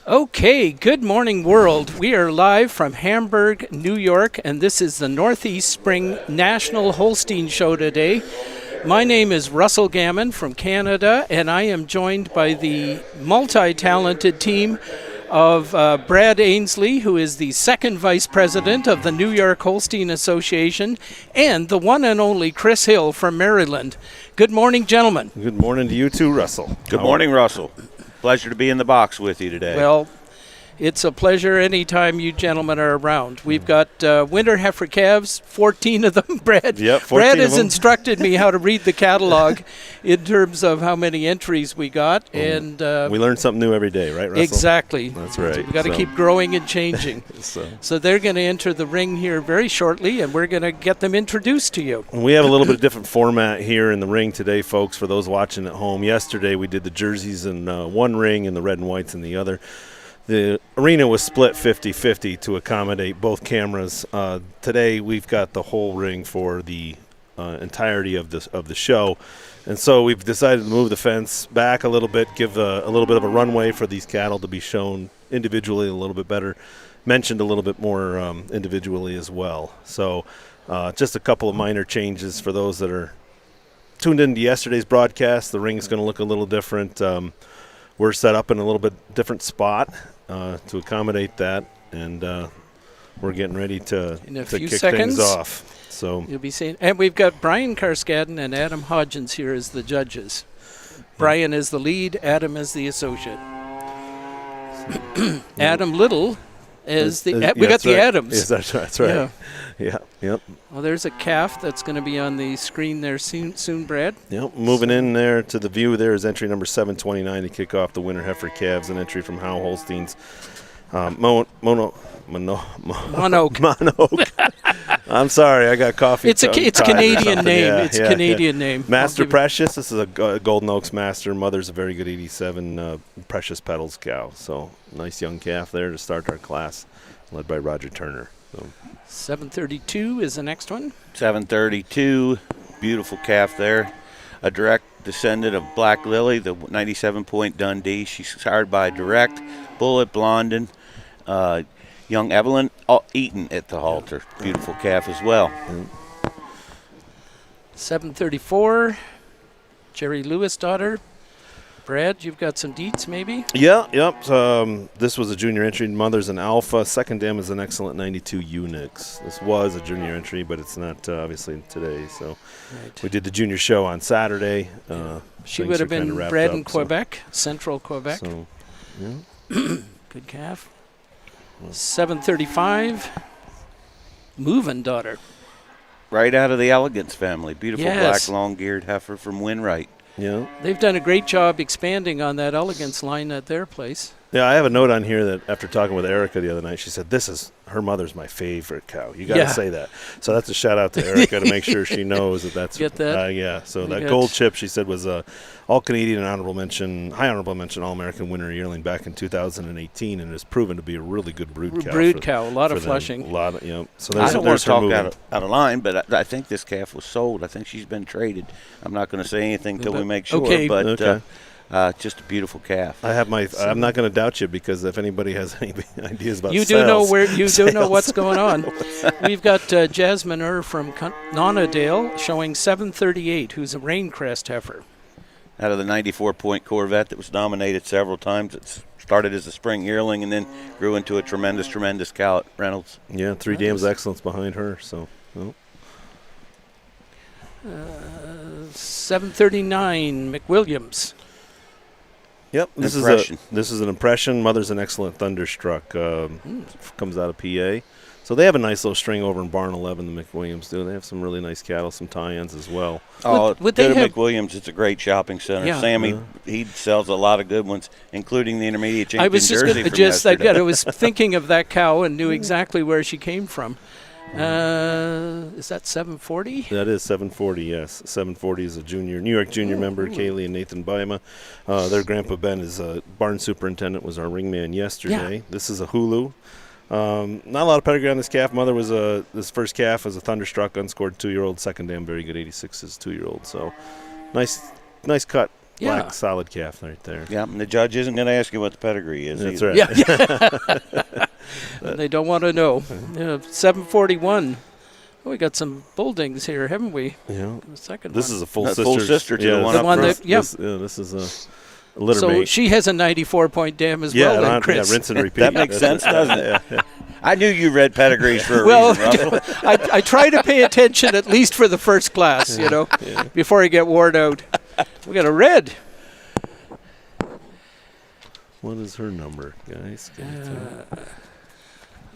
Okay, good morning, world. We are live from Hamburg, New York, and this is the Northeast Spring National Holstein Show today. My name is Russell Gammon from Canada, and I am joined by the multi-talented team of Brad Ainsley, who is the second vice president of the New York Holstein Association, and the one and only Chris Hill from Maryland. Good morning, gentlemen. Good morning to you too, Russell. Good morning, Russell. Pleasure to be in the box with you today. Well, it's a pleasure anytime you gentlemen are around. We've got winter heifer calves, 14 of them, Brad. Yep, 14 Brad of has them. instructed me how to read the catalog in terms of how many entries we got. And we learn something new every day, right, Russell? Exactly. That's right. We've got to keep growing and changing. So they're going to enter the ring here very shortly, and we're going to get them introduced to you. We have a little bit different format here in the ring today, folks, for those watching at home. Yesterday we did the jerseys in one ring and the red and whites in the other. The arena was split 50-50 to accommodate both cameras. Today we've got the whole ring for the entirety of the show. And so we've decided to move the fence back a little bit, give a little bit of a runway for these cattle to be shown individually a little bit better, mentioned a little bit more individually as well. So just a couple of minor changes for those that are tuned into yesterday's broadcast. The ring's going to look a little different. We're set up in a little bit different spot to accommodate that, and we're getting ready to kick things off. So you'll be seeing, and we've got Brian Karskadden and Adam Hodgins here as the judges. Brian is the lead, Adam is the associate. Adam Little is the. We got the Adams. Yes, that's right. Yeah. Yep. Well, there's a calf that's going to be on the screen there soon, Brad. Yep. Moving in there to the view there is entry number 729 to kick off the winter heifer calves, an entry from Howe Holstein's Monoke. I'm sorry, I got coffee. It's a Canadian name. Yeah, it's a Canadian name. Master Precious. This is a Golden Oaks Master. Mother's a very good 87 Precious Petals cow. So nice young calf there to start our class, led by Roger Turner. So 732 is the next one. 732, beautiful calf there. A direct descendant of Black Lily, the 97-point Dundee. She's sired by Direct, Bullet Blondin, young Evelyn Eaton at the halter. Beautiful calf as well. 734, Jerry Lewis daughter. Brad, you've got some deets maybe? Yep. This was a junior entry. Mother's an alpha. Second dam is an excellent 92 Unix. This was a junior entry, but it's not obviously today. So we did the junior show on Saturday. She would have been bred in Quebec, central Quebec. So, yeah. Good calf. 735, Movin' daughter. Right out of the Elegance family. Beautiful Yes. black long-geared heifer from Winwright. Yeah. They've done a great job expanding on that Elegance line at their place. Yeah, I have a note on here that after talking with Erica the other night, she said, her mother's my favorite cow. You got to say that. So that's a shout out to Erica to make sure she knows that that's. Get that? Yeah. So that gold chip, she said, was all Canadian and high honorable mention, All American winner yearling back in 2018, and has proven to be a really good brood cow. A lot of flushing. A lot of, So I don't want to talk out of line, but I think this calf was sold. I think she's been traded. I'm not going to say anything till we make sure. Okay. But just a beautiful calf. I'm not going to doubt you, because if anybody has any ideas about you sales, do know what's going on. We've got Jasmine from Nonadale showing 738, who's a Raincrest heifer. Out of the 94-point Corvette that was nominated several times. It started as a spring yearling and then grew into a tremendous cow at Reynolds. Yeah, 3 dams excellence behind her. So. 739, McWilliams. Yep, this is an impression. Mother's an excellent Thunderstruck. Comes out of PA. So they have a nice little string over in Barn 11, the McWilliams do. They have some really nice cattle, some tie-ins as well. Would go to McWilliams. It's a great shopping center. Yeah. Sammy, he sells a lot of good ones, including the intermediate champion I was jersey from I was thinking of that cow and knew exactly where she came from. Is that 740? That is 740, yes. 740 is a New York junior member, Kaylee and Nathan Bima. Their grandpa Ben is a barn superintendent, was our ringman yesterday. Yeah. This is a Hulu. Not a lot of pedigree on this calf. Mother was this first calf was a Thunderstruck, unscored 2-year-old. Second dam, very good 86 is 2-year-old. So nice cut Yeah. Black solid calf right there. Yeah, and the judge isn't going to ask you what the pedigree is. That's either. right. Yeah. And they don't want to know. 741. Oh, we got some bulldings here, haven't we? Yeah. The second This one. is a full That sister. full sister to the one The up one front. that- yeah. This is a litter So mate. she has a 94-point dam as Yeah, well, then, yeah, Chris. rinse and repeat. That makes sense, doesn't it? Yeah. I knew you read pedigrees for a Well, reason, Russell. I try to pay attention at least for the first class, before I get worn out. We got a red. What is her number, guys?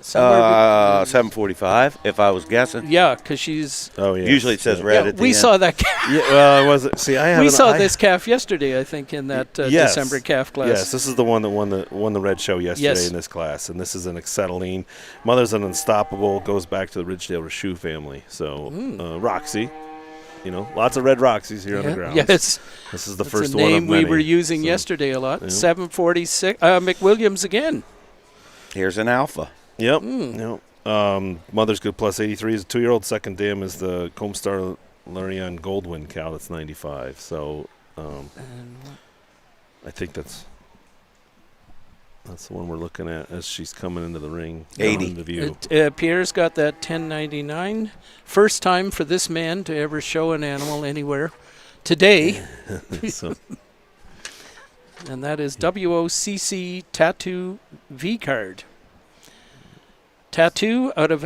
745, if I was guessing. Yeah, because she's. Oh yeah. Usually it says red at the we end. saw that. Calf. Yeah, well, I wasn't. See, I haven't. We saw this calf yesterday, I think, in that Yes. December calf class. Yes, this is the one that won the red show yesterday Yes. in this class, and this is an acetylene. Mother's an unstoppable. Goes back to the Ridgedale Rashu family. So Roxy, lots of red Roxys here on the grounds. Yes. This is the That's first a one name of we many. were using So, yesterday a lot. yeah. 746. McWilliams again. Here's an alpha. Yep. Yep. Mother's good plus 83 is a 2-year-old. Second dam is the Comstar Larian Goldwyn cow that's 95. So I think that's the one we're looking at as she's coming into the ring. 80. Into view. Pierre's got that 1099. First time for this man to ever show an animal anywhere today. So, And that is WOCC Tattoo V card. Tattoo out of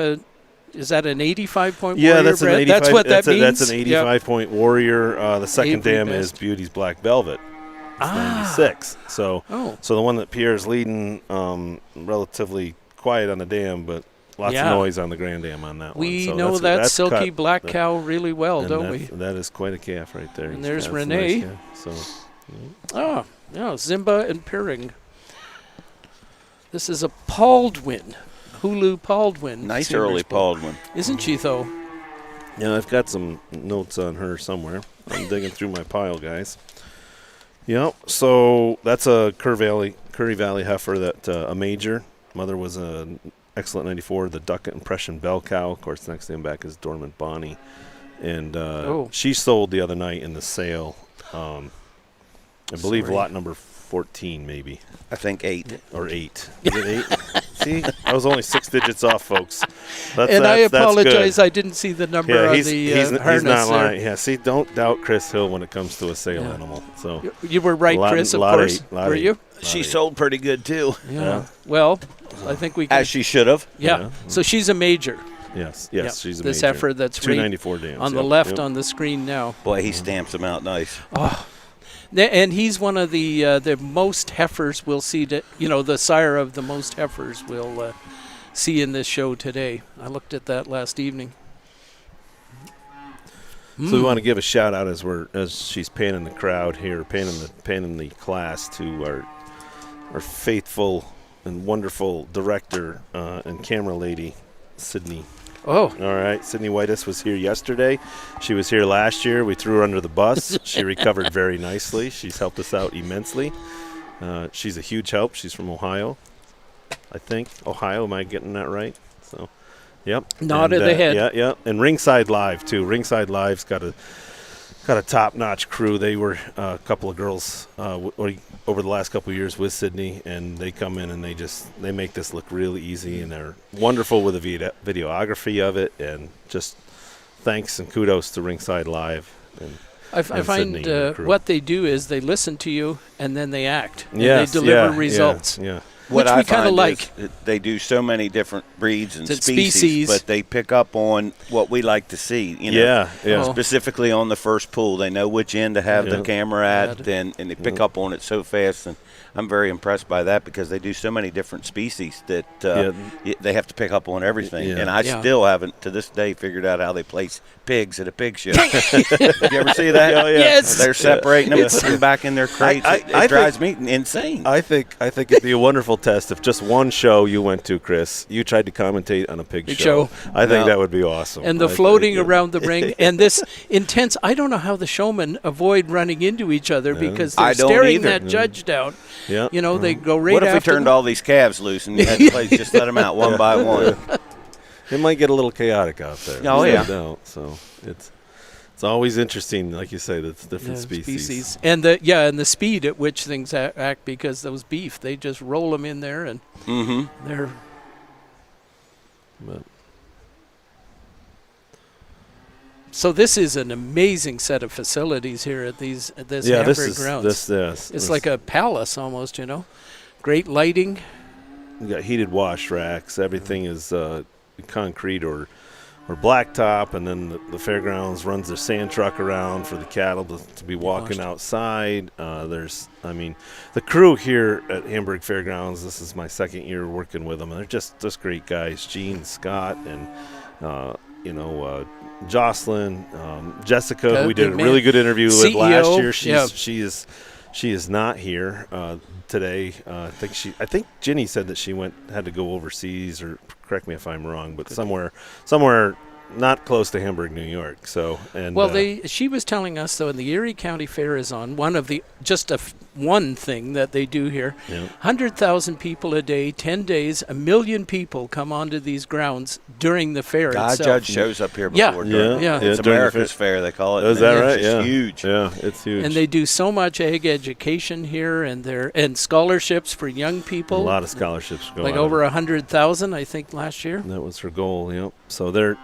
is that an 85-point yeah, warrior that's an bred? 85. That's what that means? That's an 85-point warrior. The second Avery dam Best. is Beauty's Black Velvet. It's 96. So Oh. the one that Pierre's leading, relatively quiet on the dam, but lots Yeah. of noise on the grand dam on that one. We So know that that's silky cut. black cow really well, And don't we? That is quite a calf right there. And there's That's a Renee. nice calf. So Oh, yeah, Zimba and Piring. This is a Pauldwin, Hulu Pauldwin. Nice Silver early Spoon. Pauldwin. Isn't she, though? yeah, I've got some notes on her somewhere. I'm digging through my pile, guys. Yep. So that's a Curry Valley heifer that a major. Mother was an excellent 94. The Ducat Impression Bell cow. Of course, the next name back is Dormant Bonnie, and she sold the other night in the sale. I believe Sorry. lot number 14, maybe. I think 8. Or 8. Is it 8? See, I was only 6 digits off, folks. I apologize. Good. I didn't see the number Yeah, on he's the harness not there. lying. Yeah, see, don't doubt Chris Hill when it comes to a sale animal. So You were right, Chris, of course. Were you? She sold pretty good, too. Yeah. Well, I think we can. As she should have. Yeah. So she's a major. Yes, Yeah. she's a This major. heifer that's 294 dams. on the left on the screen now. Boy, he stamps them out nice. And he's one of the most heifers we'll see, the sire of the most heifers we'll see in this show today. I looked at that last evening. So we want to give a shout out as she's panning the crowd here, panning the class to our faithful and wonderful director and camera lady, Sydney. Oh, All right, Sydney Whitus was here yesterday. She was here last year. We threw her under the bus. She recovered very nicely. She's helped us out immensely. She's a huge help. She's from Ohio, I think. Ohio, am I getting that right? So, yep. Nod of the head. Yeah, yeah. And Ringside Live too. Ringside Live's got a top-notch crew. They were a couple of girls over the last couple of years with Sydney, and they come in and they make this look really easy, and they're wonderful with the videography of it. And just thanks and kudos to Ringside Live. And I find Sydney and the crew. what they do is they listen to you and then they act. And Yes, they deliver yeah, results. Yeah. What Which I we kinda find like. is that they do so many different breeds and It's species, but they pick up on what we like to see. Yeah. Oh. Specifically on the first pull, they know which end to have Yeah. the camera at, and they pick up on it so fast. And I'm very impressed by that because they do so many different species that they have to pick up on everything. Yeah. And I Yeah. still haven't, to this day, figured out how they place pigs at a pig show. Have you ever see that? Oh, yeah. Yes. They're separating them and putting them back in their crates. I It drives me insane. I think it'd be a wonderful test if just one show you went to, Chris, you tried to commentate on a pig Big show. show. I think No. that would be awesome. And the I floating think, around the ring and this intense. I don't know how the showmen avoid running into each other because they're I don't staring either. that judge down. Yeah. They go right What if we after turned them. all these calves loose and you had to play, just let them out one by one? It might get a little chaotic out there. Oh, There's yeah. no doubt. So it's It's always interesting, like you say, that's different Yeah, species. And the speed at which things act, because those beef, they just roll them in there and they're. But So this is an amazing set of facilities here at this yeah, Hamburg grounds. This Like a palace almost, Great lighting. you got heated wash racks. Everything is concrete or blacktop, and then the fairgrounds runs their sand truck around for the cattle to be walking outside. The crew here at Hamburg Fairgrounds, this is my second year working with them, and they're just great guys. Gene, Scott, and Jocelyn, Jessica, who we did a really good interview with last year. She is not here today. I think Ginny said that she had to go overseas, or correct me if I'm wrong, but somewhere not close to Hamburg, New York. So she was telling us, though, in the Erie County Fair is on one of the one thing that they do here. 100,000 people a day, 10 days, 1 million people come onto these grounds during the fair itself. Judge shows up here before. It's America's Fair, they call it. Is that right? It's huge. Yeah, it's huge. And they do so much egg education here, and scholarships for young people. A lot of scholarships going on. Over 100,000, I think, last year. That was her goal. Yep. So they're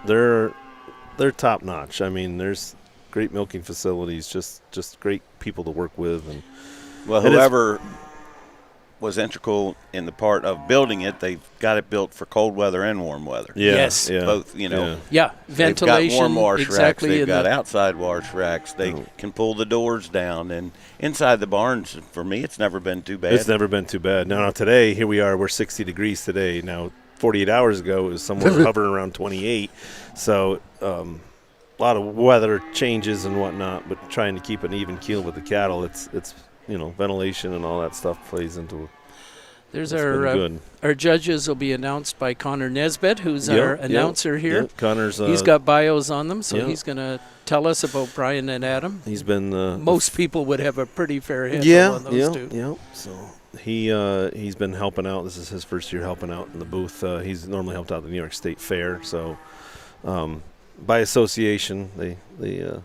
top notch. I mean, there's great milking facilities, just great people to work with, and whoever was integral in the part of building it, they've got it built for cold weather and warm weather. Yeah, yes, both. Ventilation. They've got warm wash exactly. racks. They've got outside wash racks. They can pull the doors down, and inside the barns. For me, it's never been too bad. It's never been too bad. Now today, here we are. We're 60 degrees today. Now 48 hours ago, it was somewhere hovering around 28. So a lot of weather changes and whatnot, but trying to keep an even keel with the cattle, it's ventilation and all that stuff plays into it. There's our judges will be announced by Connor Nesbitt, who's our announcer here. Connor's he's got bios on them, so he's going to tell us about Brian and Adam. He's been most people would have a pretty fair handle on those two. Yeah. So he's been helping out. This is his first year helping out in the booth. He's normally helped out at the New York State Fair, so by association they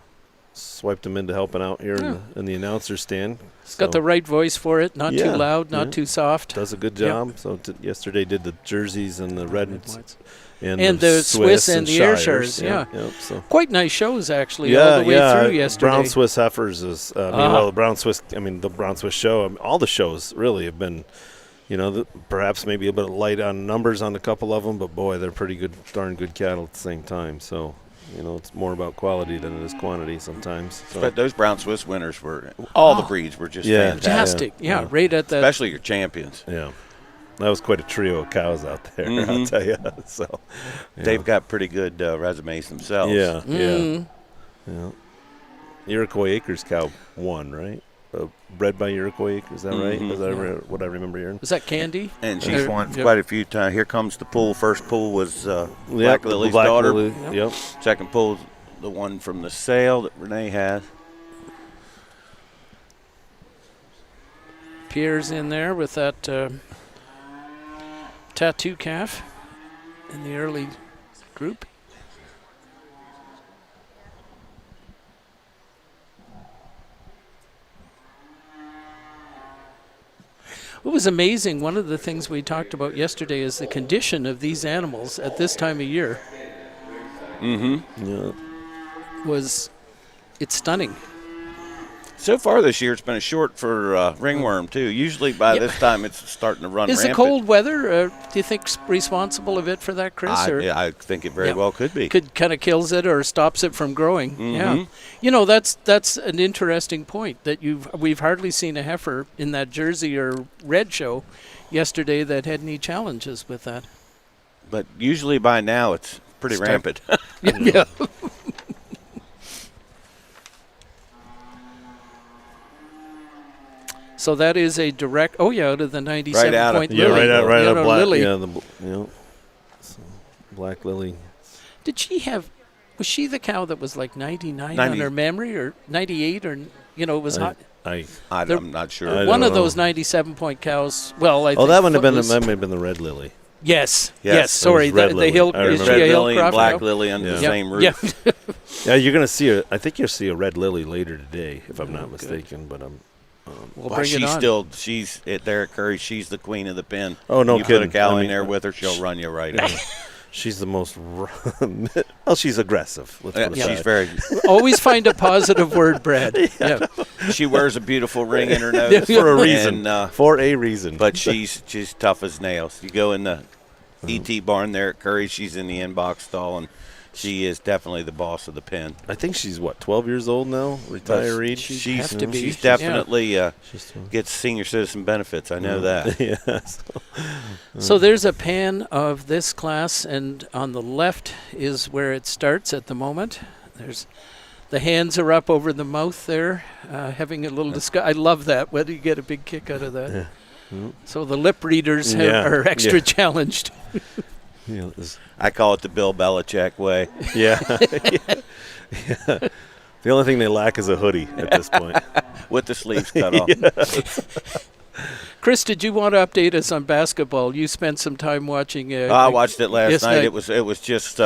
swiped him into helping out here in the announcer stand. He's got the right voice for it, not too loud, not too soft. Does a good job. So yesterday did the jerseys and the red and the Swiss and the Ayrshires. So quite nice shows actually all the way through yesterday. Brown Swiss heifers is the Brown Swiss show. All the shows really have been, perhaps maybe a bit light on numbers on a couple of them, but boy, they're pretty good, darn good cattle at the same time. So. It's more about quality than it is quantity sometimes. So. But those Brown Swiss winners were all the breeds were just fantastic. Yeah, right at that. Especially your champions. Yeah, that was quite a trio of cows out there. I'll tell you. So they've got pretty good resumes themselves. Yeah. Iroquois Acres cow won, right? Bred by Iroquois Acres, is that right? Is that what I remember hearing? Was that Candy? And she's won quite a few times. Here comes the pool. First pool was Black Lily's daughter. Yep. Second pool, the one from the sale that Renee has. Pierre's in there with that tattoo calf in the early group. What was amazing, one of the things we talked about yesterday is the condition of these animals at this time of year. It's stunning. So far this year, it's been a short for ringworm, too. Usually by this time, it's starting to run rampant. Is the cold weather, do you think, responsible a bit for that, Chris? I think it very well could be. Could kind of kills it or stops it from growing. Yeah. That's an interesting point, that we've hardly seen a heifer in that Jersey or red show yesterday that had any challenges with that. But usually by now, it's pretty rampant. Yeah. So that is a direct, out of the 97-point Lily. Right out of Black Lily. So Black Lily. Was she the cow that was like 99 on her memory, or 98, or, it was hot? I'm not sure. One of those 97-point cows, that may have been the Red Lily. Yes. Sorry, Red the lily. hill. I Is remember. she Red a lily and Hillcroft? black No? lily under the Yeah. same roof. Yeah. Yeah, you're gonna see I think you'll see a red lily later today, if I'm not mistaken. But We'll Well, bring it on. she's there at Curry. She's the queen of the pen. Oh, no you kidding. put a cow I in mean, there with her, she'll run you right over. she's the most. Well, she's aggressive. Let's put it She's that. very. Always find a positive word, Brad. Yeah. She wears a beautiful ring in her nose For a reason. and, For a reason. but she's tough as nails. You go in the ET barn there at Curry. She's in the inbox stall, and she is definitely the boss of the pen. I think she's 12 years old now, retiree. She'd have to be. She's definitely She's 12. gets senior citizen benefits. I know that. Yeah. So there's a pan of this class, and on the left is where it starts at the moment. There's the hands are up over the mouth there, having a little discussion. I love that. Whether you get a big kick out of that. Yeah. So the lip readers are extra challenged. Yeah. I call it the Bill Belichick way. Yeah. Yeah. The only thing they lack is a hoodie at this point. With the sleeves cut off. Chris, did you want to update us on basketball? You spent some time watching. I watched it last yes, night. It was just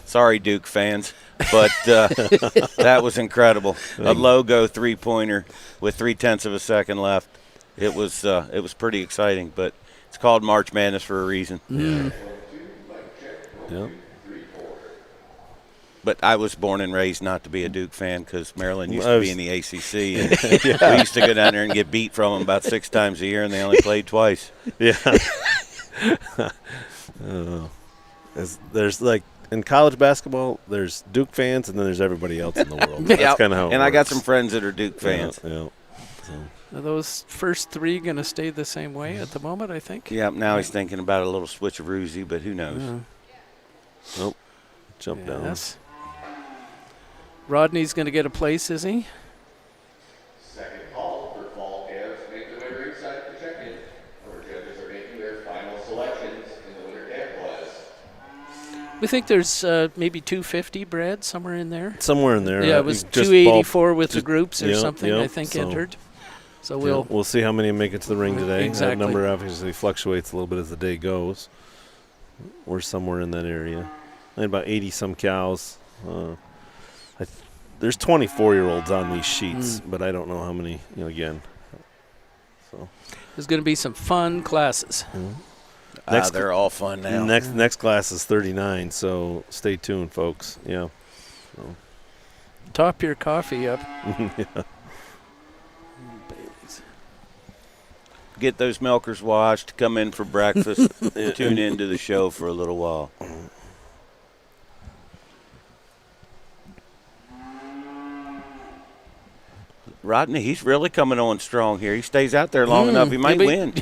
sorry, Duke fans, but that was incredible. A logo 3-pointer with 0.3 of a second left. It was pretty exciting, but it's called March Madness for a reason. Yeah. But I was born and raised not to be a Duke fan because Maryland used to be in the ACC, and we used to go down there and get beat from them about 6 times a year, and they only played twice. Yeah. There's like in college basketball, there's Duke fans, and then there's everybody else in the world. That's kind of how it And works. I got some friends that are Duke fans. Yeah. Are those first three going to stay the same way at the moment, I think? Yeah, now he's thinking about a little switcheroozy, but who knows? Nope. Jump down. Yes. Rodney's going to get a place, is he? Second call for fall calves make their way ringside for check-in. Our judges are making their final selections in the winter calf class. We think there's maybe 250, Brad, somewhere in there. Somewhere in there. Yeah, it was just 284 with the just- groups or yep, something, yep. I think, So, entered. So we'll see how many make it to the ring today. Exactly. That number obviously fluctuates a little bit as the day goes. We're somewhere in that area. I had about 80-some cows. There's 24-year-olds on these sheets, but I don't know how many, again. So there's going to be some fun classes. They're all fun now. Next class is 39, so stay tuned, folks. Yeah. Top your coffee up. Yeah. Get those milkers washed, come in for breakfast, tune into the show for a little while. Rodney, he's really coming on strong here. He stays out there long enough, he might win.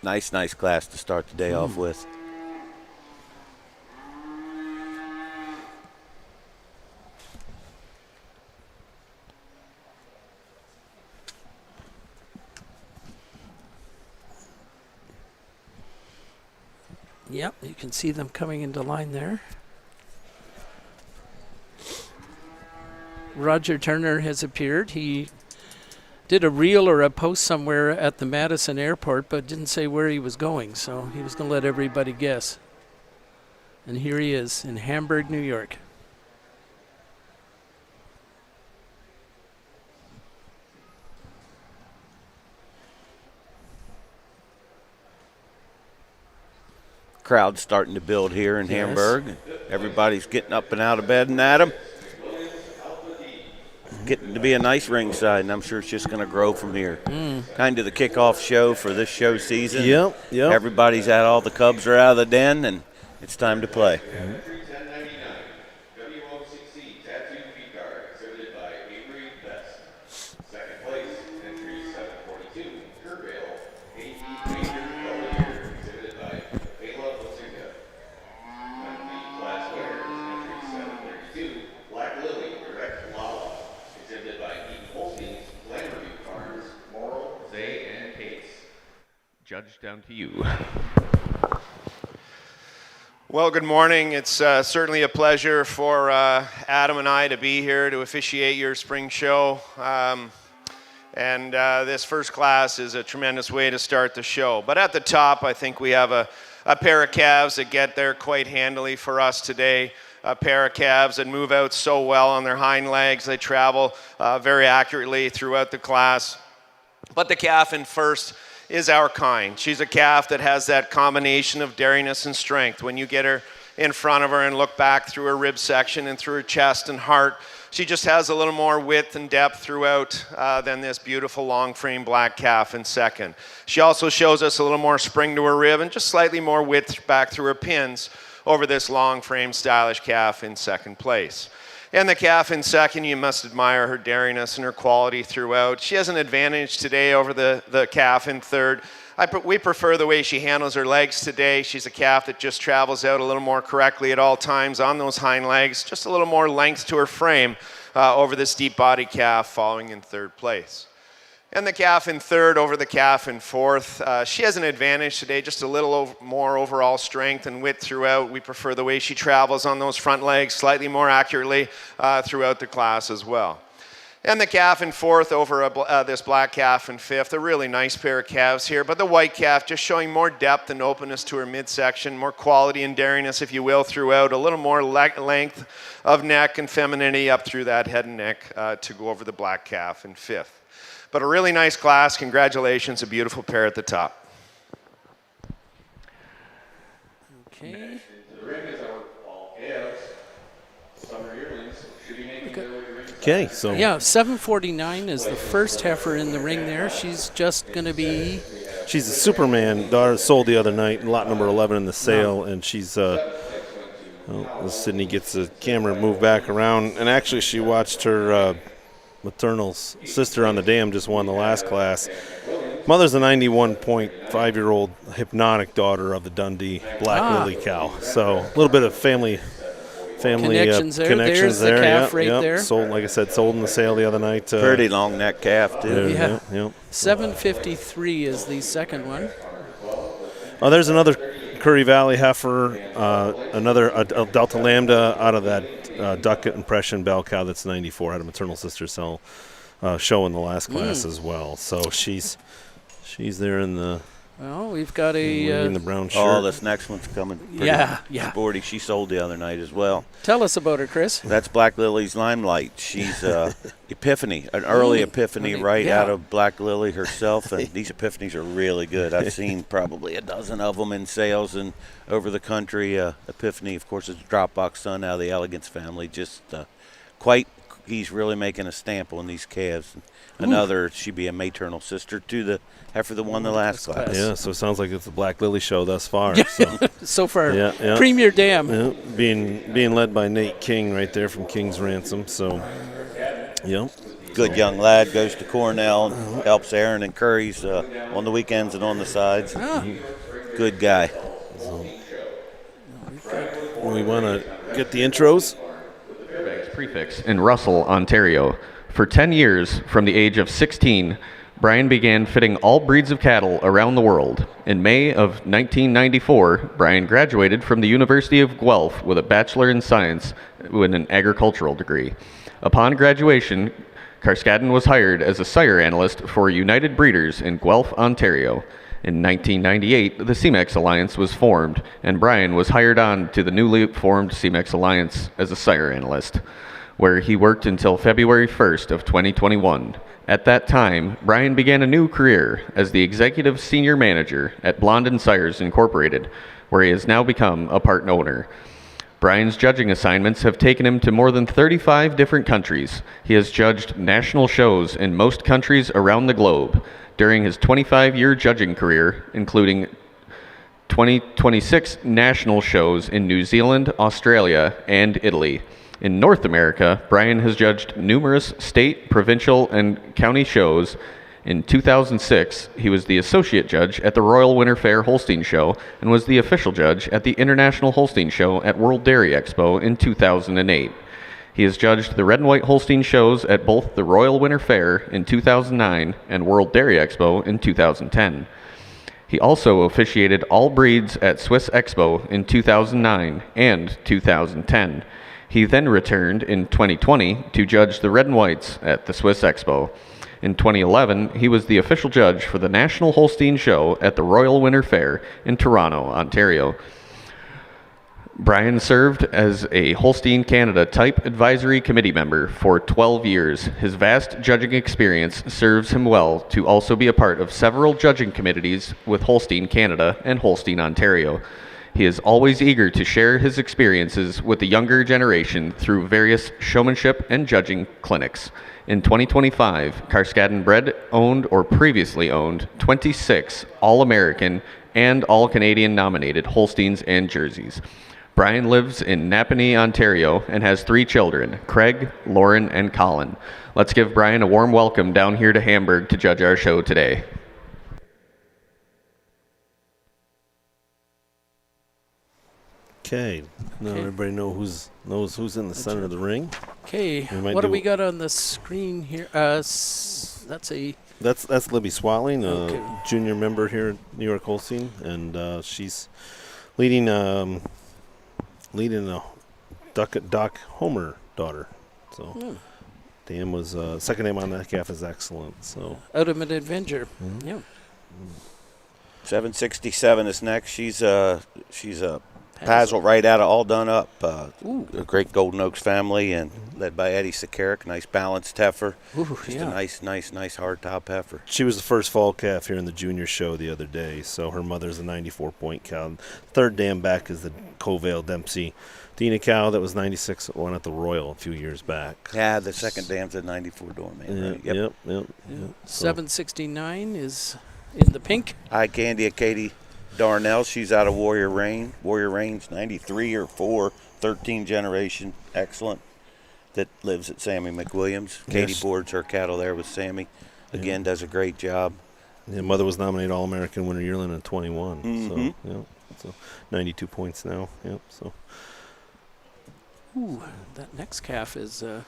Nice class to start the day off with. Yep, you can see them coming into line there. Roger Turner has appeared. He did a reel or a post somewhere at the Madison airport, but didn't say where he was going, so he was going to let everybody guess. And here he is in Hamburg, New York. Crowd's starting to build here in Hamburg. Everybody's getting up and out of bed and at 'em. Getting to be a nice ringside, and I'm sure it's just going to grow from here. Kind of the kickoff show for this show season. Yep. Everybody's out, all the Cubs are out of the den, and it's time to play. Entry 1099, W060 tattooed feet guard exhibited by Avery Best. Second place, entry 742, Carousel, AD Ranger Cavalier exhibited by Kayla Osinga. Class winners, entry 732, Black Lily Direct Lala exhibited by Eaton Holstein, Glamorview Farms, Moral, Zay, and Pace. Judge, down to you. Well, good morning. It's certainly a pleasure for Adam and I to be here to officiate your spring show. And this first class is a tremendous way to start the show. But at the top, I think we have a pair of calves that get there quite handily for us today. A pair of calves that move out so well on their hind legs. They travel very accurately throughout the class. But the calf in first is our kind. She's a calf that has that combination of dariness and strength. When you get her in front of her and look back through her rib section and through her chest and heart, she just has a little more width and depth throughout than this beautiful long frame black calf in second. She also shows us a little more spring to her rib and just slightly more width back through her pins over this long frame stylish calf in second place. And the calf in second, you must admire her dariness and her quality throughout. She has an advantage today over the calf in third. We prefer the way she handles her legs today. She's a calf that just travels out a little more correctly at all times on those hind legs, just a little more length to her frame over this deep body calf following in third place. And the calf in third over the calf in fourth. She has an advantage today, just a little more overall strength and width throughout. We prefer the way she travels on those front legs slightly more accurately throughout the class as well. And the calf in fourth over this black calf in fifth. A really nice pair of calves here, but the white calf just showing more depth and openness to her midsection, more quality and dariness, if you will, throughout. A little more length of neck and femininity up through that head and neck to go over the black calf in fifth. But a really nice class. Congratulations, a beautiful pair at the top. Okay. The ring is our all calves. Summer yearlings should be making their way to ring. Okay, so Yeah, 749 is the first heifer in the ring there. She's just going to be... she's a Superman daughter, sold the other night, lot number 11 in the sale, and she's Sydney gets the camera moved back around, and actually she watched her maternal sister on the dam just won the last class. Mother's a 91.5-year-old hypnotic daughter of the Dundee Black Lily cow. So a little bit of family Connections there. Connections There's the there. calf right there. Sold, like I said, sold in the sale the other night. Pretty long neck calf, too. Yeah. 753 is the second one. Oh, there's another Curry Valley heifer, another Delta Lambda out of that Ducat Impression bell cow that's 94, had a maternal sister cell show in the last class as well. So she's there in the... Well, we've got in the brown shirt. Oh, this next one's coming pretty sporty. She sold the other night as well. Tell us about her, Chris. That's Black Lily's Limelight. She's Epiphany, an early Epiphany right out of Black Lily herself. And these Epiphanies are really good. I've seen probably a dozen of them in sales and over the country. Epiphany, of course, is a Dropbox son out of the Elegance family. Just he's really making a stamp on these calves. Another, she'd be a maternal sister to the heifer that won the last class. Yeah, so it sounds like it's the Black Lily show thus far. So far, yeah. Premier Dam. Yeah, being led by Nate King right there from King's Ransom. So, yeah. Good young lad, goes to Cornell, helps Aaron and Curry's on the weekends and on the sides. Good guy. We want to get the intros. Prefix in Russell, Ontario. For 10 years, from the age of 16, Brian began fitting all breeds of cattle around the world. In May of 1994, Brian graduated from the University of Guelph with a Bachelor in Science with an agricultural degree. Upon graduation, Carskadden was hired as a sire analyst for United Breeders in Guelph, Ontario. In 1998, the CMEX Alliance was formed, and Brian was hired on to the newly formed CMEX Alliance as a sire analyst, where he worked until February 1st of 2021. At that time, Brian began a new career as the executive senior manager at Blondin Sires Incorporated, where he has now become a part owner. Brian's judging assignments have taken him to more than 35 different countries. He has judged national shows in most countries around the globe during his 25-year judging career, including 26 national shows in New Zealand, Australia, and Italy. In North America, Brian has judged numerous state, provincial, and county shows. In 2006, he was the associate judge at the Royal Winter Fair Holstein Show and was the official judge at the International Holstein Show at World Dairy Expo in 2008. He has judged the Red and White Holstein shows at both the Royal Winter Fair in 2009 and World Dairy Expo in 2010. He also officiated all breeds at Swiss Expo in 2009 and 2010. He then returned in 2020 to judge the Red and Whites at the Swiss Expo. In 2011, he was the official judge for the National Holstein Show at the Royal Winter Fair in Toronto, Ontario. Brian served as a Holstein Canada Type Advisory Committee member for 12 years. His vast judging experience serves him well to also be a part of several judging committees with Holstein Canada and Holstein Ontario. He is always eager to share his experiences with the younger generation through various showmanship and judging clinics. In 2025, Carskadden bred, owned, or previously owned 26 All-American and All-Canadian nominated Holsteins and Jerseys. Brian lives in Napanee, Ontario, and has 3 children, Craig, Lauren, and Colin. Let's give Brian a warm welcome down here to Hamburg to judge our show today. Okay, now everybody knows who's in the center of the ring. Okay, what do we got on the screen here? That's Libby Swatling, Okay. a junior member here at New York Holstein, and she's leading a Doc Homer daughter. So dam was second name on that calf is excellent. So Ultimate Adventure. Yeah. 767 is next. She's a Pazzle right out of all done up. A great Golden Oaks family and led by Eddie Sakarik. Nice balanced heifer. Just a nice hard top heifer. she was the first fall calf here in the junior show the other day. So her mother's a 94-point cow. Third dam back is the Covale Dempsey Dina cow that was 96, won at the Royal a few years back. Yeah, the second dam's a 94 doorman. Right? Yep. So 769 is in the pink. Eye Candy at Katie Darnell. She's out of Warrior Rain. Warrior Rain's 93 or 4, 13 generation. Excellent. That lives at Sammy McWilliams. Katie Yes. boards her cattle there with Sammy. Again, does a great job. Yeah, mother was nominated All-American Winter Yearling in 21. So 92 points now. Yep. So That next calf is, we're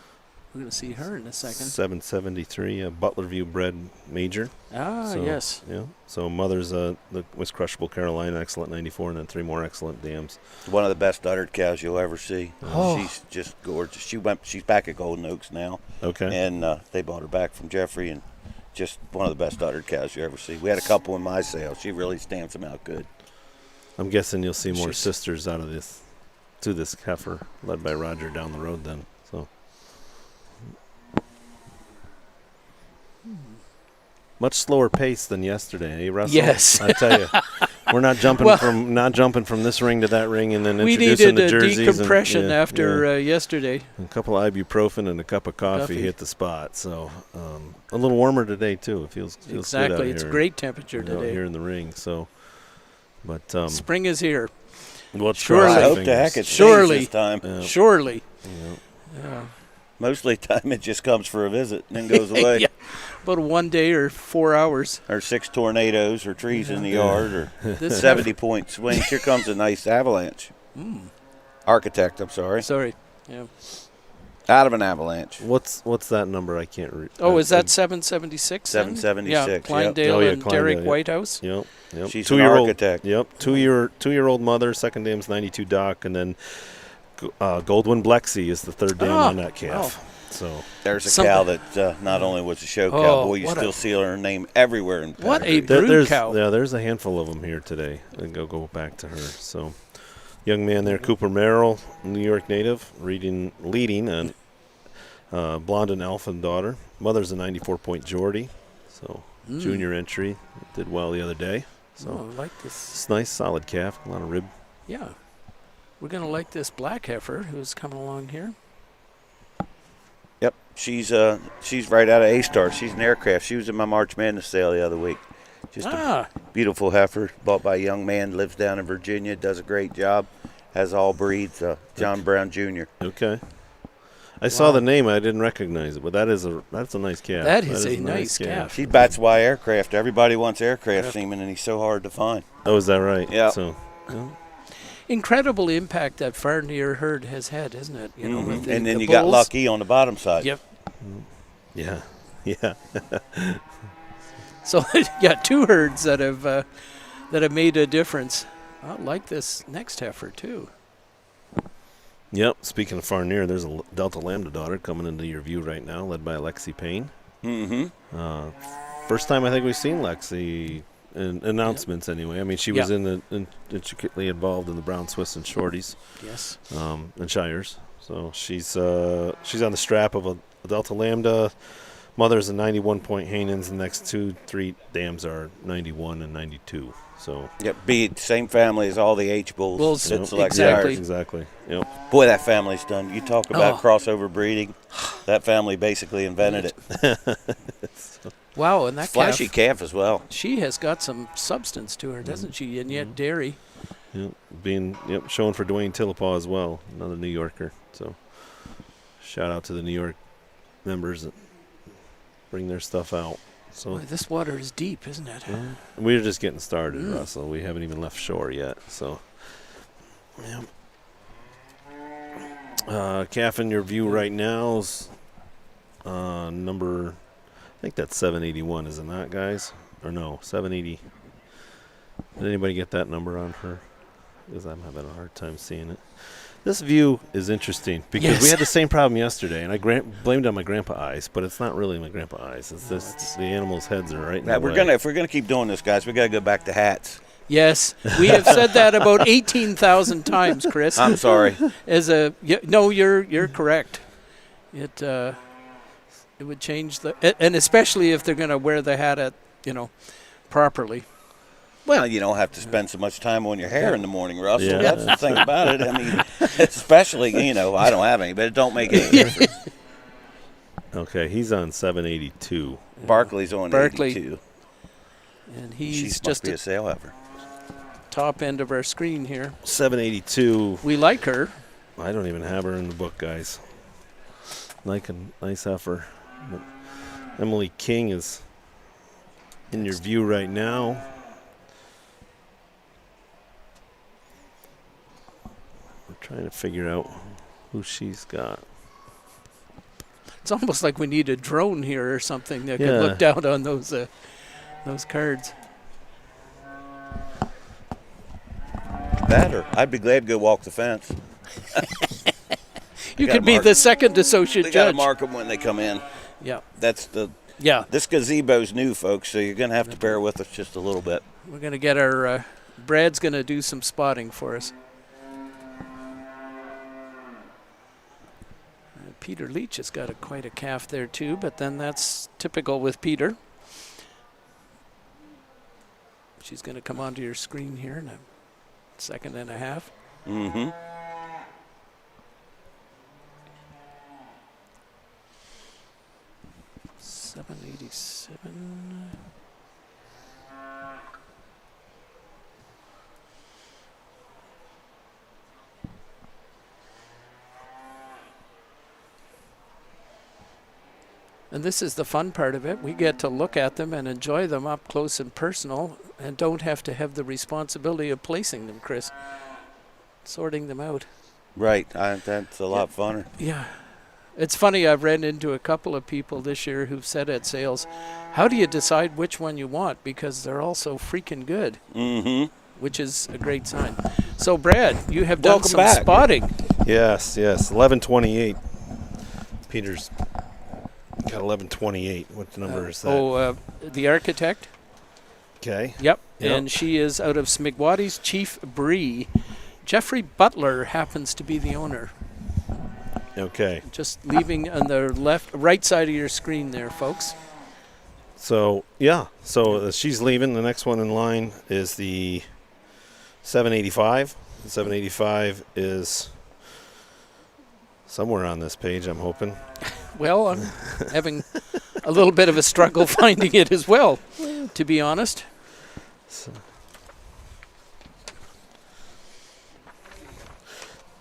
going to see her in a second. 773, a Butler View bred major. Yes. Yeah. So mother's was Crushable Carolina, excellent 94, and then 3 more excellent dams. One of the best uddered cows you'll ever see. Oh. She's just gorgeous. She's back at Golden Oaks now. Okay. And they bought her back from Jeffrey, and just one of the best uddered cows you ever see. We had a couple in my sale. She really stamps them out good. I'm guessing you'll see more sisters out of this heifer, led by Roger down the road then. So much slower pace than yesterday, eh, Russell? Yes. I tell you, we're not jumping from this ring to that ring and then We introducing needed the a jerseys. decompression after yesterday. A couple of ibuprofen and a cup of coffee hit the spot. So a little warmer today too. It feels good out Exactly. It's here, great temperature out today. here in the ring. So, but Spring is here. let's Surely. cross I our hope the fingers. heck it Surely. stays this time. Yeah. Surely. Mostly time it just comes for a visit and then goes away. Yeah. About 1 day or 4 hours. Or 6 tornadoes or trees in the yard or This 70-point swings. Here comes a nice avalanche. Architect, I'm sorry. Sorry. Yeah. Out of an avalanche. What's that number? I can't read. Oh, is that 776? then? 776, Yeah, yep. Kleindale Oh, yeah, and Kleindale, Derek yep. Whitehouse. Yep. She's an Two-year-old architect. Yep. Two-year-old mother. Second dame's 92 Doc, and then Goldwyn Blexy is the third dam on that calf. wow. So There's a Some- cow that not only was a show cow, Oh, boy, you what still see her name everywhere in What a pedigree. brood there's cow. there's a handful of them here today. And go back to her. So young man there, Cooper Merrill, New York native, leading and Blonde and Elfin daughter. Mother's a 94-point Geordie. So junior entry, did well the other day. So Oh, I like this. it's nice, solid calf, a lot of rib. Yeah. We're going to like this black heifer who's coming along here. Yep, she's right out of A-Star. She's an aircraft. She was in my March Madness sale the other week. Just a beautiful heifer, bought by a young man, lives down in Virginia, does a great job, has all breeds. John Brown Jr. Okay. I saw the name, I didn't recognize it, but that's a nice calf. That is a nice calf. She bats Y aircraft. Everybody wants aircraft semen, and he's so hard to find. Oh, is that right? Yeah. So, Incredible impact that Farnier herd has had, isn't it? You know, with the, And then the you got bulls. lucky on the bottom side. Yep. yeah. So you got 2 herds that have made a difference. I like this next heifer too. Yep. Speaking of Farnier, there's a Delta Lambda daughter coming into your view right now, led by Alexi Payne. First time I think we've seen Lexi in announcements anyway. I mean, she was intricately involved in the Brown Swiss and Shorties. Yes. And Shires. So she's on the strap of a Delta Lambda. Mother's a 91-point Hainans. The next 2-3 dams are 91 and 92. So Yep, be same family as all the H bulls. Bulls, that select exactly. ours. exactly. Yep. Boy, that family's done. You talk about Oh. crossover breeding. That family basically invented it. Wow, and that Flashy calf, calf as well. she has got some substance to her, doesn't she? And yet dairy. Yep. Showing for Dwayne Tillapaw as well, another New Yorker. So shout out to the New York members that bring their stuff out. So Boy, this water is deep, isn't it? we're just getting started, Russell. We haven't even left shore yet. So, calf in your view right now is number, I think that's 781, is it not, guys? Or no, 780. Did anybody get that number on her? Because I'm having a hard time seeing it. This view is interesting because we had the same problem yesterday, and I blamed it on my grandpa eyes, but it's not really my grandpa eyes. It's just the animals' heads are right in the way. If we're gonna keep doing this, guys, we gotta go back to hats. Yes, we have said that about 18,000 times, Chris. I'm sorry. No, you're correct. It would change and especially if they're going to wear the hat properly. Well, you don't have to spend so much time on your hair in the morning, Russell. Yeah. That's the thing about it. I mean, especially, I don't have any, but it don't make any difference. Okay, he's on 782. Barkley's on Barkley. 82. And She's he's just just be a at sale heifer. top end of our screen here. 782. We like her. I don't even have her in the book, guys. Like a nice heifer. But Emily King is in your view right now. We're trying to figure out who she's got. It's almost like we need a drone here or something that Yeah. could look down on those cards. Better. I'd be glad to go walk the fence. You gotta could be mark- the second associate They got to judge. mark them when they come in. Yeah, This gazebo's new, folks, so you're going to have to bear with us just a little bit. we're going to get our Brad's going to do some spotting for us. Peter Leach has got quite a calf there too, but then that's typical with Peter. She's going to come onto your screen here in a second and a half. Mm-hmm. $787. And this is the fun part of it. We get to look at them and enjoy them up close and personal and don't have to have the responsibility of placing them, Chris. Sorting them out. Right. That's a lot funner. Yeah. It's funny, I've ran into a couple of people this year who've said at sales, how do you decide which one you want? Because they're all so freaking good, which is a great sign. So, Brad, you have done Welcome some back. spotting. Yes, 1128. Peter's got 1128. What number is that? The architect. Okay. Yep. Yep. And she is out of Smigwati's Chief Bree. Jeffrey Butler happens to be the owner. Okay. Just leaving on the right side of your screen there, folks. So, yeah. So she's leaving. The next one in line is the 785. The 785 is somewhere on this page, I'm hoping. Well, I'm having a little bit of a struggle finding it as well, to be honest. So,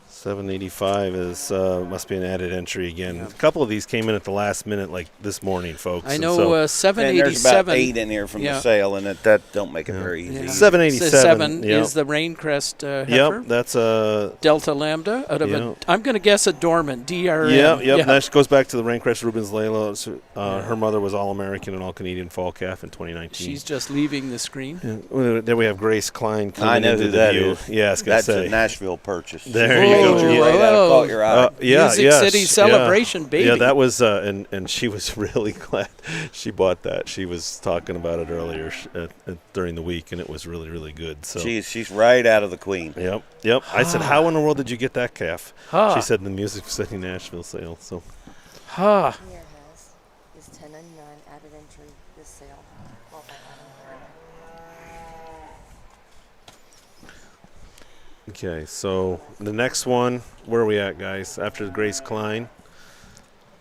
785 is must be an added entry again. A couple of these came in at the last minute, like this morning, folks. I and know so And there's 787. about 8 in here from Yeah. the sale, and that don't make it very easy. 787 yep. is the Raincrest heifer. Yep, that's a Delta Lambda out of I'm going to guess a Dorman, DRM. Yep. That goes back to the Raincrest Rubens Layla. Her mother was All-American and All-Canadian fall calf in 2019. She's just leaving the screen. Then we have Grace Klein coming I know into who the that view. is. Yeah, I was going to That's say. a Nashville purchase. There you go. picture right out of caught your eye. Music City Celebration, baby. Yeah, that was, and she was really glad she bought that. She was talking about it earlier during the week, and it was really, really good. So she's right out of the Queen. Yep. I said, how in the world did you get that calf? Huh. She said in the Music City Nashville sale. So. Huh. Here has is $10.99 added entry this sale. Well, by Okay, so the next one, where are we at, guys? After Grace Klein?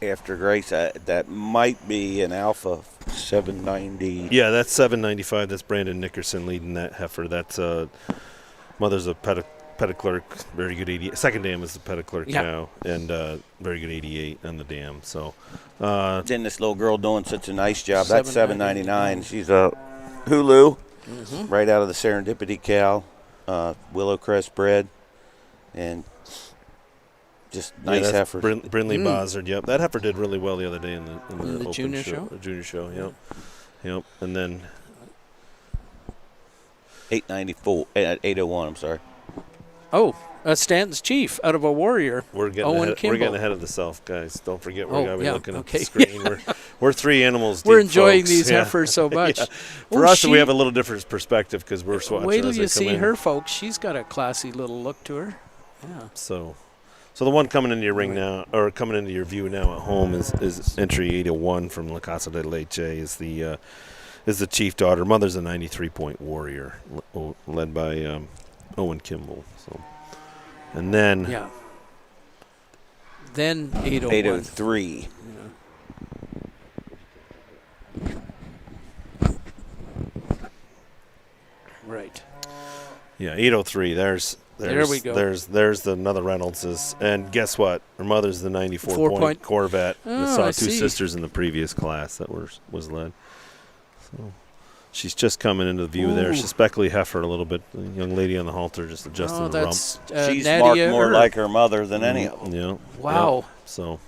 After Grace, that might be an Alpha 790. Yeah, that's 795. That's Brandon Nickerson leading that heifer. That's mother's a Petticlerk, very good 88. Second dam is the Petticlerk cow, and very good 88 on the dam. So, then this little girl doing such a nice job. That's 799. She's a Hulu, right out of the Serendipity cow, Willow Crest bred, and just nice heifer. Brindley Bozzard. Yep, that heifer did really well the other day in the open junior show. The junior show. Yep. And then 801. I'm sorry. Oh, Stanton's Chief out of a Warrior. We're getting ahead of the self, guys. Don't forget we're going to be looking at the screen. We're three animals deep, we're enjoying folks. these heifers so much. For us, we have a little different perspective because we're watching. Wait till as you they come see in. her, folks. She's got a classy little look to her. Yeah. So the one coming into your ring now, or coming into your view now at home, is entry 801 from La Casa de Leche. Is the chief daughter. Mother's a 93-point Warrior, led by Owen Kimball. So, and then 801. 803. Right. Yeah, 803. There we go. There's another Reynolds's, and guess what? Her mother's the 94-point Corvette. Oh, I saw I two see. sisters in the previous class that was led. So she's just coming into the view there. She's speckly heifer a little bit. The young lady on the halter just adjusting the rump. She's Nadia marked more like her mother than any of them. Yeah. Wow. Yep. So.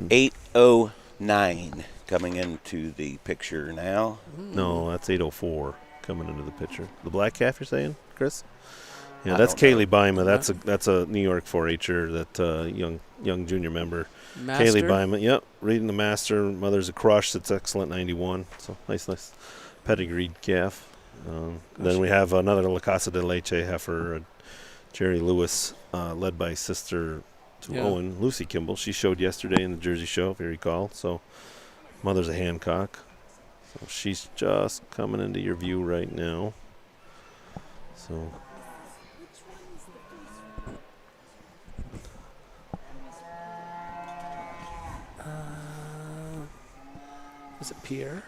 $809 coming into the picture now. No, that's 804 coming into the picture. The black calf, you're saying, Chris? Yeah, that's Kaylee Bima. That's a New York 4-H'er, that young junior member. Master? Kaylee Bima. Yep, reading the master. Mother's a crush. That's excellent 91. So nice pedigreed calf. Then we have another La Casa de Leche heifer, Jerry Lewis, led by sister to Owen, Lucy Kimball. She showed yesterday in the Jersey show, if you recall. So mother's a Hancock. So she's just coming into your view right now. So. Is it Pierre?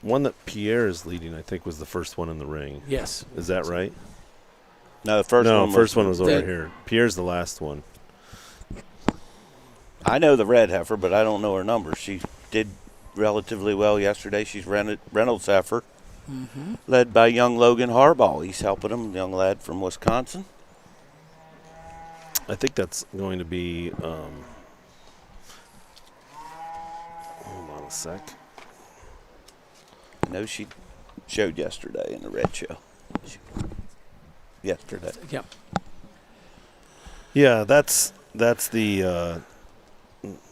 One that Pierre is leading, I think, was the first one in the ring. Yes. Is that right? No, the first one was over here. Pierre's the last one. I know the red heifer, but I don't know her number. She did relatively well yesterday. She's Reynolds heifer, led by young Logan Harbaugh. He's helping him, young lad from Wisconsin. I think that's going to be. Hold on a sec. I know she showed yesterday in the red show. Yesterday. Yep. Yeah, that's the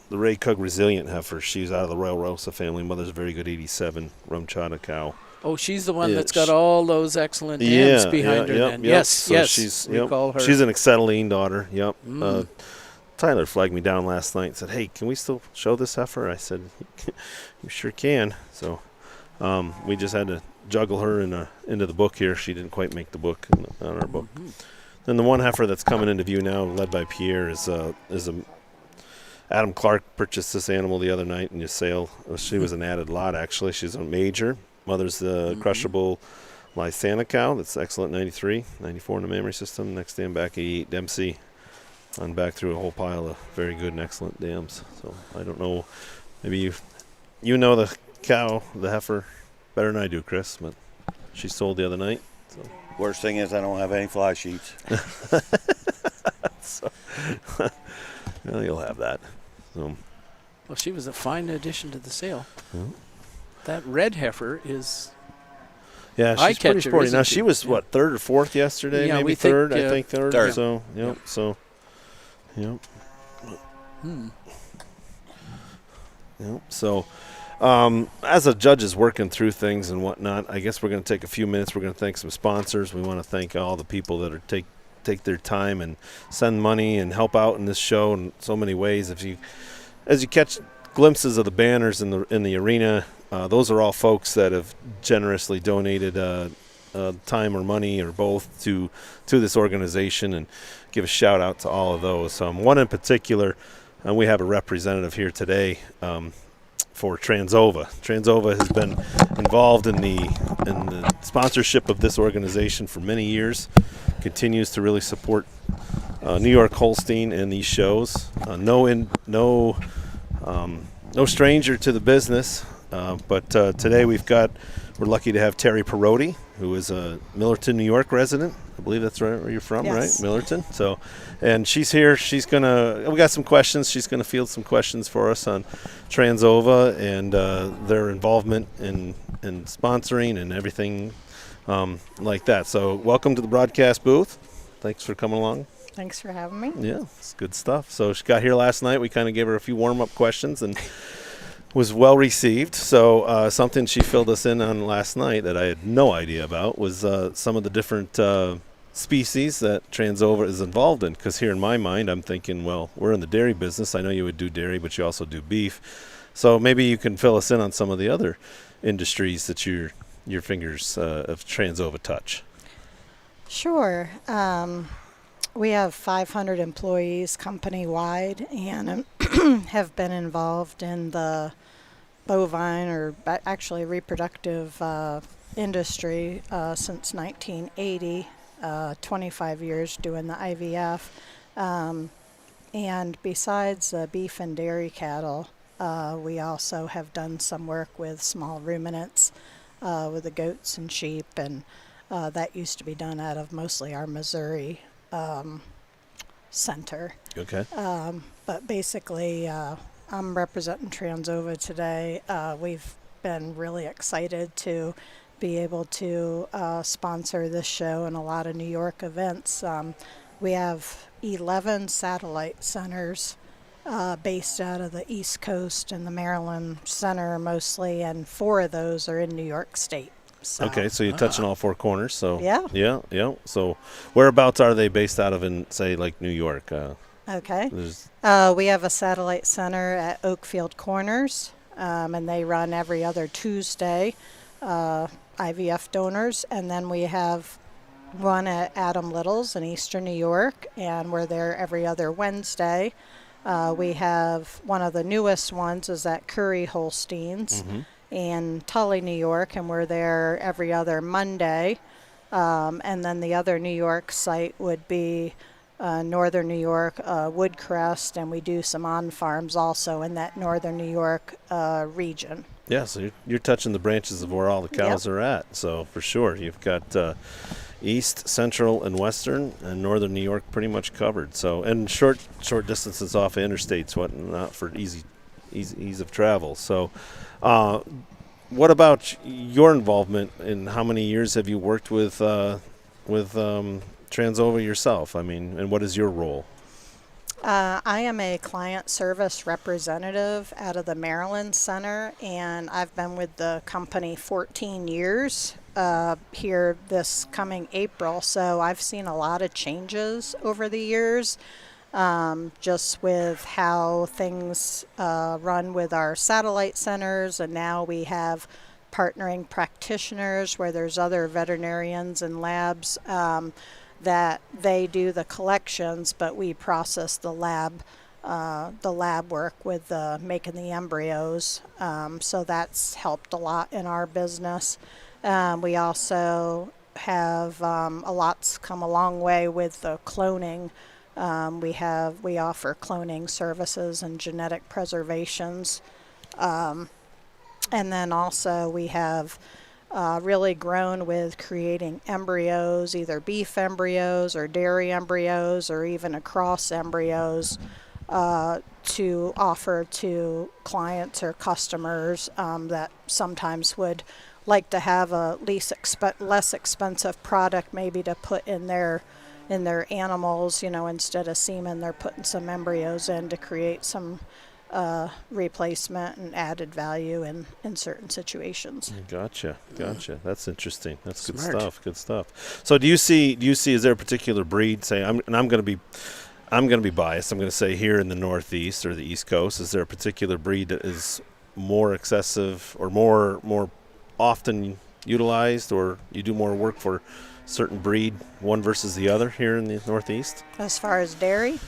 Ray Cug Resilient heifer. She's out of the Royal Rosa family. Mother's a very good 87 Rumchata cow. Oh, she's the one that's got all those excellent dams behind her. Then. Yes, so yes. Recall her. She's an acetylene daughter. Yep. Tyler flagged me down last night and said, "Hey, can we still show this heifer?" I said, "You sure can." So we just had to juggle her into the book here. She didn't quite make the book on our book. Then the one heifer that's coming into view now, led by Pierre, is Adam Clark purchased this animal the other night in your sale. She was an added lot, actually. She's a major. Mother's the crushable Lysana cow. That's excellent 93, 94 in the memory system. Next dam back 88 Dempsey. On back through a whole pile of very good and excellent dams. So I don't know. Maybe you know the cow, the heifer, better than I do, Chris. But she sold the other night. So. Worst thing is I don't have any fly sheets. So, well, you'll have that. So. Well, she was a fine addition to the sale. That red heifer is Yeah, eye she's pretty catcher, sporty. isn't Now she? she was Yeah. what, third or fourth yesterday? Yeah, Maybe we think, third. I think third. Third. So yep. So yep. Yep. So. As a judge is working through things and whatnot, I guess we're going to take a few minutes. We're going to thank some sponsors. We want to thank all the people that are take their time and send money and help out in this show in so many ways. As you catch glimpses of the banners in the arena, those are all folks that have generously donated time or money or both to this organization, and give a shout out to all of those. One in particular, and we have a representative here today. For Transova. Transova has been involved in the sponsorship of this organization for many years, continues to really support New York Holstein and these shows. No stranger to the business, but today we're lucky to have Terry Perotti, who is a Millerton, New York resident. I believe that's right where you're from, Yes. right? Millerton. So, and she's here. We got some questions. She's gonna field some questions for us on Transova and their involvement in sponsoring and everything like that. So, welcome to the broadcast booth. Thanks for coming along. Thanks for having me. Yeah, it's good stuff. So she got here last night. We kind of gave her a few warm-up questions and was well received. So something she filled us in on last night that I had no idea about was some of the different species that Transova is involved in. Because here in my mind, I'm thinking, well, we're in the dairy business. I know you would do dairy, but you also do beef. So maybe you can fill us in on some of the other industries that your fingers of Transova touch. Sure. We have 500 employees company-wide and have been involved in the bovine or actually reproductive industry since 1980, 25 years doing the IVF. And besides beef and dairy cattle, we also have done some work with small ruminants, with the goats and sheep, and that used to be done out of mostly our Missouri center. Okay. But basically, I'm representing Transova today. We've been really excited to be able to sponsor this show and a lot of New York events. We have 11 satellite centers based out of the East Coast and the Maryland Center mostly, and 4 of those are in New York State. So. Okay, so you're touching all 4 corners. So Yeah. So whereabouts are they based out of in, say, like New York? Okay. We have a satellite center at Oakfield Corners, and they run every other Tuesday, IVF donors. And then we have one at Adam Little's in Eastern New York, and we're there every other Wednesday. We have one of the newest ones is at Curry Holsteins in Tully, New York, and we're there every other Monday. And then the other New York site would be Northern New York, Woodcrest, and we do some on-farms also in that Northern New York region. Yeah, so you're touching the branches of where all the cows are at. So for sure, you've got East, Central, and Western, and Northern New York pretty much covered. So, and short distances off of interstates, whatnot, for ease of travel. So, what about your involvement, and how many years have you worked with Transova yourself? I mean, and what is your role? I am a client service representative out of the Maryland Center, and I've been with the company 14 years here this coming April. So I've seen a lot of changes over the years, just with how things run with our satellite centers, and now we have partnering practitioners where there's other veterinarians and labs that they do the collections, but we process the lab work with making the embryos. So that's helped a lot in our business. We also have a lot's come a long way with the cloning. We offer cloning services and genetic preservations. And then also we have really grown with creating embryos, either beef embryos or dairy embryos or even across embryos to offer to clients or customers that sometimes would like to have a less expensive product maybe to put in their animals. Instead of semen, they're putting some embryos in to create some replacement and added value in certain situations. Gotcha. That's interesting. That's Smart. Good stuff. So do you see, is there a particular breed, say, I'm going to be biased. I'm going to say here in the Northeast or the East Coast, is there a particular breed that is more excessive or more often utilized, or you do more work for certain breed, one versus the other here in the Northeast? As far as dairy?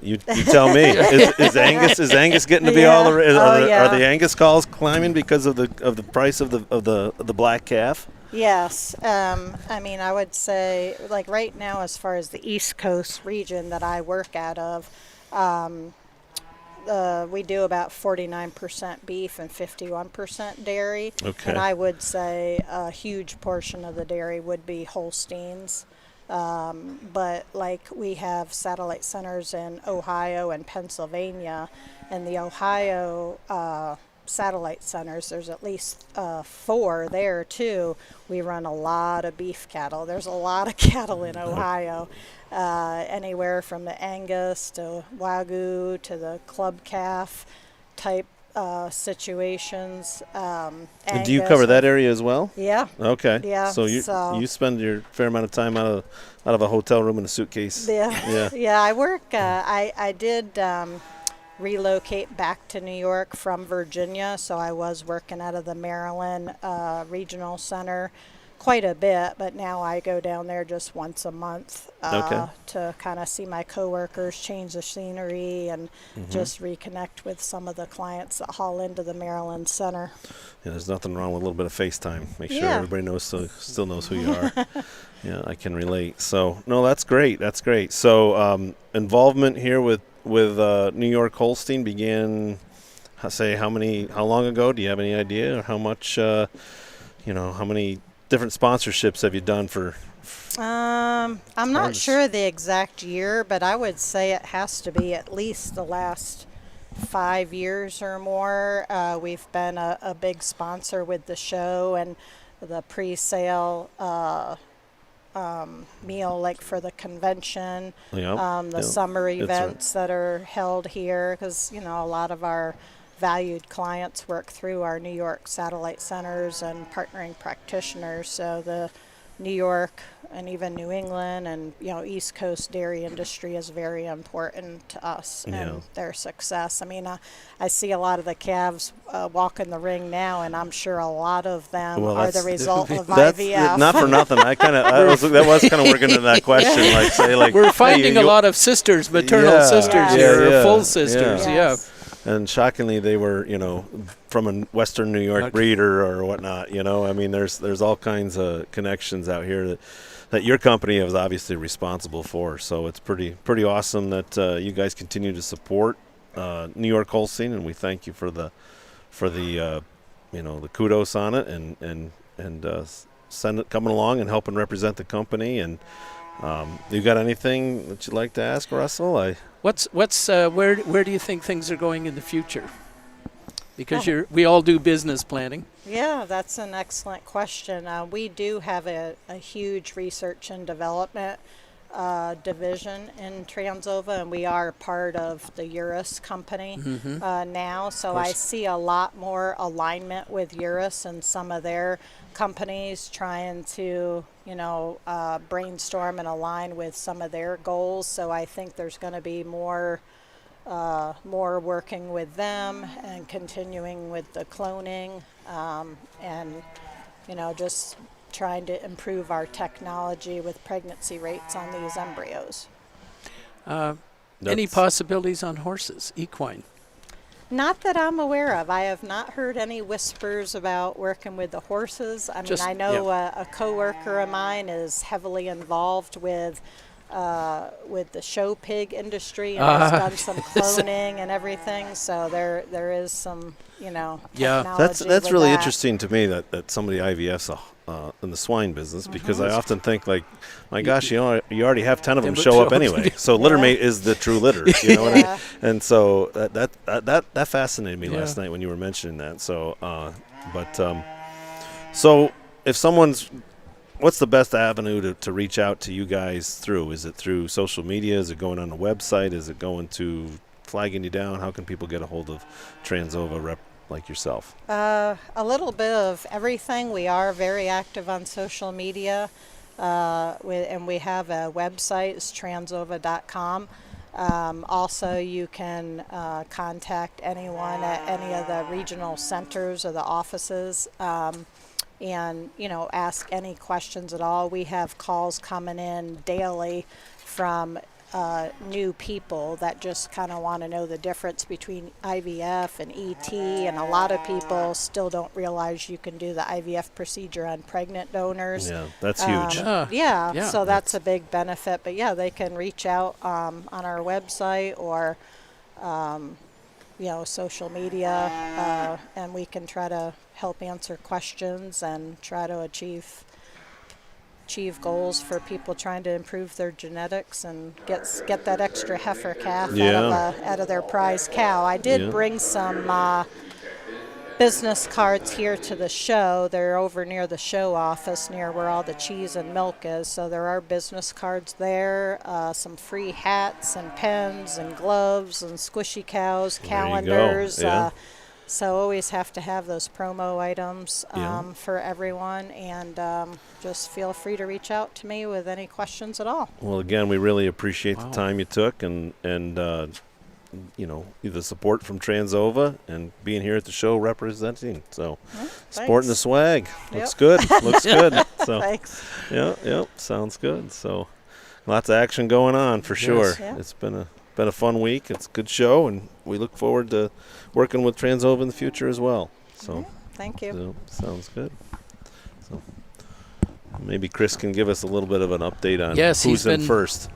You tell me. Is Angus getting to be all the? Are the Angus calls climbing because of the price of the black calf? Yes. I would say, like right now, as far as the East Coast region that I work out of, we do about 49% beef and 51% dairy. Okay. And I would say a huge portion of the dairy would be Holsteins. But like we have satellite centers in Ohio and Pennsylvania, and the Ohio satellite centers, there's at least 4 there too. We run a lot of beef cattle. There's a lot of cattle in Ohio, anywhere from the Angus to Wagyu to the club calf type situations. And do you cover that area as well? Yeah. Okay. Yeah. So you spend your fair amount of time out of a hotel room in a suitcase. Yeah. Yeah. I work. I did relocate back to New York from Virginia, so I was working out of the Maryland Regional Center quite a bit, but now I go down there just once a month to kind of see my coworkers, change the scenery, and just reconnect with some of the clients that haul into the Maryland Center. Yeah, there's nothing wrong with a little bit of FaceTime. Make sure everybody still knows who you are. Yeah, I can relate. So, no, that's great. That's great. So, involvement here with New York Holstein began, how long ago? Do you have any idea, or how much? How many different sponsorships have you done for? I'm not sure the exact year, but I would say it has to be at least the last 5 years or more. We've been a big sponsor with the show and the pre-sale meal, like for the convention, the summer events that are held here, because a lot of our valued clients work through our New York satellite centers and partnering practitioners. So the New York and even New England and East Coast dairy industry is very important to us and their success. I see a lot of the calves walk in the ring now, and I'm sure a lot of them are the result of IVF. Not for nothing. That was kind of working into that question. We're finding a lot of sisters, maternal sisters here, or full sisters. Yes. And shockingly, they were, from a Western New York breeder or whatnot. There's all kinds of connections out here that your company is obviously responsible for. So it's pretty awesome that you guys continue to support New York Holstein, and we thank you for the kudos on it and send it coming along and helping represent the company. And you got anything that you'd like to ask, Russell? Where do you think things are going in the future? Because we all do business planning. Yeah, that's an excellent question. We do have a huge research and development division in Transova, and we are part of the Urus company now. So I see a lot more alignment with Urus and some of their companies trying to, brainstorm and align with some of their goals. So I think there's going to be more working with them and continuing with the cloning and just trying to improve our technology with pregnancy rates on these embryos. Any possibilities on horses, equine? Not that I'm aware of. I have not heard any whispers about working with the horses. I know a coworker of mine is heavily involved with with the show pig industry and has done some cloning and everything. So there is some, technology That's with really that. interesting to me that somebody IVF's in the swine business, because I often think, like, my gosh, you already have 10 of them show up anyway. So littermate is the true litter, what I mean? And so that fascinated me last night when you were mentioning that. So, so if what's the best avenue to reach out to you guys through? Is it through social media? Is it going on the website? Is it going to flagging you down? How can people get a hold of Transova rep like yourself? A little bit of everything. We are very active on social media, and we have a website. It's transova.com. Also, you can contact anyone at any of the regional centers or the offices, and ask any questions at all. We have calls coming in daily from new people that just kind of want to know the difference between IVF and ET, and a lot of people still don't realize you can do the IVF procedure on pregnant donors. Yeah, that's huge. So that's a big benefit. But yeah, they can reach out on our website or social media, and we can try to help answer questions and try to achieve goals for people trying to improve their genetics and get that extra heifer calf out of their prize cow. I did bring some business cards here to the show. They're over near the show office, near where all the cheese and milk is. So there are business cards there, some free hats and pens and gloves and squishy cows, calendars. So always have to have those promo items for everyone, and just feel free to reach out to me with any questions at all. Well, again, we really appreciate the time you took and the support from Transova and being here at the show representing. So sporting the swag. Looks good. Looks good. So Thanks. Yeah, sounds good. So lots of action going on for sure. Yeah. It's been a fun week. It's a good show, and we look forward to working with Transova in the future as well. So thank you. So, sounds good. So maybe Chris can give us a little bit of an update on who's in first.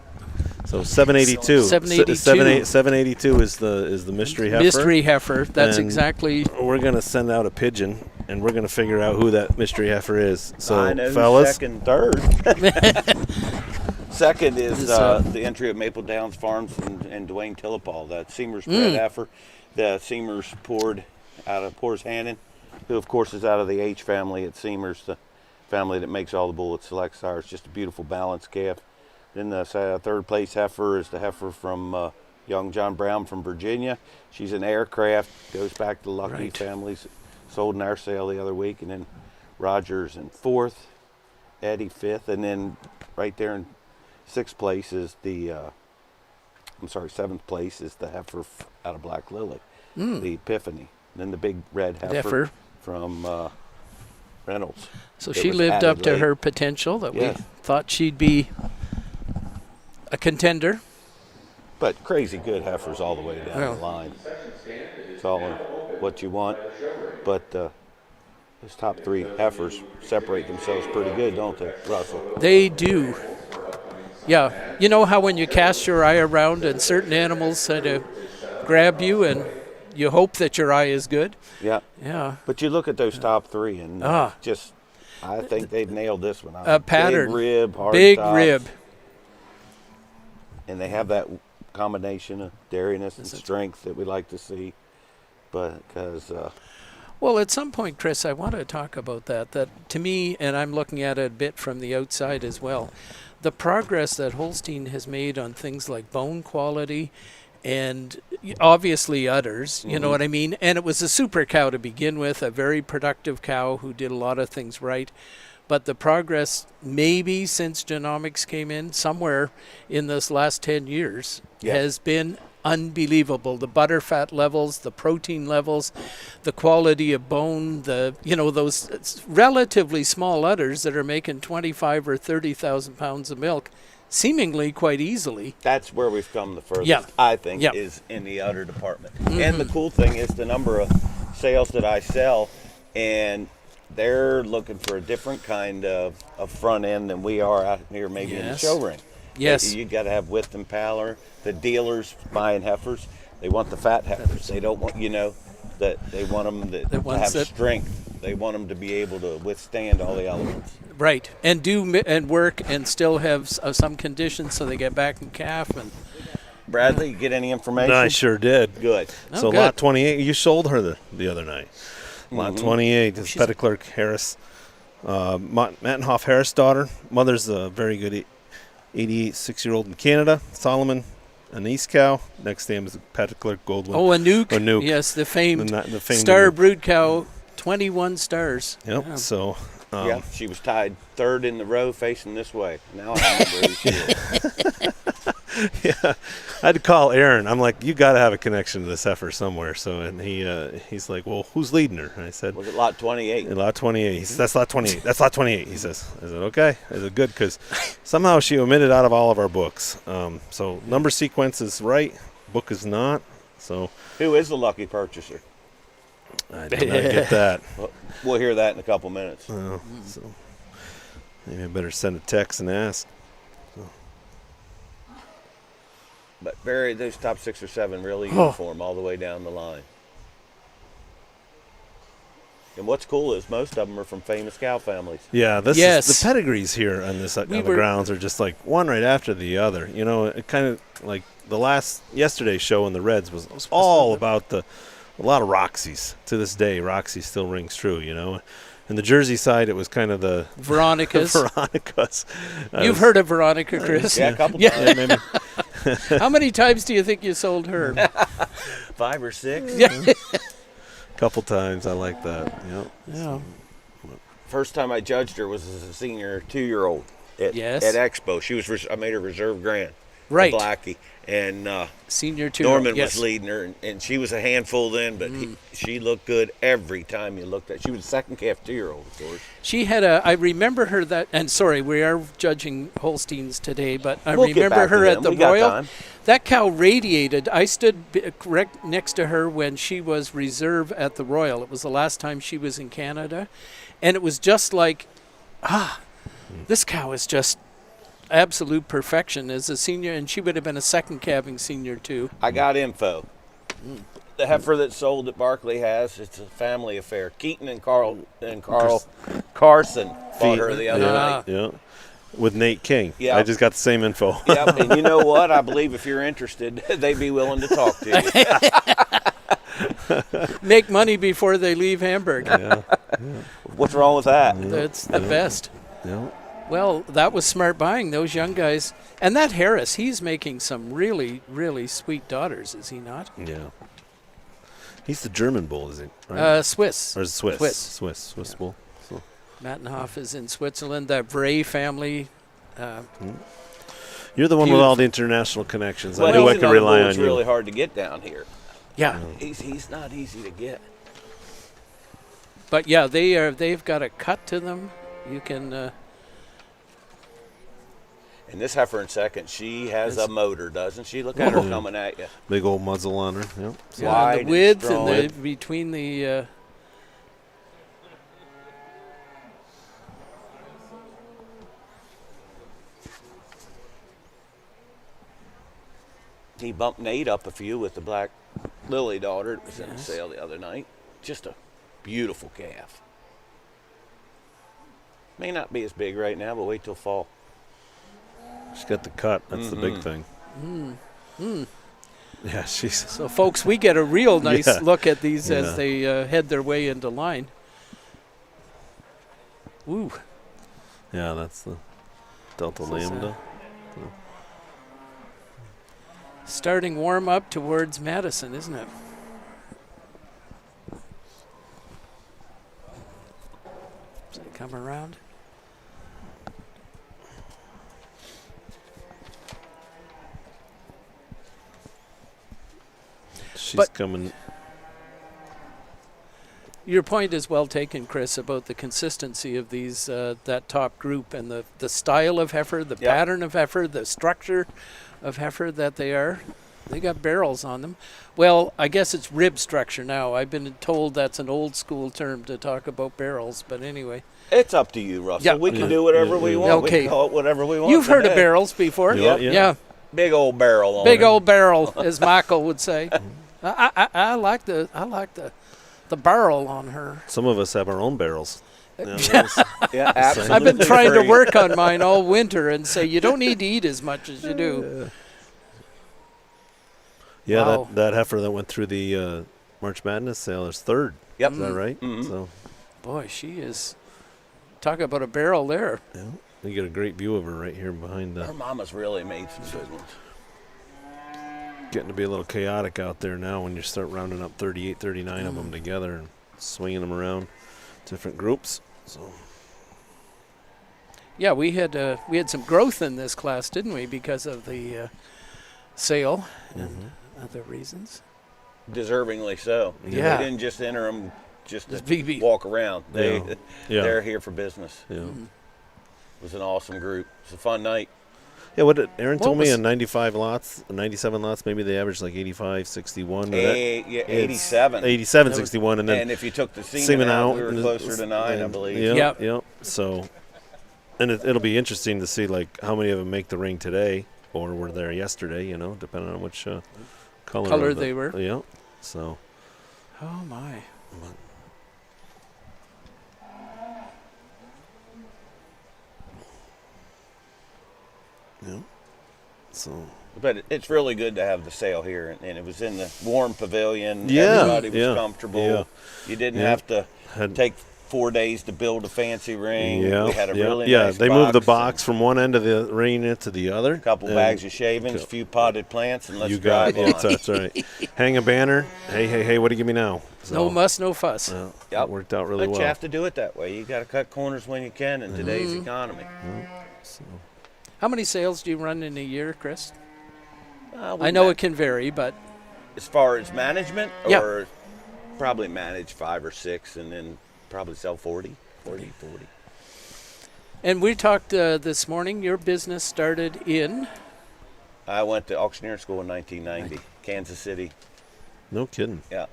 So 782. 782 is the mystery heifer. Mystery heifer. That's and exactly. We're gonna send out a pigeon, and we're gonna figure out who that mystery heifer is. So I know fellas, second, third. Second is the entry of Maple Downs Farms and Dwayne Tillapal, that Seamers bred heifer. The Seamers poured out of Poors Hannon, who of course is out of the H family at Seamers, the family that makes all the Bullet Select sires. Just a beautiful balanced calf. Then the third place heifer is the heifer from young John Brown from Virginia. She's an aircraft, goes back to the Lucky families, sold in our sale the other week. And then Rogers in fourth, Eddie fifth, and then right there in seventh place is the heifer out of Black Lily, the Epiphany. And then the big red heifer. From Reynolds. So she lived up to her potential that we thought she'd be a contender. But crazy good heifers all the way down the line. It's all what you want. But those top three heifers separate themselves pretty good, don't they, Russell? They do. Yeah. You know how when you cast your eye around and certain animals sort of grab you and you hope that your eye is good? Yeah. Yeah. But you look at those top three and I think they've nailed this one. A pattern. Big rib, hard Big tops. rib. And they have that combination of dairiness and strength that we like to see. But because well, at some point, Chris, I want to talk about that. That to me, and I'm looking at it a bit from the outside as well, the progress that Holstein has made on things like bone quality and obviously udders, you know what I mean? And it was a super cow to begin with, a very productive cow who did a lot of things right. But the progress, maybe since genomics came in, somewhere in this last 10 years, has been unbelievable. The butterfat levels, the protein levels, the quality of bone, those relatively small udders that are making 25 or 30,000 pounds of milk, seemingly quite easily. That's where we've come the furthest, I think, is in the udder department. And the cool thing is the number of sales that I sell, and they're looking for a different kind of front end than we are out here maybe in the show ring. Yes. You got to have width and pallor. The dealers buying heifers, they want the fat heifers. They don't want, that they want them to have strength. They want them to be able to withstand all the elements. Right, and work and still have some conditions, so they get back in calf. And Bradley, you get any information? I sure did. Good. So good. lot 28, you sold her the other night. Lot 28 is Pettigrew Harris, Mattenhoff Harris daughter. Mother's a very good 88 6-year-old in Canada. Solomon, an East cow. Next name is Pettigrew Goldwyn. Oh, Anouk. Anouk. Yes, the famed, The famed star Anouk. brood cow, 21 stars. Yep. Yeah. So. Yeah, she was tied third in the row facing this way. Now I remember who she is. Yeah, I had to call Aaron. I'm like, you got to have a connection to this heifer somewhere. So, and he's like, well, who's leading her? And I said, Was it lot 28? Lot 28. He says, that's lot 28. That's lot 28. He says, I said, okay. I said, good, because somehow she omitted out of all of our books. So number sequence is right, book is not. So Who is the lucky purchaser? I did not get that. Well, we'll hear that in a couple minutes. So maybe I better send a text and ask. But those top 6 or 7 really uniform all the way down the line. And what's cool is most of them are from famous cow families. Yeah, Yes. is the pedigrees here on the grounds are just like one right after the other. It kind of like yesterday's show in the Reds was all about a lot of Roxy's. To this day, Roxy still rings true, And the Jersey side, it was kind of the Veronica's. Veronica's. You've heard of Veronica, Chris? Yeah, a couple times. Yeah, maybe. How many times do you think you sold her? 5 or 6. Yeah. Couple times. I like that. Yep. Yeah. First time I judged her was as a senior 2-year-old at Expo. I made her reserve grand. Right. A Blackie. And Senior 2. Norman yes. was leading her, and she was a handful then, but she looked good every time you looked at her. She was a second calf 2-year-old, of course. She had I remember her and sorry, we are judging Holsteins today, but I We'll get remember back to her them. at the We got Royal. time. That cow radiated. I stood correct next to her when she was reserve at the Royal. It was the last time she was in Canada. And it was just like, this cow is just absolute perfection as a senior, and she would have been a second calving senior too. I got info. The heifer that sold that Barkley has, it's a family affair. Keaton and Carl Carson bought her the other night. Yeah. With Nate King. Yeah. I just got the same info. Yep, and you know what? I believe if you're interested, they'd be willing to talk to you. Make money before they leave Hamburg. What's wrong with that? That's the best. Yeah. Well, that was smart buying, those young guys. And that Harris, he's making some really, really sweet daughters, is he not? Yeah. He's the German bull, is he? Right? Swiss. Or is it Swiss? Swiss bull. So. Mattenhoff is in Switzerland. The Bray family. You're the one with all the international connections. I Well, knew I he's could another rely bull on that's you. really hard to get down here. Yeah. He's not easy to get. But yeah, they've got a cut to them. You can And this heifer in second, she has a motor, doesn't she? Look at her coming at you. Big old muzzle on her. Yep. Wide the and width strong. and the between the He bumped Nate up a few with the black Lily daughter that was in the sale the other night. Just a beautiful calf. May not be as big right now, but wait till fall. She's got the cut. That's the big thing. Yeah, she's. so folks, we get a real nice Yeah. look at these Yeah. as they head their way into line. Ooh. Yeah, that's the Delta Lambda. Starting warm up towards Madison, isn't it? Does it come around? She's coming. Your point is well taken, Chris, about the consistency of these that top group and the style of heifer, the pattern of heifer, the structure of heifer that they are. They got barrels on them. Well, I guess it's rib structure now. I've been told that's an old school term to talk about barrels, but anyway. It's up to you, Russell. Yeah. We can do whatever we want. We Okay. can call it whatever we want. You've heard of today. barrels before. Yeah. Yeah. Big old barrel on Big it. old barrel, as Michael would say. I like the barrel on her. Some of us have our own barrels. Yeah, absolutely. I've been trying to Very- work on mine all winter and say you don't need to eat as much as you do. Yeah, Wow. that heifer that went through the March Madness sale is third. Yep. Is that right? Mhm. So Boy, she is. Talk about a barrel there. yeah, you get a great view of her right here behind Her the. mama's really made some good ones. Getting to be a little chaotic out there now when you start rounding up 38, 39 of them together and swinging them around different groups. So Yeah, we had some growth in this class, didn't we, because of the sale and other reasons. Deservingly so. Yeah. They didn't just enter them just to It's BB. walk around. Yeah. They're here for business. yeah, It was an awesome group. It's a fun night. yeah. What did Aaron What told me was- on 95 lots, 97 lots, maybe they averaged like 85, 61. or that- 87. 87, 61, and then And if you took the semen semen out, out. we were and closer to 9, I believe. Yeah, Yep. yeah. So, and it'll be interesting to see like how many of them make the ring today or were there yesterday. You know, depending on which color of they were. Yeah. So, Oh my. yeah. So. But it's really good to have the sale here, and it was in the warm pavilion. Yeah, Everybody was yeah, comfortable. yeah. You didn't Yeah. have to Had- take 4 days to build a fancy ring. Yeah, We had a yeah, really yeah. nice They moved the box, box from one end of the arena to the other. a couple and bags of shavings, a few potted plants, and let's You got drive it. on. That's right. Hang a banner. Hey, hey, hey! What do you give me now? No muss, no fuss. Yeah, Yep. It worked out really But well. you have to do it that way. You got to cut corners when you can in today's economy. How many sales do you run in a year, Chris? We I know ma- it can vary, but as far as management, Yeah. or probably manage 5 or 6, and then probably sell 40. and we talked this morning. Your business started in I went to auctioneer school in 1990, Kansas City. No kidding. Yeah.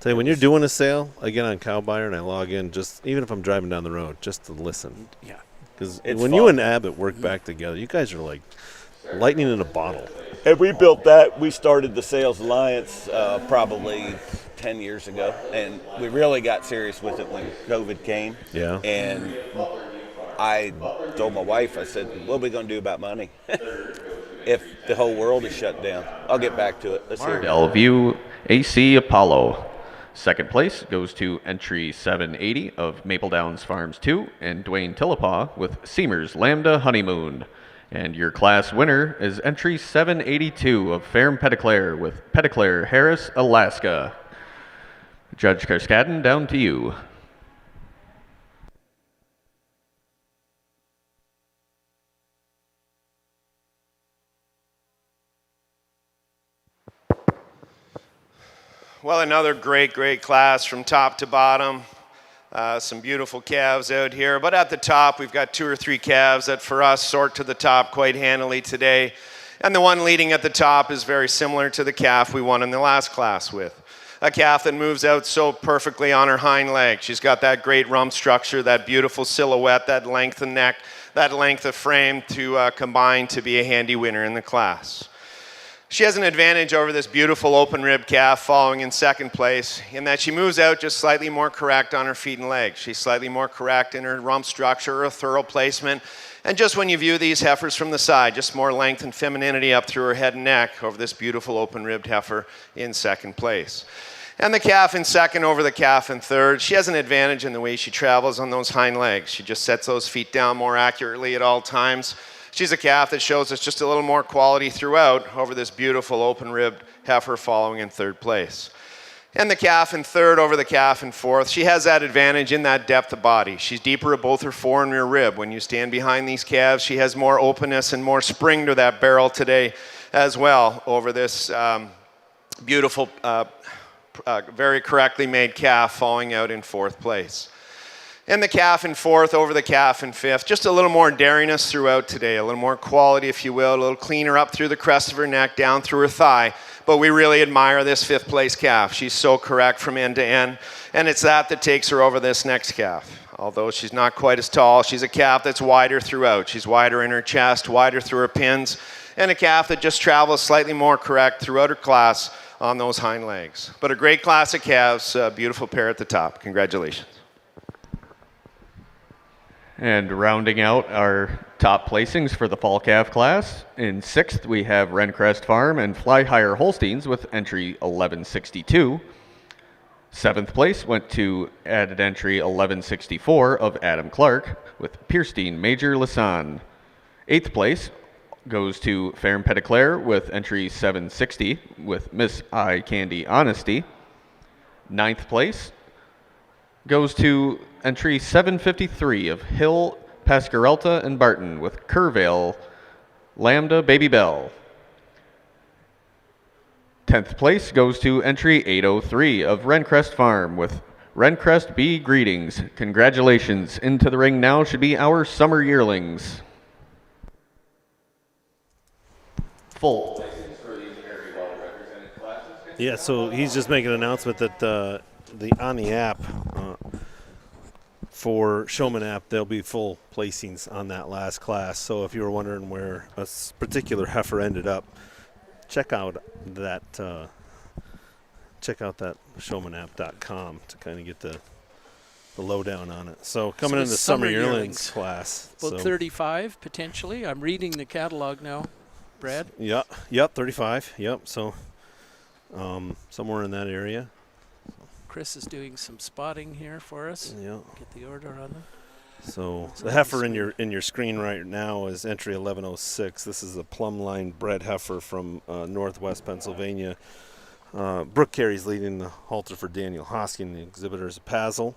Tell you, when you're doing a sale, I get on Cowbuyer and I log in just even if I'm driving down the road, just to listen. yeah. Because It's when fun. you and Abbott work back together, you guys are like lightning in a bottle. And we built that. We started the Sales Alliance probably 10 years ago, and we really got serious with it when COVID came. Yeah. And I told my wife, I said, what are we going to do about money if the whole world is shut down? I'll get back to it. Let's hear it. Bellevue AC Apollo. Second place goes to entry 780 of Maple Downs Farms 2 and Dwayne Tillapaw with Seamers Lambda Honeymoon. And your class winner is entry 782 of Ferrum Petitclerc with Petitclerc Harris, Alaska. Judge Karskadden, down to you. Well, another great class from top to bottom. Some beautiful calves out here. But at the top, we've got 2 or 3 calves that for us sort to the top quite handily today. And the one leading at the top is very similar to the calf we won in the last class with. A calf that moves out so perfectly on her hind leg. She's got that great rump structure, that beautiful silhouette, that length of neck, that length of frame to combine to be a handy winner in the class. She has an advantage over this beautiful open rib calf following in second place in that she moves out just slightly more correct on her feet and legs. She's slightly more correct in her rump structure, her thorough placement. And just when you view these heifers from the side, just more length and femininity up through her head and neck over this beautiful open ribbed heifer in second place. And the calf in second over the calf in third. She has an advantage in the way she travels on those hind legs. She just sets those feet down more accurately at all times. She's a calf that shows us just a little more quality throughout over this beautiful open-ribbed heifer following in third place. And the calf in third over the calf in fourth. She has that advantage in that depth of body. She's deeper at both her fore and rear rib. When you stand behind these calves, she has more openness and more spring to that barrel today as well over this beautiful, very correctly made calf falling out in fourth place. And the calf in fourth over the calf in fifth. Just a little more daringness throughout today, a little more quality, if you will, a little cleaner up through the crest of her neck, down through her thigh. But we really admire this fifth place calf. She's so correct from end to end. And it's that takes her over this next calf. Although she's not quite as tall, she's a calf that's wider throughout. She's wider in her chest, wider through her pins, and a calf that just travels slightly more correct throughout her class on those hind legs. But a great class of calves, a beautiful pair at the top. Congratulations. And rounding out our top placings for the fall calf class, in sixth we have Rencrest Farm and Fly Higher Holsteins with entry 1162. Seventh place went to added entry 1164 of Adam Clark with Pierstein Major Lasan. Eighth place goes to Ferrum Petitclerc with entry 760 with Miss Eye Candy Honesty. Ninth place goes to entry 753 of Hill, Pascarelta, and Barton with Curvale Lambda Baby Bell. 10th place goes to entry 803 of Rencrest Farm with Rencrest B Greetings. Congratulations. Into the ring now should be our summer yearlings. Full. Yeah, so he's just making an announcement that on the app for Showman app, there'll be full placings on that last class. So if you were wondering where a particular heifer ended up, check out that showmanapp.com to kind of get the lowdown on it. So coming into summer yearlings class. About 35 potentially. I'm reading the catalog now. Brad? Yep, 35. Yep, so somewhere in that area. Chris is doing some spotting here for us. Yeah. Get the order on them. So the heifer in your screen right now is entry 1106. This is a plumb line bred heifer from northwest Pennsylvania. Brooke Carey's leading the halter for Daniel Hoskin. The exhibitor is a Pazel.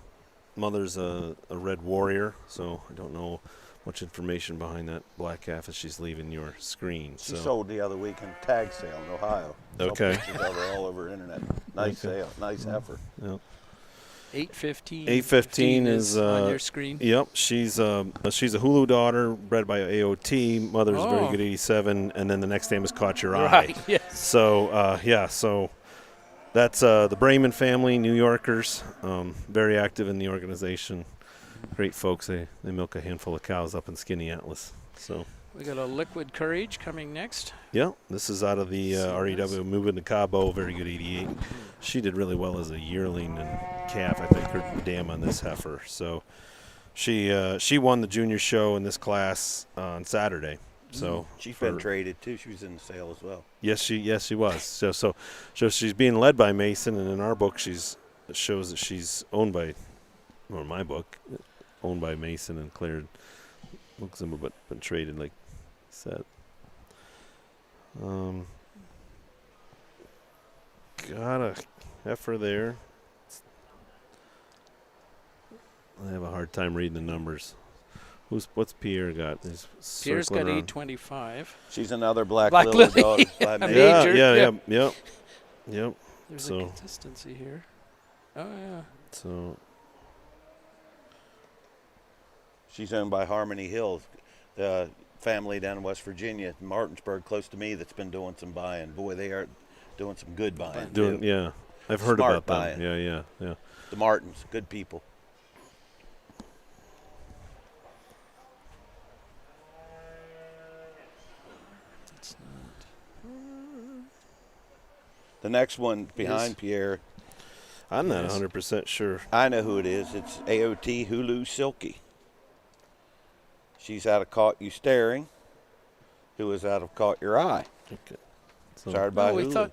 Mother's a red warrior, so I don't know much information behind that black calf as she's leaving your screen. She sold the other week in tag sale in Ohio. Okay. She's all over internet. Nice sale, nice heifer. Yep. 815 is on your screen. Yep, she's a Hulu daughter, bred by AOT. Mother's very good 87, and then the next name is Caught Your Eye. Right. Yes. So so that's the Brayman family, New Yorkers, very active in the organization. Great folks. They milk a handful of cows up in Skinny Atlas. So we got a Liquid Courage coming next. Yeah, this is out of the REW, moving to Cabo, very good 88. She did really well as a yearling and calf. I think her dam on this heifer. So she won the junior show in this class on Saturday. So she's been traded too. She was in the sale as well. Yes, she was. So she's being led by Mason, and in our book, it shows that she's owned by, or my book, owned by Mason and cleared. Looks like but been traded, like I said. Got a heifer there. I have a hard time reading the numbers. What's Pierre got? Pierre's got 825. She's another Black Lily daughter. Yep. There's a consistency here. Oh yeah. So she's owned by Harmony Hills, the family down in West Virginia, Martinsburg, close to me, that's been doing some buying. Boy, they are doing some good buying. I've heard Smart about buying. them. Yeah. The Martins, good people. The next one behind Pierre. I'm not 100% sure. I know who it is. It's AOT Hulu Silky. She's out of Caught You Staring, who is out of Caught Your Eye. Okay. Started by Hulu.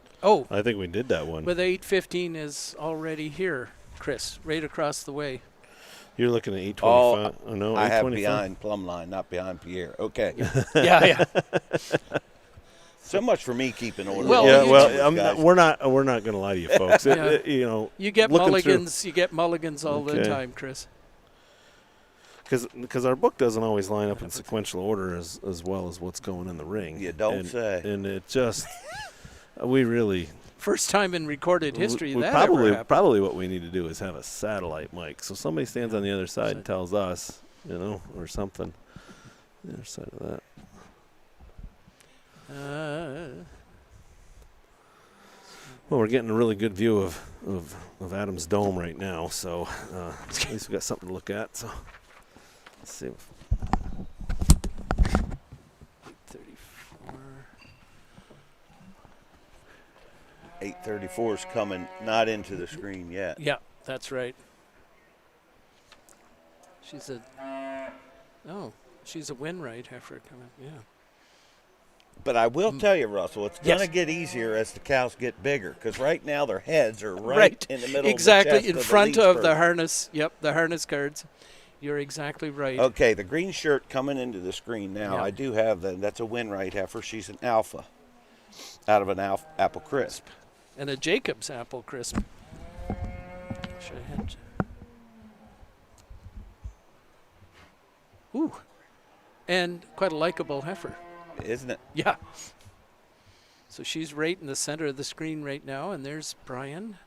I think we did that one. But the 815 is already here, Chris, right across the way. You're looking at 825. Oh, no, I have 825? behind Plumline, not behind Pierre. Okay. Yeah. So much for me keeping order. We're not going to lie to you, folks. You get mulligans. You get mulligans all the time, Chris. Because our book doesn't always line up in sequential order as well as what's going in the ring. You don't say. And it just, we really First time in recorded history we that probably ever happened. probably what we need to do is have a satellite mic, so somebody stands on the other side and tells us, or something. The other side of that. Well, we're getting a really good view of Adam's dome right now, so at least we got something to look at. So let's see. 34. 834 is coming, not into the screen yet. Yeah, that's right. She's a Winright heifer coming. Yeah. But I will tell you, Russell, it's going to Yes. get easier as the cows get bigger, because right now their heads are right in the middle exactly of the chest in of front the of the Leesburg. harness. Yep, the harness guards. You're exactly right. Okay, the green shirt coming into the screen now. Yeah. I do have that's a Winright heifer. She's an alpha out of an apple crisp. And a Jacob's apple crisp. Should I have Ooh. And quite a likable heifer. Isn't it? Yeah. So she's right in the center of the screen right now, and there's Brian.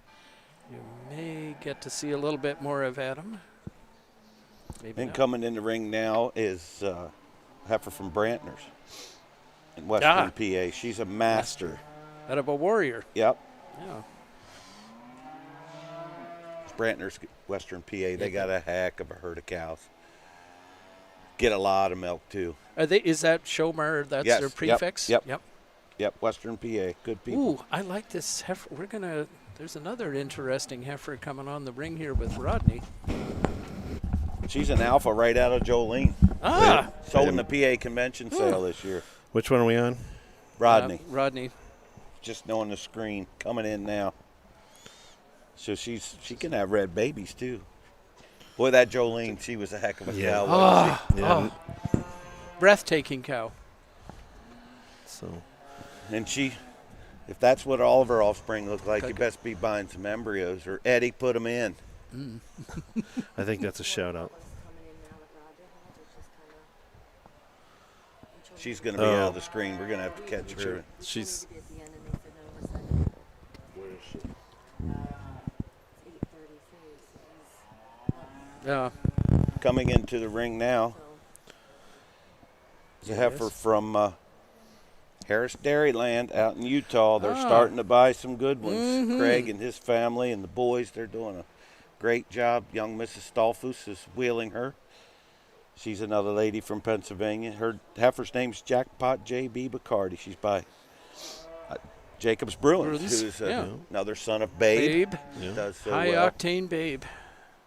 You may get to see a little bit more of Adam. Maybe And not. coming in the ring now is heifer from Brantner's in Western PA. She's a master. Out of a warrior. Yep. Yeah. Brantner's Western PA. They got a heck of a herd of cows. Get a lot of milk too. Is that Shomar? That's Yes, their yep, prefix? yep. Yep. Yep, Western PA. Good people. Ooh, I like this heifer. There's another interesting heifer coming on the ring here with Rodney. She's an alpha right out of Jolene. Ah! Sold in the PA convention sale this year. Which one are we on? Rodney. Rodney. Just on the screen. Coming in now. So she can have red babies too. Boy, that Jolene, she was a heck of a cow. wasn't she? Yeah. Breathtaking cow. So And if that's what all of her offspring look like, you best be buying some embryos, or Eddie put them in. I think that's a shout out. She's going to be out of the screen. We're going to have to catch her. She's Yeah. Coming into the ring now is a heifer from Harris Dairyland out in Utah. They're starting to buy some good ones. Craig and his family and the boys, they're doing a great job. Young Mrs. Stolfus is wheeling her. She's another lady from Pennsylvania. Her heifer's name's Jackpot J.B. Bacardi. She's by Jacob's Bruins, who's another son of Babe. Yeah. Does so High well. octane Babe.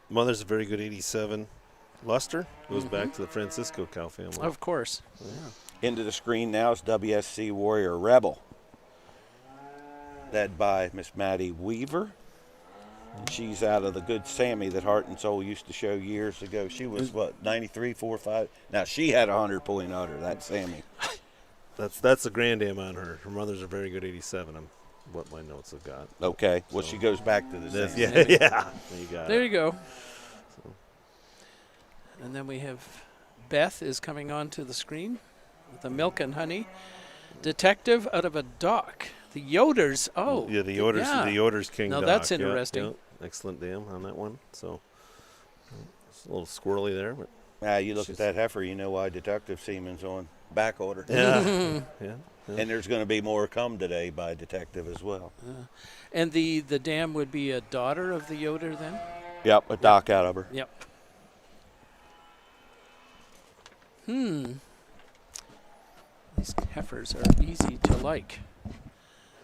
mother's a very good 87 luster. Goes back to the Francisco cow family. Of course. Into the screen now is WSC Warrior Rebel, led by Miss Maddie Weaver. And she's out of the good Sammy that Heart and Soul used to show years ago. She was, 93, 4, 5? Now, she had a 100-point udder, that Sammy. That's the grand dam on her. Her mother's a very good 87. I'm what my notes have got. Okay, well, she goes back to the Sammy. Yeah. You got There it. you go. And then we have Beth is coming onto the screen with the milk and honey. Detective out of a dock. The Yoders. Oh. Yeah, the Yoders. yeah. The Yoders King. Now Dock. that's Yeah, interesting. yeah. Excellent dam on that one. So it's a little squirrely there, but You look at that heifer, you know why Detective Seaman's on back order. yeah. And there's going to be more come today by Detective as well. And the dam would be a daughter of the Yoder then? Yep, a dock out of her. Yep. These heifers are easy to like.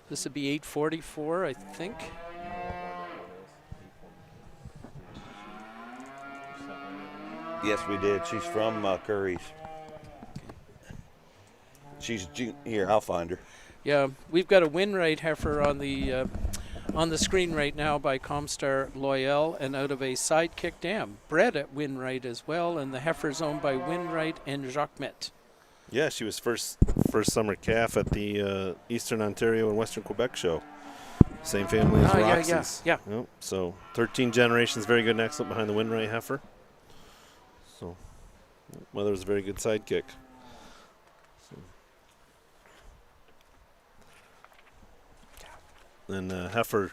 This would be 844, I think. Yes, we did. She's from Curry's. She's here. I'll find her. Yeah, we've got a Winright heifer on the screen right now by Comstar Loyal, and out of a Sidekick dam, bred at Winright as well, and the heifer's owned by Winright and Jacquemet. Yeah, she was first summer calf at the Eastern Ontario and Western Quebec show. Same family as Roxy's. Yeah. Yep. So 13 generations, very good and excellent behind the Winright heifer. So mother was a very good sidekick. So. And heifer,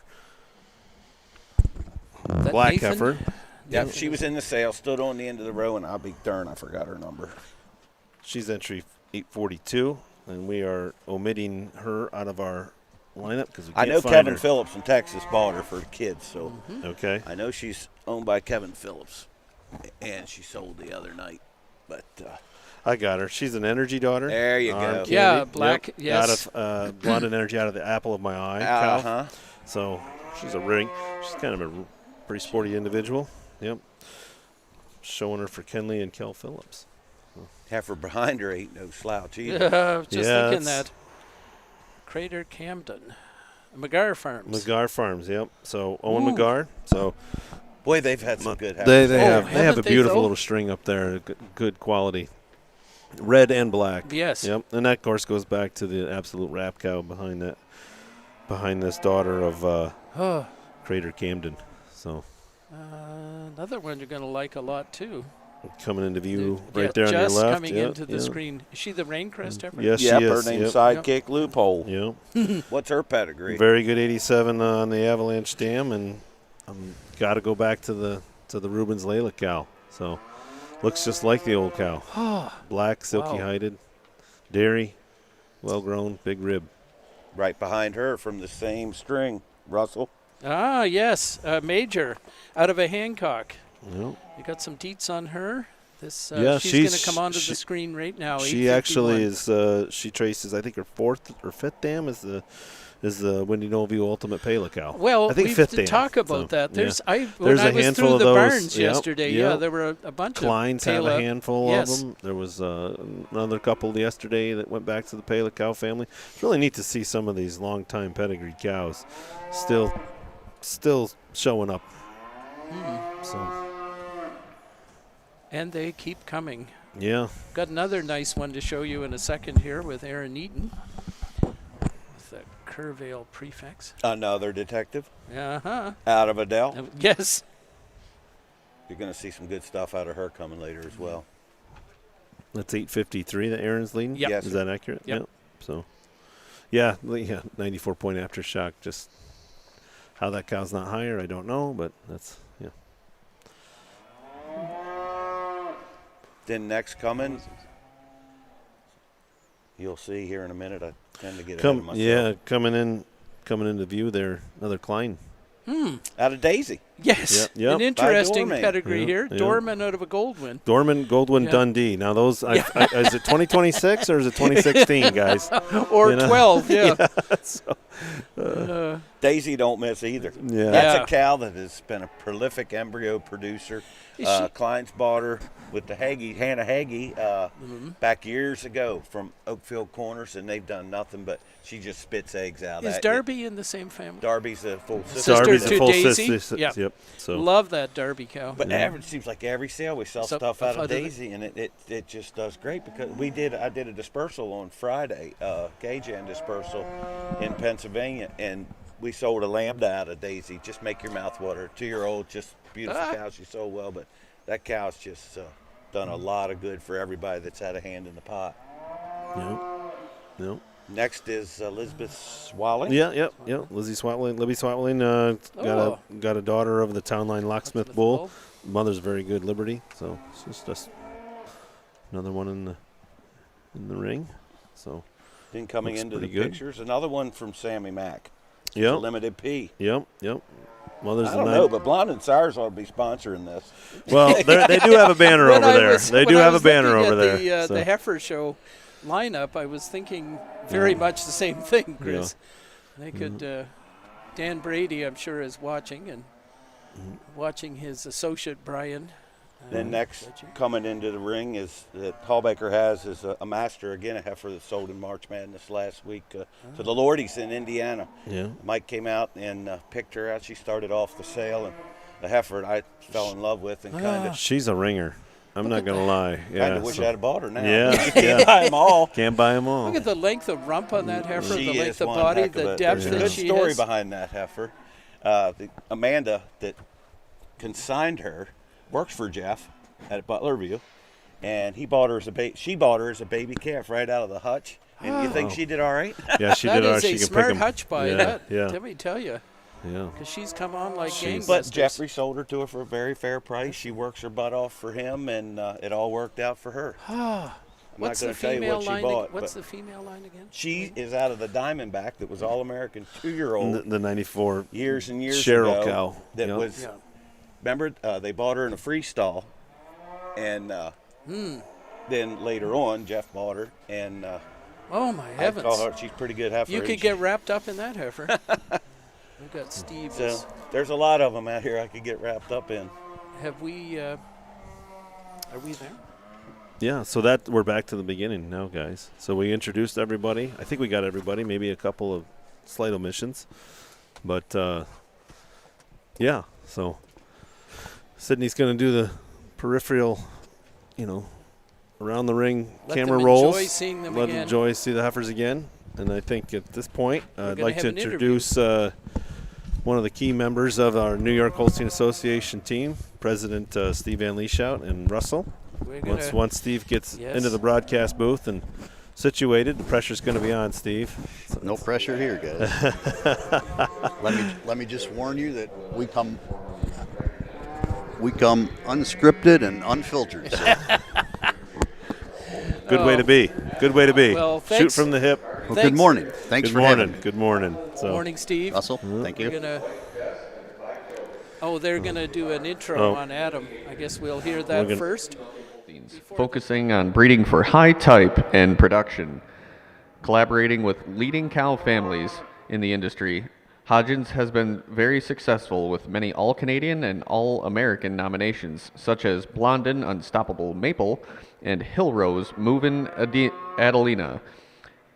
That black Nathan? heifer. Yep, she was in the sale, stood on the end of the row, and I'll be darned, I forgot her number. She's entry 842, and we are omitting her out of our lineup because we I can't know find Kevin her. Phillips in Texas bought her for the kids, so Okay. I know she's owned by Kevin Phillips, and she sold the other night. But I got her. She's an energy daughter. There you Arm go. candy. Yeah, black, Yep. yes. Out of blonde and energy out of the apple of my eye. cow. uh-huh. So she's a ring. She's kind of a pretty sporty individual. Yep. Showing her for Kenley and Kel Phillips. Heifer behind her ain't no slouch either. I was just Yeah, thinking it's- that. Crater Camden. McGar Farms. McGar Farms. Yep. So Owen Ooh. McGar. So Boy, they've had some good they heifers. they have haven't a they, beautiful though? little string up there. Good quality. Red and black. Yes. Yep. And that, of course, goes back to the absolute rap cow behind that. Behind this daughter of Oh, Crater Camden. So another one you're going to like a lot, too. coming into view Yeah, right there on your just left. coming Yep, into the yep. screen. Is she the Raincrest heifer? Yes, Yep, she her is. name's Yep. Sidekick Loophole. Yep. What's her pedigree? Very good 87 on the Avalanche Dam, and got to go back to the Rubens Layla cow. So looks just like the old cow. Black, silky Wow. hided, dairy, well grown, big rib. Right behind her from the same string, Russell. Ah, yes. Major out of a Hancock. Yep. You got some deets on her. This Yeah, she's going she's- to come onto she- the screen right now. She actually 851. is. She traces, I think, her fourth or fifth dam is the Windy Noview Ultimate Pala cow. Well, I think we fifth to dam. talk about So, that. There's yeah. when There's I a was handful through of the those. barns Yep, yesterday. yep. Yeah, there were a bunch Kleins of have Pala. a handful Yes. of them. There was another couple yesterday that went back to the Pala cow family. It's really neat to see some of these long-time pedigree cows still showing up. So, And they keep coming. yeah. Got another nice one to show you in a second here with Aaron Eaton. With the Carousel prefix. Another detective Uh-huh. out of Adele. Yes. You're going to see some good stuff out of her coming later as well. That's 853 that Aaron's leading? Yep. Yes, Is sir. that accurate? Yep. So, yeah, 94 point aftershock. Just how that cow's not higher, I don't know, but that's, yeah. Then next coming, you'll see here in a minute. I tend to get ahead of myself. Yeah, coming into view there, another Klein. Out of Daisy. Yes. Yep, yep. An interesting Dorman. pedigree Yep, here. yep. Dorman out of a Goldwyn. Dorman, Goldwyn, Yeah. Dundee. Now those, is it 2026 or is it 2016, guys? Or You know? 12, yeah. Daisy don't miss either. Yeah. That's Yeah. a cow that has been a prolific embryo producer. Is she- Klein's bought her with the Hannah Hagee back years ago from Oakfield Corners, and they've done nothing but she just spits eggs out. Is at Darby in the same family? Darby's a full sister. Sister Darby's to a full Daisy? sister. Yeah. Yep. So Love that Darby cow. But it seems like every sale we sell So- stuff out out of of it. Daisy, and it just does great because I did a dispersal on Friday, Gay-Gen dispersal in Pennsylvania, and we sold a lambda out of Daisy. Just make your mouth water. 2-year-old, just beautiful cow. She sold well, but that cow's just done a lot of good for everybody that's had a hand in the pot. Yep. Next is Elizabeth Swalling. Yep. Libby Swatling got a daughter of the Townline Locksmith Bull. Mother's very good, Liberty. So it's just another one in the ring. So Then coming looks into the pretty good. pictures, another one from Sammy Mack. It's a Yep. limited P. Yep. Mother's I the don't nine. know, but Blonde and Sires ought to be sponsoring this. Well, they do have a banner over there. They do have a banner over there. The heifer show lineup, I was thinking very much the same thing, Chris. They could, Dan Brady, I'm sure, is watching and watching his associate Brian. Then next coming into the ring is that Hallbaker has is a master, again, a heifer that sold in March Madness last week to the Lordies in Indiana. Yeah. Mike came out and picked her out. She started off the sale, and the heifer I fell in love with and kind of She's a ringer. I'm not gonna lie. Yeah. wish I had bought her now. Yeah, You can't buy them all. Can't buy them all. Look at the length of rump on that heifer, She the is length of one body, heck of the a- depth There's a that good she story has. behind that heifer. Amanda that consigned her works for Jeff at Butlerview, and he bought her as she bought her as a baby calf right out of the hutch. And you think she did all right? Yeah, she That did. is She a can smart pick 'em. hutch buy. Yeah, That, yeah, let me tell you, yeah. because she's come on like gangbusters. But Jeffrey sold her to her for a very fair price. She works her butt off for him, and it all worked out for her. I'm What's not the going to tell you female what she line? bought. What's but the female line again? she is out of the Diamondback that was All-American 2-year-old The 94 years and years Cheryl ago. cow. That Yep. was, Yeah. remember, they bought her in a free stall, and then later on, Jeff bought her, and Oh my I heavens! call her, she's pretty good heifer. You and could get wrapped up in that heifer. We've got Steve. So there's a lot of them out here I could get wrapped up in. Have we? Are we there? Yeah, so that we're back to the beginning now, guys. So we introduced everybody. I think we got everybody. Maybe a couple of slight omissions, but yeah. So Sydney's going to do the peripheral, around the ring Let camera them rolls. enjoy seeing them Let again. them enjoy see the heifers again. And I think at this point, I'd gonna like have to an interview. introduce one of the key members of our New York Holstein Association team, President Steve Van Lieshout and Russell. We're gonna, Once Steve gets Yes. into the broadcast booth and situated, the pressure's going to be on, Steve. No pressure here, guys. let me just warn you that we come unscripted and unfiltered. So. Good way to be. Good way to be. Well, Shoot thanks. from the hip. Well, Thanks. good morning. Thanks Good for morning. having me. Good morning. So, morning, Steve. Russell, thank We're you. gonna. Oh, they're gonna do an intro Oh. on Adam. I guess we'll hear that gonna- first. Focusing on breeding for high type and production. Collaborating with leading cow families in the industry, Hodgins has been very successful with many All-Canadian and All-American nominations, such as Blondin Unstoppable Maple and Hill Rose Movin' Adelina.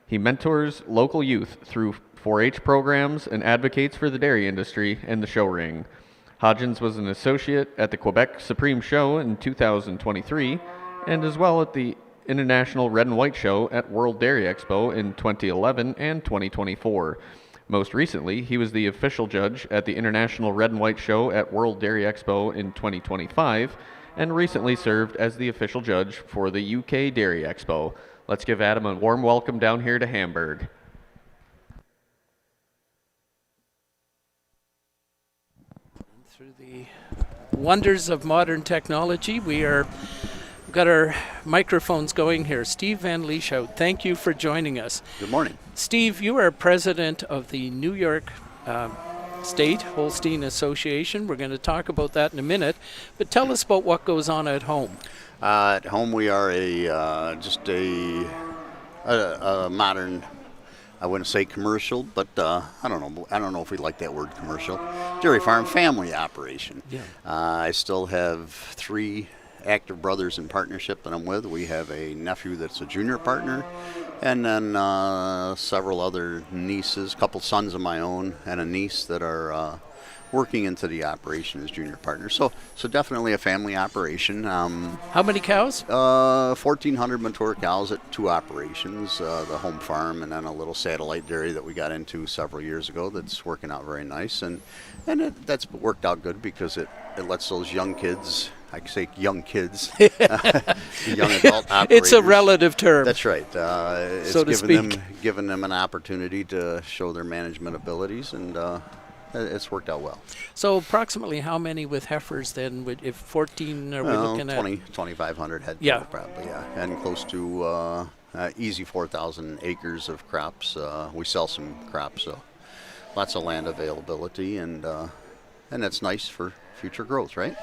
He mentors local youth through 4-H programs and advocates for the dairy industry and the show ring. Hodgins was an associate at the Quebec Supreme Show in 2023 and as well at the International Red and White Show at World Dairy Expo in 2011 and 2024. Most recently, he was the official judge at the International Red and White Show at World Dairy Expo in 2025 and recently served as the official judge for the UK Dairy Expo. Let's give Adam a warm welcome down here to Hamburg. Through the wonders of modern technology, we've got our microphones going here. Steve Van Lieshout, thank you for joining us. Good morning. Steve, you are president of the New York State Holstein Association. We're going to talk about that in a minute, but tell us about what goes on at home. At home, we are just a modern. I wouldn't say commercial, but I don't know if we like that word commercial. Dairy farm family operation. Yeah. I still have 3 active brothers in partnership that I'm with. We have a nephew that's a junior partner, and then several other nieces, a couple sons of my own, and a niece that are working into the operation as junior partners. So definitely a family operation. How many cows? 1,400 mature cows at 2 operations, the home farm and then a little satellite dairy that we got into several years ago that's working out very nice. And that's worked out good because it lets those young kids, I say young kids, young adult operators. It's a relative term. That's right. It's So to given them an opportunity to show their management abilities, and it's worked out well. So approximately how many with heifers then? If 14 are we looking at? 2,500 head Yeah. total probably, yeah. And close to easy 4,000 acres of crops. We sell some crops, so lots of land availability, and that's nice for future growth, right?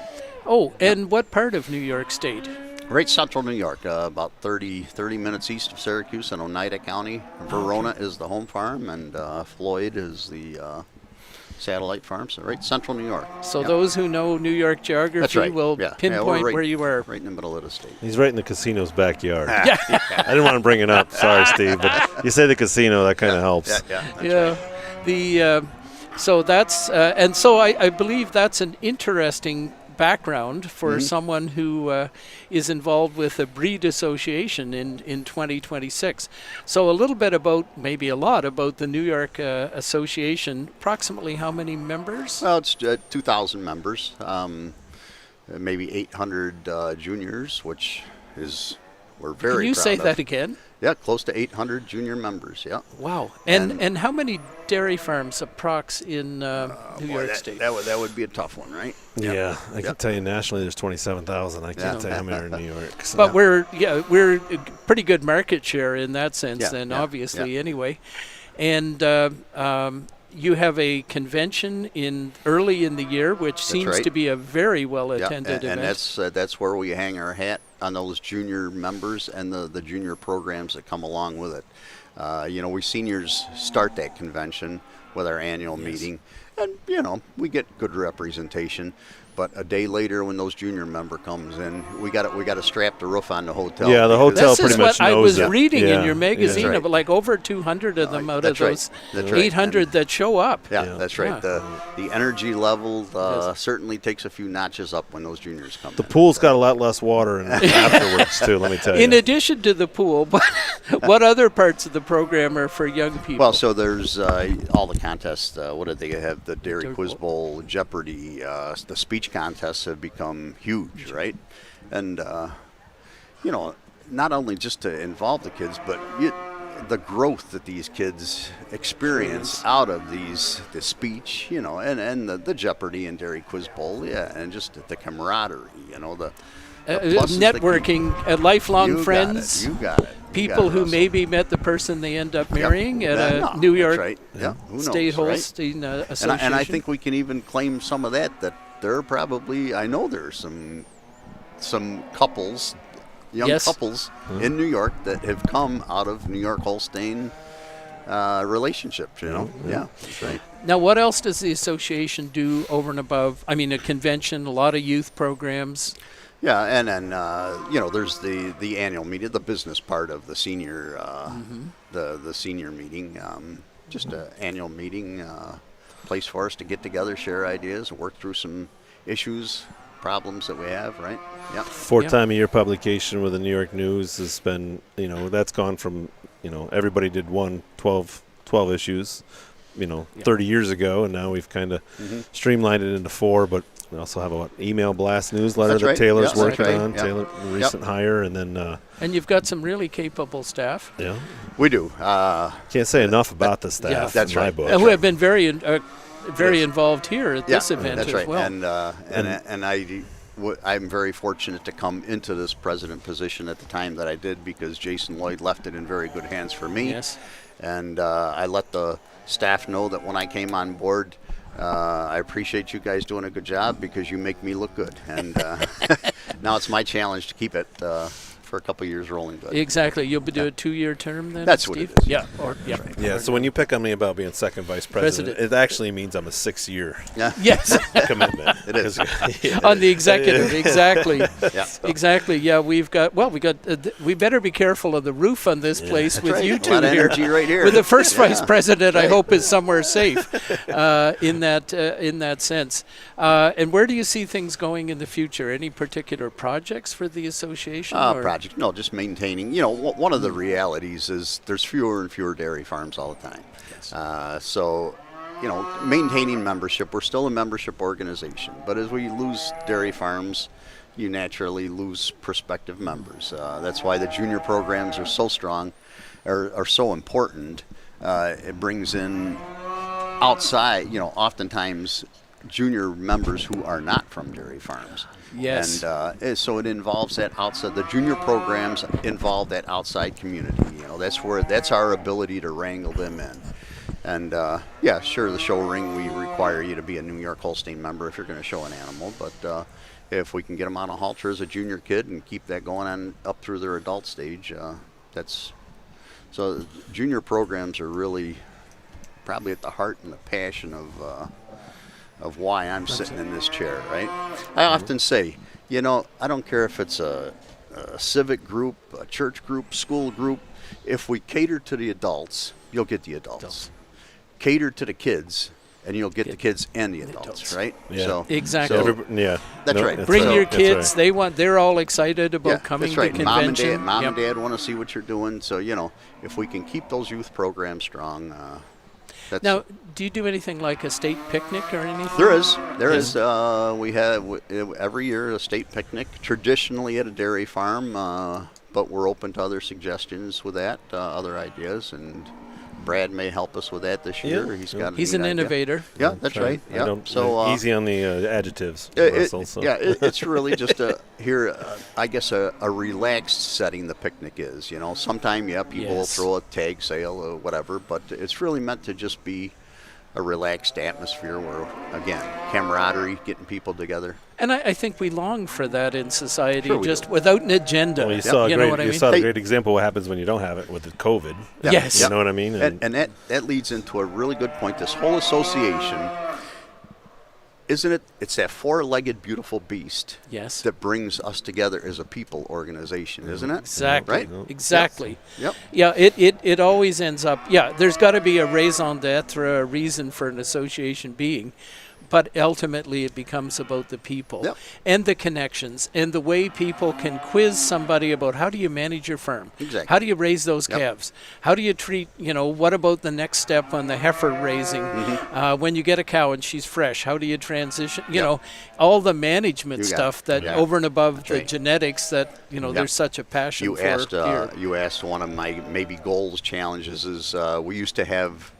Oh, and what part of New York State? Right central New York, about 30 minutes east of Syracuse in Oneida County. Verona is the home farm, and Floyd is the satellite farm, so right central New York. So Yep. those who know New York geography That's right. will Yeah. pinpoint we're where you are. Right in the middle of the state. he's right in the casino's backyard. I didn't want to bring it up. Sorry, Steve, but you say the casino, that kind of helps. Yeah, that's Yeah, right. so that's and so I believe that's an interesting background for someone who is involved with a breed association in 2026. So a little bit about, maybe a lot about the New York Association. Approximately how many members? Well, it's 2,000 members, maybe 800 juniors, which we're very Can you proud say of. that again? Yeah, close to 800 junior members. Yeah. Wow. And how many dairy farms approx in New York State? That would be a tough one, right? Yeah, I can tell you nationally there's 27,000. I can't tell you how many are in New York. So. But we're a pretty good market share in that sense, Yeah, then yeah, obviously yeah. anyway. And you have a convention early in the year, which seems right. to be a very well attended and event. that's where we hang our hat on those junior members and the junior programs that come along with it. We seniors start that convention with our annual meeting, and we get good representation. But a day later, when those junior member comes in, we got to strap the roof on the hotel. Yeah, the hotel This is pretty much what I knows was it. reading Yeah, in your magazine, That's right. of like over 200 of them out of That's right. those That's right. 800 that show up. Yeah, that's right. Yeah. The energy level certainly takes a few notches up when those juniors come. The pool's got a lot less water in it afterwards, too, let me tell you. In addition to the pool, what other parts of the program are for young people? Well, so there's all the contests. What did they have? The Dairy Dairy Quiz Bowl, Jeopardy, the speech contests have become huge, right? And, not only just to involve the kids, but the growth that these kids experience out of the speech, and the Jeopardy and Dairy Quiz Bowl, and just the camaraderie, the pluses that networking, lifelong you friends. You got it. People who Russell. maybe met the person they end up marrying at Yeah, a no, New that's York right. Yeah, who State knows, right? Holstein Association. And I think we can even claim some of that there are probably, I know there are some couples, young Yes. couples in New York that have come out of New York Holstein relationships, Yeah, that's right. Now, what else does the association do over and above? I mean, a convention, a lot of youth programs. Yeah, and then there's the annual meeting, the business part of the senior the senior meeting, just an annual meeting, place for us to get together, share ideas, work through some issues, problems that we have, right? Yeah. 4-time-a-year publication with the New York News has been, that's gone from, everybody did 12 issues, 30 years ago, and now we've kind of streamlined it into 4, but we also have an email blast newsletter That's that right. Taylor's Yeah, working that's right. on. Yeah. Taylor, recent hire, and then And you've got some really capable staff We do. can't say enough about the staff. Yeah. That's in my right. book. who have been very involved here at this event that's as right. well. And I'm very fortunate to come into this president position at the time that I did, because Jason Lloyd left it in very good hands for me. Yes. And I let the staff know that when I came on board, I appreciate you guys doing a good job because you make me look good. And now it's my challenge to keep it for a couple years rolling. But Exactly. You'll be doing a 2-year term then, That's what Steve? it is. Yeah. Yeah, so when you pick on me about being second vice president, President. it actually means I'm a 6-year yeah, Yes. commitment. it is. On the executive, exactly. Yeah. Exactly. Yeah, we better be careful of the roof on this place That's with right. you A two lot of here. energy right here. With the first Yeah. vice president, I Right. hope is somewhere safe in that sense. And where do you see things going in the future? Any particular projects for the association? or- Project. No, just maintaining. One of the realities is there's fewer and fewer dairy farms all the time. Yes. So, maintaining membership. We're still a membership organization, but as we lose dairy farms, you naturally lose prospective members. That's why the junior programs are so strong, are so important. It brings in outside, oftentimes junior members who are not from dairy farms. Yes. And so it involves that outside. The junior programs involve that outside community. That's our ability to wrangle them in. And sure, the show ring, we require you to be a New York Holstein member if you're going to show an animal. But if we can get them on a halter as a junior kid and keep that going on up through their adult stage, so junior programs are really probably at the heart and the passion of why I'm sitting in this chair, right? I often say, I don't care if it's a civic group, a church group, school group. If we cater to the adults, you'll get the adults. Cater to the kids, and you'll get the kids and the adults, right? Yeah. So, Exactly. That's right. Bring your That's kids. right. They're all excited about coming that's right. to convention. Mom and Yep. dad want to see what you're doing. So, if we can keep those youth programs strong, That's Now, do you do anything like a state picnic or anything? There is. We have every year a state picnic, traditionally at a dairy farm, but we're open to other suggestions with that, other ideas, and Brad may help us with that this year. He's an innovator. Yeah, that's right. Yeah. So easy on the adjectives, Russell. It's really just I guess a relaxed setting. The picnic is. Sometime people will throw a tag sale or whatever, but it's really meant to just be a relaxed atmosphere where, again, camaraderie, getting people together. And I think we long for that in society, Sure just without an agenda. Well, you saw a mean? great example of what happens when you don't have it with the COVID. Yeah. Yes. You know what I mean? And that leads into a really good point. This whole association, isn't it? It's that four-legged, beautiful beast. Yes. That brings us together as a people organization, isn't it? Exactly. Right? Exactly. Yep. Yeah, it always ends up, there's got to be a raison d'etre, a reason for an association being. But ultimately, it becomes about the people and the connections and the way people can quiz somebody about how do you manage your farm? Exactly. How do you raise those calves? How do you treat, what about the next step on the heifer raising? When you get a cow and she's fresh, how do you transition? All the management stuff that over and above the genetics that, there's such a passion for here. You asked one of my maybe goals, challenges is we used to have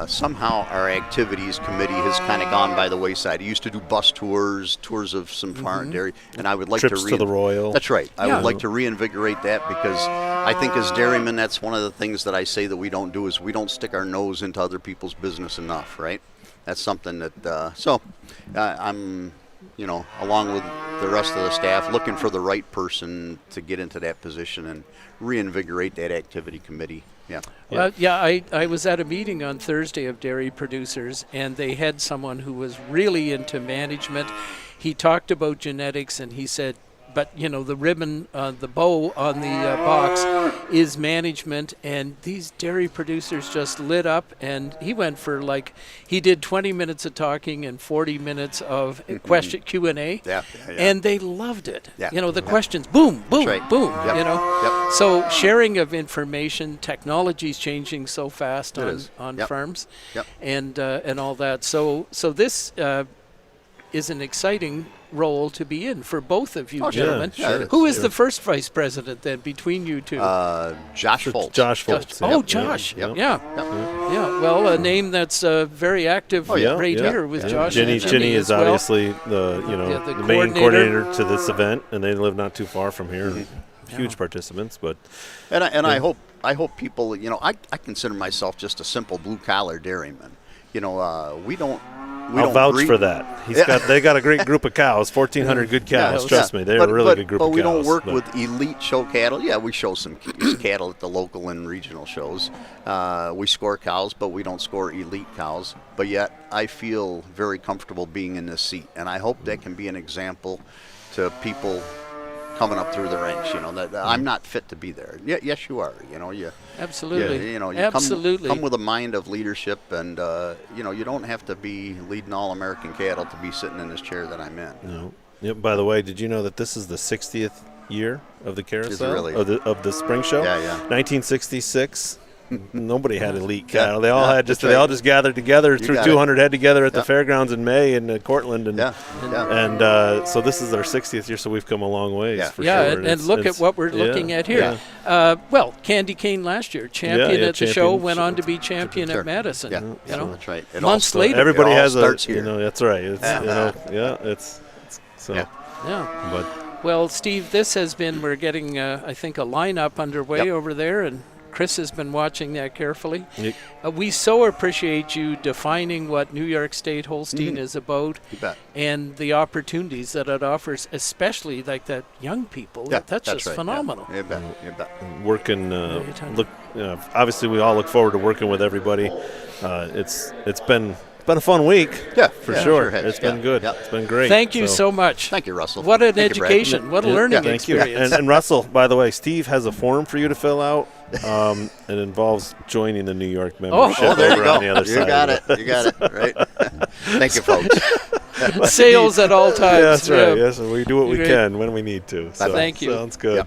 somehow our activities committee has kind of gone by the wayside. He used to do bus tours of some farm dairy, and I would like trips to the Royal. That's right. I would like to reinvigorate that because I think as dairymen, that's one of the things that I say that we don't do is we don't stick our nose into other people's business enough, right? That's something that I'm, along with the rest of the staff, looking for the right person to get into that position and reinvigorate that activity committee. Yeah. Well, I was at a meeting on Thursday of dairy producers, and they had someone who was really into management. He talked about genetics, and he said, but, the ribbon, the bow on the box is management, and these dairy producers just lit up, and he went for he did 20 minutes of talking and 40 minutes of question Q&A, and they loved it. Yeah. The questions, boom, boom, right. boom, Yep. So sharing of information, technology's changing so fast on farms, and all that. So this is an exciting role to be in for both of you gentlemen. Who is the first vice president then between you two? Josh Foltz. Josh Foltz. Oh, Josh. Yeah. Well, a name that's very active here with Josh. Jenny is obviously the the main coordinator to this event, and they live not too far from here. Huge participants, but I hope people. I consider myself just a simple blue collar dairyman. I'll vouch for that. They got a great group of cows, 1,400 good cows. Trust me, they're a really good group of cows. But we don't work with elite show cattle. Yeah, we show some cattle at the local and regional shows. We score cows, but we don't score elite cows. But yet, I feel very comfortable being in this seat, and I hope that can be an example to people coming up through the ranks, that I'm not fit to be there. Yes, you are. Absolutely. You come with a mind of leadership, and you don't have to be leading all American cattle to be sitting in this chair that I'm in. No. Yep. By the way, did you know that this is the 60th year of the Carousel? Really? of the spring show? Yeah. 1966. Nobody had elite cattle. They all had they all just gathered together, threw 200 head together at the fairgrounds in May in Cortland, and so this is our 60th year. So we've come a long ways. For sure. And look at what we're looking at here. Candy Cane last year, champion at the show, went on to be champion at Madison. Yeah, that's right. Months later, everybody has starts here. That's right. It's But well, Steve, this has been. We're getting, I think, a lineup underway over there, and Chris has been watching that carefully. We so appreciate you defining what New York State Holstein is about and the opportunities that it offers, especially like that young people. That's just phenomenal. You bet. Working, obviously we all look forward to working with everybody. It's been a fun week. For sure. It's been good. It's been great. Thank you so much. Thank you, Russell. What an education. What a learning experience. And Russell, by the way, Steve has a form for you to fill out. It involves joining the New York membership. There you go. On the other side. You got it. Right. Thank you, folks. Sales at all times. Yeah, that's right. Yes, we do what we can when we need to. So, thank you. Sounds good.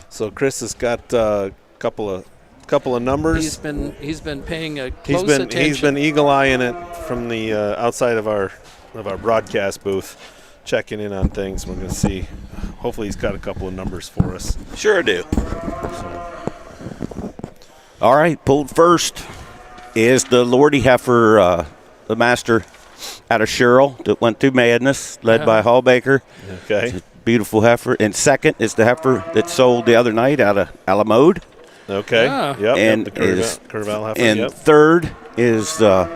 So Chris has got couple of numbers. He's been paying a close attention. He's been eagle-eyeing it from the outside of our broadcast booth, checking in on things. We're going to see. Hopefully he's got a couple of numbers for us. Sure do. All right, pulled first is the Lordy heifer, the master out of Sherrill that went through madness, led by Hall Baker. Okay. Beautiful heifer. And second is the heifer that sold the other night out of Alamode. Okay. Ah. Yep. And the Carousel heifer. And yep. third is the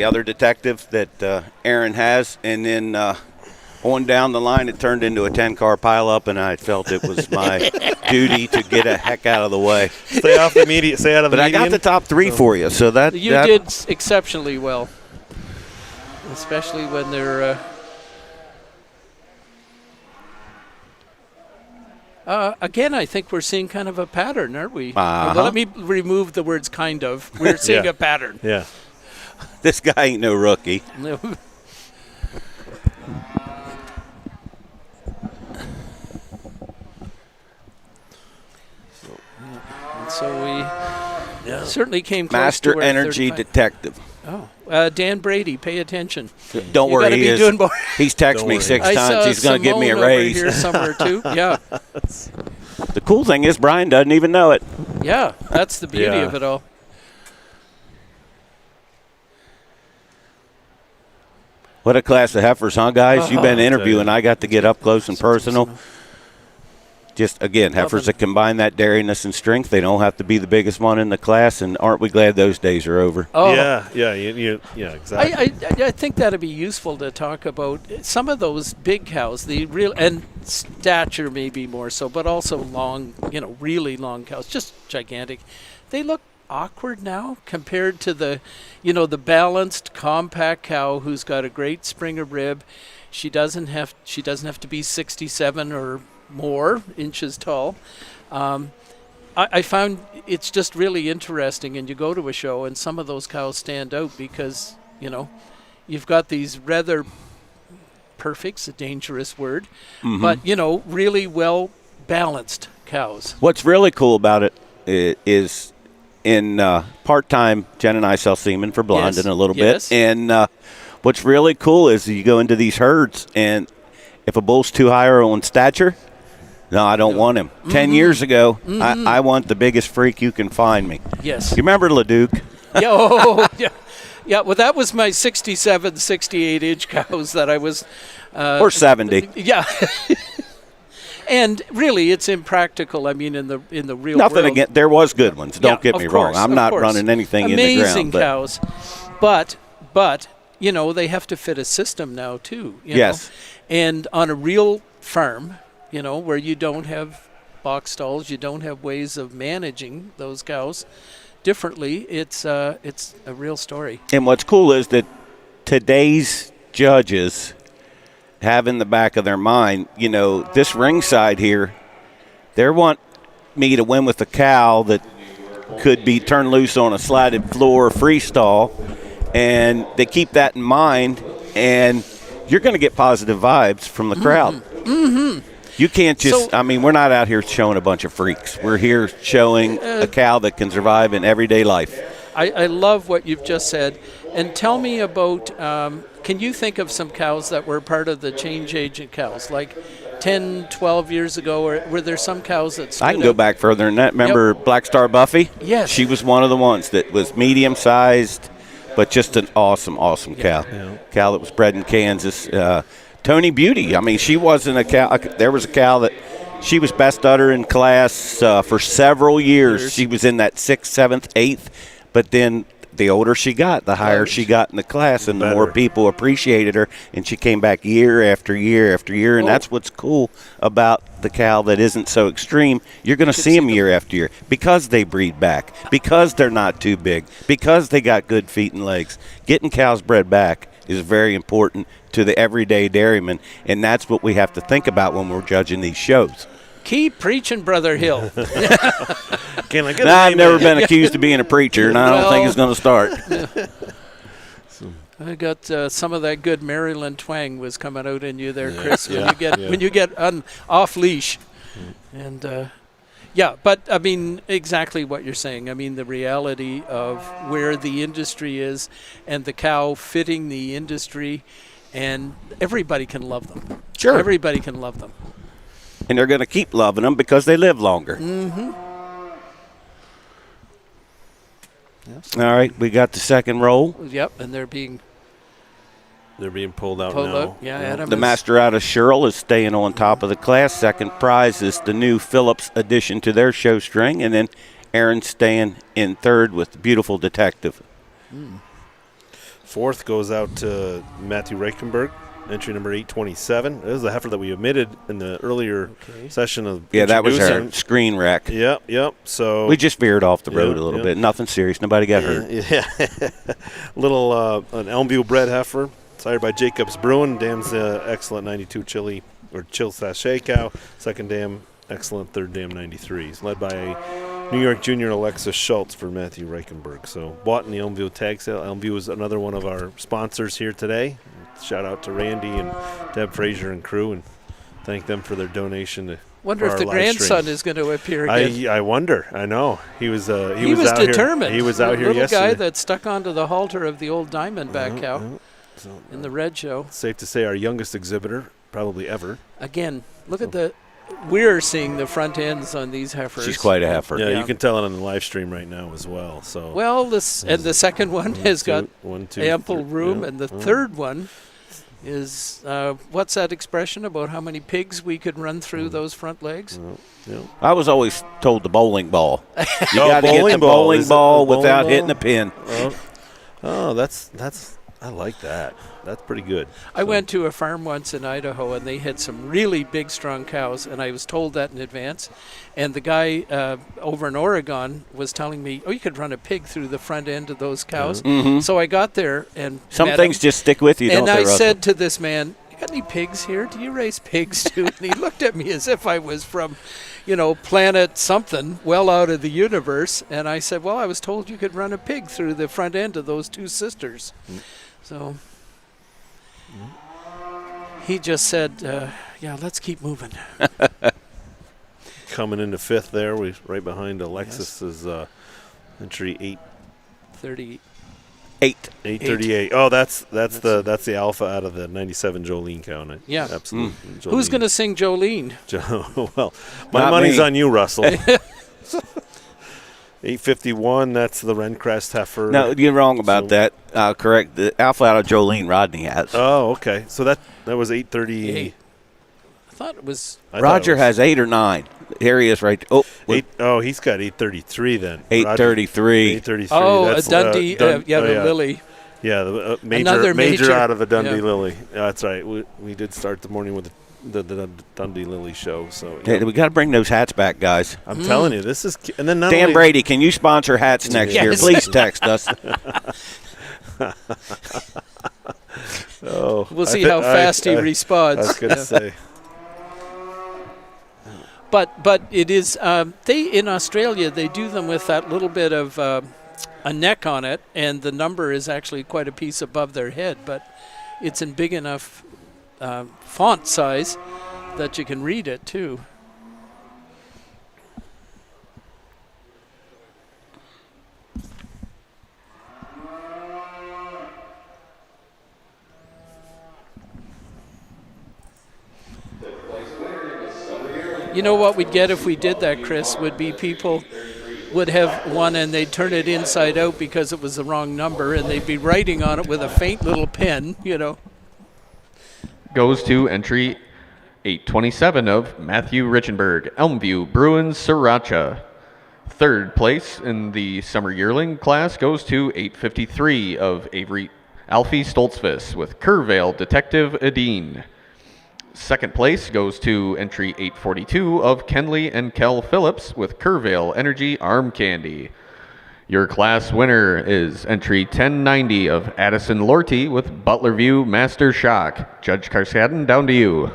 other detective that Aaron has. And then on down the line, it turned into a 10-car pileup, and I felt it was my duty to get a heck out of the way. Stay out of the median. But I got the top three for you, so that You did exceptionally well, especially when they're. Again, I think we're seeing kind of a pattern, aren't we? Uh-huh. Well, let me remove the words "kind of." We're seeing Yeah. a pattern. Yeah. This guy ain't no rookie. So we certainly came close Master to our Energy 35. Detective. Oh, Dan Brady, pay attention. Don't You worry, gotta he be is. doing more. He's texted Don't me worry. 6 I times. saw He's going to give me a Simone over raise. here somewhere too. Yeah, The cool thing is Brian doesn't even know it. yeah, that's the beauty Yeah. of it all. What a class of heifers, huh, guys? You've been interviewing. I got to get up close and personal. Just, again, heifers that combine that dairiness and strength. They don't have to be the biggest one in the class, and aren't we glad those days are over? Oh, Yeah. Yeah. Exactly. I think that'd be useful to talk about some of those big cows, the real and stature maybe more so, but also long, really long cows, just gigantic. They look awkward now compared to the balanced, compact cow who's got a great Springer rib. She doesn't have to be 67 or more inches tall. I found it's just really interesting, and you go to a show and some of those cows stand out because you've got these rather perfect's a dangerous word, but really well balanced cows. What's really cool about it is in part-time, Jen and I sell semen for Blondin a little Yes. bit. And what's really cool is you go into these herds, and if a bull's too high on stature, no, I don't want him. 10 years ago, I want the biggest freak you can find me. Yes. You remember Leduc? Yeah. Yeah, well, that was my 67, 68-inch cows that I was... Or 70. Yeah. And really, it's impractical. I mean, in the real Nothing world. again. There was good ones. Don't get of me course, wrong. I'm of not course. running anything in the ground. Amazing cows. But they have to fit a system now, too. Yes. And on a real farm, where you don't have box stalls, you don't have ways of managing those cows differently, it's a real story. And what's cool is that today's judges have in the back of their mind, this ringside here, they want me to win with a cow that could be turned loose on a slatted floor freestall, and they keep that in mind, and you're going to get positive vibes from the crowd. Mm-hmm. You can't just, we're not out here showing a bunch of freaks. We're here showing a cow that can survive in everyday life. I love what you've just said. And tell me about, can you think of some cows that were part of the change agent cows, like 10, 12 years ago, or were there some cows that stood I can go out? back further than that. Remember Black Star Buffy? Yes. She was one of the ones that was medium-sized, but just an awesome cow. Yeah. Cow that was bred in Kansas. Tony Beauty, she wasn't a cow. There was a cow that she was best udder in class for several years. She was in that 6th, 7th, 8th, but then the older she got, the higher she got in the class, and the more people appreciated her, and she came back year after year after year, and that's what's cool about the cow that isn't so extreme. You're going to see them year after year because they breed back, because they're not too big, because they got good feet and legs. Getting cows bred back is very important to the everyday dairyman, and that's what we have to think about when we're judging these shows. Keep preaching, Brother Hill. I've never been accused of being a preacher, and I don't think it's going to start. I got some of that good Maryland twang was coming out in you there, Chris. Yeah. When you get off leash, and Yeah, but I mean, exactly what you're saying. I mean, the reality of where the industry is and the cow fitting the industry, and everybody can love them. Sure. Everybody can love them. And they're going to keep loving them because they live longer. Yes. All right, we got the second roll. Yep, and they're being pulled out pulled now. out. Yeah, Adam The is- master out of Sherrill is staying on top of the class. Second prize is the new Phillips addition to their show string. And then Aaron's staying in third with the beautiful detective. Fourth goes out to Matthew Reichenberg, entry number 827. This is the heifer that we omitted in the earlier session of Yeah, that was our introducing. screen wreck. Yep. So We just veered off the road Yeah, a little yeah. bit. Nothing serious. Nobody got hurt. Yeah. Little an Elmview bred heifer, sired by Jacobs Bruin. Dam's excellent 92 chili or chill/shay cow. Second dam, excellent third dam 93s. Led by a New York junior Alexis Schultz for Matthew Reichenberg. So bought in the Elmview tag sale. Elmview is another one of our sponsors here today. Shout out to Randy and Deb Frazier and crew, and thank them for their donation to. Wonder for if our the live grandson stream. is going to appear again. I wonder. I know he was He was out determined. Here. He was out the here little yesterday. guy that stuck onto the halter of the old Diamondback cow So in the red show. safe to say our youngest exhibitor probably ever. Again, look at the. We're seeing the front ends on these heifers. She's quite a heifer. Yeah, Yeah. you can tell it on the live stream right now as well. So Well, this and the second one has got one, two, ample three, room, yeah. and the third one is what's that expression about how many pigs we could run through those front legs? Yeah. I was always told the bowling ball. You Oh, got to get bowling the ball. bowling Is it ball the bowling without ball? hitting a pin. Oh, that's I like that. That's pretty good. I went to a farm once in Idaho, and they had some really big, strong cows, and I was told that in advance. And the guy over in Oregon was telling me, "Oh, you could run a pig through the front end of those cows." So I got there and Some met things him, just stick with you, and don't they, I Russell? said to this man, "You got any pigs here? Do you raise pigs too?" And he looked at me as if I was from, planet something well out of the universe. And I said, "Well, I was told you could run a pig through the front end of those two sisters." So he just said, "Yeah, let's keep moving." Coming into fifth there, we right behind Alexis's entry 30. 838. Oh, that's the alpha out of the 97 Jolene cow. Yeah. Absolutely. Who's going to sing Jolene? Well, my Not money's me. on you, Russell. 851, that's the Rencrest heifer. No, you're wrong about that. Correct. The alpha out of Jolene Rodney has. Oh, okay. So that was 830. Eight. I thought it was. I thought Roger it was has 8 or 9. Here he is right. he's got 833 then. 833. 833. Oh, That's, a Dundee. Dun- Yeah, oh, the Lily. Yeah, the Another major. out of the Dundee Yeah. Lily. Yeah, that's right. We did start the morning with the Dundee Lily show. So Hey, we got to bring those hats back, guys. I'm telling you, this is. And then not Dan only, Brady, can you sponsor hats next year? Yes. Please text us. Oh, We'll see how fast he responds. I was going to Yeah. say. But it is they in Australia they do them with that little bit of a neck on it, and the number is actually quite a piece above their head, but it's in big enough font size that you can read it too. You know what we'd get if we did that, Chris, would be people would have one and they'd turn it inside out because it was the wrong number, and they'd be writing on it with a faint little pen, Goes to entry 827 of Matthew Richenberg, Elmview Bruins Sriracha. Third place in the summer yearling class goes to 853 of Avery Alfie Stoltzfus with Kerrvale Detective Edine. Second place goes to entry 842 of Kenley and Kel Phillips with Kerrvale Energy Arm Candy. Your class winner is entry 1090 of Addison Lorty with Butlerview Master Shock. Judge Carskadden, down to you.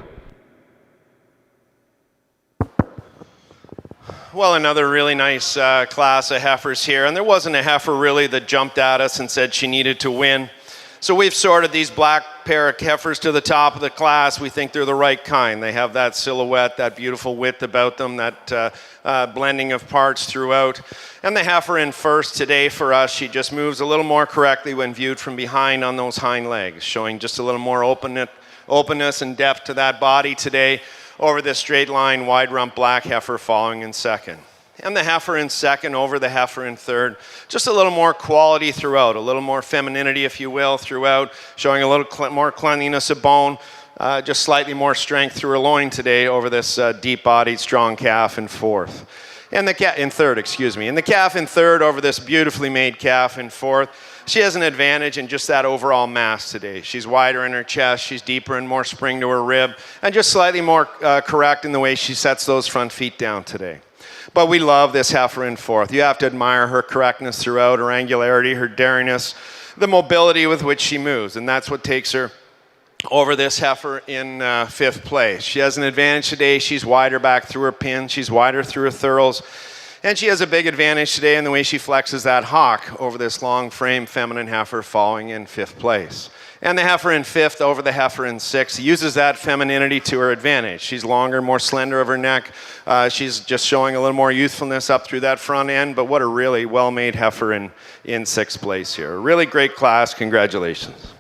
Well, another really nice class of heifers here, and there wasn't a heifer really that jumped at us and said she needed to win. So we've sorted these black pair of heifers to the top of the class, we think they're the right kind. They have that silhouette, that beautiful width about them, that blending of parts throughout. And the heifer in first today for us, she just moves a little more correctly when viewed from behind on those hind legs, showing just a little more openness and depth to that body today over this straight line, wide rump black heifer following in second. And the heifer in second over the heifer in third. Just a little more quality throughout, a little more femininity, if you will, throughout, showing a little more cleanliness of bone, just slightly more strength through her loin today over this deep-bodied, strong calf in fourth. And the in third, excuse me. And the calf in third over this beautifully made calf in fourth. She has an advantage in just that overall mass today. She's wider in her chest, she's deeper and more spring to her rib, and just slightly more correct in the way she sets those front feet down today. But we love this heifer in fourth. You have to admire her correctness throughout, her angularity, her daringness, the mobility with which she moves, and that's what takes her over this heifer in fifth place. She has an advantage today. She's wider back through her pin, she's wider through her thurls, and she has a big advantage today in the way she flexes that hock over this long frame feminine heifer following in fifth place. And the heifer in fifth over the heifer in sixth uses that femininity to her advantage. She's longer, more slender of her neck. She's just showing a little more youthfulness up through that front end, but what a really well-made heifer in sixth place here. A really great class. Congratulations.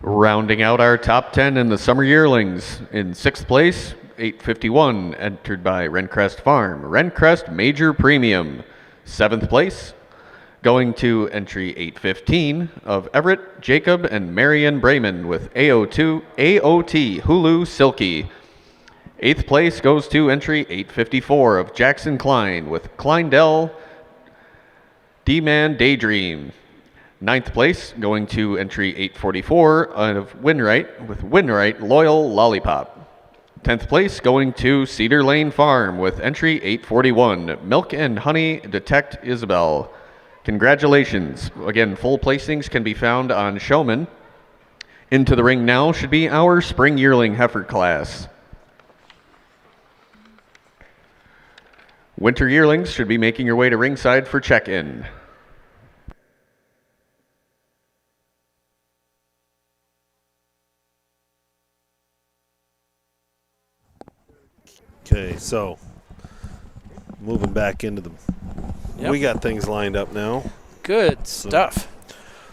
Rounding out our top 10 in the summer yearlings, in sixth place, 851, entered by Rencrest Farm. Rencrest Major Premium. Seventh place, going to entry 815 of Everett, Jacob, and Marion Brayman with AOT Hulu Silky. Eighth place goes to entry 854 of Jackson Klein with Kleindell D-Man Daydream. Ninth place going to entry 844 of Winwright with Winwright Loyal Lollipop. 10th place going to Cedar Lane Farm with entry 841, Milk and Honey Detect Isabel. Congratulations. Again, full placings can be found on Showman. Into the ring now should be our spring yearling heifer class. Winter yearlings should be making your way to ringside for check-in. Okay, so moving back into the, we got things lined up now. Good stuff.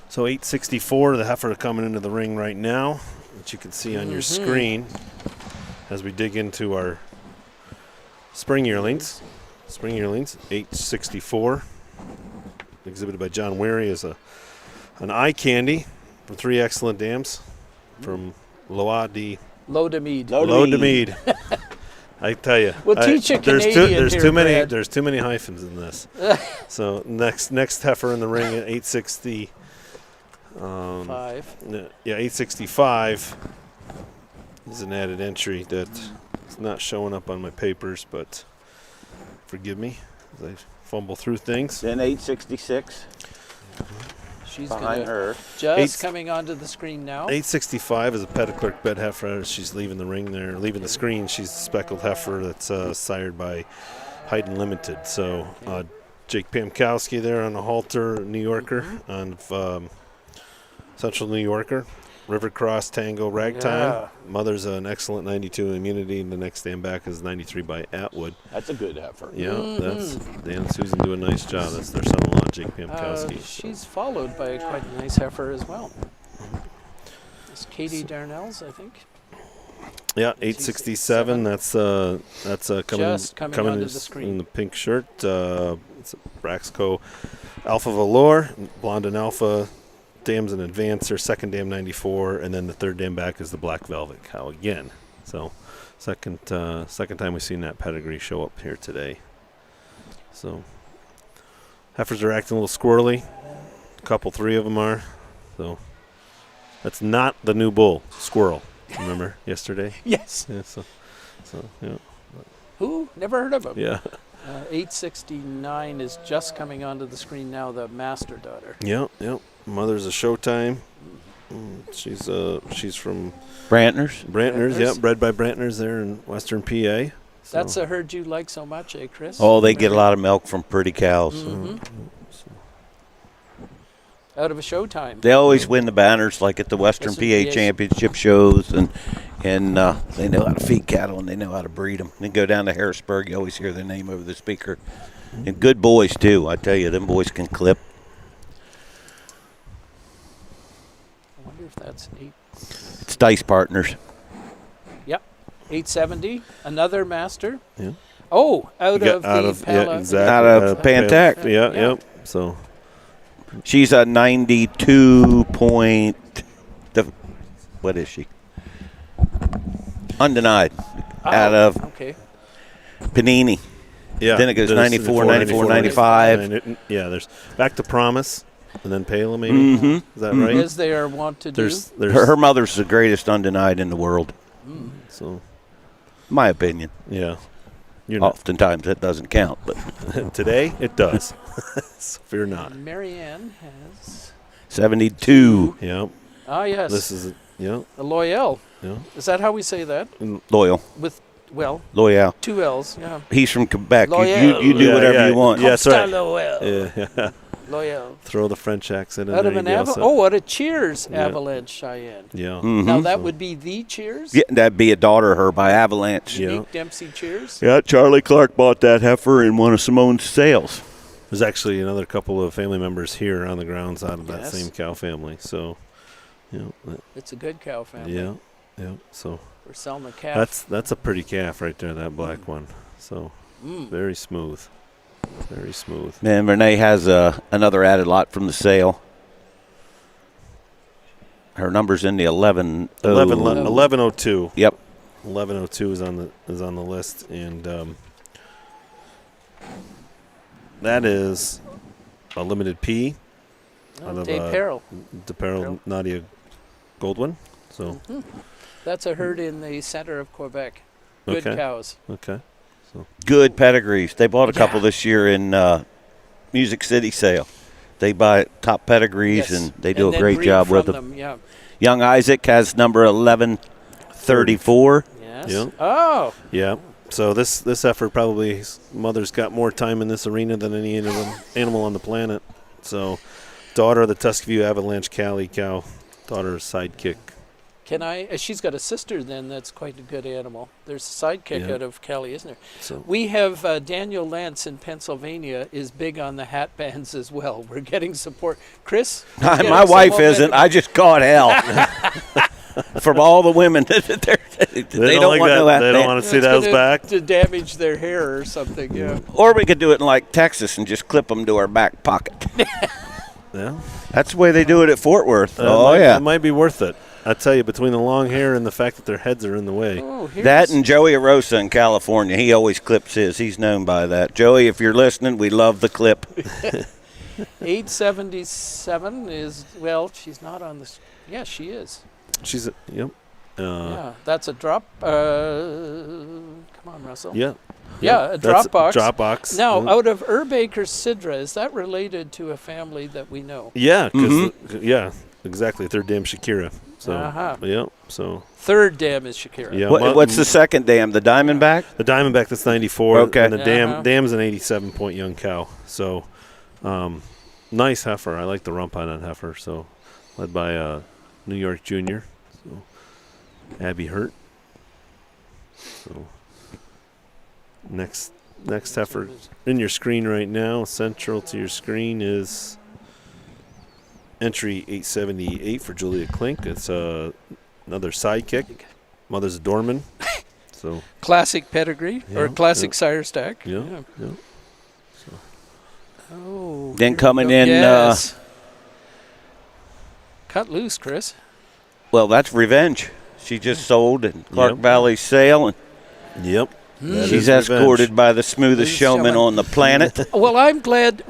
So 864, the heifer coming into the ring right now, that you can see on your screen as we dig into our spring yearlings. Spring yearlings, 864, exhibited by John Weary as an eye candy for three excellent dams from Lodemede. I tell you, we'll teach you Canadian there's here, too many. Brad. There's too many hyphens in this. So next heifer in the ring at 860. 865 is an added entry that is not showing up on my papers, but forgive me as I fumble through things. Then 866. She's behind her. Just coming onto the screen now. 865 is a Petitclerc bed heifer. She's leaving the ring there, leaving the screen. She's a speckled heifer that's sired by Hayden Limited. So Jake Pamkowski there on the halter, New Yorker, on Central New Yorker. River Cross Tango Ragtime. Yeah. Mother's an excellent 92 immunity, and the next stand back is 93 by Atwood. That's a good heifer. Yeah, that's Dan and Susan do a nice job. That's their son-in-law, Jake Pamkowski. She's followed by quite a nice heifer as well. It's Katie Darnell's, I think. Yeah, 867. That's coming onto the screen in the pink shirt. It's a Braxco Alpha Valor, Blonde and Alpha. Dams in advance, second dam 94, and then the third dam back is the Black Velvet cow again. So second time we've seen that pedigree show up here today. So heifers are acting a little squirrely. Three of them are. So that's not the new bull, Squirrel. Remember yesterday? Yes. Yeah, so yeah. Who? Never heard of him. Yeah. 869 is just coming onto the screen now, the master daughter. Yep. Mother's a Showtime. She's from Brantners. Yep, bred by Brantners there in Western PA. So. That's a herd you like so much, eh, Chris? Oh, they get a lot of milk from pretty cows. out of a showtime. They always win the banners, like at the Western Western PA PA. Championship shows, and they know how to feed cattle and they know how to breed them. Then go down to Harrisburg, you always hear their name over the speaker. And good boys too, I tell you, them boys can clip. I wonder if that's 8. It's Dice Partners. Yep, 870. Another master. Yeah. Oh, out You of got the Pala. exactly. Out of Pantec. Yeah, Yeah. yep. So She's a 92 point. What is she? Undenied. Oh, Out of Okay. Panini. yeah. Then it goes there's 94, 95. Yeah, there's Back to Promise, and then Pala maybe. Mm-hmm. Is that right? As they are wont to There's Her mother's the greatest undenied in the world, so my opinion. yeah. You're not Oftentimes that doesn't count, but today. It does. So fear do. not. Marianne has. 72 Yeah. Ah, yes. This is yeah. the Loyal. Yeah. Is that how we say that? loyal. With, well, Loyal. 2 L's. Yeah. He's from Quebec. Loyal. You do Yeah, whatever yeah, you want. yeah. That's right. Loyal. Yeah. Loyal. Throw the French accent in Out there. of an you'd be all set. what a Cheers Yeah. Avalanche Cheyenne. Yeah. Now that would be the Cheers. Yeah, that'd be a daughter of her by Avalanche. Yeah. Unique Dempsey Cheers. Yeah, Charlie Clark bought that heifer in one of Simone's sales. There's actually another couple of family members here on the grounds out of that Yes. same cow family. So, It's a good cow family. yeah. So We're selling the calf. that's a pretty calf right there, that black one. So very smooth, very smooth. And Renee has another added lot from the sale. Her number's in the 11. 1102. Yep. 1102 is on the list, and that is a limited P out of Dave Peril. DePeril Nadia Goldwyn. So That's a herd in the center of Quebec. Good Okay. cows. okay. Good pedigrees. They bought a couple Yeah. this year in Music City sale. They buy top pedigrees, Yes. and they do a then great breed job with from them. Yeah. Young Isaac has number 1134. Yes. Yeah. Oh. Yeah. So this effort probably his mother's got more time in this arena than any animal on the planet. So daughter of the Tuskegee Avalanche Cali cow, daughter of Sidekick. Can I? She's got a sister then that's quite a good animal. There's a sidekick Yeah. out of Cali, isn't there? So We have Daniel Lentz in Pennsylvania is big on the hat bands as well. We're getting support. Chris? you're getting My some wife isn't. momentum. I just caught hell from all the women. they they don't like want that. no hat They band. don't want to see It's those gonna back. to damage their hair or something. Yeah. Or we could do it in like Texas and just clip them to our back pocket. Yeah. That's the way they do it at Fort Worth. It might be worth it. I tell you, between the long hair and the fact that their heads are in the way. Oh, here's That and Joey Arosa in California. He always clips his. He's known by that. Joey, if you're listening, we love the clip. 877 is, well, she's not on this. Yeah, she is. She's Yeah, that's a drop. Come on, Russell. yeah. Yeah, a That's drop box. Drop box. Now, Yeah. out of Urbaker Sidra, is that related to a family that we know? Yeah, yeah, exactly. Third dam Shakira. So Uh-huh. yeah, so Third dam is Shakira. yeah. What's the second dam? The Diamondback? The Diamondback? That's 94. Okay. And the Uh-huh. dam's an 87-point young cow. So nice heifer. I like the rump on that heifer. So led by New York Junior. So Abby Hurt. So next heifer in your screen right now, central to your screen is entry 878 for Julia Klink. It's another sidekick. Mother's a Dorman. So Classic pedigree or Yeah, classic yeah. sire stack. yeah. Oh. Then here we coming go. in, Yes. Cut loose, Chris. Well, that's Revenge. She just sold in Clark Yep. Valley sale, and Yep. That she's is escorted Revenge. by the smoothest Who's showman showing? on the planet. Well, I'm glad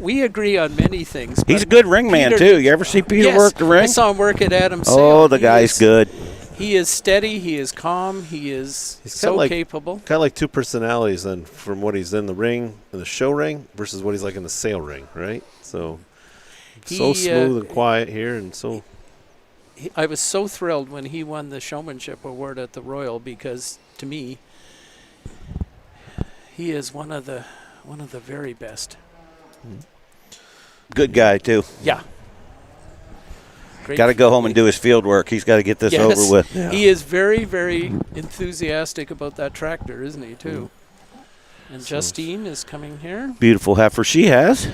we agree on many things. He's a but good ring man, Peter- too. You ever see Peter yes, work the ring? I saw him work at Adams Sale. Oh, the He guy's is- good. He is steady. He is calm. He is He's so kinda like- capable. Kind of like two personalities then from what he's in the ring, in the show ring, versus what he's like in the sale ring, right? So He, smooth and quiet here, and so I was so thrilled when he won the showmanship award at the Royal because, to me, he is one of the very best. Good guy, too. Yeah, Great Got to go home and family. do his field work. He's got to get this Yes, over with. he is very, very enthusiastic about that tractor, isn't he, too? And Justine is coming here. Beautiful heifer she has.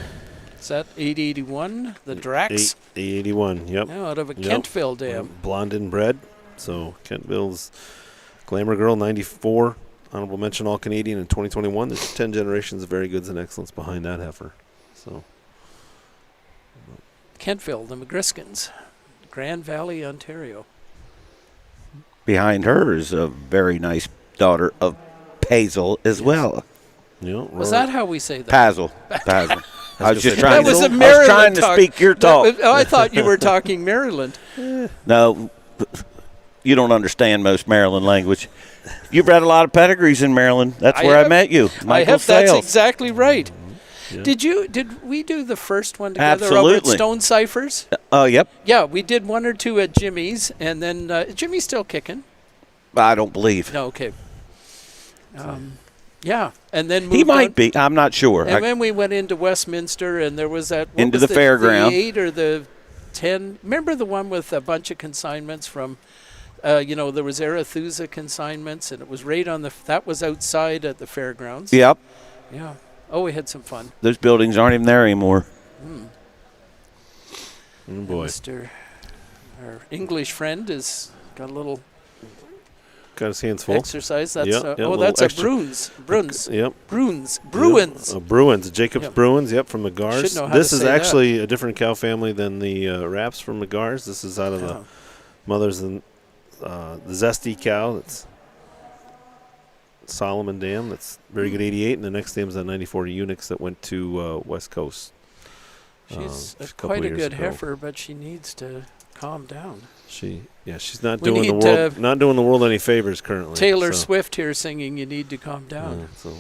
Is that 881, the Drax? 881, yep. Yeah, out of a Yep. Kentville dam. Blonde inbred. So Kentville's Glamour Girl, 94. Honorable mention All-Canadian in 2021. There's 10 generations of very goods and excellence behind that heifer. So Kentville, the McGriskins, Grand Valley, Ontario. Behind her is a very nice daughter of Pazel as well. yeah, Was that how we say that? Pazel. Pazel. I was just That trying was to, a Maryland to talk. speak your That talk. was- I thought you were talking Maryland. No, you don't understand most Maryland language. You've read a lot of pedigrees in Maryland. That's where I have- met you, I Michael have. That's Sales. exactly right. Yeah. Did we do the first one together over Absolutely. at Stone Ciphers? Yep. Yeah, we did one or two at Jimmy's, and then Jimmy's still kicking. I don't believe. No, okay. Yeah, and then He moved might on. be. I'm not sure. And then we went into Westminster, and there was that what Into was the fairground. the 8 or the 10. Remember the one with a bunch of consignments from, there was Arethusa consignments, and it was right on that was outside at the fairgrounds. Yep. Yeah. Oh, we had some fun. Those buildings aren't even there anymore. Oh, boy. Our English friend has got a little Got his hands full. exercise. That's Yeah, yeah, a that's little a extra. Bruins. Yep. Bruins. Bruins. Jacob's Yep. Bruins, yep, from McGar's. Should know how This to is say that. actually a different cow family than the Raps from McGar's. This is out of the mothers and the Zesty cow. That's Solomon Dam. That's very good 88. And the next dam is a 94 Unix that went to West Coast. She's a couple quite a years good ago. heifer, but she needs to calm down. She's not We doing the need, world not doing the world any favors currently. Taylor so. Swift here singing "You Need to Calm Down." Yeah, so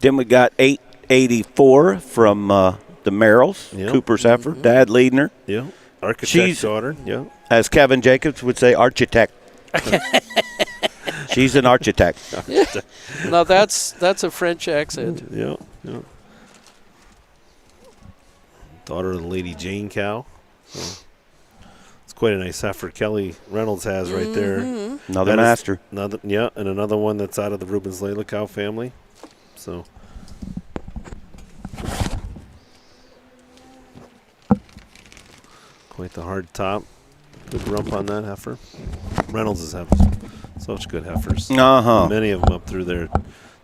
Then we got 884 from the Merrills, Yep. Cooper's heifer, Dad leading her. yeah, architect's She's- daughter. Yeah, As Kevin Jacobs would say, architect. She's an architect. Now that's a French accent. yeah. Daughter of the Lady Jane cow. So it's quite a nice heifer. Kelly Reynolds has right there. Another That is master. And another one that's out of the Rubens Layla cow family. So quite the hard top. Good rump on that heifer. Reynolds have such good heifers. Uh-huh. Many of them up through there.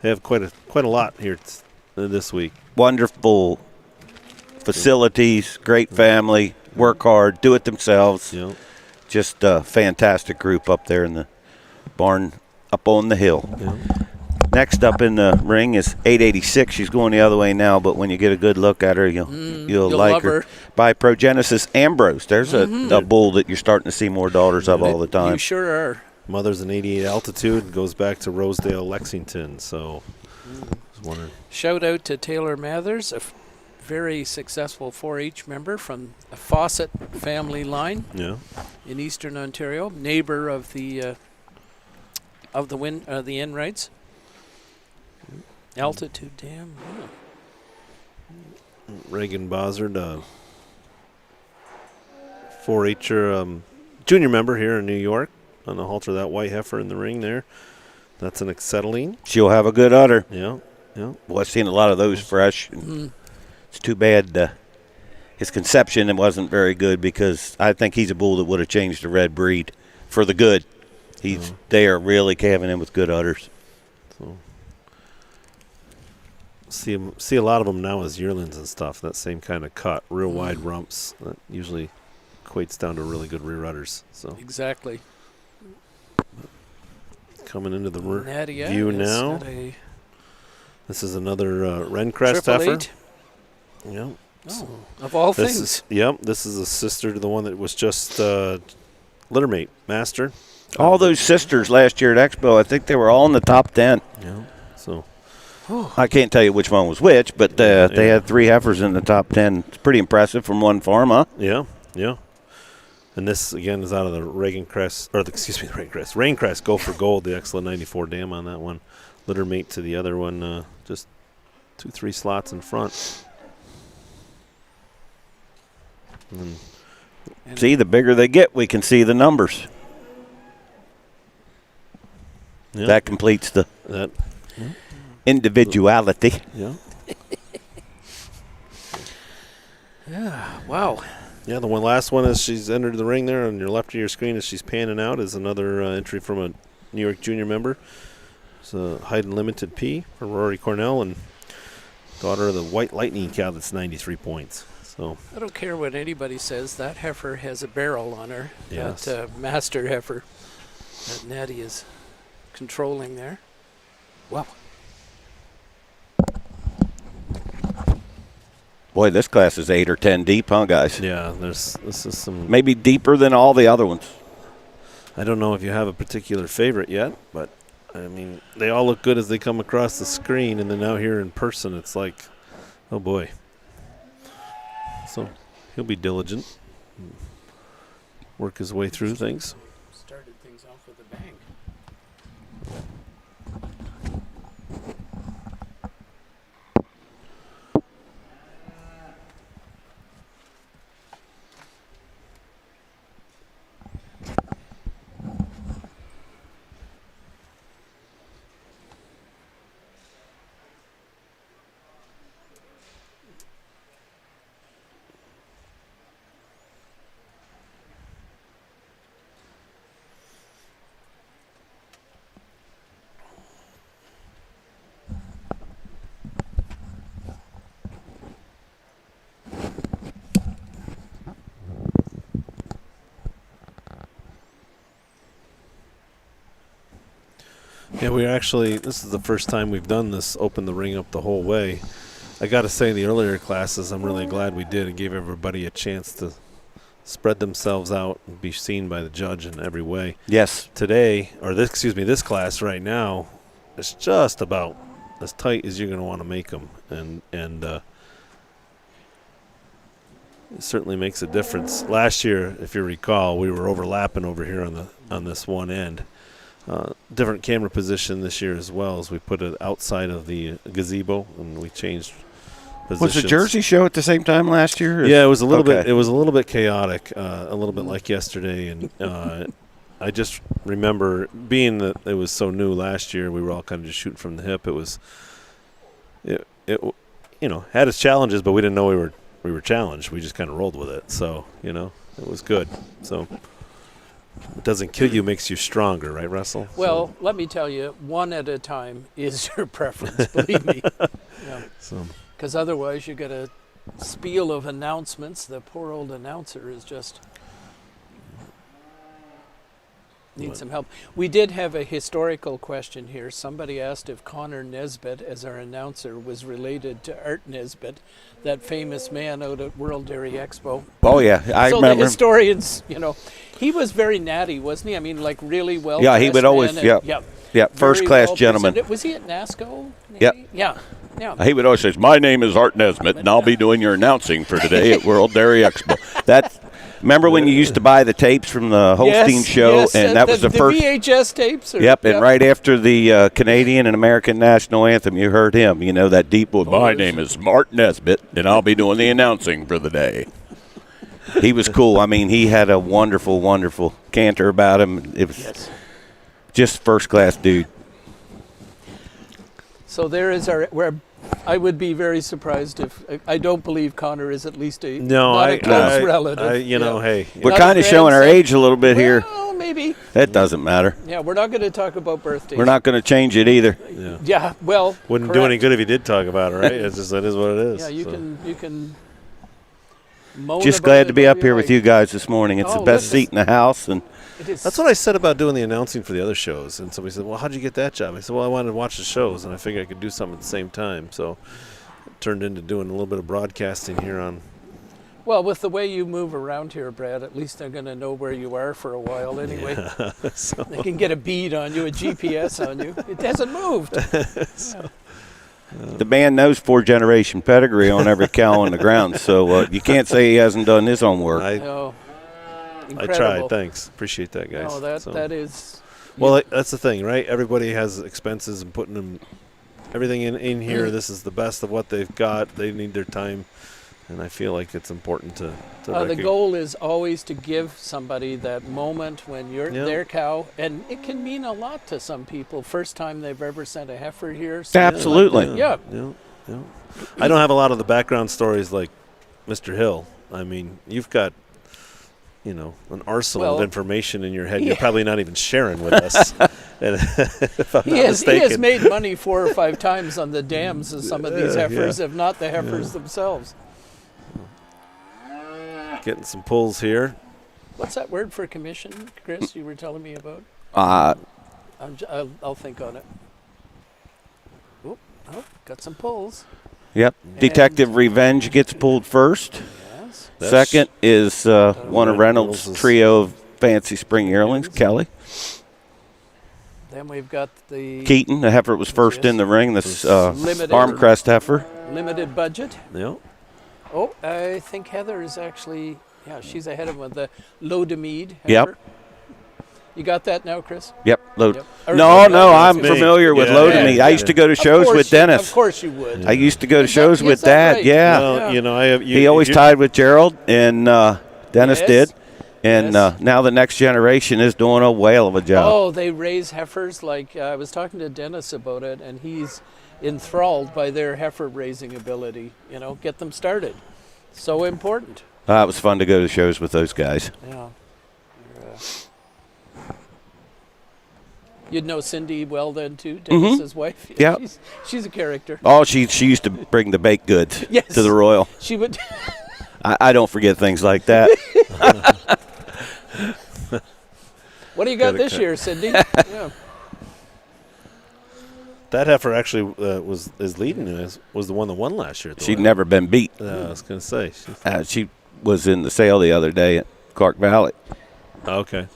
They have quite a lot here this week. Wonderful facilities, great family, work hard, do it themselves. You know, Just a fantastic group up there in the barn up on the hill. yeah. Next up in the ring is 886. She's going the other way now, but when you get a good look at her, you'll like love her. her. By Progenesis Ambrose. There's a bull that you're starting to see more daughters of all the time. You sure are. Mother's an 88 altitude, goes back to Rosedale, Lexington. So I was wondering. Shout out to Taylor Mathers, a very successful 4-H member from a Fawcett family line Yeah. in Eastern Ontario, neighbor of the Enrights. Altitude Dam. Yeah. Reagan Bozzard, 4-H'er junior member here in New York on the halter. That white heifer in the ring there. That's an acetylene. She'll have a good udder. Yeah. Well, I've seen a lot of those fresh. It's too bad his conception wasn't very good because I think he's a bull that would have changed the red breed for the good. They are really calving in with good udders. So see a lot of them now as yearlings and stuff. That same kind of cut, real wide rumps. That usually equates down to really good rear udders. So Exactly. coming into the Nadia view has now. got a This is another Rencrest triple heifer. 8. Yeah. Oh, of all This things. is this is a sister to the one that was just littermate master. All those sisters last year at Expo, I think they were all in the top 10. Yeah. So I can't tell you which one was which, but they had 3 heifers in the top 10. It's pretty impressive from one farm, huh? yeah. And this again is out of the Raincrest Go for Gold, the excellent 94 dam on that one. Littermate to the other one, just 2-3 slots in front. And See, the bigger they get, we can see the numbers. Yeah. That completes the That. individuality. Yeah. Yeah. Wow. Yeah, the last one is she's entered the ring there on your left of your screen as she's panning out is another entry from a New York Junior member. It's a Hayden Limited P for Rory Cornell and daughter of the White Lightning cow that's 93 points. So I don't care what anybody says. That heifer has a barrel on her. Yes. That master heifer that Natty is controlling there. Wow. Boy, this class is 8 or 10 deep, huh, guys? yeah, this is some. Maybe deeper than all the other ones. I don't know if you have a particular favorite yet, but I mean they all look good as they come across the screen, and then out here in person, it's like, oh boy. So he'll be diligent, work his way through things. Started things off with a bang. Yeah, this is the first time we've done this, open the ring up the whole way. I got to say, in the earlier classes, I'm really glad we did. It gave everybody a chance to spread themselves out and be seen by the judge in every way. Yes. Today, this class right now is just about as tight as you're going to want to make them. And it certainly makes a difference. Last year, if you recall, we were overlapping over here on this one end. Different camera position this year as well, as we put it outside of the gazebo and we changed positions. Was the Jersey show at the same time last year? Yeah, it was a little bit. It was a little bit chaotic, a little bit like yesterday, and I just remember being that it was so new last year. We were all kind of just shooting from the hip. It had its challenges, but we didn't know we were challenged. We just kind of rolled with it. So it was good. So. It doesn't kill you, makes you stronger, right, Russell? Well, let me tell you, one at a time is your preference, believe me. Because otherwise you get a spiel of announcements. The poor old announcer is just needs some help. We did have a historical question here. Somebody asked if Connor Nesbitt, as our announcer, was related to Art Nesbitt, that famous man out at World Dairy Expo. Oh, yeah. I so remember. The historians, he was very natty, wasn't he? I mean, like really well. Yeah, he would always, first-class gentleman. Was he at NASCO? Yep. Yeah. He would always say, "My name is Art Nesbitt, and I'll be doing your announcing for today at World Dairy Expo." Remember when you used to buy the tapes from the Holstein show, and that was the first VHS tapes? And right after the Canadian and American national anthem, you heard him. That deep voice. My name is Art Nesbitt, and I'll be doing the announcing for the day. He was cool. I mean, he had a wonderful, wonderful canter about him. It was just first-class dude. So there is I would be very surprised if I don't believe Connor is at least a close relative. Hey, we're kind of showing our age a little bit here. Well, maybe. That doesn't matter. Yeah, we're not going to talk about birthdays. We're not going to change it either. Yeah, well, wouldn't do any good if you did talk about it, right? It's just that is what it is. Yeah, you can. Moan just about glad to be all up you here like. with you guys this morning. It's the best seat in the house, and that's what I said about doing the announcing for the other shows. And somebody said, "Well, how'd you get that job?" I said, "Well, I wanted to watch the shows, and I figured I could do something at the same time." So it turned into doing a little bit of broadcasting here on. Well, with the way you move around here, Brad, at least they're going to know where you are for a while anyway. Yeah, they can get a bead on you, a GPS on you. It hasn't moved. The man knows 4-generation pedigree on every cow on the ground, so you can't say he hasn't done his own work. Incredible. I tried. Thanks. Appreciate that, guys. No, that is. Well, that's the thing, right? Everybody has expenses and putting them everything in here. This is the best of what they've got. They need their time And I feel like it's important to The goal is always to give somebody that moment when you're their cow, and it can mean a lot to some people. First time they've ever sent a heifer here. Absolutely. Yeah. I don't have a lot of the background stories like Mr. Hill. I mean, you've got, an arsenal of information in your head. You're probably not even sharing with us. If I'm not mistaken. He has made money 4 or 5 times on the dams of some of these heifers, if not the heifers themselves. Getting some pulls here. What's that word for commission, Chris, you were telling me about? I'll think on it. Oh, got some pulls. Yep. Detective Revenge gets pulled first. Yes. Second is one of Reynolds' trio of fancy spring yearlings, Kelly. Then we've got the Keaton, the heifer was first in the ring. This arm crest heifer. Limited budget. Yep. Oh, I think Heather is actually, she's ahead of him with the Low-to-Mead heifer. Yep. You got that now, Chris? Yep. Yep. No, I'm familiar with Low-to-Mead. I used to go to shows with Dennis. Of course you would. I used to go to shows with Dad. Right? Yeah. Well, he always tied with Gerald, and Dennis did. And now the next generation is doing a whale of a job. Oh, they raise heifers like I was talking to Dennis about it, and he's enthralled by their heifer raising ability. Get them started. So important. It was fun to go to shows with those guys. Yeah. You'd know Cindy well then too, Dennis's wife. Yeah. She's a character. Oh, she used to bring the baked goods to the Royal. She would. I don't forget things like that. What do you got this year, Cindy? Yeah. That heifer actually is leading. Was the one that won last year. She'd never been beat. I was going to say. She was in the sale the other day at Clark Valley. Okay.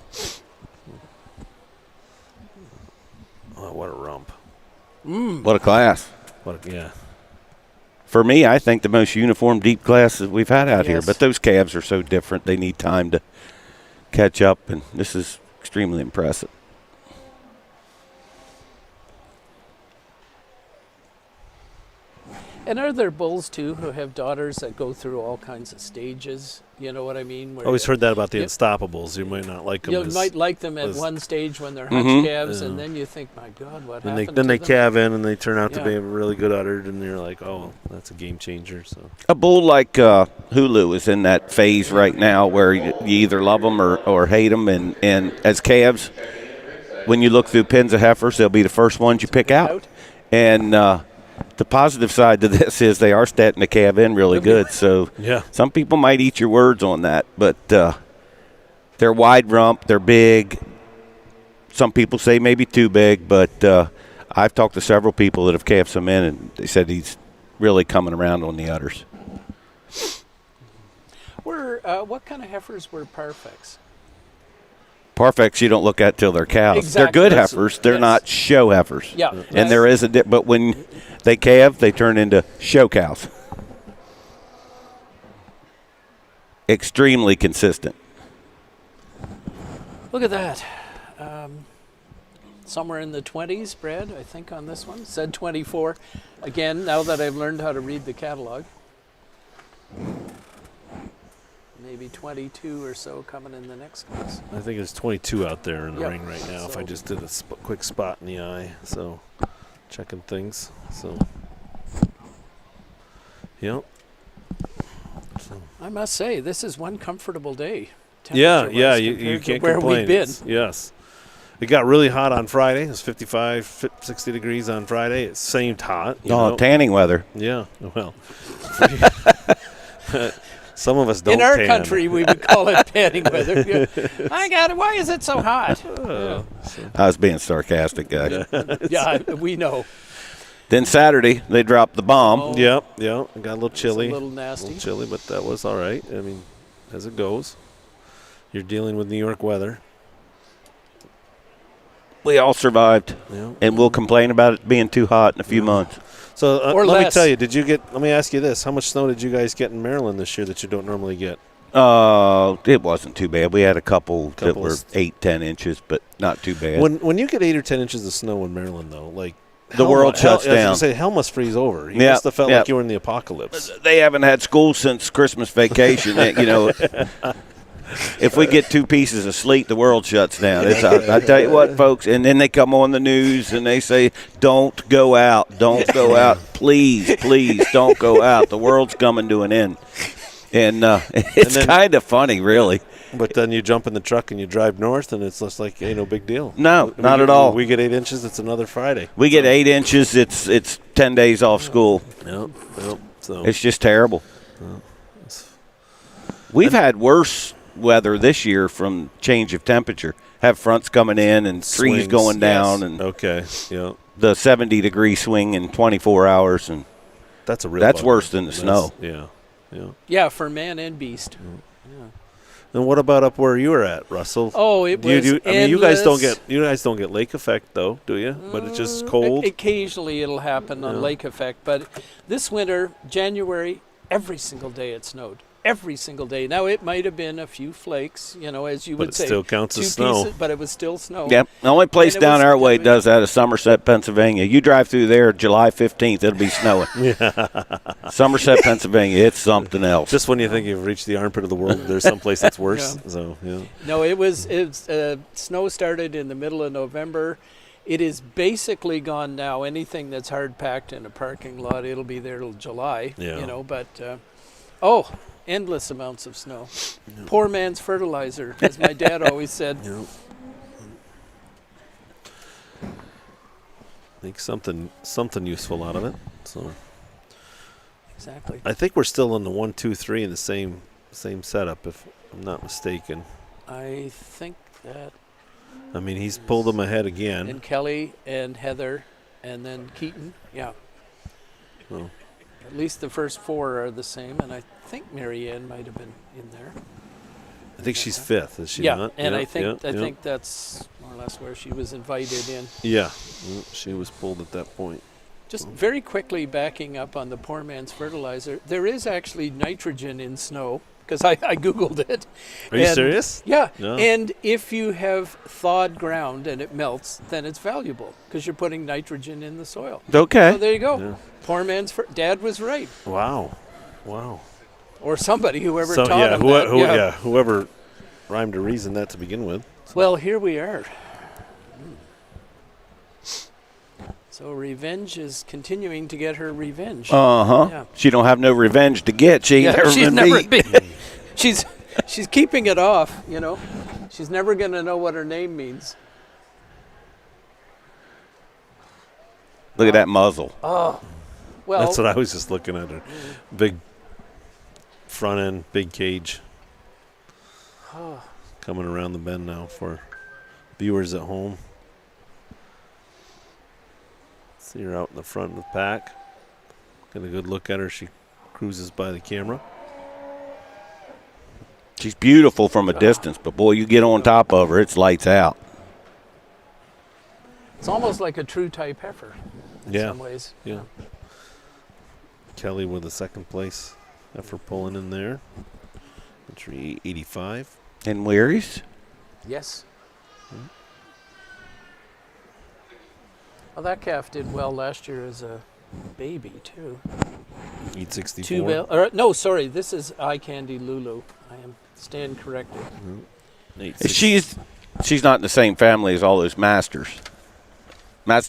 Oh, what a rump. What a class. For me, I think the most uniform deep class that we've had out here. But those calves are so different. They need time to catch up, and this is extremely impressive. And are there bulls, too, who have daughters that go through all kinds of stages? You know what I mean? I always heard that about the Unstoppables. You might not like them. You might like them at one stage when they're hatch calves, and then you think, my God, what happened to them? Then they calve in, and they turn out to be really good uddered, and you're like, oh, that's a game changer. So a bull like Hulu is in that phase right now where you either love them or hate them. And as calves, when you look through pens of heifers, they'll be the first ones you pick out. And the positive side to this is they are starting to calve in really good. So some people might eat your words on that, but they're wide rump, they're big. Some people say maybe too big, but I've talked to several people that have calved some in, and they said he's really coming around on the udders. What kind of heifers were Parfex? Parfex you don't look at till they're cows. Exactly. They're good heifers. They're not show heifers. Yeah. And there is but when they calve, they turn into show cows. Extremely consistent. Look at that. Somewhere in the 20s, Brad, I think, on this one. Said 24. Again, now that I've learned how to read the catalog. Maybe 22 or so coming in the next class. I think there's 22 out there in the ring right now. If I just did a quick spot in the eye, so checking things. So, So. I must say, this is one comfortable day. Yeah, you can't where complain. We've been. Yes. It got really hot on Friday. It was 55, 60 degrees on Friday. It seemed hot. Tanning weather. Yeah, well. Some of us don't. In our tan. country, we would call it tanning weather. My God, why is it so hot? I was being sarcastic, guys. Yeah, we know. Then Saturday, they dropped the bomb. Yep. It got a little chilly. A little nasty. A little chilly, but that was all right. I mean, as it goes. You're dealing with New York weather. We all survived, and we'll complain about it being too hot in a few months. So let me tell you, let me ask you this. How much snow did you guys get in Maryland this year that you don't normally get? It wasn't too bad. We had a couple that were 8-10 inches, but not too bad. When you get 8 or 10 inches of snow in Maryland, though, like the world shuts I was down. gonna say, hell must freeze over. You Yeah, must have felt yeah. like you were in the apocalypse. They haven't had school since Christmas vacation. You know, if we get 2 pieces of sleet, the world shuts down. I tell you what, folks. And then they come on the news and they say, "Don't go out. Don't go out. Please, please, don't go out. The world's coming to an end." And it's kind of funny, really. But then you jump in the truck and you drive north, and it's just like, ain't no big deal. No, not at all. We get 8 inches. It's another Friday. We get 8 inches. It's 10 days off school. Yep. So It's just terrible. We've had worse weather this year from change of temperature. Have fronts coming in and trees Swings. going down, and okay. Yeah. the 70-degree swing in 24 hours, and That's that's worse than the snow. Yeah. Yeah, for man and beast. And what about up where you were at, Russell? Oh, it was I mean, you guys endless. don't get lake effect though, do you? But it's just cold. Occasionally it'll happen on lake effect, but this winter, January, every single day it snowed. Every single day. Now it might have been a few flakes, as you But would it say. still counts as 2 snow. pieces, but it was still snow. Yep. The only place And it down was our way heavy. does that is Somerset, Pennsylvania. You drive through there July 15th, it'll be snowing. Somerset, Pennsylvania, it's something else. Just when you think you've reached the armpit of the world, there's someplace that's worse. Yeah. So yeah. No, snow started in the middle of November. It is basically gone now. Anything that's hard packed in a parking lot, it'll be there till July. Yeah. Endless amounts of snow. Poor man's fertilizer, as my dad always said. Make something useful out of it. So Exactly. I think we're still in the 1, 2, 3 in the same setup, if I'm not mistaken. I think that. I mean, he's pulled them ahead again. And Kelly and Heather and then Keaton. Yeah. Well. At least the first 4 are the same, and I think Mary Ann might have been in there. I think she's 5th, is she Yeah, not? and Yeah, I think yeah, yeah. think that's more or less where she was invited in. Yeah, she was pulled at that point. Just very quickly backing up on the poor man's fertilizer, there is actually nitrogen in snow, because I Googled it. Are you serious? Yeah, No. and if you have thawed ground and it melts, then it's valuable, because you're putting nitrogen in the soil. Okay. So there you go. Yeah. Poor man's Dad was right. Wow. Or somebody, whoever So taught him that. whoever rhymed to reason that to begin with. Well, here we are. So revenge is continuing to get her revenge. Yeah. She don't have no revenge to get. She ain't never she's been never beat. been. She's keeping it off. She's never going to know what her name means. Look at that muzzle. Well, That's what I was just looking at. Her big front end, big cage. Coming around the bend now for viewers at home. See her out in the front of the pack. Get a good look at her. She cruises by the camera. She's beautiful from a distance, but boy, you get on top of her, it's lights out. it's almost like a true type heifer in some ways. Yeah. Kelly with the second place effort pulling in there. Entry 85. And Weary's? Yes. Well, that calf did well last year as a baby too. 864. No, sorry. This is Eye Candy Lulu. I am stand corrected. 860. She's not in the same family as all those masters.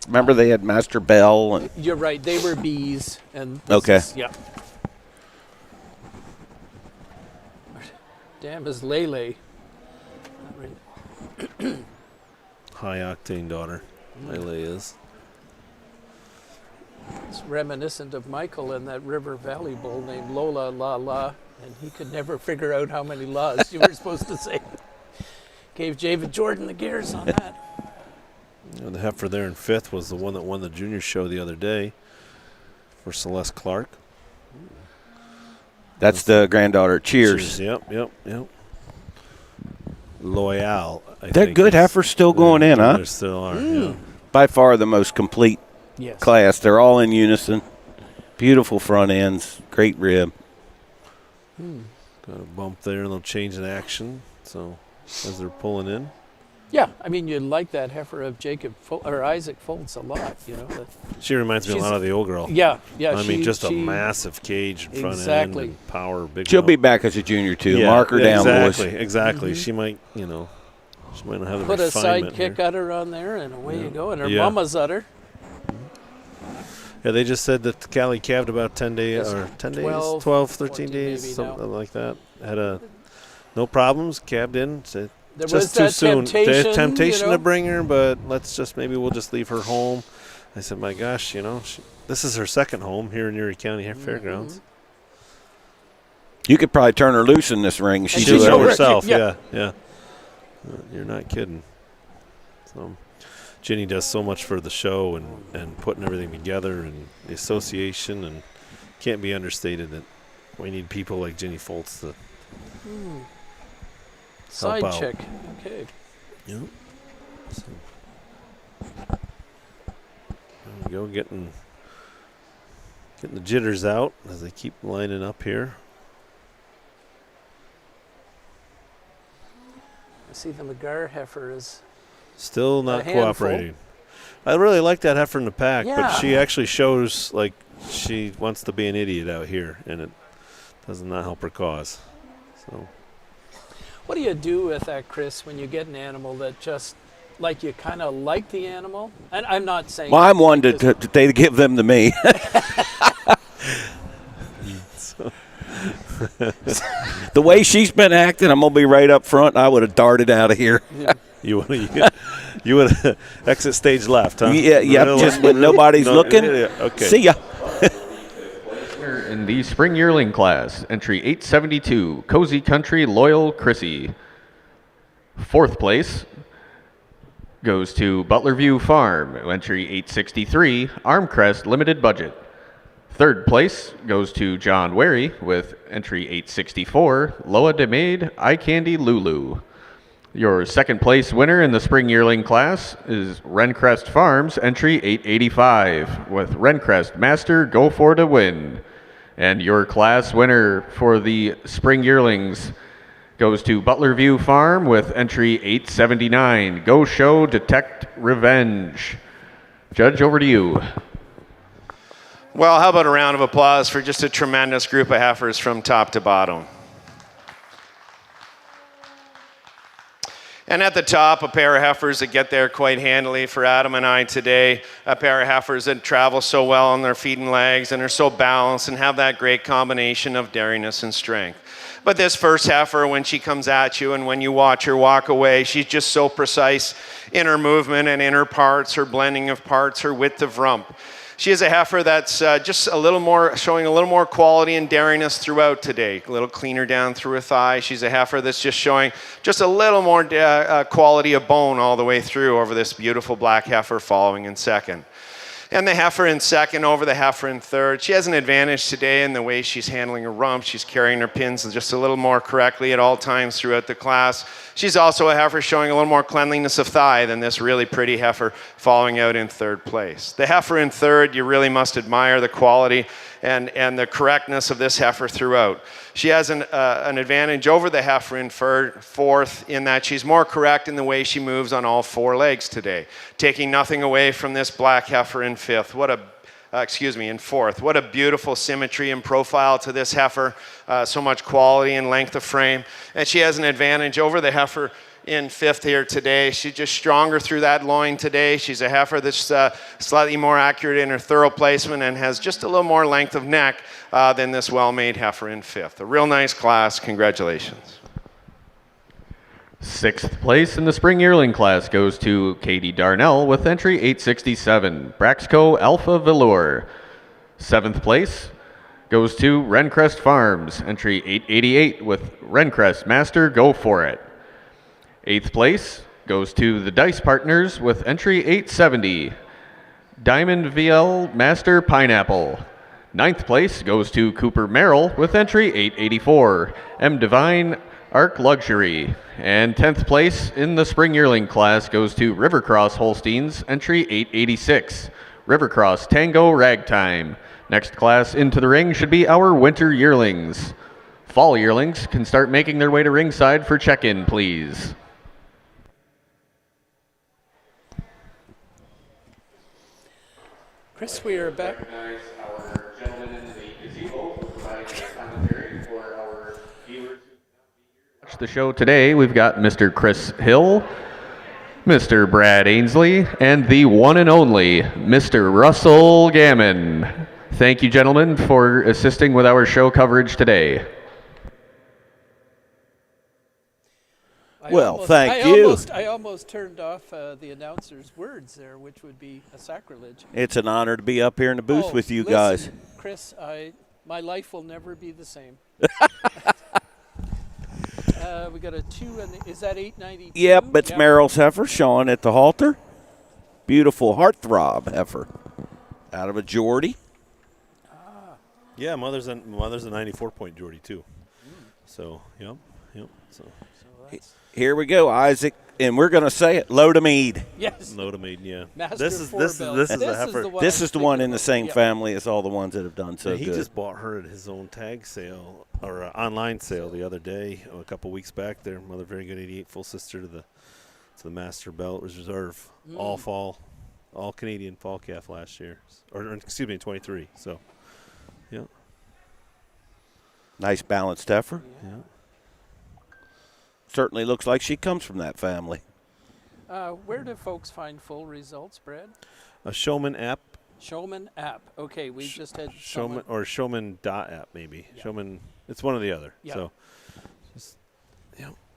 Remember they had Master Bell and You're right. They were bees, and Okay. yeah. Damn is Lele. Right. High octane daughter. Lele is. It's reminiscent of Michael in that River Valley bull named Lola La La, and he could never figure out how many laws you were supposed to say. Gave David Jordan the gears on that. And the heifer there in 5th was the one that won the junior show the other day for Celeste Clark. that's the granddaughter. Cheers. Yep. Loyal. They're good heifers still going in, huh? There still are, yeah. By far the most complete Yes. class. They're all in unison. Beautiful front ends. Great rib. Got a bump there, and they'll change in action. So as they're pulling in. Yeah, I mean, you like that heifer of Isaac Foltz a lot, you know. She reminds me a lot of the old girl. Yeah. I mean, just a massive cage in front end and power, big. She'll be back as a junior too. Yeah, Mark her down, boys. Exactly. She might, she might not have the Put a refinement sidekick here. udder on there, and away you go. And her mama's udder. Yeah, they just said that the Cali calved about 10 days, Yes, or 10 days, 12, 12, 13 14 days, maybe something now. like that. Had no problems, calved in. Said, There just was too that soon. temptation, There's temptation you know? to bring her, but maybe we'll just leave her home. I said, my gosh, this is her second home here in Erie County Fairgrounds. You could probably turn her loose in this ring. She'll do show it. herself, yeah. You're not kidding. So, Ginny does so much for the show and putting everything together and the association, and can't be understated that we need people like Ginny Foltz to Side help out. chick. Okay. Yep. So, there we go, getting the jitters out as they keep lining up here. I see the McGar heifer is Still not a handful. cooperating. I really like that heifer in the pack, but Yeah. she actually shows like she wants to be an idiot out here, and it does not help her cause. So What do you do with that, Chris, when you get an animal that just, like, you kind of like the animal? And I'm not saying... Well, I'm one to they give them to me. The way she's been acting, I'm going to be right up front. I would have darted out of here. you would exit stage left, huh? Yeah, Really? just when nobody's looking. Okay. See ya. In the spring yearling class, entry 872, Cozy Country Loyal Chrissy. Fourth place goes to Butlerview Farm, entry 863, Armcrest Limited Budget. Third place goes to John Wary with entry 864, Loa de Maid Eye Candy Lulu. Your second place winner in the spring yearling class is Rencrest Farms, entry 885, with Rencrest Master Go For to Win. And your class winner for the spring yearlings goes to Butlerview Farm with entry 879, Go Show Detect Revenge. Judge, over to you. Well, how about a round of applause for just a tremendous group of heifers from top to bottom. And at the top, a pair of heifers that get there quite handily for Adam and I today. A pair of heifers that travel so well on their feet and legs and are so balanced and have that great combination of daringness and strength. But this first heifer, when she comes at you and when you watch her walk away, she's just so precise in her movement and in her parts, her blending of parts, her width of rump. She is a heifer that's just showing a little more quality and daringness throughout today. A little cleaner down through her thigh. She's a heifer that's just showing just a little more quality of bone all the way through over this beautiful black heifer following in second. And the heifer in second over the heifer in third. She has an advantage today in the way she's handling her rump. She's carrying her pins just a little more correctly at all times throughout the class. She's also a heifer showing a little more cleanliness of thigh than this really pretty heifer following out in third place. The heifer in third, you really must admire the quality and the correctness of this heifer throughout. She has an advantage over the heifer in fourth in that she's more correct in the way she moves on all four legs today, taking nothing away from this black heifer in fifth. In fourth. What a beautiful symmetry and profile to this heifer. So much quality and length of frame. And she has an advantage over the heifer in fifth here today. She's just stronger through that loin today. She's a heifer that's slightly more accurate in her thorough placement and has just a little more length of neck than this well-made heifer in fifth. A real nice class. Congratulations. Sixth place in the spring yearling class goes to Katie Darnell with entry 867, Braxco Alpha Velour. Seventh place goes to Rencrest Farms, entry 888 with Rencrest Master Go For It. Eighth place goes to the Dice Partners with entry 870, Diamond VL Master Pineapple. Ninth place goes to Cooper Merrill with entry 884, M Divine Arc Luxury. And 10th place in the spring yearling class goes to Rivercross Holsteins, entry 886, Rivercross Tango Ragtime. Next class into the ring should be our winter yearlings. Fall yearlings can start making their way to ringside for check-in, please. Chris, we are back. Recognize our gentleman in the gazebo to provide commentary for our viewers who watch the show today. We've got Mr. Chris Hill, Mr. Brad Ainsley, and the one and only Mr. Russell Gammon. Thank you, gentlemen, for assisting with our show coverage today. Thank you. I almost turned off the announcer's words there, which would be a sacrilege. It's an honor to be up here in the booth with you listen, guys. Chris, my life will never be the same. We got a 2, and is that 892? Yep, it's Merrill's heifer, Sean at the halter. Beautiful heartthrob heifer out of a Geordie. Yeah, mother's a 94-point Geordie too. So, yep. So here we go, Isaac, and we're going to say it, Lodamead. Yes. Lodamead, yeah. Master This is a heifer. This is the one in the same family as all the ones that have done so He good. just bought her at his own tag sale or online sale the other day, a couple weeks back. There, mother, very good 88, full sister to the Master Belt Reserve, all fall, all Canadian fall calf last year, or excuse me, 23. So, yeah. Nice balanced heifer. Yeah. Certainly looks like she comes from that family. Where do folks find full results, Brad? A Showman app. Showman app. Okay, we just had Showman or Showman dot app maybe. Yeah. Showman. It's one or the other. Yeah. So,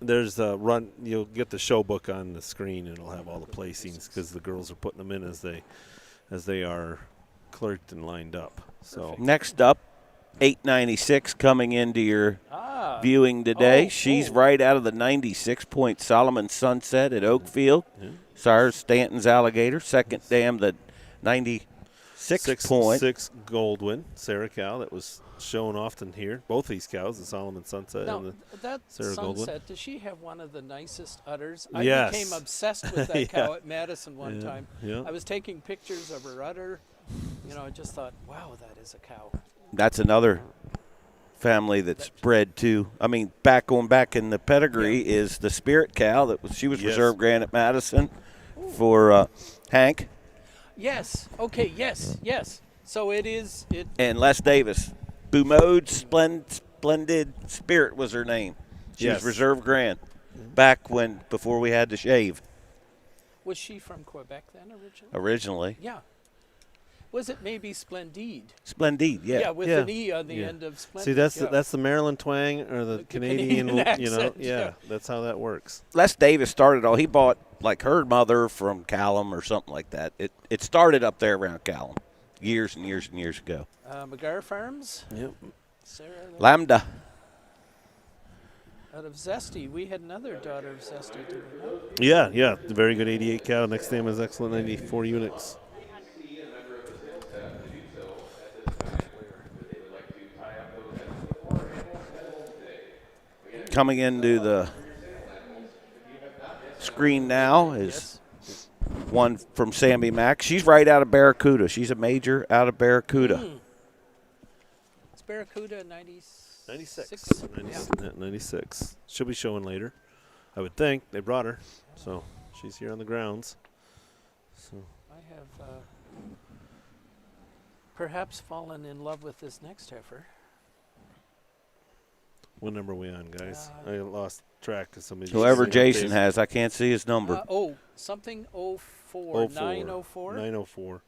there's a run. You'll get the show book on the screen, and it'll have all the placings because the girls are putting them in as they are clerked and lined up. So next up, 896 coming into your viewing today. She's right out of the 96-point Solomon Sunset at Oakfield. Sire Stanton's Alligator. Second dam, the 96-point. 6 Goldwyn, Sarah cow that was shown often here. Both these cows, the Solomon Sunset and the that Sarah Sunset, Goldwyn. Does she have one of the nicest udders? Yes. I became obsessed with that cow at Madison one time. Yeah. I was taking pictures of her udder. I just thought, wow, that is a cow. That's another family that's bred to. I mean, going back in the pedigree is the Spirit cow she was reserve grand at Madison for Hank. Yes. Okay. Yes. So it is. And Les Davis, Boumode Splendid Spirit was her name. She was reserve grand before we had to shave. Was she from Quebec then originally? Originally. Yeah. Was it maybe Splendide? Splendide, yeah. Yeah, with an E on the end of Splendide. See, that's the Maryland twang or the Canadian accent, that's how that works. Les Davis started all. He bought like her mother from Callum or something like that. It started up there around Callum years and years and years ago. McGarr Farms. Yep. Sarah Lambda. Out of Zesty. We had another daughter of Zesty, did we not? Yeah. The very good 88 cow. Next name is excellent 94 units. Coming into the screen now is one from Sammy Mack. She's right out of Barracuda. She's a major out of Barracuda. It's Barracuda 96. 96. She'll be showing later, I would think. They brought her, so she's here on the grounds. So I have perhaps fallen in love with this next heifer. what number are we on, guys? I lost track because somebody. Whoever Jason has, I can't see his number. Something 04. 904. 904.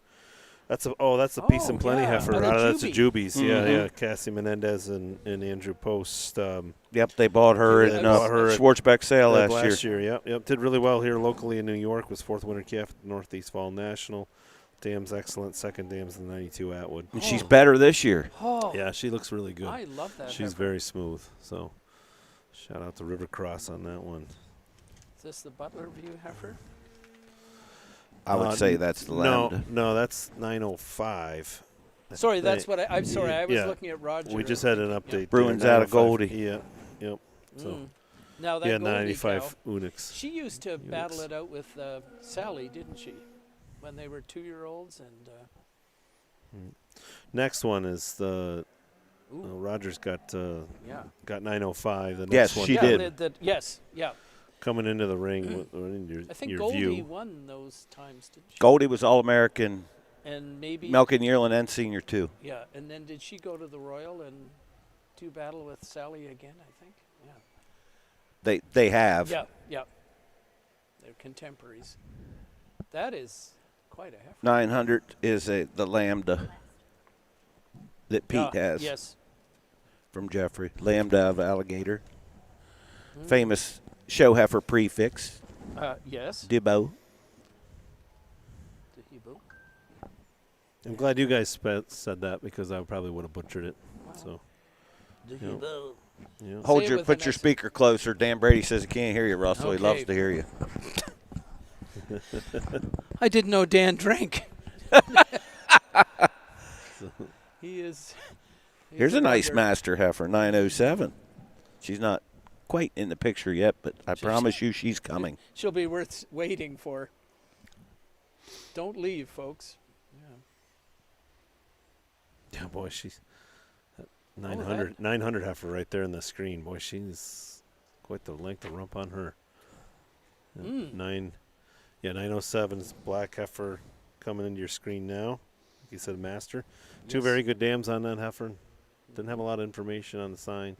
That's a Peace and Plenty heifer. That's a Jubies. Yeah. Cassie Menendez and Andrew Post. Yep, they bought her in Schwartzbeck sale last year. Yep. Did really well here locally in New York. Was 4th winter calf at the Northeast Fall National. Dam's excellent. Second dam's the 92 Atwood. And she's better this year. Yeah, she looks really good. I love that. She's heifer. very smooth. So, shout out to River Cross on that one. Is this the Butler View heifer? I would say that's the Lambda. No, that's 905. Sorry, that's what I'm sorry. I was looking at Roger. We just had an update. Bruins out of Goldie. Yeah. Yep. So. Now that 95 cow, Unix. She used to battle it out with Sally, didn't she? When they were 2-year-olds and. Next one is the. Roger's got 905. The next yes, one. She did. Yes. Coming into the ring, I think your Goldie view. won those times, didn't she? Goldie was All-American And maybe Milking yearling and senior too. Yeah, and then did she go to the Royal and do battle with Sally again? I think. Yeah. They have. Yeah. They're contemporaries. That is quite a heifer. 900 is the Lambda that Pete has. Yes. From Jeffrey. Lambda of Alligator. Famous show heifer prefix. Yes. Dibbo. Dehibo. I'm glad you guys said that because I probably would have butchered it. So, Dehibo. yeah. Put your speaker closer. Dan Brady says he can't hear you, Russell. He Okay. loves to hear you. I didn't know Dan drank. He is. Here's a nice wonder. master heifer, 907. She's not quite in the picture yet, but I promise you she's coming. She'll be worth waiting for. Don't leave, folks. Yeah, boy, she's 900 heifer right there in the screen. Boy, she's quite the length of rump on her. Yeah, 907's black heifer coming into your screen now. Like you said, master. Two very good dams on that heifer. Didn't have a lot of information on the sign.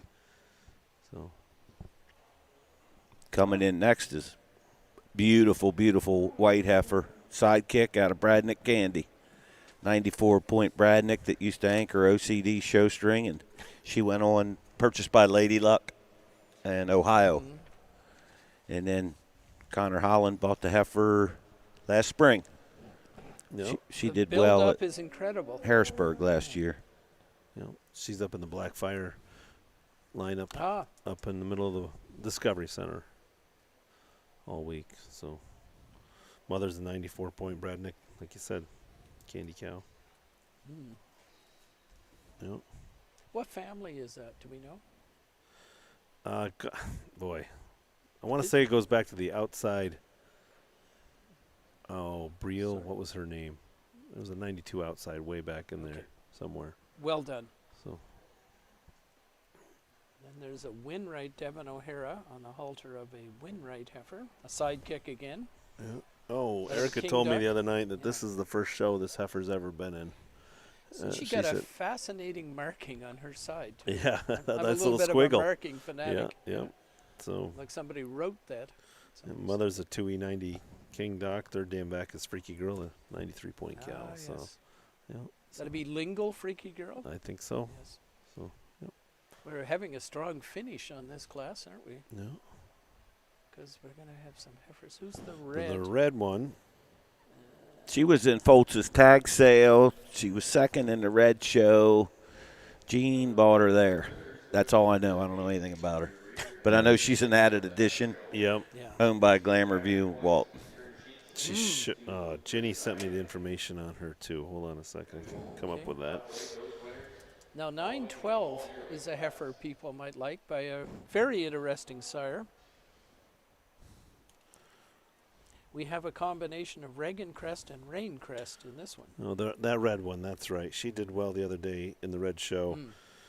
So Coming in next is beautiful, beautiful white heifer sidekick out of Bradnick Candy. 94-point Bradnick that used to anchor OCD show string, and she went on, purchased by Lady Luck in Ohio. And then Connor Holland bought the heifer last spring. Yep. She The did build well up at is incredible. Harrisburg last year. She's up in the Blackfire lineup Ah, up in the middle of the Discovery Center all week. So mother's a 94-point Bradnick, like you said, candy cow. Yep. what family is that? Do we know? Boy, I want to say it goes back to the outside. Oh, Brielle, what was her name? It was a 92 outside way back in there somewhere. Well done. So Then there's a Winright Devon O'Hara on the halter of a Winright heifer. A sidekick again. Oh, There's Erica King told me Duck. the other night that this is the first show this heifer's ever been in. So she she got a said- fascinating marking on her side. Too. Yeah, I'm that's a a little bit squiggle. of a marking fanatic. Yeah. So Like somebody wrote that. mother's a 2E90 King Doc. Third dam back is Freaky Girl, a 93-point cow. So Yes. yeah, That'd be Lingle Freaky Girl. I think so. Yes. So We're having a strong finish on this class, aren't we? yeah. Because we're going to have some heifers. Who's the The red? red one. She was in Foltz's tag sale. She was second in the red show. Gene bought her there. That's all I know. I don't know anything about her. But I know she's an added addition, Yep. Yeah. owned by Glamour View Walt. Ginny sent me the information on her too. Hold on a second. I can come up with that. Now, 912 is a heifer people might like by a very interesting sire. We have a combination of Reagan Crest and Rain Crest in this one. Oh, that red one. That's right. She did well the other day in the red show.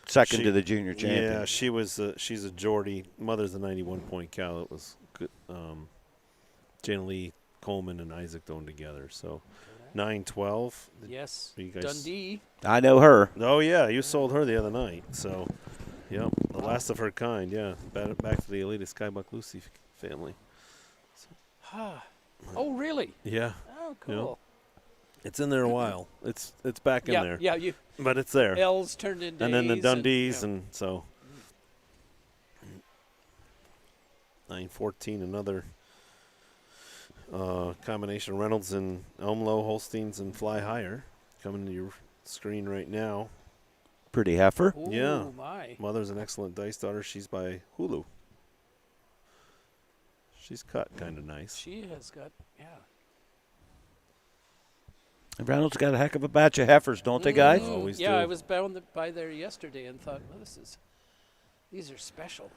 Second She- to the junior champion. Yeah, she was. She's a Geordie. Mother's a 91-point cow. It was good. Jana Lee, Coleman, and Isaac owned together. So 912. Yes. You guys- Dundee. I know her. Oh yeah, you sold her the other night. So, yep, the last of her kind. Yeah, back to the elite Skybuck Lucy family. Oh, really? Yeah, Oh, cool. it's in there a while. It's back in Yeah, there. yeah. You But it's there. L's turned into And then the A's Dundees, yeah. and so 914, another combination of Reynolds and Elmlow, Holsteins, and Fly Higher coming to your screen right now. Pretty heifer. Ooh, Yeah. my. Mother's an excellent dice daughter. She's by Hulu. She's cut kind of nice. She has got, yeah. And Reynolds got a heck of a batch of heifers, don't they, guys? Always Yeah, do. I was bound by there yesterday and thought, well, these are special.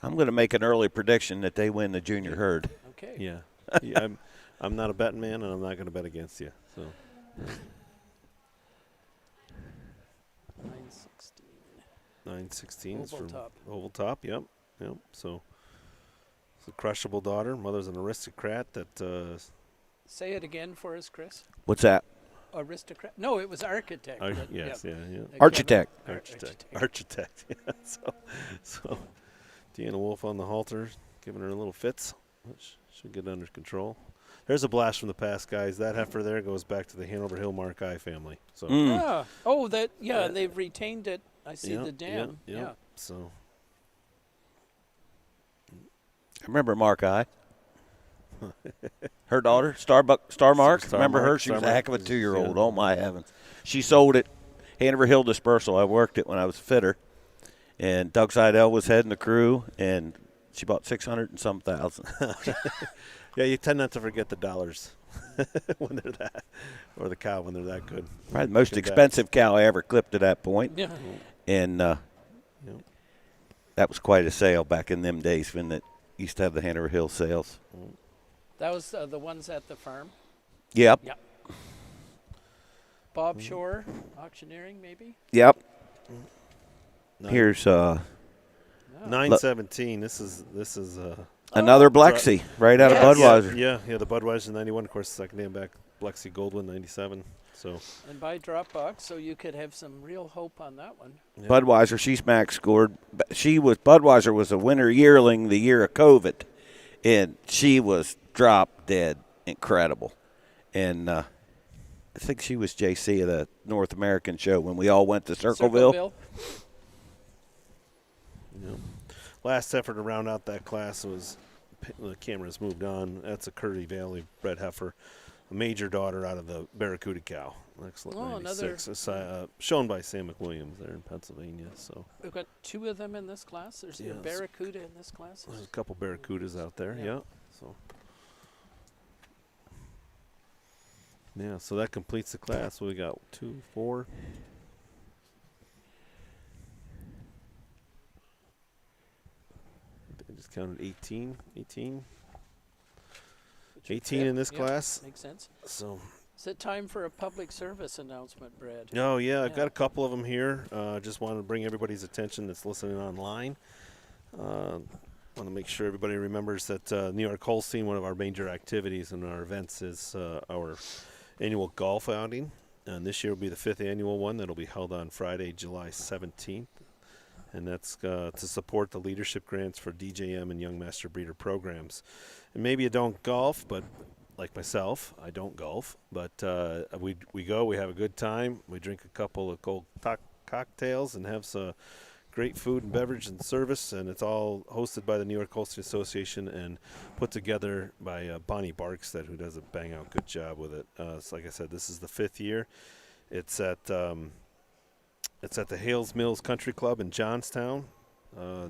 I'm going to make an early prediction that they win the junior herd. Okay. Yeah, yeah I'm not a betting man, and I'm not going to bet against you. So 916. 916 is Oval from top. Oval Top. Yep. So it's a crushable daughter. Mother's an aristocrat that Say it again for us, Chris. What's that? aristocrat. No, it was architect. but, Yes, yeah. yeah. Architect. Architect. Yeah. So Deanna Wolf on the halter, giving her a little fits, which should get under control. There's a blast from the past, guys. That heifer there goes back to the Hanover Hill Mark I family. So Ah, oh, that they've retained it. I see the dam. Yeah. So I remember Mark I. Her daughter, Star Mark. Remember her? She was a heck of a 2-year-old. Oh, my heavens. She sold it. Hanover Hill Dispersal. I worked it when I was a fitter. And Doug Seidel was heading the crew, and she bought 600 and some thousand. yeah, you tend not to forget the dollars when they're that, or the cow when they're that good. Probably the most expensive cow I ever clipped to that point. Yeah. And that was quite a sale back in them days when it used to have the Hanover Hill sales. That was the ones at the farm. Yep. Yep. Bob Shore, auctioneering, maybe. Yep. Here's 917. This is another Blexi right out of Budweiser. Yeah, the Budweiser 91. Of course, the second name back, Blexi Goldwyn 97. So. And by Dropbox, so you could have some real hope on that one. Yeah. Budweiser, she's max scored. Budweiser was a winter yearling the year of COVID, and she was drop dead incredible. And I think she was JC of the North American show when we all went to Circleville. Yeah. Last effort to round out that class was, the camera's moved on. That's a Curry Valley bred heifer, a major daughter out of the Barracuda cow. Excellent. Oh, 96. Shown by Sam McWilliams there in Pennsylvania. So we've got 2 of them in this class. There's a Barracuda in this class. There's a couple Barracudas out there. Yeah. So that completes the class. We got 2, 4. I just counted 18 in this class. Makes sense. So. Is it time for a public service announcement, Brad? Oh, yeah. I've got a couple of them here. Just wanted to bring everybody's attention that's listening online. Want to make sure everybody remembers that New York Holstein, one of our major activities and our events, is our annual golf outing. And this year will be the 5th annual one that'll be held on Friday, July 17th. And that's to support the leadership grants for DJM and Young Master Breeder programs. And maybe you don't golf, but like myself, I don't golf. But we go, we have a good time. We drink a couple of cold cocktails and have some great food and beverage and service. And it's all hosted by the New York Holstein Association and put together by Bonnie Barkstead, who does a bang-out good job with it. So like I said, this is the 5th year. It's at the Hales Mills Country Club in Johnstown.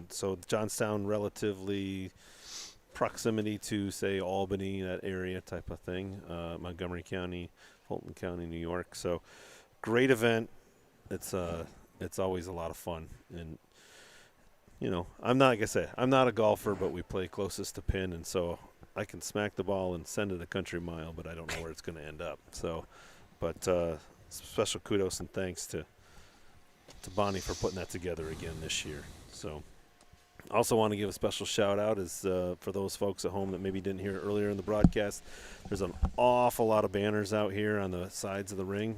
So Johnstown, relatively proximity to, say, Albany, that area type of thing. Montgomery County, Fulton County, New York. So great event. It's always a lot of fun. And, I'm not, like I say, I'm not a golfer, but we play closest to pin. And so I can smack the ball and send it a country mile, but I don't know where it's going to end up. So, but special kudos and thanks to Bonnie for putting that together again this year. So also want to give a special shout out for those folks at home that maybe didn't hear it earlier in the broadcast. There's an awful lot of banners out here on the sides of the ring.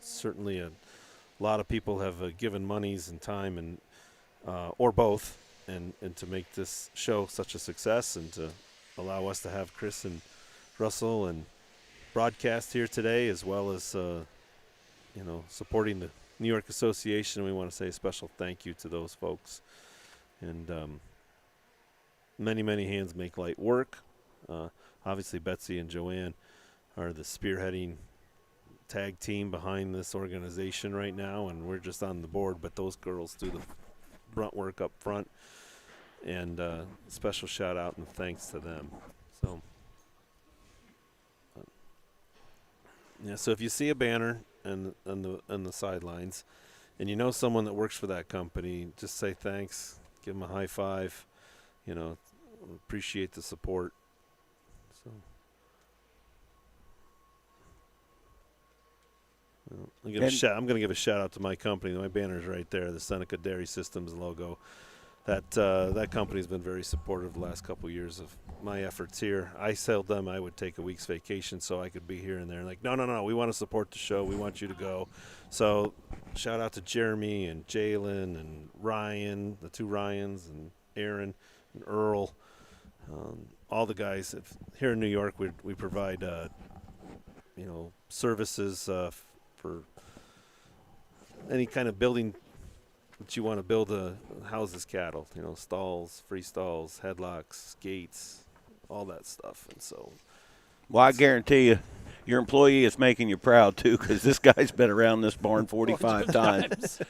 Certainly a lot of people have given monies and time and or both and to make this show such a success and to allow us to have Chris and Russell and broadcast here today, as well as supporting the New York Association. We want to say a special thank you to those folks. And many, many hands make light work. Obviously, Betsy and Joanne are the spearheading tag team behind this organization right now, and we're just on the board, but those girls do the brunt work up front. And special shout out and thanks to them. So, so if you see a banner on the sidelines, and you know someone that works for that company, just say thanks, give them a high five, appreciate the support. So, I'm going to give a shout out to my company. My banner's right there, the Seneca Dairy Systems logo. that company's been very supportive the last couple of years of my efforts here. I told them I would take a week's vacation so I could be here and there. Like, no, we want to support the show. We want you to go. So shout out to Jeremy and Jalen and Ryan, the two Ryans, and Aaron and Earl, all the guys. Here in New York, we provide services for any kind of building that you want to build houses cattle, stalls, free stalls, headlocks, gates, all that stuff. And so, well, I guarantee you, your employee is making you proud too, because this guy's been around this barn 45 times,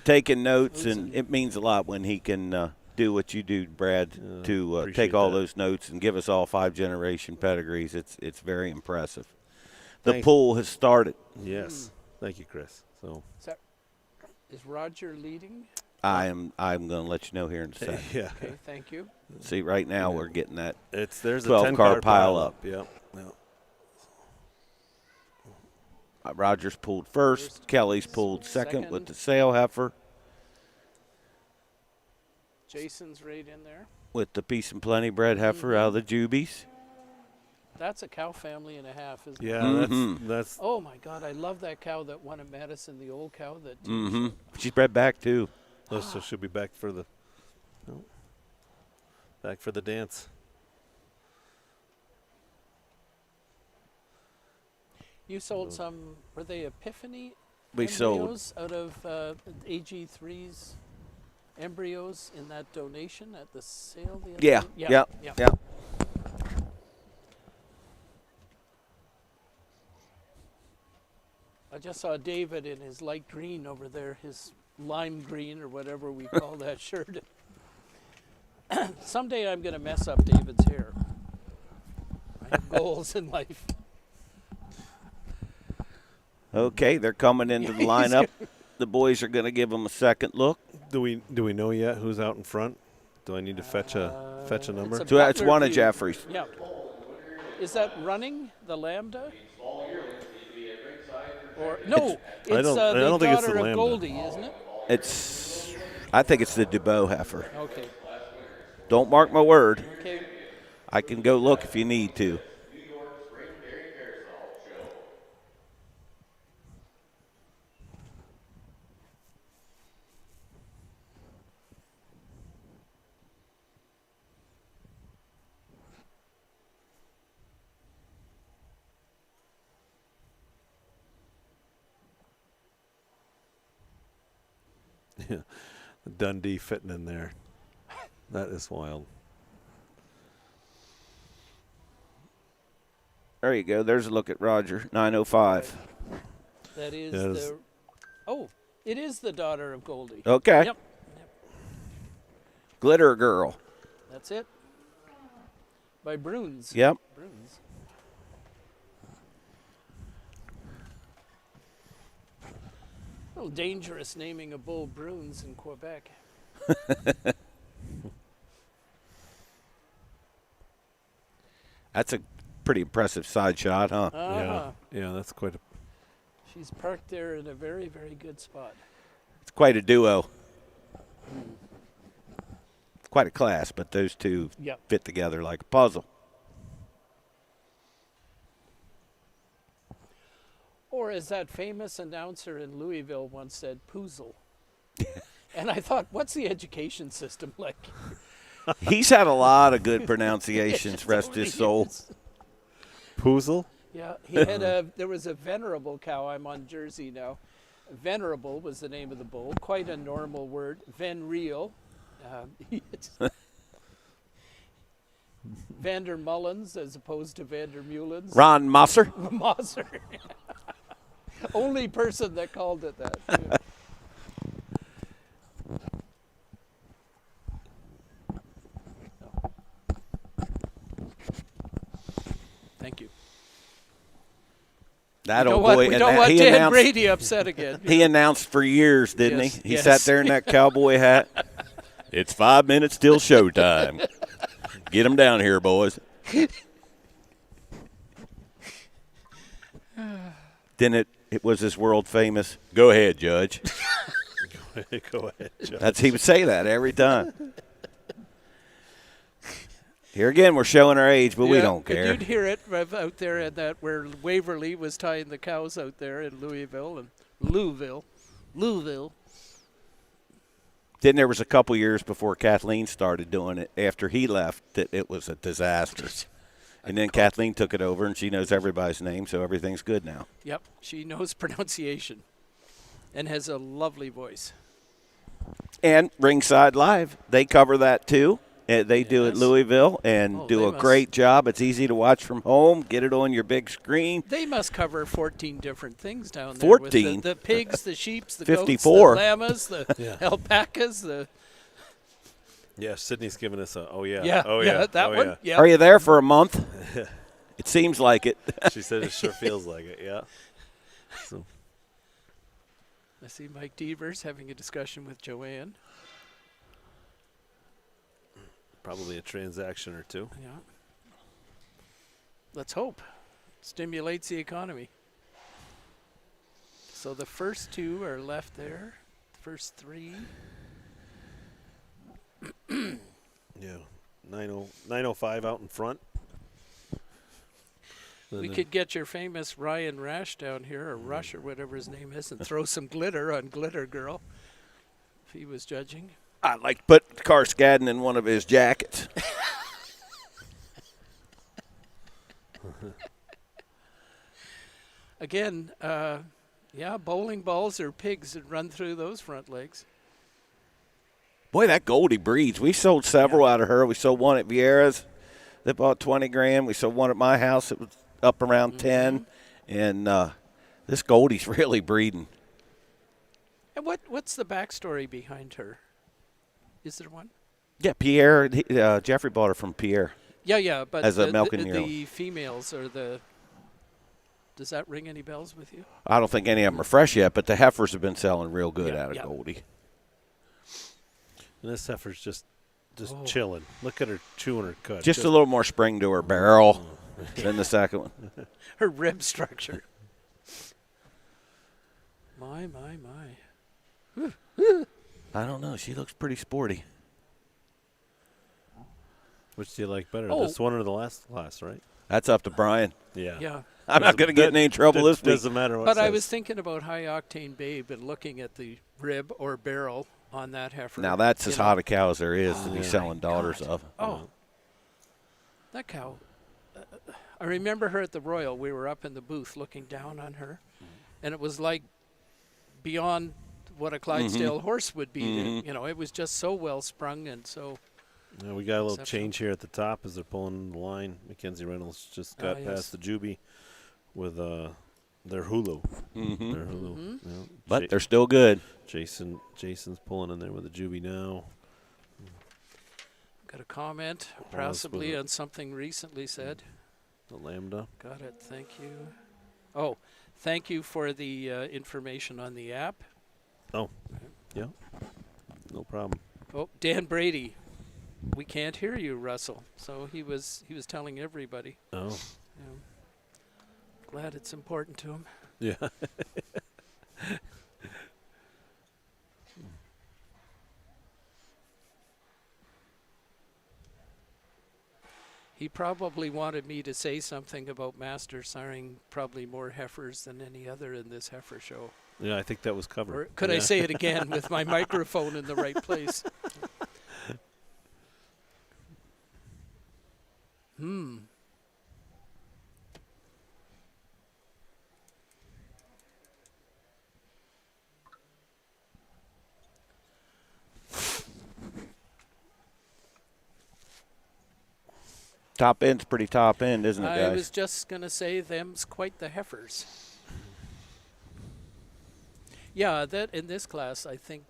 taking notes, and it means a lot when he can do what you do, Brad, to take all those notes and give us all 5-generation pedigrees. It's very impressive. The pool has started. Yes, thank you, Chris. So. Is Roger leading? I'm going to let you know here in a second. Yeah. Okay, thank you. See, right now we're getting that. There's a 12-car pile up. Yep. Roger's pulled first. Kelly's pulled second with the sale heifer. Jason's right in there. With the Peace and Plenty bred heifer out of the Jubies. That's a cow family and a half, isn't it? Yeah, that's. Oh my God, I love that cow that won at Madison, the old cow that. She's bred back too. So she'll be back for the. Back for the dance. You sold some. Were they Epiphany? We sold embryos out of AG3's embryos in that donation at the sale. The other day? Yeah. I just saw David in his light green over there, his lime green or whatever we call that shirt. Someday I'm going to mess up David's hair. I have goals in life. Okay, they're coming into the lineup. The boys are going to give them a second look. Do we know yet who's out in front? Do I need to fetch a number? It's one of Jeffrey's. Yeah. Is that running the Lambda? Or no, it's I don't the think it's the daughter of Lambda. Goldie, isn't it? I think it's the DuBois heifer. Okay. Don't mark my word. Okay. I can go look if you need to. Yeah, Dundee fitting in there. That is wild. There you go. There's a look at Roger, 905. That is it is the daughter of Goldie. Okay. Yep. Glitter Girl. That's it. By Bruns. Yep. Bruns. A little dangerous naming a bull Bruns in Quebec. That's a pretty impressive side shot, huh? Yeah, that's quite a. She's parked there in a very, very good spot. It's quite a duo. It's quite a class, but those two fit together like a puzzle. Or as that famous announcer in Louisville once said, Poozle. And I thought, what's the education system like? He's had a lot of good pronunciations, rest his soul. Poozle? Yeah, he had there was a venerable cow. I'm on Jersey now. Venerable was the name of the bull. Quite a normal word. Venreal. Vander Mullins as opposed to Vander Mullins. Ron Mosser. Mosser. Only person that called it that. Thank you. That we old don't boy. Want, we don't want Dan Brady upset again. He announced for years, didn't Yes, he? He yes. sat there in that cowboy hat. It's 5 minutes till showtime. Get him down here, boys. Then it was this world famous. Go ahead, Judge. Go ahead, Joe. He would say that every time. Here again, we're showing our age, but we don't care. You'd hear it out there at that where Waverly was tying the cows out there in Louisville. Then there was a couple years before Kathleen started doing it. After he left, that it was a disaster. And then Kathleen took it over, and she knows everybody's name, so everything's good now. Yep, she knows pronunciation and has a lovely voice. And Ringside Live, they cover that too. They do it Louisville and do a great job. It's easy to watch from home. Get it on your big screen. They must cover 14 different things down there. 14? With the pigs, the sheep, the 54. goats, the llamas, the alpacas, the... Yeah, Sydney's giving us a, that one. Yeah. Are you there for a month? It seems like it. She said it sure feels like it, yeah. So. I see Mike Devers having a discussion with Joanne. Probably a transaction or two. Yeah. Let's hope. Stimulates the economy. So the first two are left there. First three. Yeah. 905 out in front. We could get your famous Ryan Rash down here, or Rush, or whatever his name is, and throw some glitter on Glitter Girl if he was judging. I'd like to put Carscadden in one of his jackets. Again, bowling balls or pigs that run through those front legs. Boy, that Goldie breeds. We sold several out of her. We sold one at Vieira's that bought $20,000. We sold one at my house. It was up around 10. And this Goldie's really breeding. And what's the backstory behind her? Is there one? Yeah, Pierre. Jeffrey bought her from Pierre. Yeah, but as a milking yearling. The females are the. Does that ring any bells with you? I don't think any of them are fresh yet, but the heifers have been selling real good out of Goldie. And this heifer's just chilling. Look at her chewing her cud. Just a little more spring to her barrel than the second one. Her rib structure. My. I don't know. She looks pretty sporty. Which do you like better, this one or the last class, right? That's up to Brian. Yeah. I'm not going to get in any trouble this week. Doesn't matter what But I was thinking about High Octane Babe and looking at the rib or barrel on that heifer. Now, that's as hot a cow as there is to be selling daughters of. Oh. That cow. I remember her at the Royal. We were up in the booth looking down on her, and it was like beyond what a Clydesdale horse would be. You know, it was just so well sprung and so. Yeah, we got a little change here at the top as they're pulling the line. Mackenzie Reynolds just got past the Juby with their Hulu. Their Hulu. Yeah. But they're still good. Jason's pulling in there with the Juby now. Got a comment, possibly on something recently said. The Lambda. Got it. Thank you. Oh, thank you for the information on the app. Oh, yeah. No problem. Oh, Dan Brady. We can't hear you, Russell. So he was telling everybody. Oh. Yeah. Glad it's important to him. Yeah. He probably wanted me to say something about Master siring probably more heifers than any other in this heifer show. Yeah, I think that was covered. Or could I say it again with my microphone in the right place? Top end's pretty top end, isn't it, guys? I was just going to say them's quite the heifers. Yeah, that in this class, I think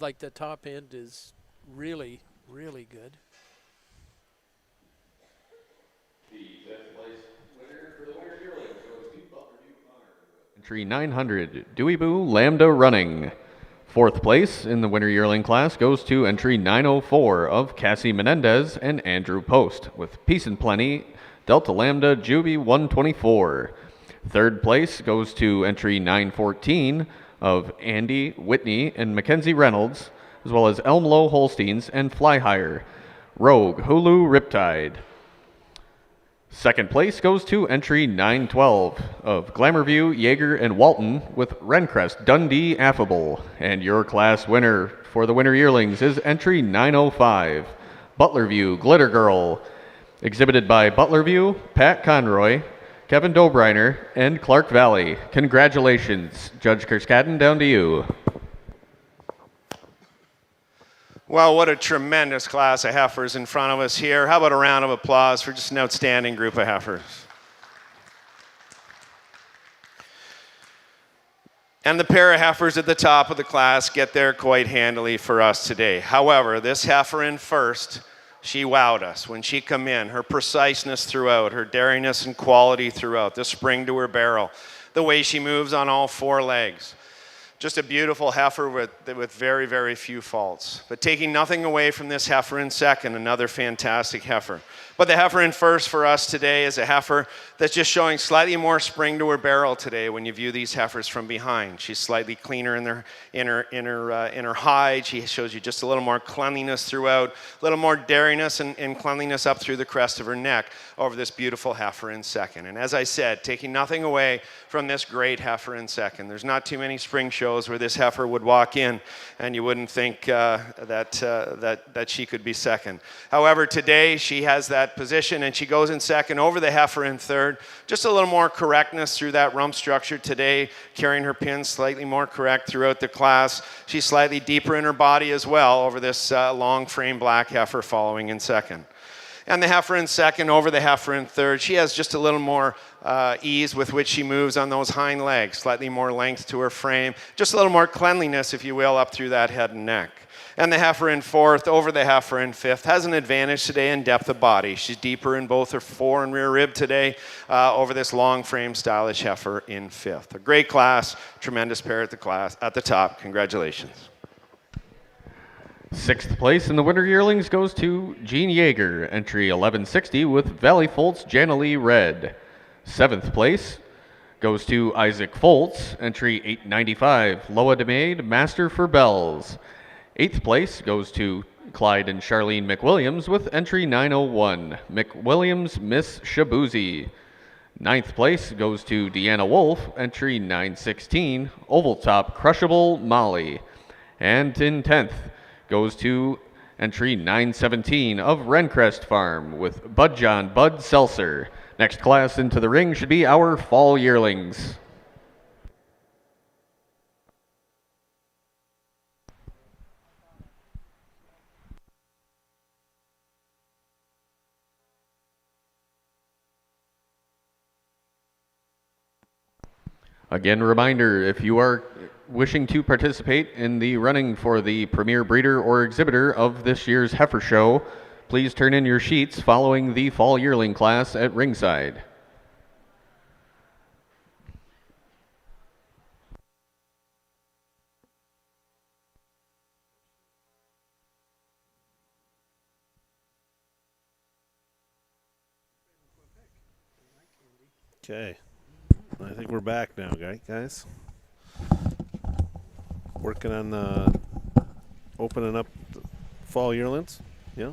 like the top end is really, really good. The fifth place winner for the winner's yearling goes to Butler Duke. Entry 900, Dewey Boo Lambda Running. Fourth place in the winter yearling class goes to entry 904 of Cassie Menendez and Andrew Post with Peace and Plenty, Delta Lambda Juby 124. Third place goes to entry 914 of Andy, Whitney, and Mackenzie Reynolds, as well as Elmlow Holsteins and Fly Hire, Rogue, Hulu, Riptide. Second place goes to entry 912 of Glamourview, Jaeger, and Walton with Rencrest, Dundee, Affable. And your class winner for the Winter Yearlings is entry 905, Butlerview, Glitter Girl, exhibited by Butlerview, Pat Conroy, Kevin Dobriner, and Clark Valley. Congratulations. Judge Kerskaden, down to you. Well, what a tremendous class of heifers in front of us here. How about a round of applause for just an outstanding group of heifers? And the pair of heifers at the top of the class get there quite handily for us today. However, this heifer in first, she wowed us when she come in. Her preciseness throughout, her dariness and quality throughout, the spring to her barrel, the way she moves on all four legs. Just a beautiful heifer with very, very few faults. But taking nothing away from this heifer in second, another fantastic heifer. But the heifer in first for us today is a heifer that's just showing slightly more spring to her barrel today when you view these heifers from behind. She's slightly cleaner in her hide. She shows you just a little more cleanliness throughout, a little more dariness and cleanliness up through the crest of her neck over this beautiful heifer in second. And as I said, taking nothing away from this great heifer in second. There's not too many spring shows where this heifer would walk in and you wouldn't think that she could be second. However, today she has that position and she goes in second over the heifer in third. Just a little more correctness through that rump structure today, carrying her pins slightly more correct throughout the class. She's slightly deeper in her body as well over this long frame black heifer following in second. And the heifer in second over the heifer in third, she has just a little more ease with which she moves on those hind legs, slightly more length to her frame, just a little more cleanliness, if you will, up through that head and neck. And the heifer in fourth over the heifer in fifth has an advantage today in depth of body. She's deeper in both her fore and rear rib today over this long frame stylish heifer in fifth. A great class, tremendous pair at the top. Congratulations. Sixth place in the Winter Yearlings goes to Gene Yeager, entry 1160 with Valley Foltz Janalee Red. Seventh place goes to Isaac Foltz, entry 895, Loa DeMaid, Master for Bells. Eighth place goes to Clyde and Charlene McWilliams with entry 901, McWilliams Miss Shabuzi. Ninth place goes to Deanna Wolf, entry 916, Oval Top Crushable Molly. And in 10th goes to entry 917 of Rencrest Farm with Bud John Bud Seltzer. Next class into the ring should be our Fall Yearlings. Again, reminder, if you are wishing to participate in the running for the premier breeder or exhibitor of this year's heifer show, please turn in your sheets following the Fall Yearling class at ringside. Okay. I think we're back now, guys. Working on opening up the Fall Yearlings. Yeah.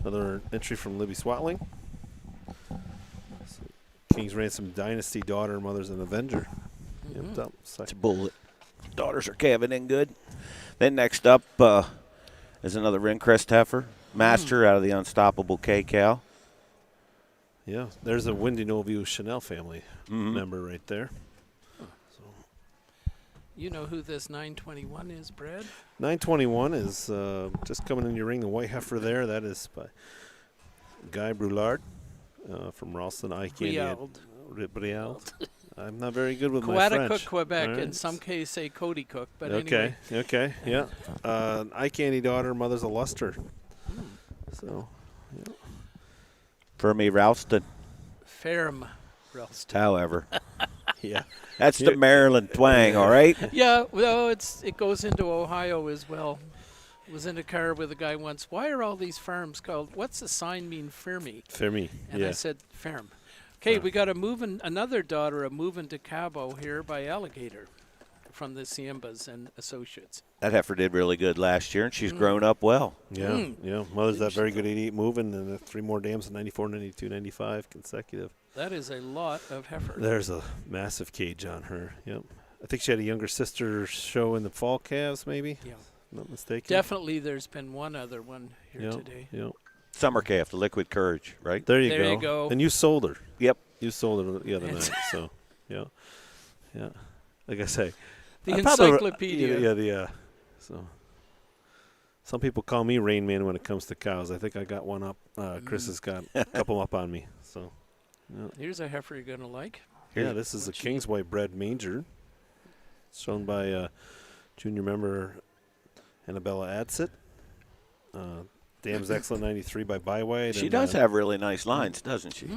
Another entry from Libby Swatling. King's Ransom Dynasty Daughter, Mother's an Avenger. Yep, up. It's a bullet. Daughters are calving in good. Then next up is another Rencrest heifer. Master out of the Unstoppable K-Cal. Yeah, there's a Windy Noview Chanel family member right there. So, You know who this 921 is, Brad? 921 is just coming in your ring. The white heifer there, that is by Guy Brulard from Ralston, Briald. I'm not very good with my French. Cook, Quebec. Right. In some case, say Cody Cook, but okay, anyway. Okay, yeah. Eye Candy Daughter, Mother's a Luster. So, yeah. Fermi Ralston. Ferm Ralston. However. Yeah. That's the Maryland twang, all right? Yeah, well, it goes into Ohio as well. I was in a car with a guy once. Why are all these farms called? What's the sign mean? Fermi. Fermi. And I said Ferm. Okay, we got another daughter of moving to Cabo here by Alligator. from the Siembas and Associates. That heifer did really good last year, and she's grown up well. Yeah, yeah. Mother's that very good 88 moving, and 3 more dams in 94, 92, 95 consecutive. That is a lot of heifer. There's a massive cage on her. Yep. I think she had a younger sister show in the fall calves, maybe. Yeah. Not mistaken. Definitely there's been one other one here Yep, today. Yep. Summer calf, the Liquid Courage, right? There you There go. you go. And you sold her. Yep. You sold her the other night. So, yeah. Yeah. Like I say. The I probably- encyclopedia. So, some people call me Rain Man when it comes to cows. I think I got one up. Chris has got a couple up on me. So, yeah. Here's a heifer you're going to like. Yeah, this is a Kingsway bred manger. Shown by junior member Annabella Adsit. Dam's Excellent 93 by Byway. She does have really nice lines, doesn't she?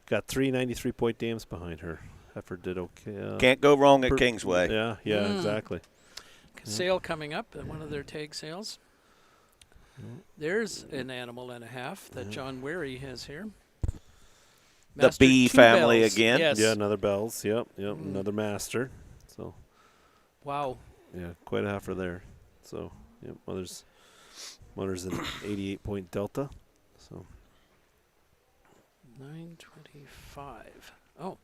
Got 3 93-point dams behind her. Heifer did okay. Can't go wrong at Kingsway. Yeah, exactly. Sale coming up at one of their tag sales. There's an animal and a half that John Weary has here. The Master B Two family Bells. again. Yes. Yeah, another Bells. Yep, another Master. So, Wow. yeah, quite a heifer there. So, yep, mother's an 88-point Delta. So, 925. Oh,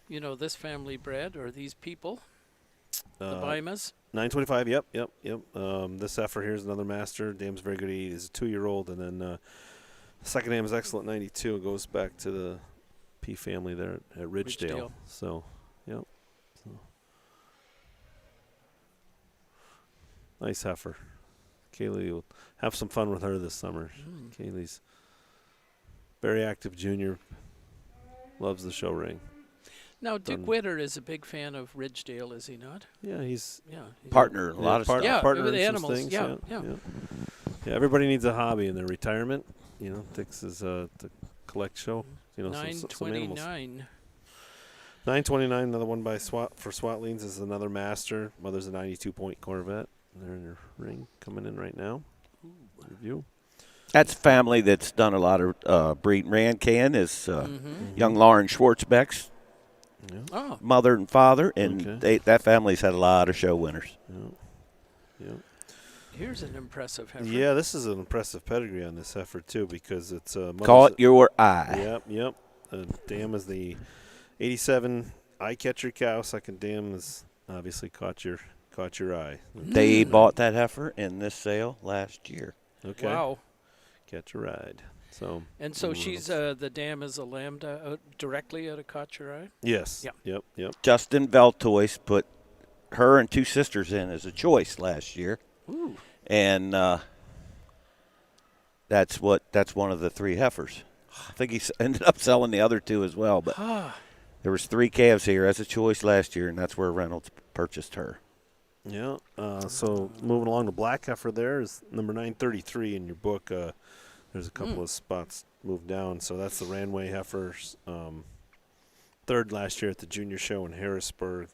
you know this family bred or these people, the uh, Bimas. 925. Yep. This heifer here is another Master. Dam's very good. He is a 2-year-old, and then second dam is Excellent 92. It goes back to the P family there at Ridgedale. So, yep. So. Nice heifer. Kaylee will have some fun with her this summer. Kaylee's very active junior. Loves the show ring. Now, Duke Witter is a big fan of Ridgedale, is he not? Yeah, he's Partner in a lot of stuff. Yeah, partner with in some animals. things, Yeah. Yeah, everybody needs a hobby in their retirement. You know, Dix is to collect show. You know, some animals. 929. 929, another one by Swatlings is another Master. Mother's a 92-point Corvette. They're in their ring coming in right now. Review. That's a family that's done a lot of breeding. Rancan is young Lauren Schwartzbeck's Oh. mother and father, and that family's had a lot of show winners. Yeah. Here's an impressive heifer. Yeah, this is an impressive pedigree on this heifer, too, because it's Caught your eye. Yep. Dam is the 87 eye catcher cow. Second dam is obviously caught your eye. They bought that heifer in this sale last year. Okay. Wow. Catch a ride. So. And so she's the dam is a lambda directly out of Caught Your Eye? Yes. Yeah. Yep. Justin Veltois put her and 2 sisters in as a choice last year. Ooh. And that's one of the 3 heifers. I think he ended up selling the other 2 as well, but there was 3 calves here as a choice last year, and that's where Reynolds purchased her. Yeah. So moving along, the black heifer there is number 933 in your book. There's a couple of spots moved down. So that's the Ranway heifers. Third last year at the junior show in Harrisburg.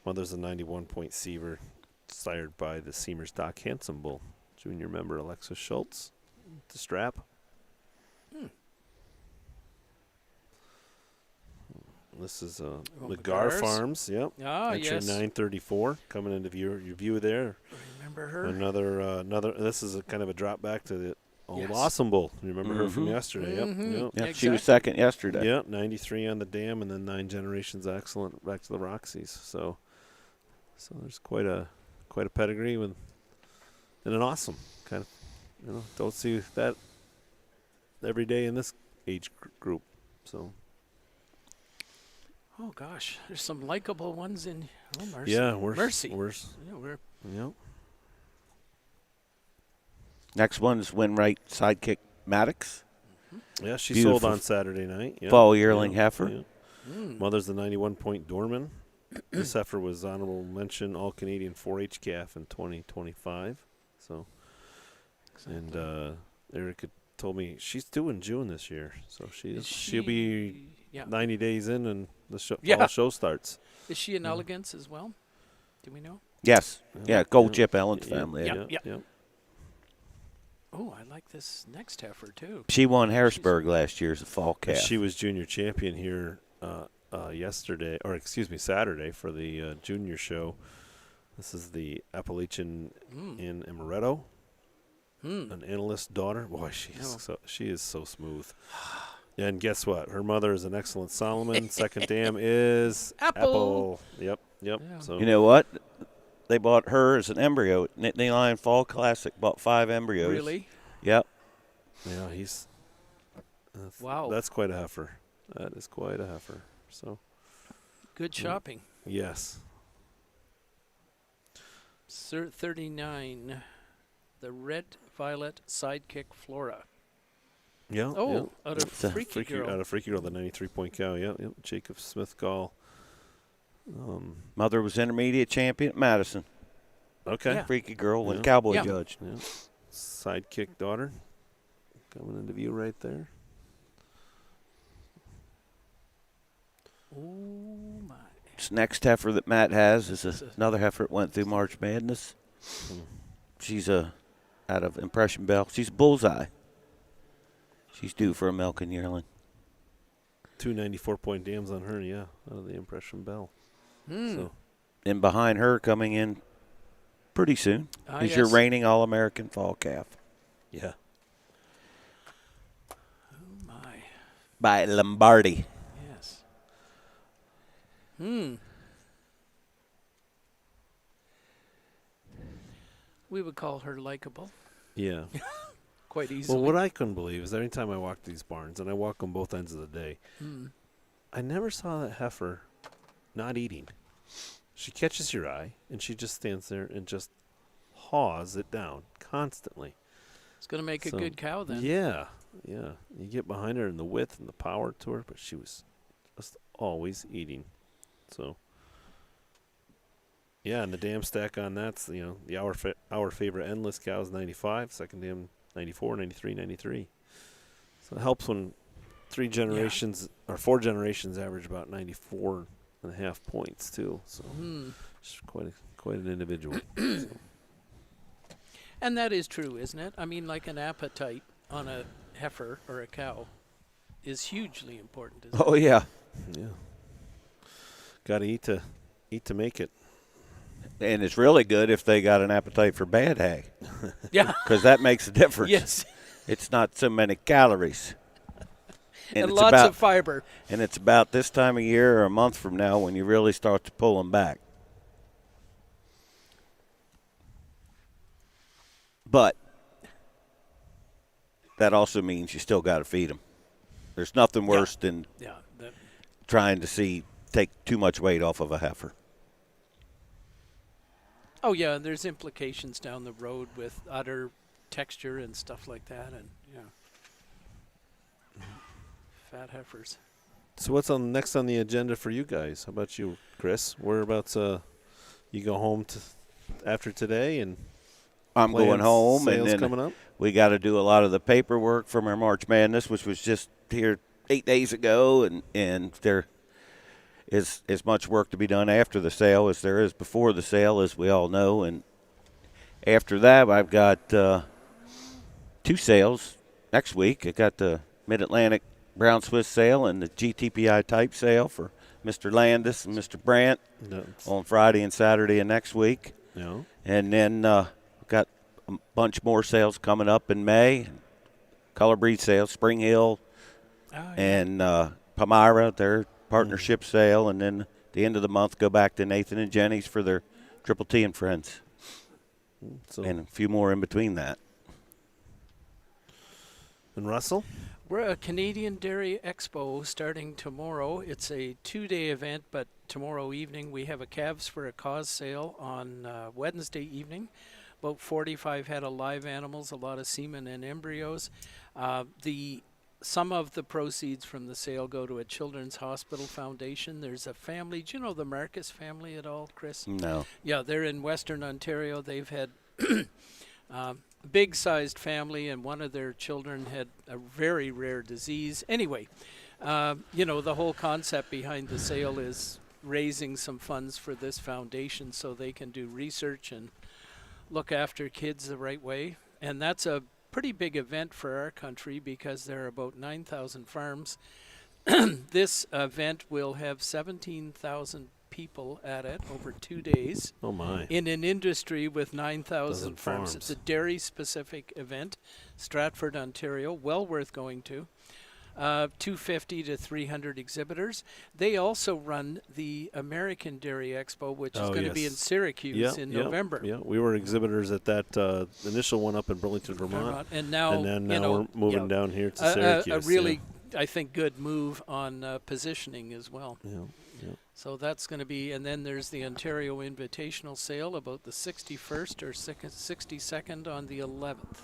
Mother's a 91-point Seaver, sired by the Seamers Doc Hanson bull. Junior member Alexis Schultz. The strap. This is Lagar Lagars. Farms. Yep. Ah, Entry yes. 934 coming into your view there. Remember her? Another. This is a kind of a drop back to the old Yes. Awesome Bull. You remember her from yesterday? Yep. Yeah, Exactly. she was second yesterday. Yep. 93 on the dam, and then 9 generations excellent back to the Roxys. So there's quite a pedigree with and an awesome kind of. Don't see that every day in this age group. So. Oh gosh, there's some likable ones in. Oh, Mercy. Yeah, Mercy. Yep. Next one's Winright Sidekick Maddox. Yeah, she Beautiful. sold on Saturday night. Yep. Fall yearling heifer. Yep. Mother's the 91-point Dorman. This heifer was honorable mention All-Canadian 4-H calf in 2025. So, and Erica told me she's due in June this year. So she'll be 90 days in, and the fall show starts. Is she an elegance as well? Do we know? Yes. Yeah, Gold Chip Ellen's family. Yep. Oh, I like this next heifer too. She won Harrisburg last year as a fall calf. She was junior champion here Saturday for the junior show. This is the Appalachian in Amaretto. An analyst's daughter. Boy, she is so smooth. And guess what? Her mother is an excellent Solomon. Second dam is Apple. Yep. Yeah. So You know what? They bought her as an embryo. Nittany Lion Fall Classic bought 5 embryos. Really? Yep. yeah, Wow. That's quite a heifer. That is quite a heifer. So Good shopping. yes. Sir 39, the red violet sidekick Flora. Yeah. Oh, out of It's a Freaky Girl. Out of Freaky Girl, the 93-point cow. Yep. Jacob Smith Gall. Mother was intermediate champion at Madison. Okay. Yeah. Freaky girl when Yeah. cowboy Yeah. judge. Yeah. Sidekick daughter. Coming into view right there. Oh, my. This next heifer that Matt has is another heifer that went through March Madness. She's out of Impression Bell. She's bullseye. She's due for a milking yearling. 2 94-point dams on her, yeah, out of the Impression Bell. So And behind her coming in pretty soon is your yes. reigning All-American fall calf yeah. Oh, my. by Lombardi. Yes. We would call her likable Yeah. quite easily. Well, what I couldn't believe is every time I walk these barns, and I walk them both ends of the day, I never saw that heifer not eating. She catches your eye, and she just stands there and just haws it down constantly. It's going to make a So, good cow then. Yeah. You get behind her and the width and the power to her, but she was just always eating. So, yeah, and the dam stack on that's, the our favorite endless cow is 95, second dam 94, 93, 93. So it helps when 4 generations average about 94.5 points too. So she's quite an individual. So. And that is true, isn't it? I mean, like an appetite on a heifer or a cow is hugely important, isn't Oh, it? yeah. Yeah. Got to eat to make it. And it's really good if they got an appetite for bad hay, Yeah. because that makes a difference. Yes. It's not so many calories. And it's lots about, of fiber. And it's about this time of year or a month from now when you really start to pull them back. But that also means you still got to feed them. There's nothing worse than Yeah. trying to take too much weight off of a heifer. Oh, yeah, and there's implications down the road with udder texture and stuff like that. And, fat heifers. So what's next on the agenda for you guys? How about you, Chris? Whereabouts you go home after today and I'm going home, and sales then coming up? we got to do a lot of the paperwork from our March Madness, which was just here 8 days ago, and there is as much work to be done after the sale as there is before the sale, as we all know. And after that, I've got 2 sales next week. I got the Mid-Atlantic Brown Swiss sale and the GTPI type sale for Mr. Landis and Mr. Brandt on Friday and Saturday of next week. No. And then got a bunch more sales coming up in May. Color breed sales, Spring Hill and Palmyra, their partnership sale. And then at the end of the month, go back to Nathan and Jenny's for their Triple T and Friends. So, And a few more in between that. and Russell? We're at Canadian Dairy Expo starting tomorrow. It's a 2-day event, but tomorrow evening we have a Calves for a Cause sale on Wednesday evening. About 45 head of live animals, a lot of semen and embryos. Some of the proceeds from the sale go to a Children's Hospital Foundation. There's a family. Do you know the Marcus family at all, Chris? No. Yeah, they're in Western Ontario. They've had big-sized family, and one of their children had a very rare disease. Anyway, the whole concept behind the sale is raising some funds for this foundation so they can do research and look after kids the right way. And that's a pretty big event for our country because there are about 9,000 farms. This event will have 17,000 people at it over 2 days. Oh my. In an industry with 9,000 Dozen farms. farms. It's a dairy-specific event, Stratford, Ontario, well worth going to. 250 to 300 exhibitors. They also run the American Dairy Expo, which is going to be in Syracuse in November. Yeah, we were exhibitors at that initial one up in Burlington, Vermont. And now, then we're moving down here to Syracuse. A really, I think, good move on positioning as well. Yeah. So that's going to be, and then there's the Ontario Invitational Sale about the 61st or 62nd on the 11th.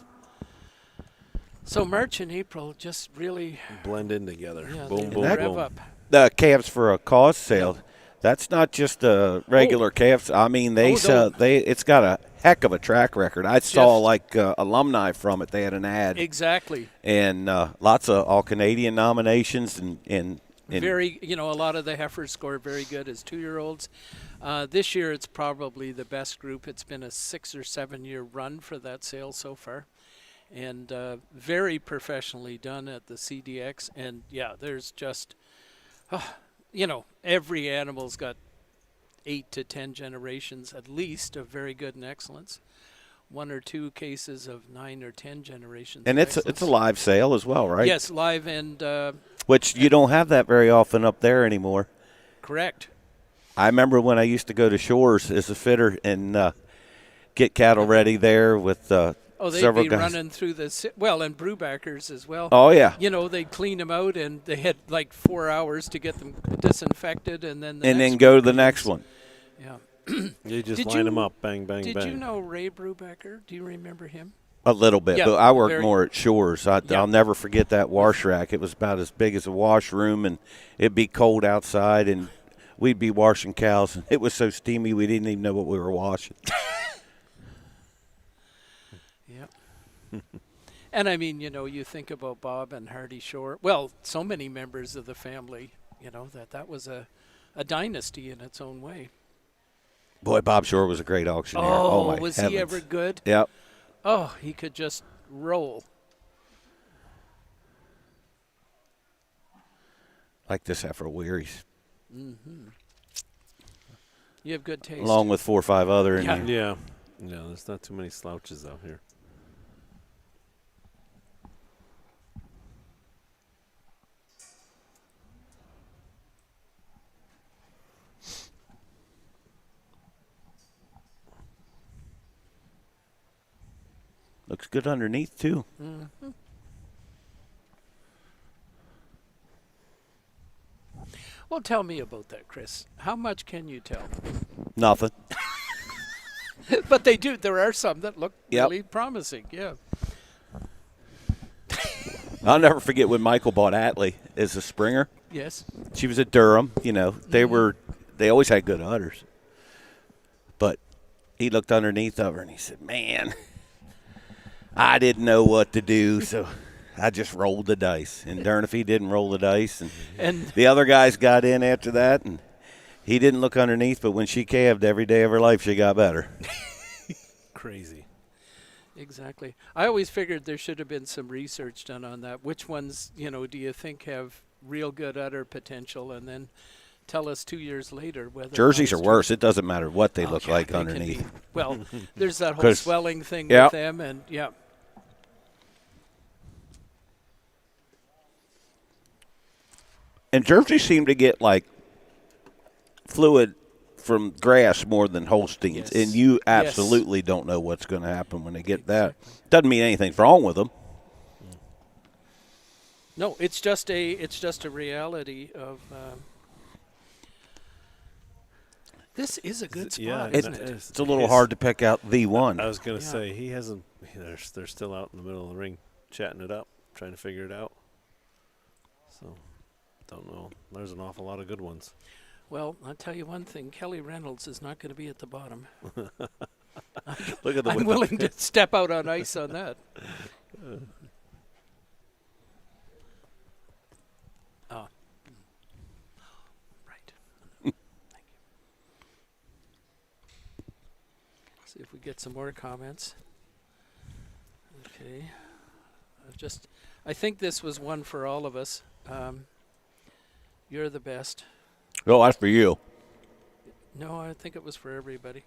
So March and April just really blend in together. Yeah, Boom, they boom, rev boom. up. The calves for a cause sale. That's not just a regular calves. I mean, it's got a heck of a track record. I saw like alumni from it. They had an ad. Exactly. And lots of all Canadian nominations and very, a lot of the heifers score very good as 2-year-olds. This year it's probably the best group. It's been a 6 or 7 year run for that sale so far. And very professionally done at the CDX. And, there's just, every animal's got 8 to 10 generations at least of very good and excellence. 1 or 2 cases of 9 or 10 generations. And it's a live sale as well, right? Yes, live and which you don't have that very often up there anymore. Correct. I remember when I used to go to Shores as a fitter and get cattle ready there with they'd be running through and brewbackers as well. Oh, yeah. They'd clean them out, and they had like 4 hours to get them disinfected, and then go to the next one. Yeah. You just line them up, bang, bang, bang. Did you know Ray Brubaker? Do you remember him? A little bit, Yeah, but I worked more at Shores. I'll never forget that wash rack. It was about as big as a washroom, and it'd be cold outside, and we'd be washing cows. And it was so steamy we didn't even know what we were washing. And I mean, you think about Bob and Hardy Shore. Well, so many members of the family, that was a dynasty in its own way. Boy, Bob Shore was a great auctioneer. Oh, my was heavens. he ever good? Yep. Oh, he could just roll. Like this heifer Wearies. Mm-hmm. You have good taste. Along with 4 or 5 other in here. Yeah. Yeah, there's not too many slouches out here. Looks good underneath, too. Mm-hmm. Well, tell me about that, Chris. How much can you tell? Nothing. But they do. There are some that look really promising, yeah. I'll never forget when Michael bought Atlee as a springer. Yes. She was at Durham. They always had good udders. But he looked underneath of her and he said, man, I didn't know what to do, so I just rolled the dice. And darn if he didn't roll the dice. And the other guys got in after that, and he didn't look underneath, but when she calved every day of her life, she got better. Crazy. Exactly. I always figured there should have been some research done on that. Which ones, do you think have real good udder potential, and then tell us 2 years later whether Jerseys are worse. It doesn't matter what they look like they underneath. Well, there's that whole swelling thing with them, and And jerseys seem to get like fluid from grass more than Holsteins, and you absolutely don't know what's going to happen when they get that. Doesn't mean anything's wrong with them. No, it's just a reality of. This is a good spot, isn't it? It's a little hard to pick out the one. I was going to say he hasn't. They're still out in the middle of the ring, chatting it up, trying to figure it out. So, don't know. There's an awful lot of good ones. Well, I'll tell you one thing. Kelly Reynolds is not going to be at the bottom. Look at the. I'm willing to step out on ice on that. Right. Thank you. See if we get some more comments. Okay. I think this was one for all of us. You're the best. Oh, that's for you. No, I think it was for everybody.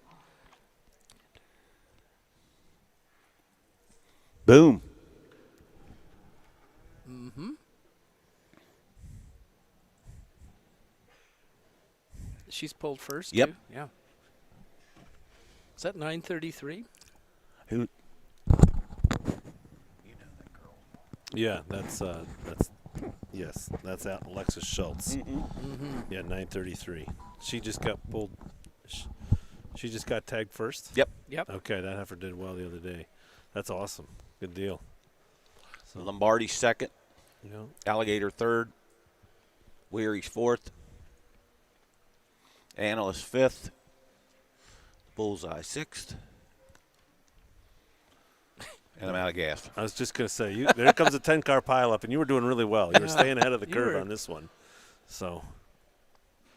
Boom. Mm-hmm. She's pulled first, Yep. too? Yeah. Is that 933? Who? Yeah, that's yes, that's out Alexis Schultz. Yeah, 933. She just got pulled. She just got tagged first. Yep. Yep. Okay, that heifer did well the other day. That's awesome. Good deal. So, Lombardi second. you know, Alligator third. Weary's fourth. Analyst fifth. Bullseye sixth. And I'm out of gas. I was just gonna say, there comes a 10-car pileup, and you were doing really well. You were staying ahead of the You curve were- on this one. So,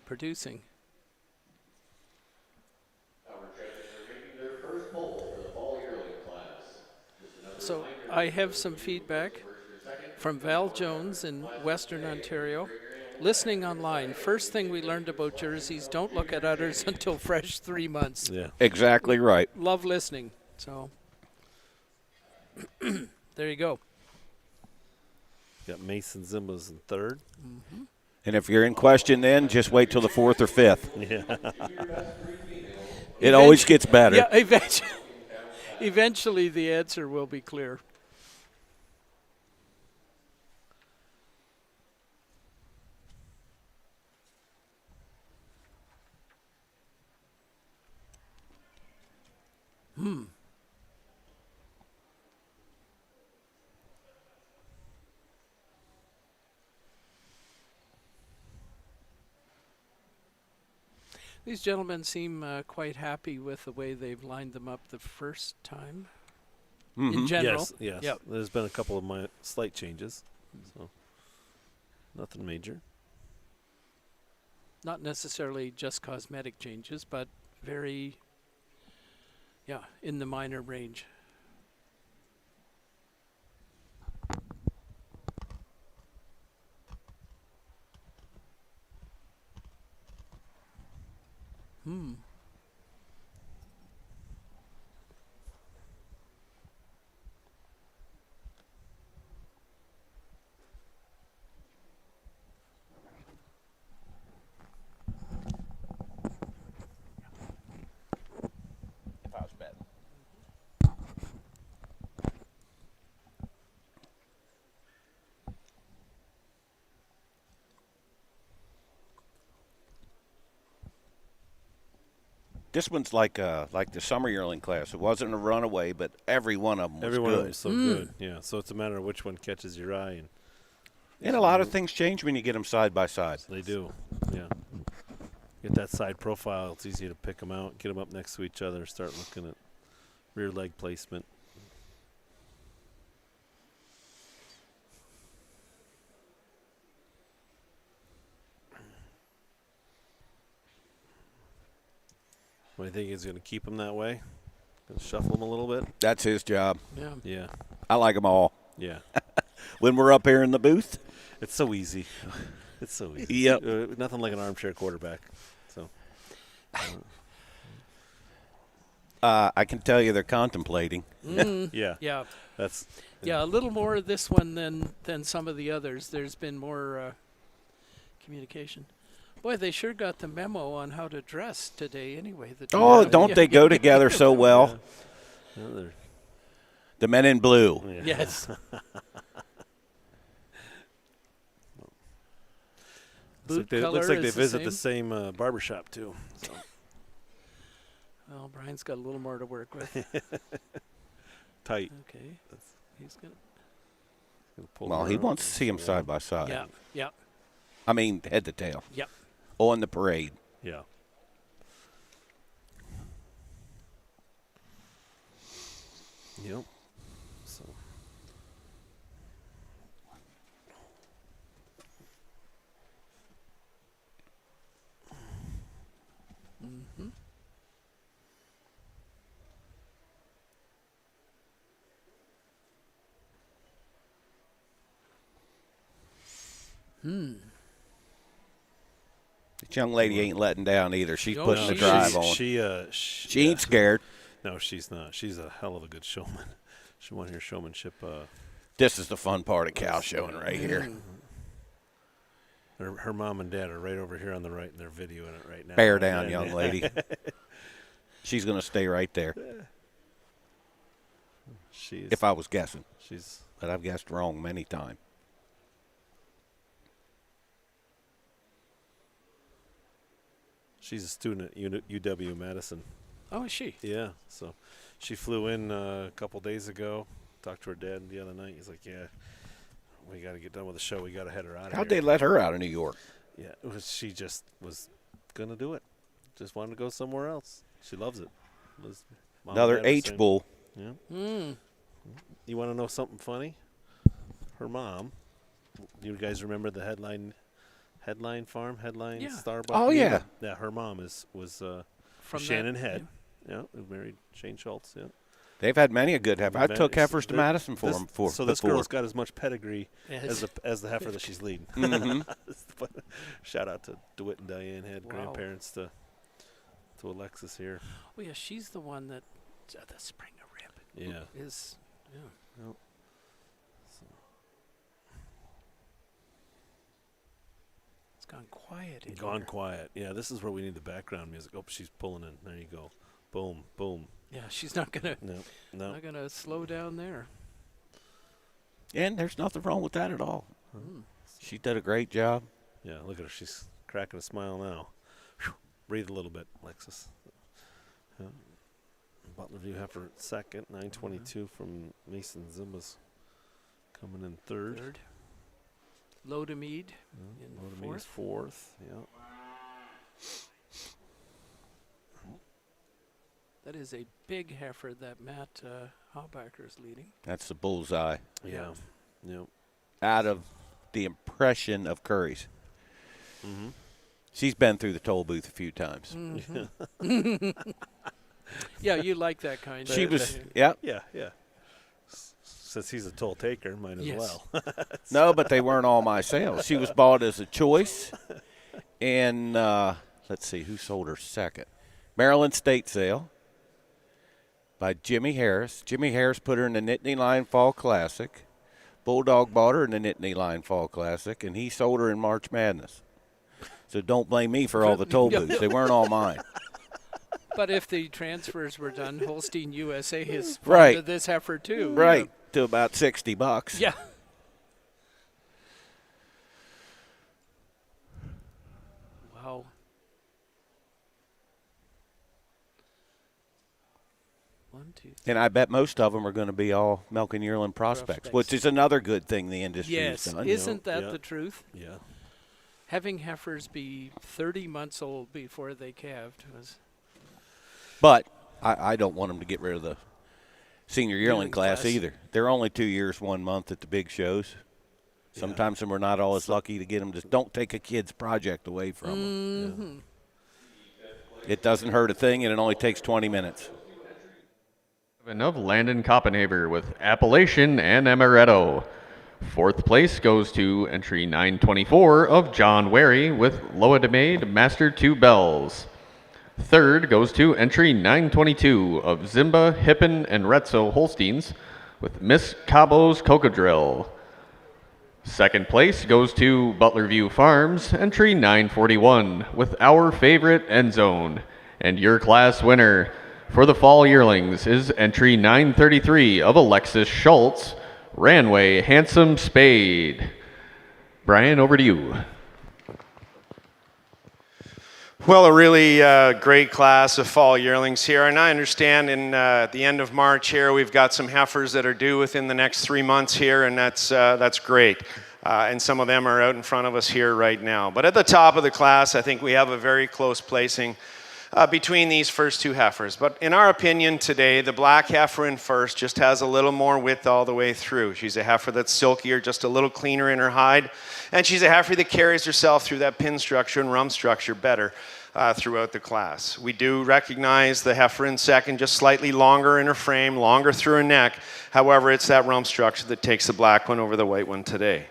Producing. Our judges are making their first poll for the fall yearling class. Just another So reminder I have some feedback from Val Jones in Western Ontario. Listening online, first thing we learned about jerseys, don't look at udders until fresh 3 months. yeah. Exactly right. Love listening. So there you go. Got Mason Zimba's in third. And if you're in question then, just wait till the fourth or fifth. Yeah. It always gets better. Yeah, eventually the answer will be clear. These gentlemen seem quite happy with the way they've lined them up the first time. In general. Yes. Yep. There's been a couple of slight changes. So, nothing major. Not necessarily just cosmetic changes, but very, in the minor range. If I was betting. This one's like the summer yearling class. It wasn't a runaway, but every one of them was Every one of them good. is so good. Yeah. So it's a matter of which one catches your eye, and And a lot of things change when you get them side by side. they do. Yeah. Get that side profile. It's easy to pick them out, get them up next to each other, start looking at rear leg placement. What do you think he's going to keep them that way? Gonna shuffle them a little bit? That's his job. Yeah. Yeah. I like them all. Yeah. When we're up here in the booth, It's so easy. It's so easy. Yep. Nothing like an armchair quarterback. So I can tell you they're contemplating. yeah, Yeah. that's Yeah, a little more of this one than some of the others. There's been more communication. Boy, they sure got the memo on how to dress today anyway. Oh, don't they go together so well? they're- The men in blue. yeah. Yes. Boot color looks like they is visit the same. same barbershop too. So. Well, Brian's got a little more to work with. Tight. Okay. He's gonna. Pull Well, them he around. wants to see them side by side. Yeah. Yeah. I mean, head to tail. Yep. On the parade. Yeah. Yep. So. This young lady ain't letting down either. She's No, putting the she drive is. on. She ain't scared. No, she's not. She's a hell of a good showman. She won her showmanship. This is the fun part of cow showing right here. Her mom and dad are right over here on the right, and they're videoing it right now. Bear down, young lady. She's going to stay right there. If I was guessing. But I've guessed wrong many times. She's a student at UW-Madison. Oh, is she? Yeah, so she flew in a couple days ago. Talked to her dad the other night. He's like, "Yeah, we got to get done with the show. We got to head her out of here." How'd they let her out of New York? Yeah, she just was gonna do it. Just wanted to go somewhere else. She loves it. Mom and Another Dad are H saying- bull. Yeah. You want to know something funny? Her mom. You guys remember the Headline Farm, Headline Yeah. Starbucks? Oh, yeah. Yeah, her mom was From Shannon that- Head. Yeah, who married Shane Schultz. Yeah. They've had many a good heifer. I took heifers to Madison for them. So this girl's got as much pedigree Yes. as the heifer that she's leading. Shout out to DeWitt and Diane Head, Wow. grandparents to Alexis here. Oh, yeah, she's the one that the Springer Rib Yeah. is. Yeah. Yep. It's gone quiet. In Gone here. quiet. Yeah, this is where we need the background music. Oh, she's pulling in. There you go. Boom, boom. Yeah, she's not gonna. No. Not gonna slow down there. And there's nothing wrong with that at all. She did a great job. Yeah, look at her. She's cracking a smile now. Whew. Breathe a little bit, Alexis. Yeah. Butler View heifer at second. 922 from Mason Zimba's coming in third. Lodemead in Lodemead is fourth. fourth. Yeah. That is a big heifer that Matt Haubacher is leading. That's the bullseye. Yeah. Yep. Out of the impression of Curry's. She's been through the toll booth a few times. Yeah, you like that kind. She of was, thing. yep. Yeah, yeah. Since he's a toll taker, might as Yes. well. No, but they weren't all my sales. She was bought as a choice. And let's see, who sold her second? Maryland State Sale by Jimmy Harris. Jimmy Harris put her in the Nittany Lion Fall Classic. Bulldog bought her in the Nittany Lion Fall Classic, and he sold her in March Madness. So don't blame me for all the toll booths. They weren't all mine. But if the transfers were done, Holstein USA is fond Right. of this heifer too. Right, to about $60. Yeah. Wow. One, two, three. And I bet most of them are going to be all milk and yearling prospects, which is another good thing the industry Yes, has done. isn't that Yeah. the truth? Yeah. Having heifers be 30 months old before they calved was. But I don't want them to get rid of the senior yearling Yearling class class. either. They're only 2 years, 1 month at the big shows. Sometimes we're not always lucky to get them. Just don't take a kid's project away from them. It doesn't hurt a thing, and it only takes 20 minutes. Of Landon Koppenhaber with Appalachian and Amaretto. Fourth place goes to entry 924 of John Wary with Loa de Maid Master 2 Bells. Third goes to entry 922 of Zimba, Hippen, and Retzo Holsteins with Miss Cabo's Cocodrill. Second place goes to Butler View Farms, entry 941 with Our Favorite End Zone. And your class winner for the fall yearlings is entry 933 of Alexis Schultz, Ranway Handsome Spade. Brian, over to you. Well, a really great class of fall yearlings here, and I understand in the end of March here we've got some heifers that are due within the next 3 months here, and that's great. And some of them are out in front of us here right now. But at the top of the class, I think we have a very close placing between these first two heifers. But in our opinion today, the black heifer in first just has a little more width all the way through. She's a heifer that's silkier, just a little cleaner in her hide. And she's a heifer that carries herself through that pin structure and rump structure better throughout the class. We do recognize the heifer in second, just slightly longer in her frame, longer through her neck. However, it's that rump structure that takes the black one over the white one today.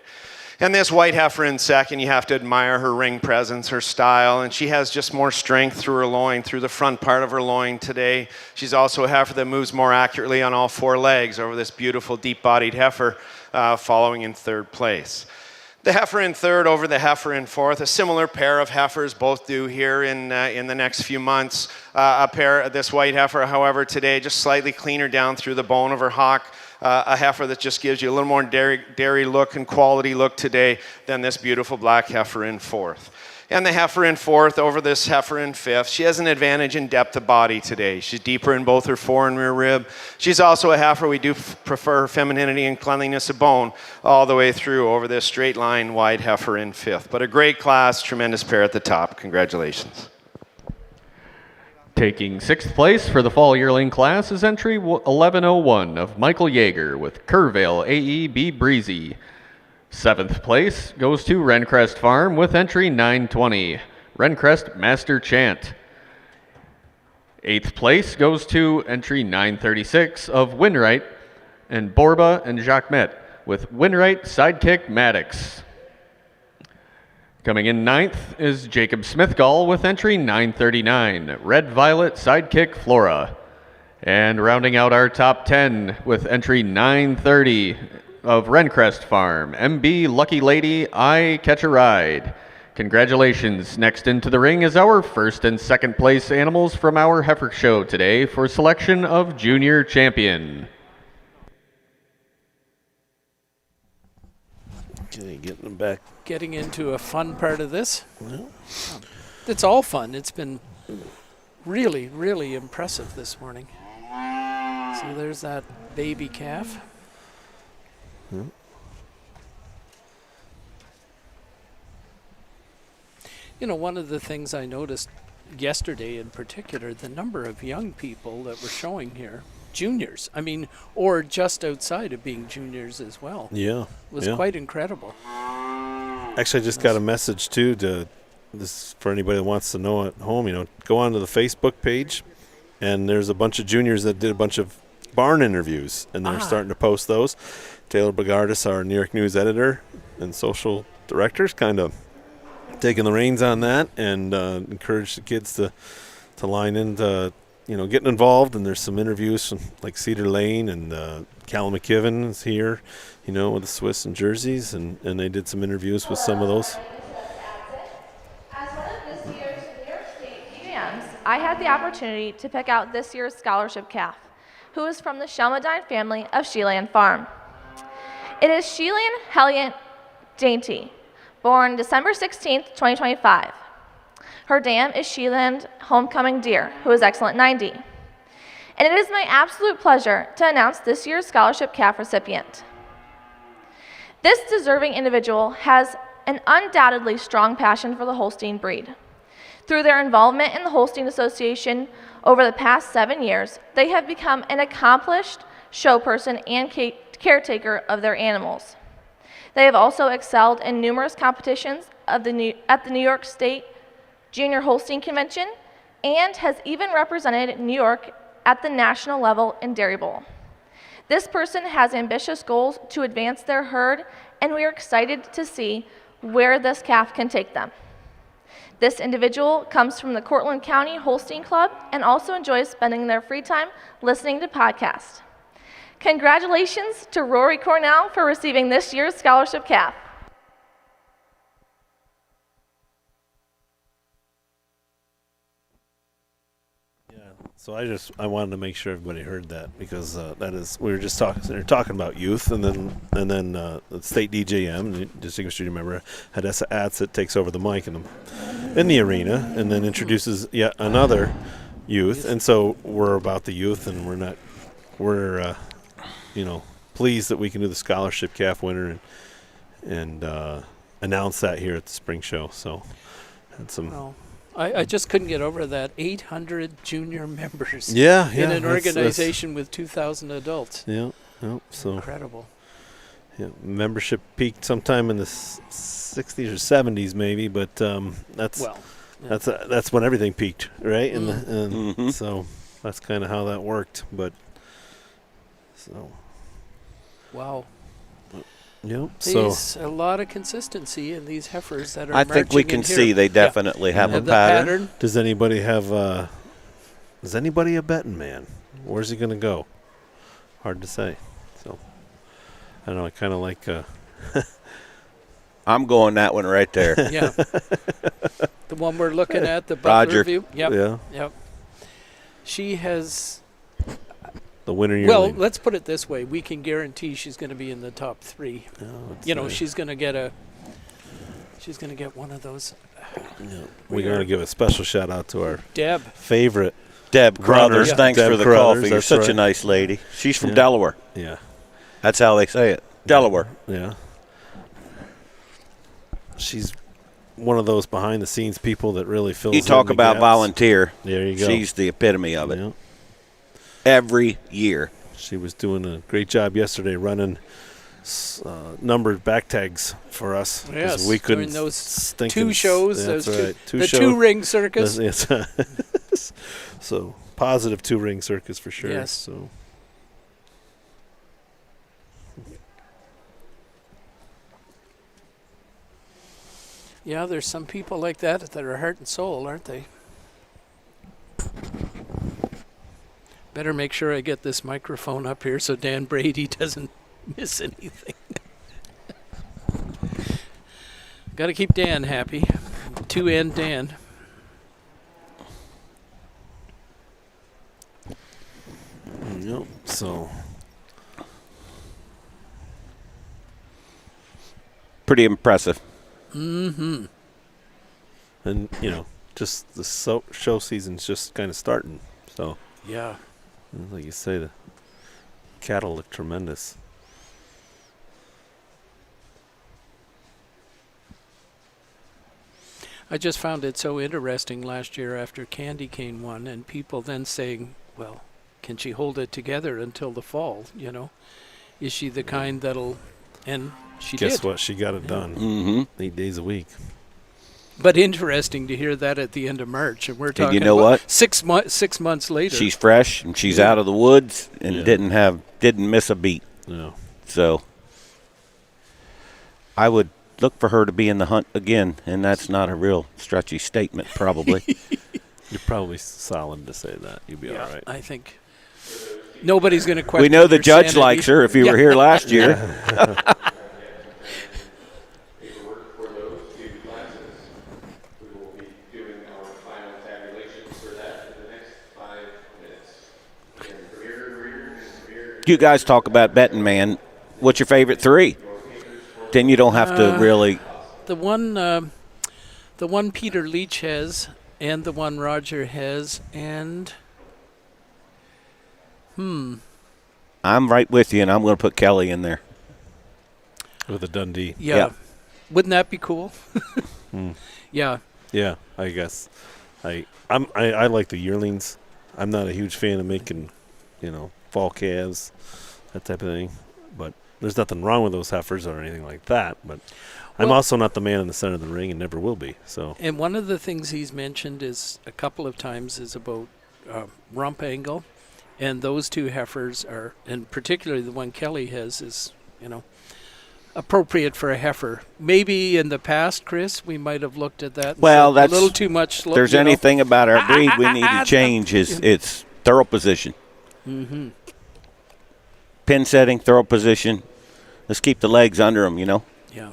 And this white heifer in second, you have to admire her ring presence, her style, and she has just more strength through her loin, through the front part of her loin today. She's also a heifer that moves more accurately on all four legs over this beautiful deep-bodied heifer, following in third place. The heifer in third over the heifer in fourth, a similar pair of heifers, both due here in the next few months. This white heifer, however, today just slightly cleaner down through the bone of her hock. A heifer that just gives you a little more dairy look and quality look today than this beautiful black heifer in fourth. And the heifer in fourth over this heifer in fifth, she has an advantage in depth of body today. She's deeper in both her fore and rear rib. She's also a heifer, we do prefer her femininity and cleanliness of bone all the way through over this straight line wide heifer in fifth. But a great class, tremendous pair at the top. Congratulations. Taking sixth place for the fall yearling class is entry 1101 of Michael Yeager with Carousel AEB Breezy. Seventh place goes to Rencrest Farm with entry 920, Rencrest Master Chant. Eighth place goes to entry 936 of Winwright and Borba and Jacquemet with Winwright Sidekick Maddox. Coming in ninth is Jacob Smithgall with entry 939, Red Violet Sidekick Flora. And rounding out our top 10 with entry 930 of Rencrest Farm, MB Lucky Lady, I Catch a Ride. Congratulations. Next into the ring is our first and second place animals from our heifer show today for selection of junior champion. Okay, getting them back. Getting into a fun part of this. It's all fun. It's been really, really impressive this morning. So there's that baby calf. You know, one of the things I noticed yesterday in particular, the number of young people that were showing here, juniors, I mean, or just outside of being juniors as well. Yeah. Was quite incredible. Actually, I just got a message too to this for anybody that wants to know at home. You know, go onto the Facebook page, and there's a bunch of juniors that did a bunch of barn interviews, and they're starting to post those. Taylor Bogardus, our New York News editor and social director, is kind of taking the reins on that and encourage the kids to line into, you know, getting involved. And there's some interviews from like Cedar Lane and Cal McKibben is here, you know, with the Swiss and jerseys, and they did some interviews with some of those. As one of this year's New York State PJMs, I had the opportunity to pick out this year's scholarship calf, who is from the Shelmadine family of Sheelan Farm. It is Sheelan Helliant Dainty, born December 16th, 2025. Her dam is Sheeland Homecoming Deer, who is excellent 90. And it is my absolute pleasure to announce this year's scholarship calf recipient. This deserving individual has an undoubtedly strong passion for the Holstein breed. Through their involvement in the Holstein Association over the past 7 years, they have become an accomplished show person and caretaker of their animals. They have also excelled in numerous competitions at the New York State Junior Holstein Convention and has even represented New York at the national level in Dairy Bowl. This person has ambitious goals to advance their herd, and we are excited to see where this calf can take them. This individual comes from the Cortland County Holstein Club and also enjoys spending their free time listening to podcasts. Congratulations to Rory Cornell for receiving this year's scholarship calf. So I wanted to make sure everybody heard that, because that is, we were just talking about youth, and then the state DJM, the Distinguished Junior Member Hadessa Atzit, takes over the mic in the arena and then introduces yet another youth. And so we're about the youth, and we're pleased that we can do the scholarship calf winner and announce that here at the spring show. So had some. Oh. I just couldn't get over that 800 junior members in an organization with 2,000 adults. Yeah, so incredible. Yeah, membership peaked sometime in the 60s or 70s maybe, but that's when everything peaked, right? And so that's kind of how that worked. But so wow. Yep. So There's a lot of consistency in these heifers that are I think we marching can in here. see they definitely have a The pattern. does anybody have? Is anybody a betting man? Where's he going to go? Hard to say. So I don't know. I kind of like. I'm going that one right there. Yeah. The one we're looking at, the Butler Roger. View. Yep. Yeah. Yep. She has. The winner. Well, yearling. let's put it this way: we can guarantee she's going to be in the top 3. You know, she's going to get a. She's going to get one of those. We're going to give a special shout out to our Deb. favorite. Deb Crothers, Yeah. thanks Deb for the Crothers, coffee. You're that's such a right. nice lady. She's from Yeah. Delaware. Yeah. That's how they say it. Delaware. Yeah. She's one of those behind the scenes people that really fills. You talk in the about gaps. volunteer. There you go. She's the epitome of it. Yeah. Every year. She was doing a great job yesterday running numbered back tags for us. 'cause Yes, we couldn't during those stinking 2 shows. That's those right. the 2-ring circus. Yes. So positive 2-ring circus for sure. Yes. So. Yeah, there's some people like that are heart and soul, aren't they? Better make sure I get this microphone up here so Dan Brady doesn't miss anything. Got to keep Dan happy. 2N Dan. Yep. So. Pretty impressive. Mm-hmm. And just the show season's just kind of starting. So. Yeah. Like you say, the cattle look tremendous. I just found it so interesting last year after Candy Cane won, and people then saying, well, can she hold it together until the fall, Is she the kind that'll... And she did. Guess what? She got it done. Mm-hmm. 8 days a week. But interesting to hear that at the end of March, and we're talking you know about what? 6 months later. She's fresh and she's out of the woods and didn't miss a beat. No. So I would look for her to be in the hunt again, and that's not a real stretchy statement, probably. You're probably solid to say that. You'll be all right. I think nobody's going to question. We know the your judge sanity. likes her if you were here last year. Paperwork for those 2 classes. We will be doing our final tabulations for that in the next 5 minutes. Again, Premier, Breeder, and Premier. You guys talk about betting, man. What's your favorite 3? Then you don't have to really. The one Peter Leach has, and the one Roger has, and I'm right with you, and I'm going to put Kelly in there. With a Dundee. yeah. Yeah. Wouldn't that be cool? Yeah. Yeah, I guess. I like the yearlings. I'm not a huge fan of making, fall calves, that type of thing. But there's nothing wrong with those heifers or anything like that. But I'm Well- also not the man in the center of the ring and never will be. So And one of the things he's mentioned is a couple of times is about rump angle, and those 2 heifers are, and particularly the one Kelly has, is appropriate for a heifer. Maybe in the past, Chris, we might have looked at that. And Well, said that's a little too much. If there's anything about our breed we need to change is its throw position. Mm-hmm. Pin setting, throw position. Let's keep the legs under them, Yeah.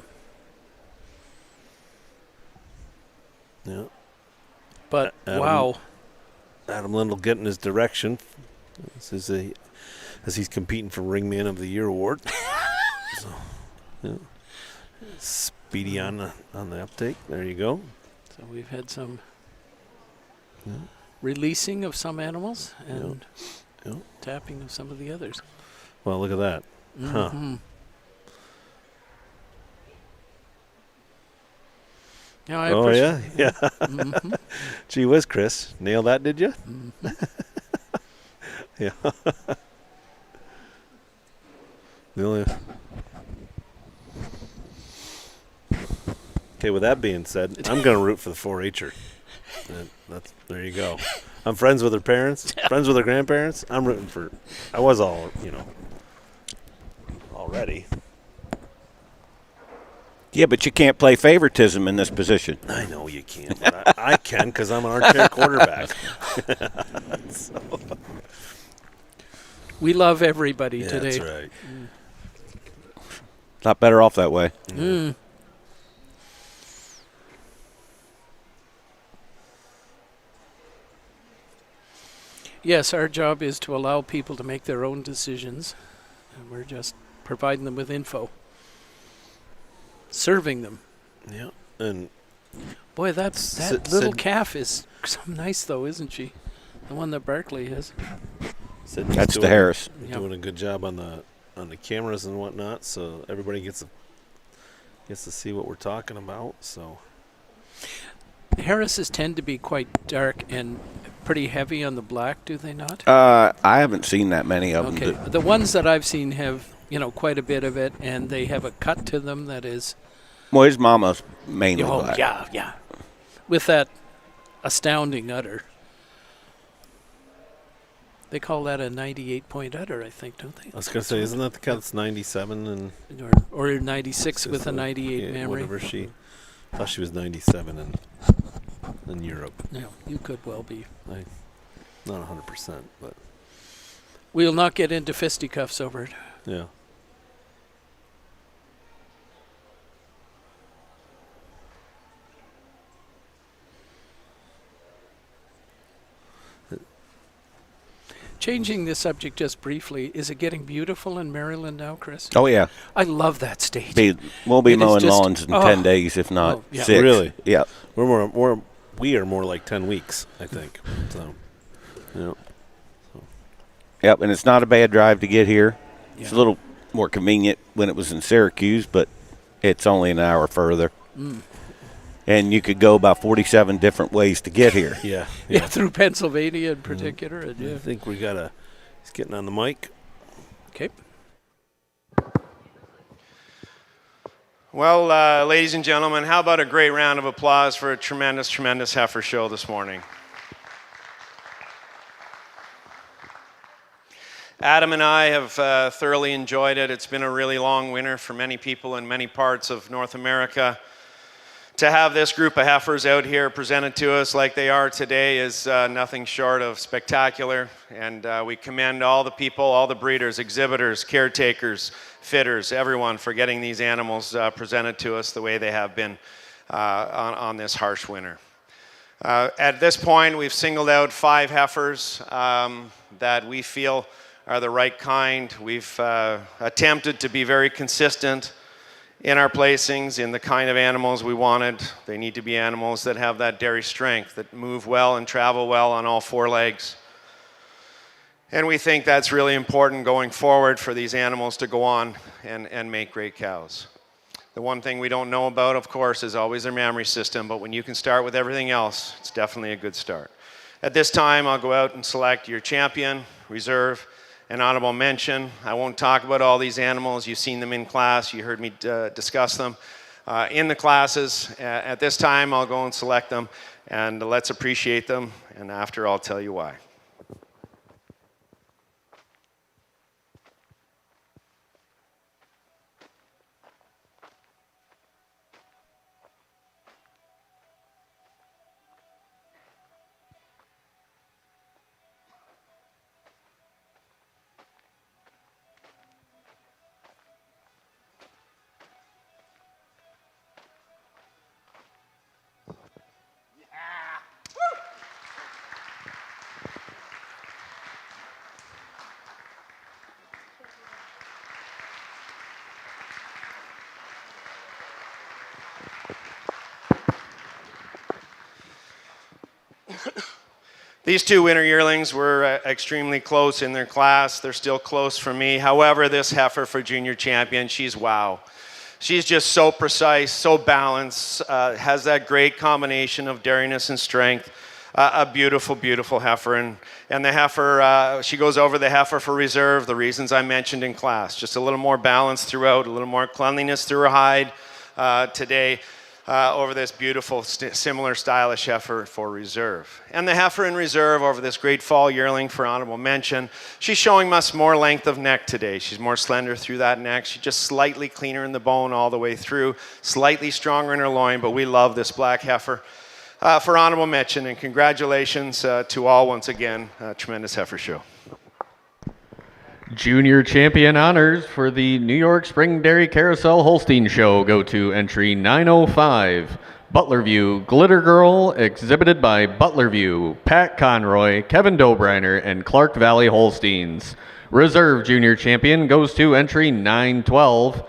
yeah, But Adam- wow. Adam Lindell getting his direction. This is as he's competing for Ringman of the Year award. So, yeah. Speedy on the uptake. There you go. So we've had some releasing of some animals and Yeah. tapping of some of the others. Well, look at that. Huh. Mm-hmm. Yeah, I Oh, appreciate- yeah? Yeah. Mhm. Gee whiz, Chris. Nail that, did you? Yeah. The only... Okay, with that being said, I'm going to root for the 4-H'er. There you go. I'm friends with her parents, friends with her grandparents. I'm rooting for... I was already. Yeah, but you can't play favoritism in this position. I know you can't, but I can because I'm an armchair quarterback. So. We love everybody Yeah, today. that's right. Not better off that way. Mm. Yes, our job is to allow people to make their own decisions, and we're just providing them with info, serving them. Yeah, and Boy, that little calf is so nice, though, isn't she? The one that Barkley has. That's the Harris. Doing a good job on the cameras and whatnot, so everybody gets to see what we're talking about. So Harrises tend to be quite dark and pretty heavy on the black, do they not? I haven't seen that many of Okay, them. the ones that I've seen have quite a bit of it, and they have a cut to them that is. Well, his mama's mainly black. Yeah, with that astounding udder. They call that a 98-point udder, I think, don't they? I was gonna say, isn't that the cat that's 97 and or 96 with a 98 memory? Whatever I thought she was 97 in Europe. Yeah, you could well be. Not 100%, but we'll not get into fisticuffs over it. Yeah. Changing the subject just briefly, is it getting beautiful in Maryland now, Chris? Oh, yeah. I love that state. We'll be It is mowing just- lawns in 10 days, if not yeah. 6. Really? Yeah. We are more like 10 weeks, I think. So, yeah. Yep, and it's not a bad drive to get here. Yeah. It's a little more convenient when it was in Syracuse, but it's only an hour further. Mm. And you could go about 47 different ways to get here. Yeah, through Pennsylvania in particular. And I think we got he's getting on the mic. Okay. Well, ladies and gentlemen, how about a great round of applause for a tremendous, tremendous heifer show this morning? Adam and I have thoroughly enjoyed it. It's been a really long winter for many people in many parts of North America. To have this group of heifers out here presented to us like they are today is nothing short of spectacular. And we commend all the people, all the breeders, exhibitors, caretakers, fitters, everyone for getting these animals presented to us the way they have been on this harsh winter. At this point, we've singled out 5 heifers that we feel are the right kind. We've attempted to be very consistent in our placings, in the kind of animals we wanted. They need to be animals that have that dairy strength, that move well and travel well on all 4 legs. And we think that's really important going forward for these animals to go on and make great cows. The one thing we don't know about, of course, is always their mammary system, but when you can start with everything else, it's definitely a good start. At this time, I'll go out and select your champion, reserve, and honorable mention. I won't talk about all these animals. You've seen them in class. You heard me discuss them in the classes. At this time, I'll go and select them, and let's appreciate them, and after, I'll tell you why. These 2 winter yearlings were extremely close in their class. They're still close for me. However, this heifer for junior champion, she's wow. She's just so precise, so balanced, has that great combination of dairiness and strength. A beautiful, beautiful heifer. And the heifer, she goes over the heifer for reserve, the reasons I mentioned in class. Just a little more balance throughout, a little more cleanliness through her hide today. over this beautiful, similar stylish heifer for reserve. And the heifer in reserve over this great fall yearling for honorable mention. She's showing us more length of neck today. She's more slender through that neck. She's just slightly cleaner in the bone all the way through, slightly stronger in her loin, but we love this black heifer for honorable mention. And congratulations to all once again. Tremendous heifer show. Junior champion honors for the New York Spring Dairy Carousel Holstein Show go to entry 905. Butlerview Glitter Girl, exhibited by Butlerview, Pat Conroy, Kevin Dobriner, and Clark Valley Holsteins. Reserve junior champion goes to entry 912.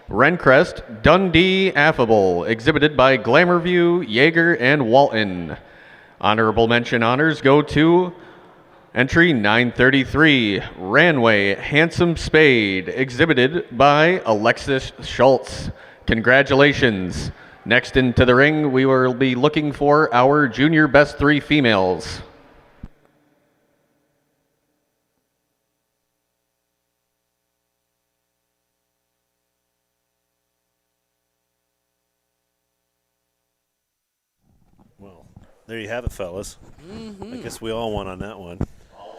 Rencrest Dundee Affable, exhibited by Glamourview, Yeager, and Walton. Honorable mention honors go to entry 933, Ranway Handsome Spade, exhibited by Alexis Schultz. Congratulations. Next into the ring, we will be looking for our junior best 3 females. Well, there you have it, fellas. I guess we all won on that one.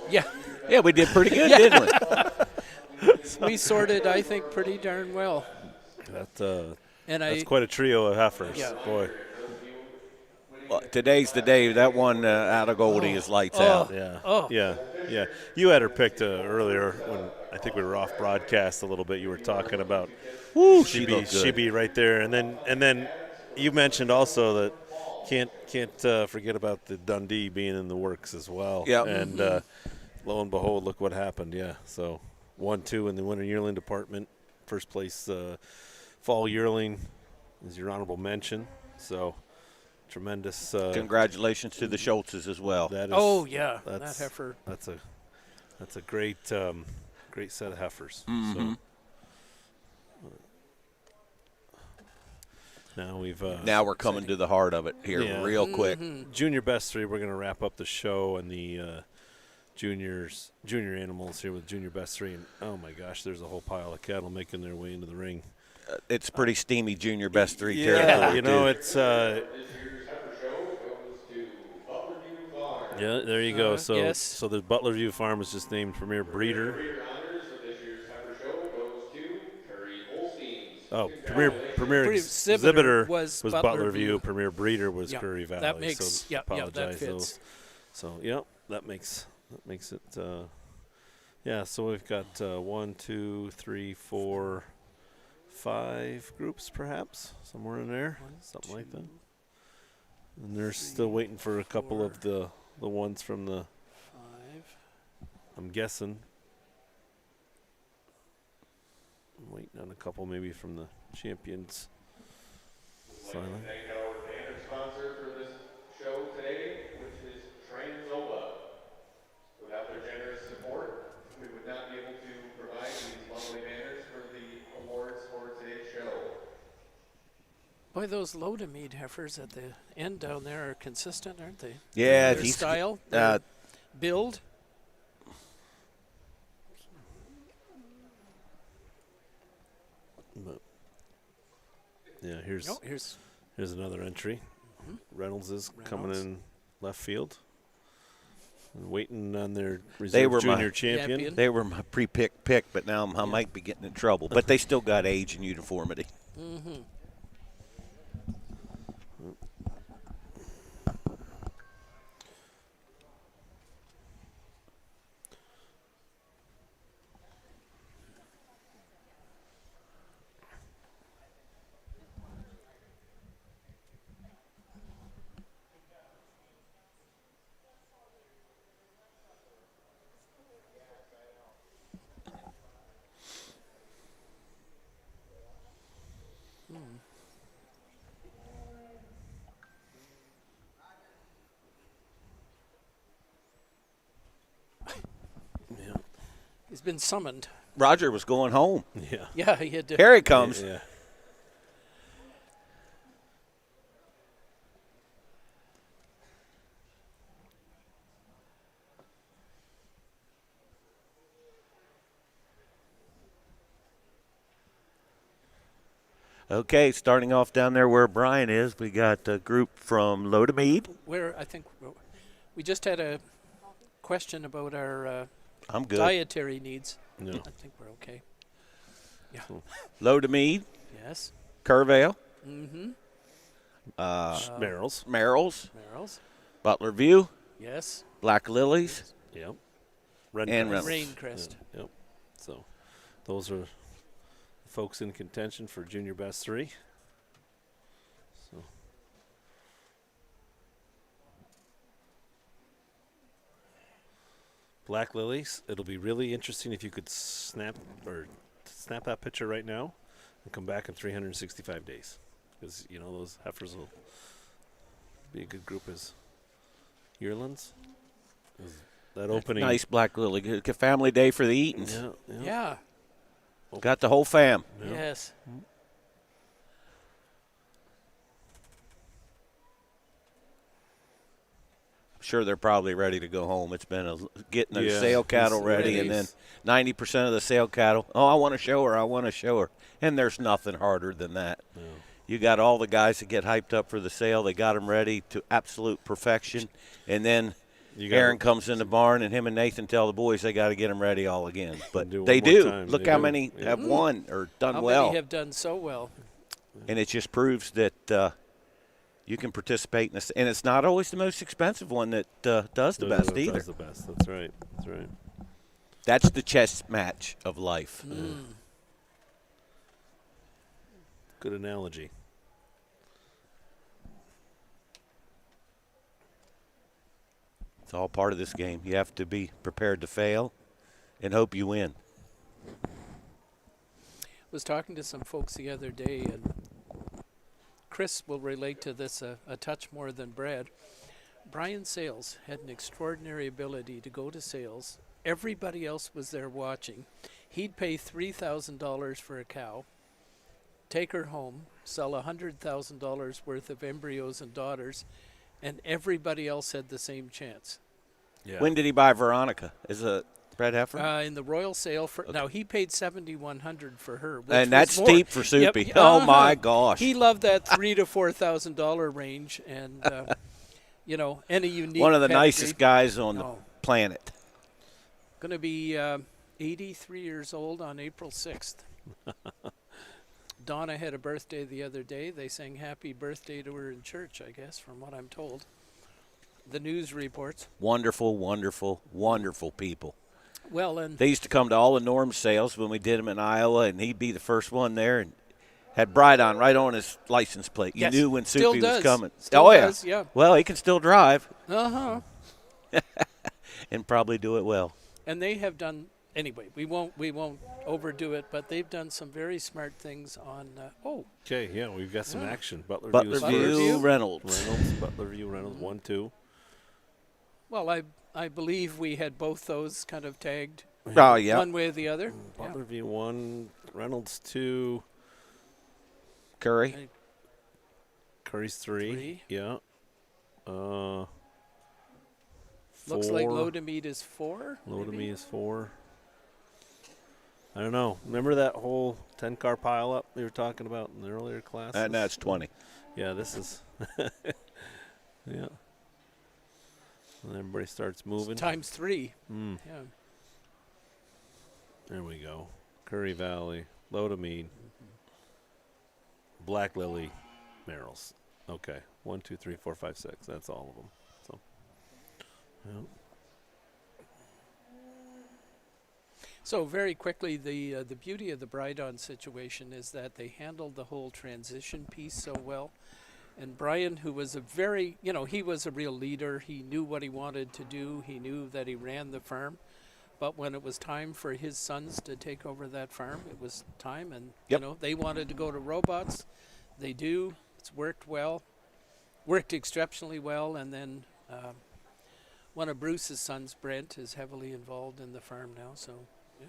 Yeah. Yeah, we did pretty good, didn't we? We sorted, I think, pretty darn well. That's quite a trio of heifers. Yeah. Boy. Well, today's the day. That one out of Goldie is lights out. Yeah. Oh. Yeah. You had her picked earlier when I think we were off broadcast a little bit. You were talking about She looked good. she'd be right there, and then you mentioned also that can't forget about the Dundee being in the works as well. Yeah. And lo and behold, look what happened. Yeah. So 1-2 in the winter yearling department. First place fall yearling is your honorable mention. So tremendous. Congratulations to the Schultzes as well. That is, that heifer. That's a great great set of heifers. Mm-hmm. So now we're coming to the heart of it here real quick. Junior best 3. We're going to wrap up the show and the junior animals here with junior best 3. And oh my gosh, there's a whole pile of cattle making their way into the ring. It's pretty steamy junior best 3 Yeah, territory. you know, too. it's yeah, there you go. So yes. so the Butlerview Farm was just named Premier Breeder. Oh, Premier Exhibitor was Butlerview. Premier Breeder was Curry Valley. That makes so that apologize. fits. So that makes it. So we've got 1, 2, 3, 4, 5 groups, perhaps somewhere in there, something like that. And they're still waiting for a couple of the ones from the. 5. I'm guessing. I'm waiting on a couple maybe from the champions. I'd like to thank our banner sponsor for this show today, which is Transova. Without their generous support, we would not be able to provide these lovely banners for the awards for today's show. Boy, those low-to-mead heifers at the end down there are consistent, aren't they? Yeah, Their style, their build. But yeah, here's another entry. Reynolds is coming in left field. And waiting on their reserve junior champion. They were my pre-pick pick, but now I might be getting in trouble. But they still got age and uniformity. Mm-hmm. He's been summoned. Roger was going home. Yeah. Yeah, he had to. Here he comes. Yeah. Okay, starting off down there where Brian is, we got a group from Lodemead. Where I think we just had a question about our I'm good. dietary needs. No. I think we're okay. Yeah. Lodemead, Yes. Carousel, Merrills. Merrills, Merrills. Butler View, Yes. Black Lilies, Yep. Red and Crest. Reynolds. Raincrest. Yep. So those are folks in contention for junior best 3. So Black Lilies, it'll be really interesting if you could snap that picture right now and come back in 365 days. Because, those heifers will be a good group as yearlings. That opening. Nice Black Lily. Good family day for the Eatons. Yeah. Got the whole fam. Yeah. Yes. Sure, they're probably ready to go home. It's been getting the Yeah, sale cattle it's ready, ready. and then 90% of the sale cattle, I want to show her, I want to show her. And there's nothing harder than that. No. You got all the guys that get hyped up for the sale. They got them ready to absolute perfection. And then Aaron comes in the barn, and him and Nathan tell the boys they got to get them ready all again. But they do. Look how many have won or done How well. many have done so well? And it just proves that you can participate in this. And it's not always the most expensive one that does the best either. Does the best. That's right. That's right. That's the chess match of life. Good analogy. It's all part of this game. You have to be prepared to fail and hope you win. Was talking to some folks the other day, and Chris will relate to this a touch more than Brad. Brian Sales had an extraordinary ability to go to sales. Everybody else was there watching. He'd pay $3,000 for a cow, take her home, sell $100,000 worth of embryos and daughters, and everybody else had the same chance. Yeah. When did he buy Veronica? Is it Brad Heifer? In the Royal Sale now he paid $7,100 for her, which And that's was more. steep for Soupy. Yep. Oh, my gosh. He loved that $3,000 to $4,000 range, and any unique. One of the pedigree. nicest guys on the planet. Going to be 83 years old on April 6th. Donna had a birthday the other day. They sang happy birthday to her in church, I guess, from what I'm told. The news reports. Wonderful, wonderful, wonderful people. Well, and they used to come to all the Norm sales when we did them in Iowa, and he'd be the first one there and had Bride on right on his license plate. You knew when Soupy was coming. Still does, yeah. Well, he can still drive. Uh-huh. And probably do it well. And they have done anyway. We won't overdo it, but they've done some very smart things on. Okay, yeah, we've got some action. Butler View, Reynolds. Butler View, Reynolds, 1-2. Well, I believe we had both those kind of tagged. Oh, yeah. One way or the other. Butler View 1, Reynolds 2. Curry's 3. Yeah. Looks like Lodemead is 4. Lodemead is 4. I don't know. Remember that whole 10-car pile-up we were talking about in the earlier class? And that's 20. Yeah, this is. Yeah. And everybody starts moving. It's times 3. Yeah. There we go. Curry Valley, Lodemead, Black Lily, Merrills. Okay. 1, 2, 3, 4, 5, 6. That's all of them. So. Yeah. So very quickly, the beauty of the Bride-on situation is that they handled the whole transition piece so well. And Brian, who was he was a real leader. He knew what he wanted to do. He knew that he ran the farm. But when it was time for his sons to take over that farm, it was time. And, they wanted to go to robots. They do. It's worked well. Worked exceptionally well. And then one of Bruce's sons, Brent, is heavily involved in the farm now. So, yeah.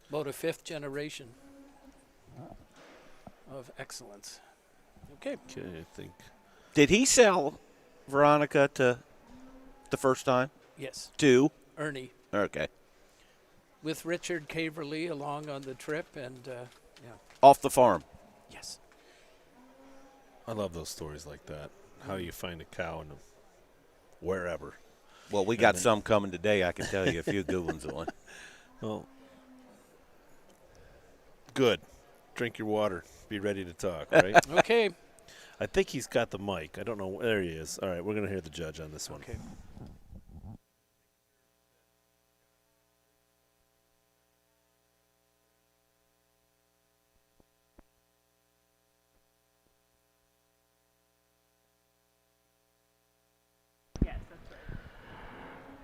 About a 5th generation of excellence. Okay. Okay, I think. Did he sell Veronica to the first time? Yes. 2? Ernie. Okay. with Richard Caverly along on the trip, and yeah. Off the farm. Yes. I love those stories like that. How you find a cow in wherever. Well, we got some coming today. I can tell you a few good ones on. Well, good. Drink your water. Be ready to talk, right? Okay. I think he's got the mic. I don't know. There he is. All right, we're going to hear the judge on this one. Okay.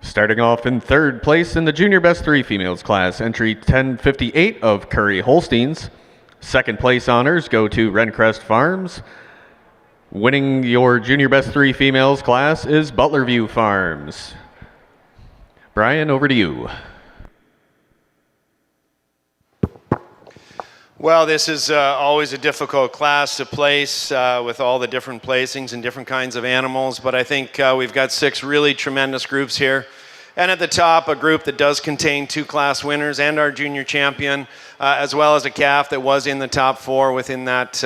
Starting off in third place in the junior best 3 females class, entry 1058 of Curry Holsteins. Second place honors go to Rencrest Farms. Winning your junior best 3 females class is Butlerview Farms. Brian, over to you. Well, this is always a difficult class to place with all the different placings and different kinds of animals, but I think we've got 6 really tremendous groups here. And at the top, a group that does contain 2 class winners and our junior champion, as well as a calf that was in the top 4 within that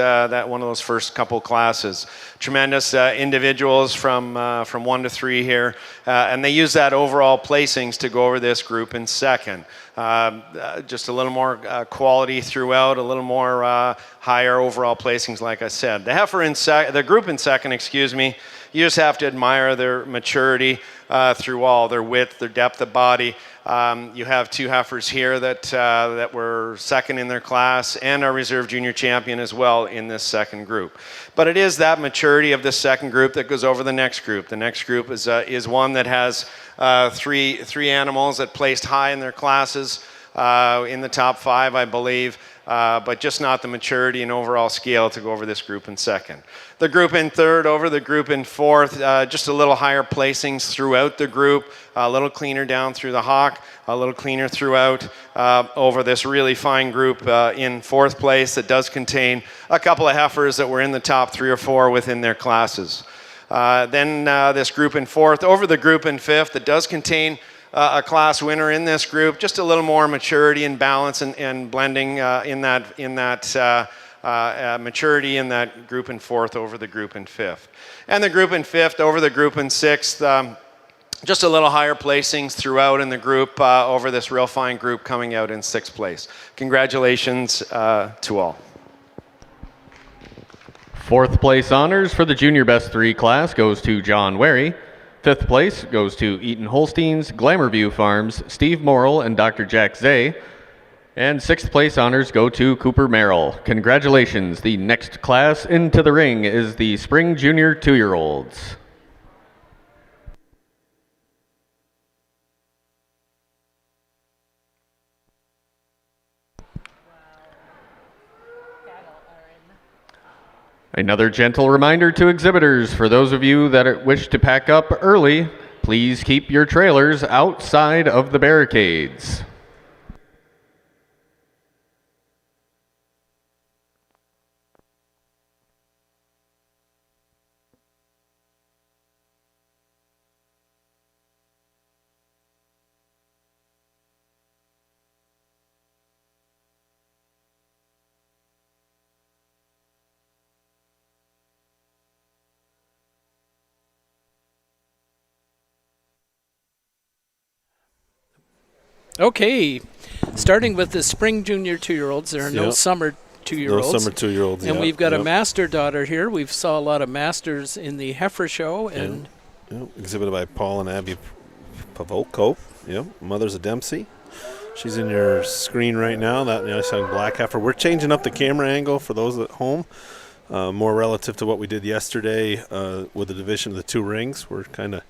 one of those first couple classes. Tremendous individuals from 1 to 3 here, and they use that overall placings to go over this group in second. Just a little more quality throughout, a little more higher overall placings, like I said. The heifer the group in second, excuse me, you just have to admire their maturity through all, their width, their depth of body. You have 2 heifers here that were second in their class, and our reserve junior champion as well in this second group. But it is that maturity of this second group that goes over the next group. The next group is one that has three animals that placed high in their classes, in the top 5, I believe, but just not the maturity and overall scale to go over this group in second. The group in third over the group in fourth, just a little higher placings throughout the group, a little cleaner down through the hock, a little cleaner throughout over this really fine group in fourth place that does contain a couple of heifers that were in the top 3 or 4 within their classes. Then this group in fourth over the group in fifth that does contain a class winner in this group, just a little more maturity and balance and blending in that maturity in that group in fourth over the group in fifth. And the group in fifth over the group in sixth, just a little higher placings throughout in the group over this real fine group coming out in 6th place. Congratulations to all. 4th place honors for the junior best 3 class goes to John Wary. 5th place goes to Eaton Holsteins, Glamourview Farms, Steve Morrill, and Dr. Jack Zay. And 6th place honors go to Cooper Merrill. Congratulations. The next class into the ring is the Spring Junior 2-year-olds. Another gentle reminder to exhibitors, for those of you that wish to pack up early, please keep your trailers outside of the barricades. Okay, starting with the Spring Junior 2-year-olds, there are no summer 2-year-olds. No summer 2-year-olds, and we've got a master daughter here. We've saw a lot of masters in the heifer show. And exhibited by Paul and Abby Pavolko. Mother's a Dempsey. She's in your screen right now. That nice young black heifer. We're changing up the camera angle for those at home, more relative to what we did yesterday with the division of the 2 rings. We're kind of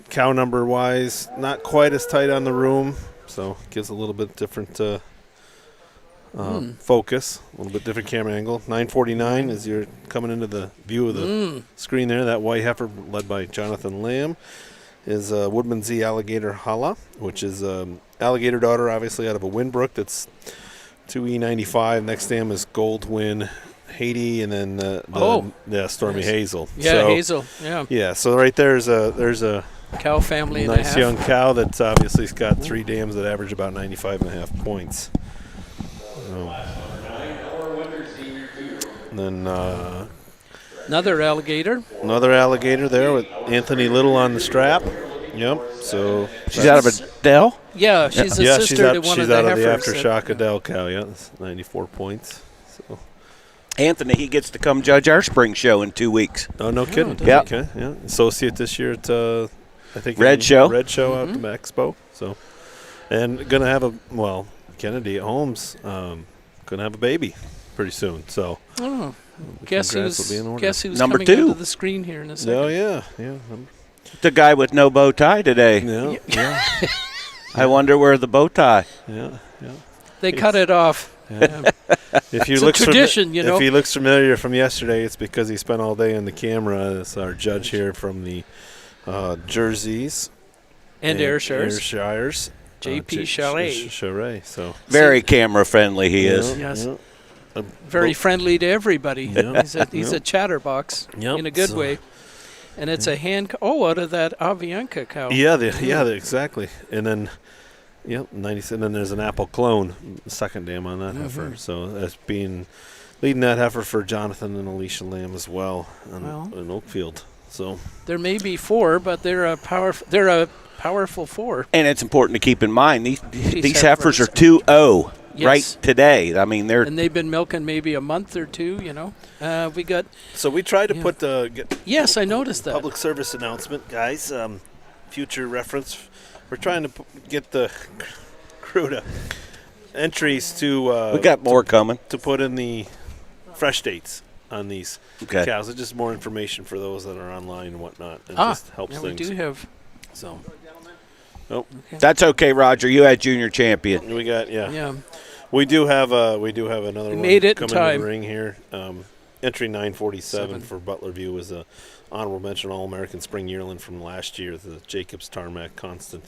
cow number wise, not quite as tight on the room, so gives a little bit different focus, a little bit different camera angle. 949 as you're coming into the view of the screen there. That white heifer, led by Jonathan Lamb, is Woodman Z Alligator Hala, which is alligator daughter, obviously out of a Winbrook. That's 2E95. Next dam is Goldwyn Haiti, and then Stormy Hazel. Yeah, so, Hazel. Yeah. Yeah. So right there's a cow family and a Nice half. young cow that's obviously got 3 dams that average about 95.5 points. And then Another alligator. another alligator there with Anthony Little on the strap. Yep. So She's out of a Dell? Yeah, she's a sister she's out, to one she's of the out of the heifers. Aftershock Adele cow. Yeah, that's 94 points. So. Anthony, he gets to come judge our spring show in 2 weeks. Oh, no kidding. Yep. Okay. Yeah. Associate this year at I think Red Show. Red Show out to Expo. So, and gonna have Kennedy at Holmes. Gonna have a baby pretty soon. So. Oh, guess Congrats will be in order. who's Number coming 2. onto the screen here in a second. Oh yeah. The guy with no bow tie today. Yeah. I wonder where the bow tie. Yeah. They cut it off. Yeah. If you It's a look tradition, you know. If he looks familiar from yesterday, it's because he spent all day on the camera. It's our judge here from the Jerseys And Ayrshires. Ayrshires. J.P. Chalet. Chalet. So Very camera friendly he is. Yes. Yeah. Very friendly to everybody. Yeah. He's a chatterbox in a good way. And it's a hand. Out of that Avianca cow. Yeah, exactly. And then, 90. And then there's an apple clone, second dam on that heifer. So that's leading that heifer for Jonathan and Alicia Lamb as well in Oakfield. So there may be 4, but they're a powerful 4. And it's important to keep in mind these heifers heifers. are 2-0 Yes. right today. I mean, they're And they've been milking maybe a month or 2. We got. So we tried to put get Yes, I noticed that. public service announcement, guys. Future reference. We're trying to get the crew to entries to. we got more coming. to put in the fresh dates on these Okay. cows. It's just more information for those that are online and whatnot. It just helps we things. do have. So That's okay, Roger. You had junior champion. we got Yeah. we do have another one made it in coming time. to the ring here. Entry 947 for Butler View was a honorable mention All-American Spring Yearling from last year, the Jacobs Tarmac Constant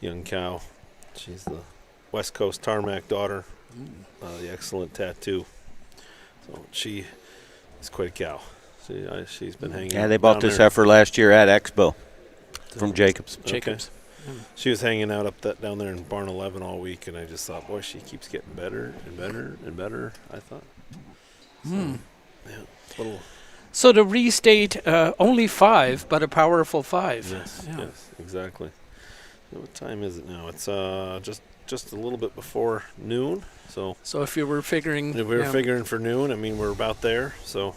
young cow. She's the West Coast Tarmac daughter, the excellent tattoo. So she is quite a cow. She's been hanging. Yeah, they bought down this there. heifer last year at Expo from Jacobs. Jacobs. She was hanging out down there in barn 11 all week, and I just thought, boy, she keeps getting better and better and better. I thought. So to restate, only 5, but a powerful 5. Yes, exactly. What time is it now? It's just a little bit before noon. So if you were figuring, if we were figuring for noon, I mean we're about there. So,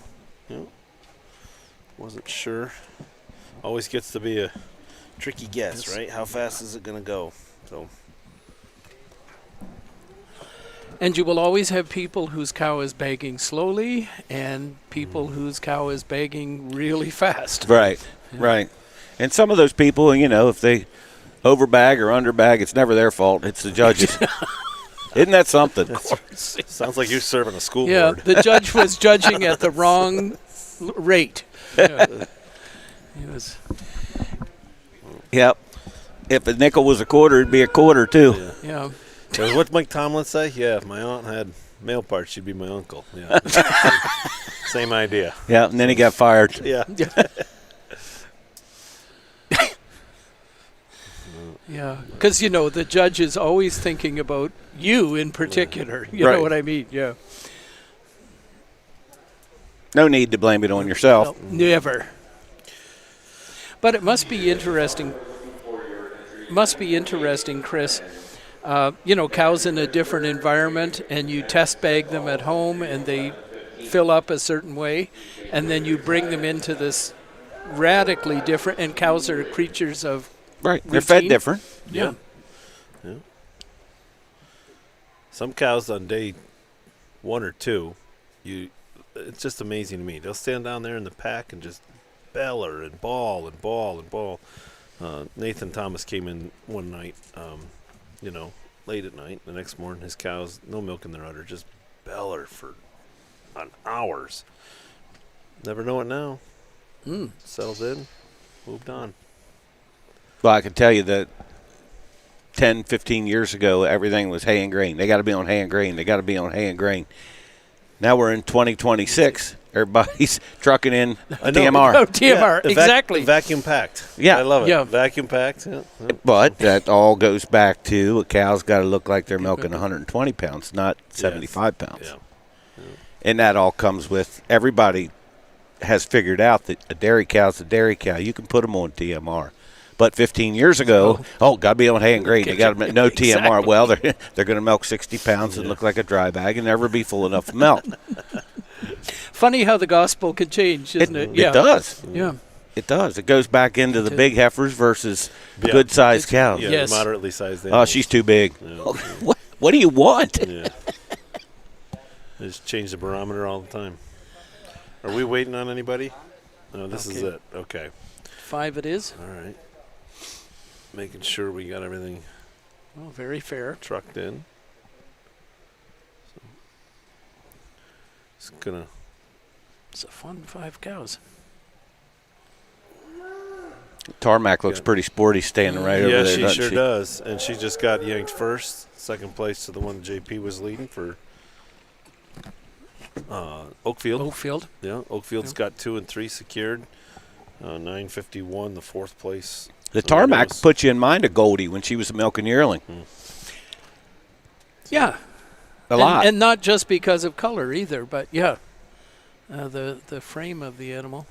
wasn't sure. Always gets to be a tricky guess, right? How fast is it going to go? So. And you will always have people whose cow is bagging slowly and people whose cow is bagging really fast. Right, right. And some of those people, if they overbag or underbag, it's never their fault. It's the judges. Isn't that something? Sounds like you're serving a school Yeah, board. the judge was judging at the wrong rate. Yeah. He was. Yep. If a nickel was a quarter, it'd be a quarter too. Yeah. What'd Mike Tomlin say? Yeah, if my aunt had male parts, she'd be my uncle. Yeah. Same idea. Yeah, and then he got fired. Yeah. Yeah, because the judge is always thinking about you in particular. You Right. know what I mean? Yeah. No need to blame it on yourself. Never. But it must be interesting. Chris. Cows in a different environment, and you test bag them at home, and they fill up a certain way, and then you bring them into this radically different. And cows are creatures of Right. They're fed routine. different. Yeah. Some cows on day 1 or 2, it's just amazing to me. They'll stand down there in the pack and just beller and bawl and bawl and bawl. Nathan Thomas came in one night, late at night. The next morning, his cows, no milk in their udder, just beller on hours. Never know it now. Settled in, moved on. Well, I can tell you that 10, 15 years ago, everything was hay and grain. They got to be on hay and grain. They got to be on hay and grain. Now we're in 2026, Everybody's trucking in I know. TMR. Oh, TMR, exactly. Vacuum packed. Yeah. I love it. Yeah. Vacuum packed. Yeah. But that all goes back to a cow's got to look like they're milking 120 pounds, not 75 pounds. Yeah. And that all comes with everybody has figured out that a dairy cow's a dairy cow. You can put them on TMR. But 15 years ago, got to be on hay and grain. They got no TMR. Exactly. Well, they're going to milk 60 pounds and look like a dry bag and never be full enough of milk. Funny how the gospel could change, isn't it? It does. Yeah. It does. It goes back into the big heifers versus good-sized cows. Yeah, Yes. moderately sized Oh, animals. she's too big. Yeah. What do you want? Yeah. They just change the barometer all the time. Are we waiting on anybody? No, this is it. Okay. 5 it is. All right. Making sure we got everything Oh, very fair. trucked in. So, it's gonna. It's a fun 5 cows. Tarmac looks pretty sporty standing right over Yeah, there, she doesn't sure she? does, and she just got yanked first, second place to the one JP was leading for Oakfield. Oakfield. Yeah, Oakfield's got 2 and 3 secured. 951, the 4th place. The Tarmac put you in mind of Goldie when she was a milking yearling. Yeah. A lot. And not just because of color either, but yeah. The frame of the animal.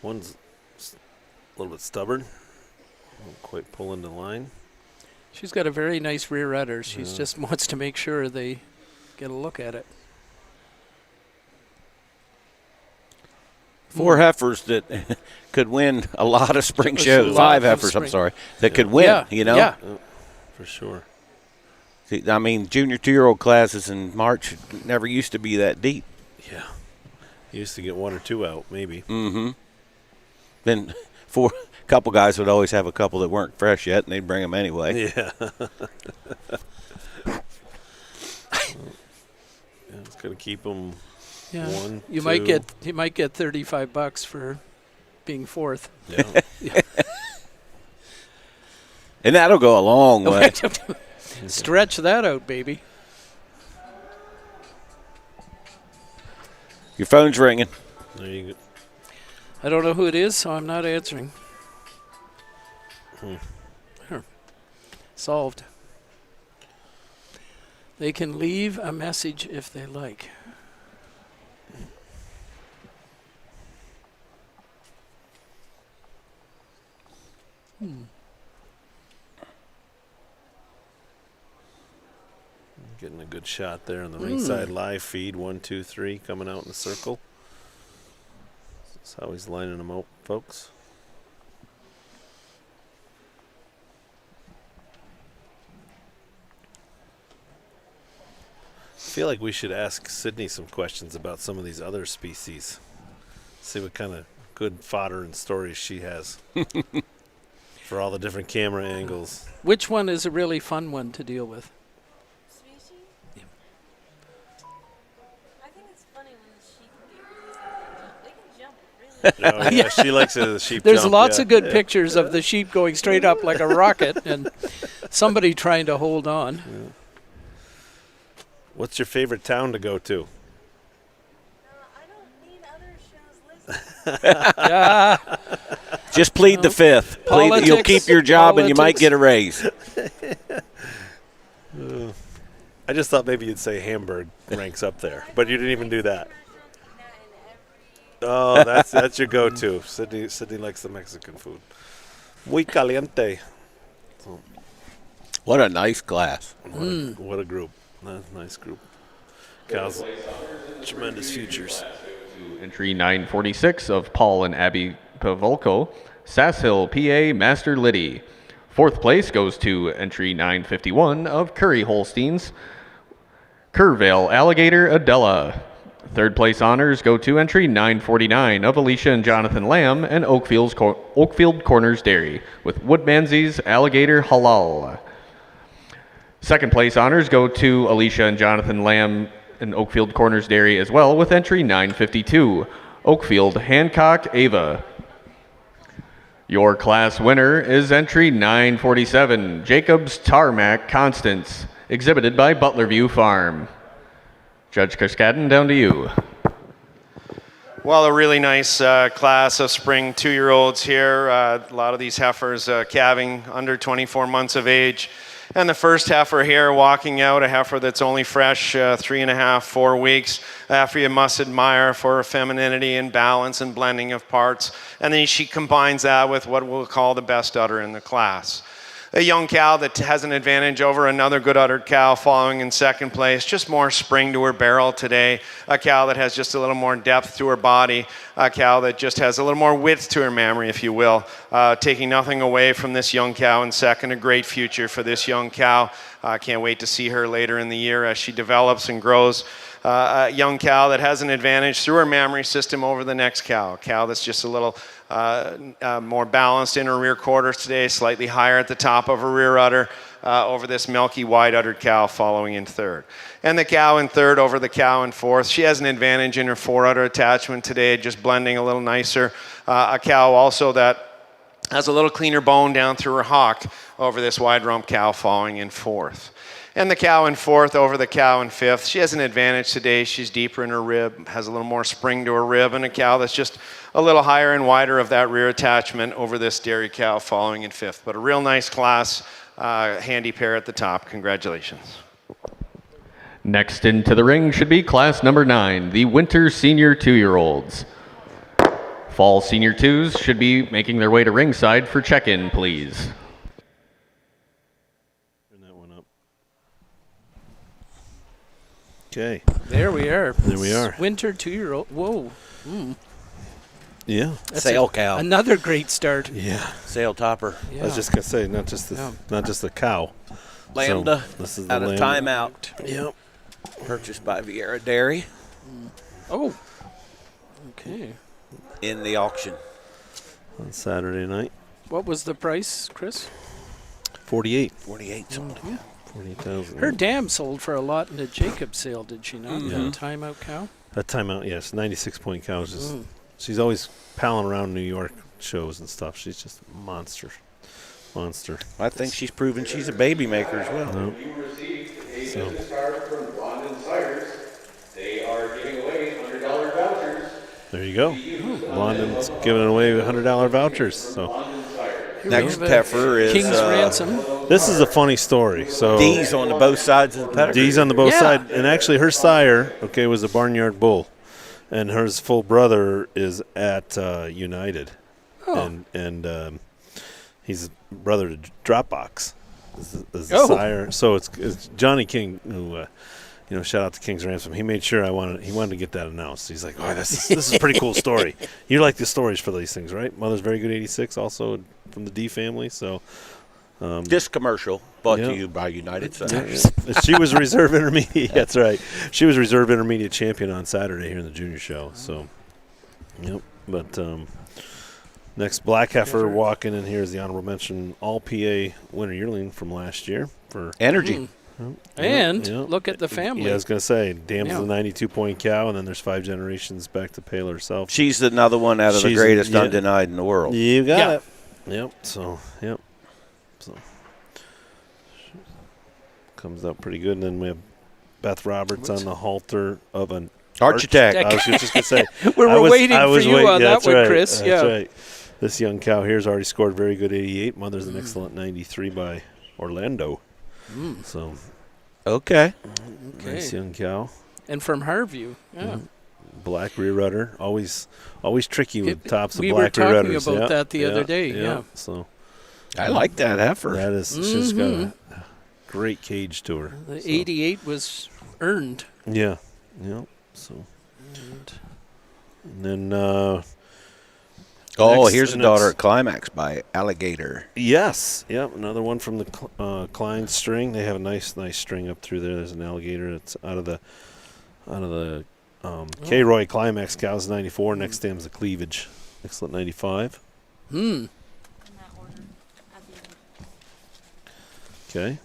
One's a little bit stubborn. Won't quite pull into line. She's got a very nice rear udder. She just wants to make sure they get a look at it. 4 heifers that could win a lot of spring shows. 5 heifers, I'm sorry, that could win, you know? Yeah. For sure. See, I mean, junior 2-year-old classes in March never used to be that deep. Yeah. You used to get 1 or 2 out, maybe. Mm-hmm. Then a couple guys would always have a couple that weren't fresh yet, and they'd bring them anyway. Yeah. It's going to keep them. Yeah. 1, you 2. might get $35 for being 4th. Yeah. And that'll go a long way. Stretch that out, baby. Your phone's ringing. There you go. I don't know who it is, so I'm not answering. There. Solved. They can leave a message if they like. Getting a good shot there on the ringside live feed. 1, 2, 3 coming out in the circle. That's how he's lining them out, folks. I feel like we should ask Sydney some questions about some of these other species. See what kind of good fodder and stories she has for all the different camera angles. Which one is a really fun one to deal with? Species? Yeah. I think it's funny when the sheep they can jump really. Oh, yeah, she likes it as a sheep There's jump, lots yeah. of good pictures of the sheep going straight up like a rocket and somebody trying to hold on. Yeah. What's your favorite town to go to? I don't need other shows listed. Just plead the 5th. Plead, you'll keep your job and you might get a raise. I just thought maybe you'd say Hamburg ranks up there, but you didn't even do that. Oh, that's your go-to. Sydney likes the Mexican food. Muy caliente. What a nice class. What a group. Nice group. Cows, tremendous futures. Entry 946 of Paul and Abby Pavolko, Sass Hill, PA, Master Liddy. 4th place goes to entry 951 of Curry Holsteins, Kerrvale Alligator Adela. 3rd place honors go to entry 949 of Alicia and Jonathan Lamb and Oakfield Corners Dairy with Woodmanzy's Alligator Halal. 2nd place honors go to Alicia and Jonathan Lamb and Oakfield Corners Dairy as well with entry 952, Oakfield Hancock Ava. Your class winner is entry 947, Jacob's Tarmac Constance, exhibited by Butlerview Farm. Judge Kaskaden, down to you. Well, a really nice class of spring 2-year-olds here. A lot of these heifers calving under 24 months of age. And the first heifer here walking out, a heifer that's only fresh 3.5, 4 weeks. A heifer you must admire for her femininity and balance and blending of parts. And then she combines that with what we'll call the best udder in the class. A young cow that has an advantage over another good uddered cow following in second place. Just more spring to her barrel today. A cow that has just a little more depth to her body. A cow that just has a little more width to her mammary, if you will. Taking nothing away from this young cow in second. A great future for this young cow. I can't wait to see her later in the year as she develops and grows. A young cow that has an advantage through her mammary system over the next cow. A cow that's just a little more balanced in her rear quarters today, slightly higher at the top of her rear udder over this milky wide uddered cow following in third. And the cow in third over the cow in fourth. She has an advantage in her fore udder attachment today, just blending a little nicer. A cow also that has a little cleaner bone down through her hock over this wide rump cow following in fourth. And the cow in fourth over the cow in fifth. She has an advantage today. She's deeper in her rib, has a little more spring to her rib, and a cow that's just a little higher and wider of that rear attachment over this dairy cow following in fifth. But a real nice class, handy pair at the top. Congratulations. Next into the ring should be class number 9, the Winter Senior 2-year-olds. Fall Senior 2s should be making their way to ringside for check-in, please. Okay. There we are. There we are. Winter 2-year-old. Whoa. Yeah. That's Sail cow. Another great start. Yeah. Sail topper. I was just gonna say, not just the cow. Lambda. So, this is the out of lambda. timeout. Yep. Purchased by Vieira Dairy Oh. Okay. in the auction. On Saturday night. What was the price, Chris? 48. 48 sold. 48,000. Her dam sold for a lot in the Jacob sale, did she not? Yeah. That timeout cow? That timeout, yes. 96-point cow. She's always palling around New York shows and stuff. She's just a monster. I think she's proven she's a baby maker as well. No. You received a business card from London Sires. They are giving away $100 vouchers. There you go. London's giving away $100 vouchers. So Next heifer is King's Ransom. this is a funny story. So D's on the both sides of the pedigree. D's on the both Yeah. sides, and actually her sire, was a barnyard bull, and her full brother is at United, and he's brother to Dropbox. Is the sire. So it's Johnny King who. Shout out to King's Ransom. He made sure he wanted to get that announced. He's like, oh, this is a pretty cool story. You like the stories for these things, right? Mother's Very Good 86, also from the D family. So This commercial brought to you by United Sires. she was reserve intermediate. That's right. She was reserve intermediate champion on Saturday here in the junior show. So, But next black heifer walking in here is the honorable mention All PA winner yearling from last year for Energy. And look at the family. Yeah, I was going to say, Dam's the 92-point cow, and then there's 5 generations back to Paler herself. She's another one out of the greatest undenied in the world. You got it. Yep. So comes out pretty good. And then we have Beth Roberts on the halter of an Architect. I was just going to say. We're waiting for you on that one, right. Chris. That's right. This young cow here has already scored very good 88. Mother's an excellent 93 by Orlando. So, okay. Nice young cow. And from Harview, black rear udder, always tricky with tops of we black were rear talking udders. about that the other day. Yeah. So, I like that heifer. that is she's got a great cage to her. The 88 was earned. Yeah. So, and then. Here's a daughter at Climax by Alligator. Yes. Yep. Another one from the Klein string. They have a nice string up through there. There's an alligator that's out of the K-Roy Climax cows 94. Next stands the cleavage. Excellent 95. Okay.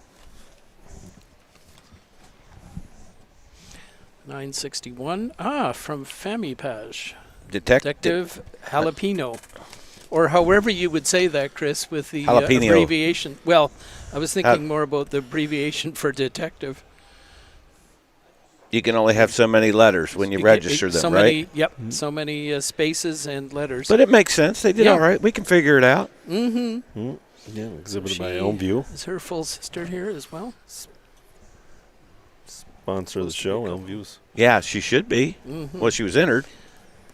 961. From Famipage. Detective Jalapeno. or however you would say that, Chris, with the Jalapeno. abbreviation. Well, I was thinking more about the abbreviation for detective. You can only have so many letters when you register them, so right? Many, so many spaces and letters. But it makes sense. They did all right. We can figure it out. Mm-hmm. Yeah, exhibited by Elmview. Is her full sister here as well? Sponsor of the show, Elmview's. Yeah, she should be. Mm-hmm. Well, she was entered.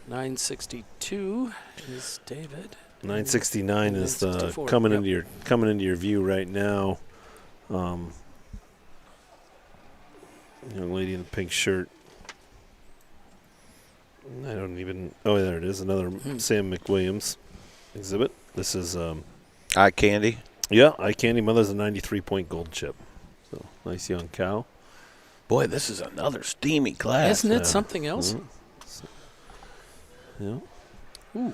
962 is David. 969 is the coming into your view right now. Young lady in the pink shirt. I don't even. Oh, there it is. Another Sam McWilliams exhibit. This is Eye Candy. Yeah, Eye Candy. Mother's a 93-point gold chip. So nice young cow. Boy, this is another steamy class. Isn't it something else? Yeah. Ooh.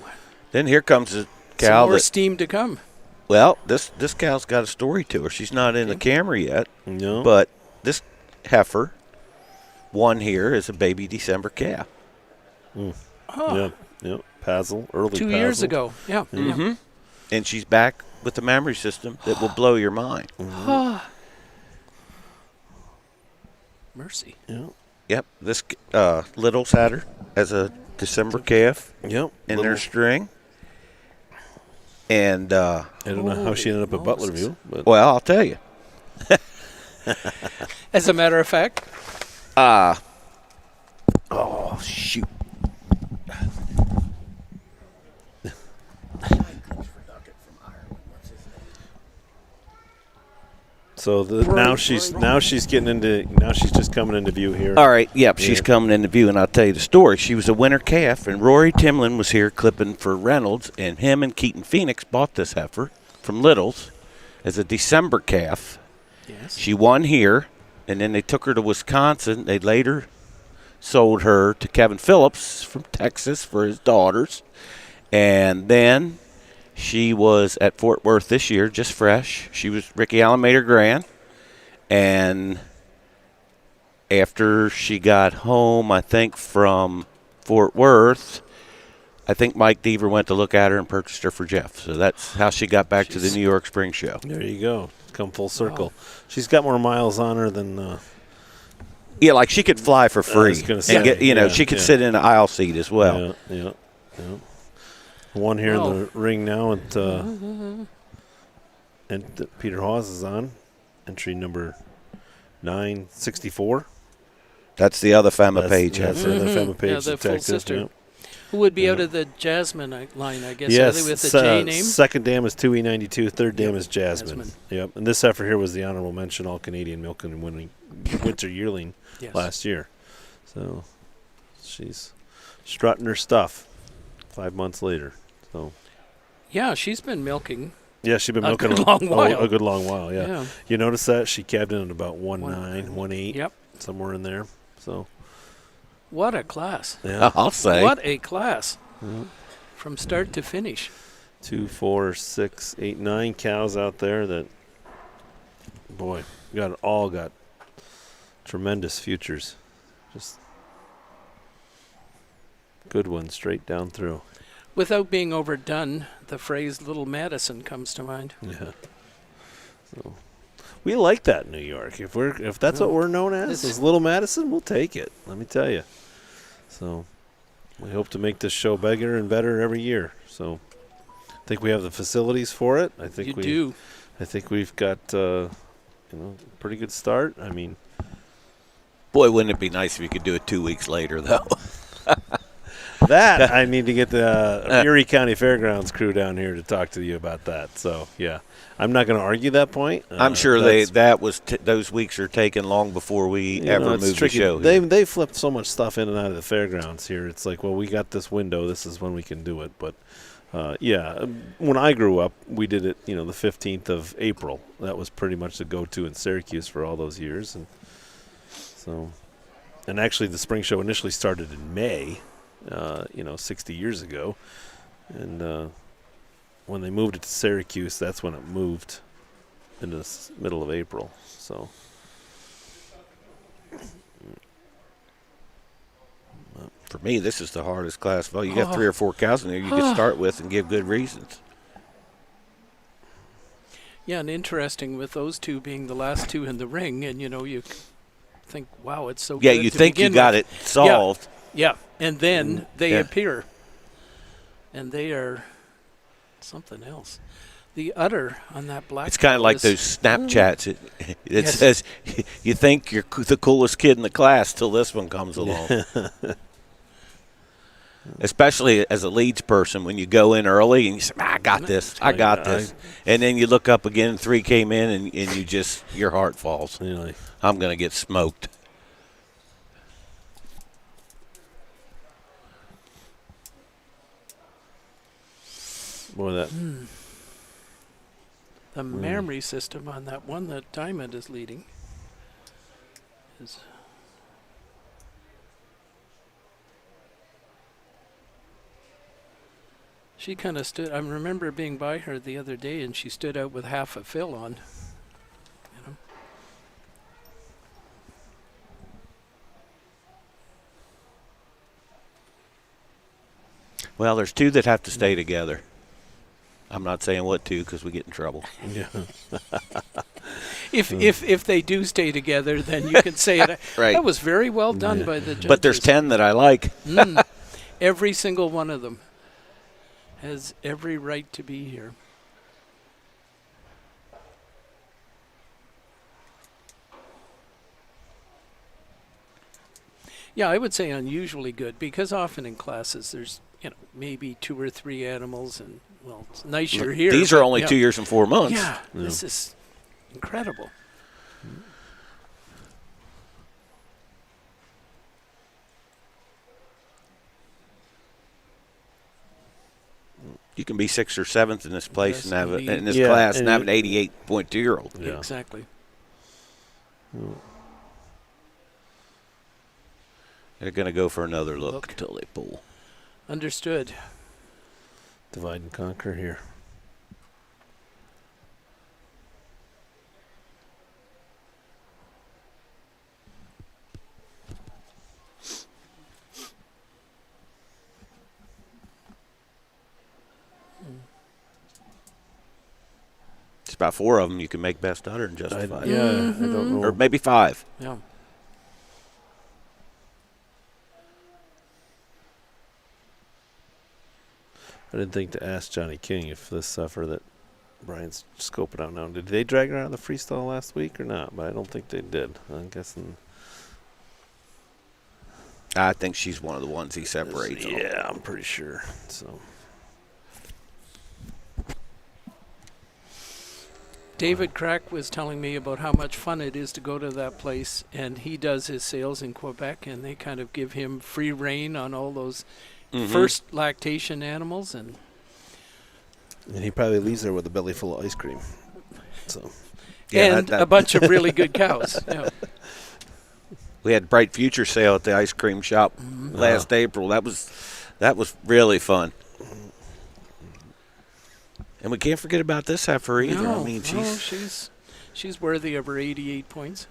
Then here comes a cow. Some more steam to come. Well, this cow's got a story to her. She's not in the camera yet. No. But this heifer, one here, is a baby December calf. Oh. Yeah. Pazzle, early 2 years ago. Yeah. Mm-hmm. And she's back with a memory system that will blow your mind. Mercy. Yeah. Yep. This Little's had her as a December calf. Yep. In their string. And I don't know how she ended up at Butlerview. But well, I'll tell you. As a matter of fact. Oh, shoot. So now she's just coming into view here. All right, yep, she's coming into view, and I'll tell you the story. She was a winter calf, and Rory Timlin was here clipping for Reynolds, and him and Keaton Phoenix bought this heifer from Little's as a December calf. Yes. She won here, and then they took her to Wisconsin. They later sold her to Kevin Phillips from Texas for his daughters, and then she was at Fort Worth this year, just fresh. She was Ricky Alamater Grand. And after she got home, I think, from Fort Worth, I think Mike Deaver went to look at her and purchased her for Jeff. So that's how she got back to the New York Spring Show. There you go. Come full circle. Wow. She's got more miles on her than... yeah, like she could fly for free. I was gonna say, and get, she could sit in an aisle seat as well. Yeah. One here in the ring now, and Peter Hawes is on entry number 964. That's the other Fama Page. That's the other Fama Page the detective. full sister. Who would be out of the Jasmine line, I guess? Yes, Are they with the J name? Second dam is 2E92, third dam is Jasmine. Yep, and this heifer here was the honorable mention All-Canadian Milk and Winter Yearling last year. So she's strutting her stuff 5 months later. So yeah, she's been milking. Yeah, she's been milking a good long while. A good long while, yeah. You notice that? She cabbed in at about 1.9, 1.8. Yep. Somewhere in there. So what a class. Yeah. I'll say. What a class. From start to finish. 2, 4, 6, 8, 9 cows out there that, boy, got tremendous futures. Just good ones straight down through. Without being overdone, the phrase Little Madison comes to mind. Yeah. So we like that in New York. If that's what we're known as Little Madison, we'll take it. Let me tell you. So we hope to make this show bigger and better every year. So I think we have the facilities for it. I think we do. I think we've got a pretty good start. I mean, boy, wouldn't it be nice if you could do it 2 weeks later, though. That I need to get the Erie County Fairgrounds crew down here to talk to you about that. So yeah, I'm not going to argue that point. I'm sure those weeks are taken long before we ever move the show. They flipped so much stuff in and out of the fairgrounds here. It's like, well, we got this window. This is when we can do it. But when I grew up, we did it. The 15th of April. That was pretty much the go-to in Syracuse for all those years. And so, and actually, the spring show initially started in May. 60 years ago. And when they moved it to Syracuse, that's when it moved in the middle of April. So For me, this is the hardest class. Well, you got 3 or 4 cows in there you could start with and give good reasons. Yeah, and interesting with those two being the last two in the ring, and you think, wow, it's so Yeah, good you to think you begin got with. it solved. Yeah, and then they Yeah. appear, and they are something else. The udder on that black. It's kind of cow like is- those Snapchats. It Yes. says you think you're the coolest kid in the class till this one comes along. Especially as a leads person, when you go in early and you say, I got this, I got this. And then you look up again, 3 came in, and you just, your heart falls. Really? I'm going to get smoked. Boy, that. The memory system on that one that Diamond is leading is. She kind of stood. I remember being by her the other day, and she stood out with half a fill on. Well, there's 2 that have to stay together. I'm not saying what 2 because we get in trouble. Yeah. If they do stay together, then you can say it. Right. That was very well done by the judges. But there's 10 that I like. Every single one of them has every right to be here. Yeah, I would say unusually good, because often in classes there's maybe 2 or 3 animals, and well, it's nice you're here. These are but, only 2 years and 4 months. Yeah, this is incredible. You can be 6th or 7th in this place Yes, and have indeed. in this Yeah, class and and have an 88.2-year-old. Yeah. Exactly. They're going to go for another look until they pull. Understood. Divide and conquer here. It's about 4 of them you can make best udder and justify. I don't know. Or maybe 5. Yeah. I didn't think to ask Johnny King if this suffer that Brian's scoping out now. Did they drag her out of the freestyle last week or not? But I don't think they did. I'm guessing. I think she's one of the ones he separates. Yeah, I'm pretty sure. So. David Crack was telling me about how much fun it is to go to that place, and he does his sales in Quebec, and they kind of give him free reign on all those first lactation animals, and he probably leaves there with a belly full of ice cream. So. Yeah, and a bunch of really good cows. Yeah. We had Bright Future sale at the ice cream shop last April. That was really fun. And we can't forget about this heifer either. No, I mean, she's worthy of her 88 points.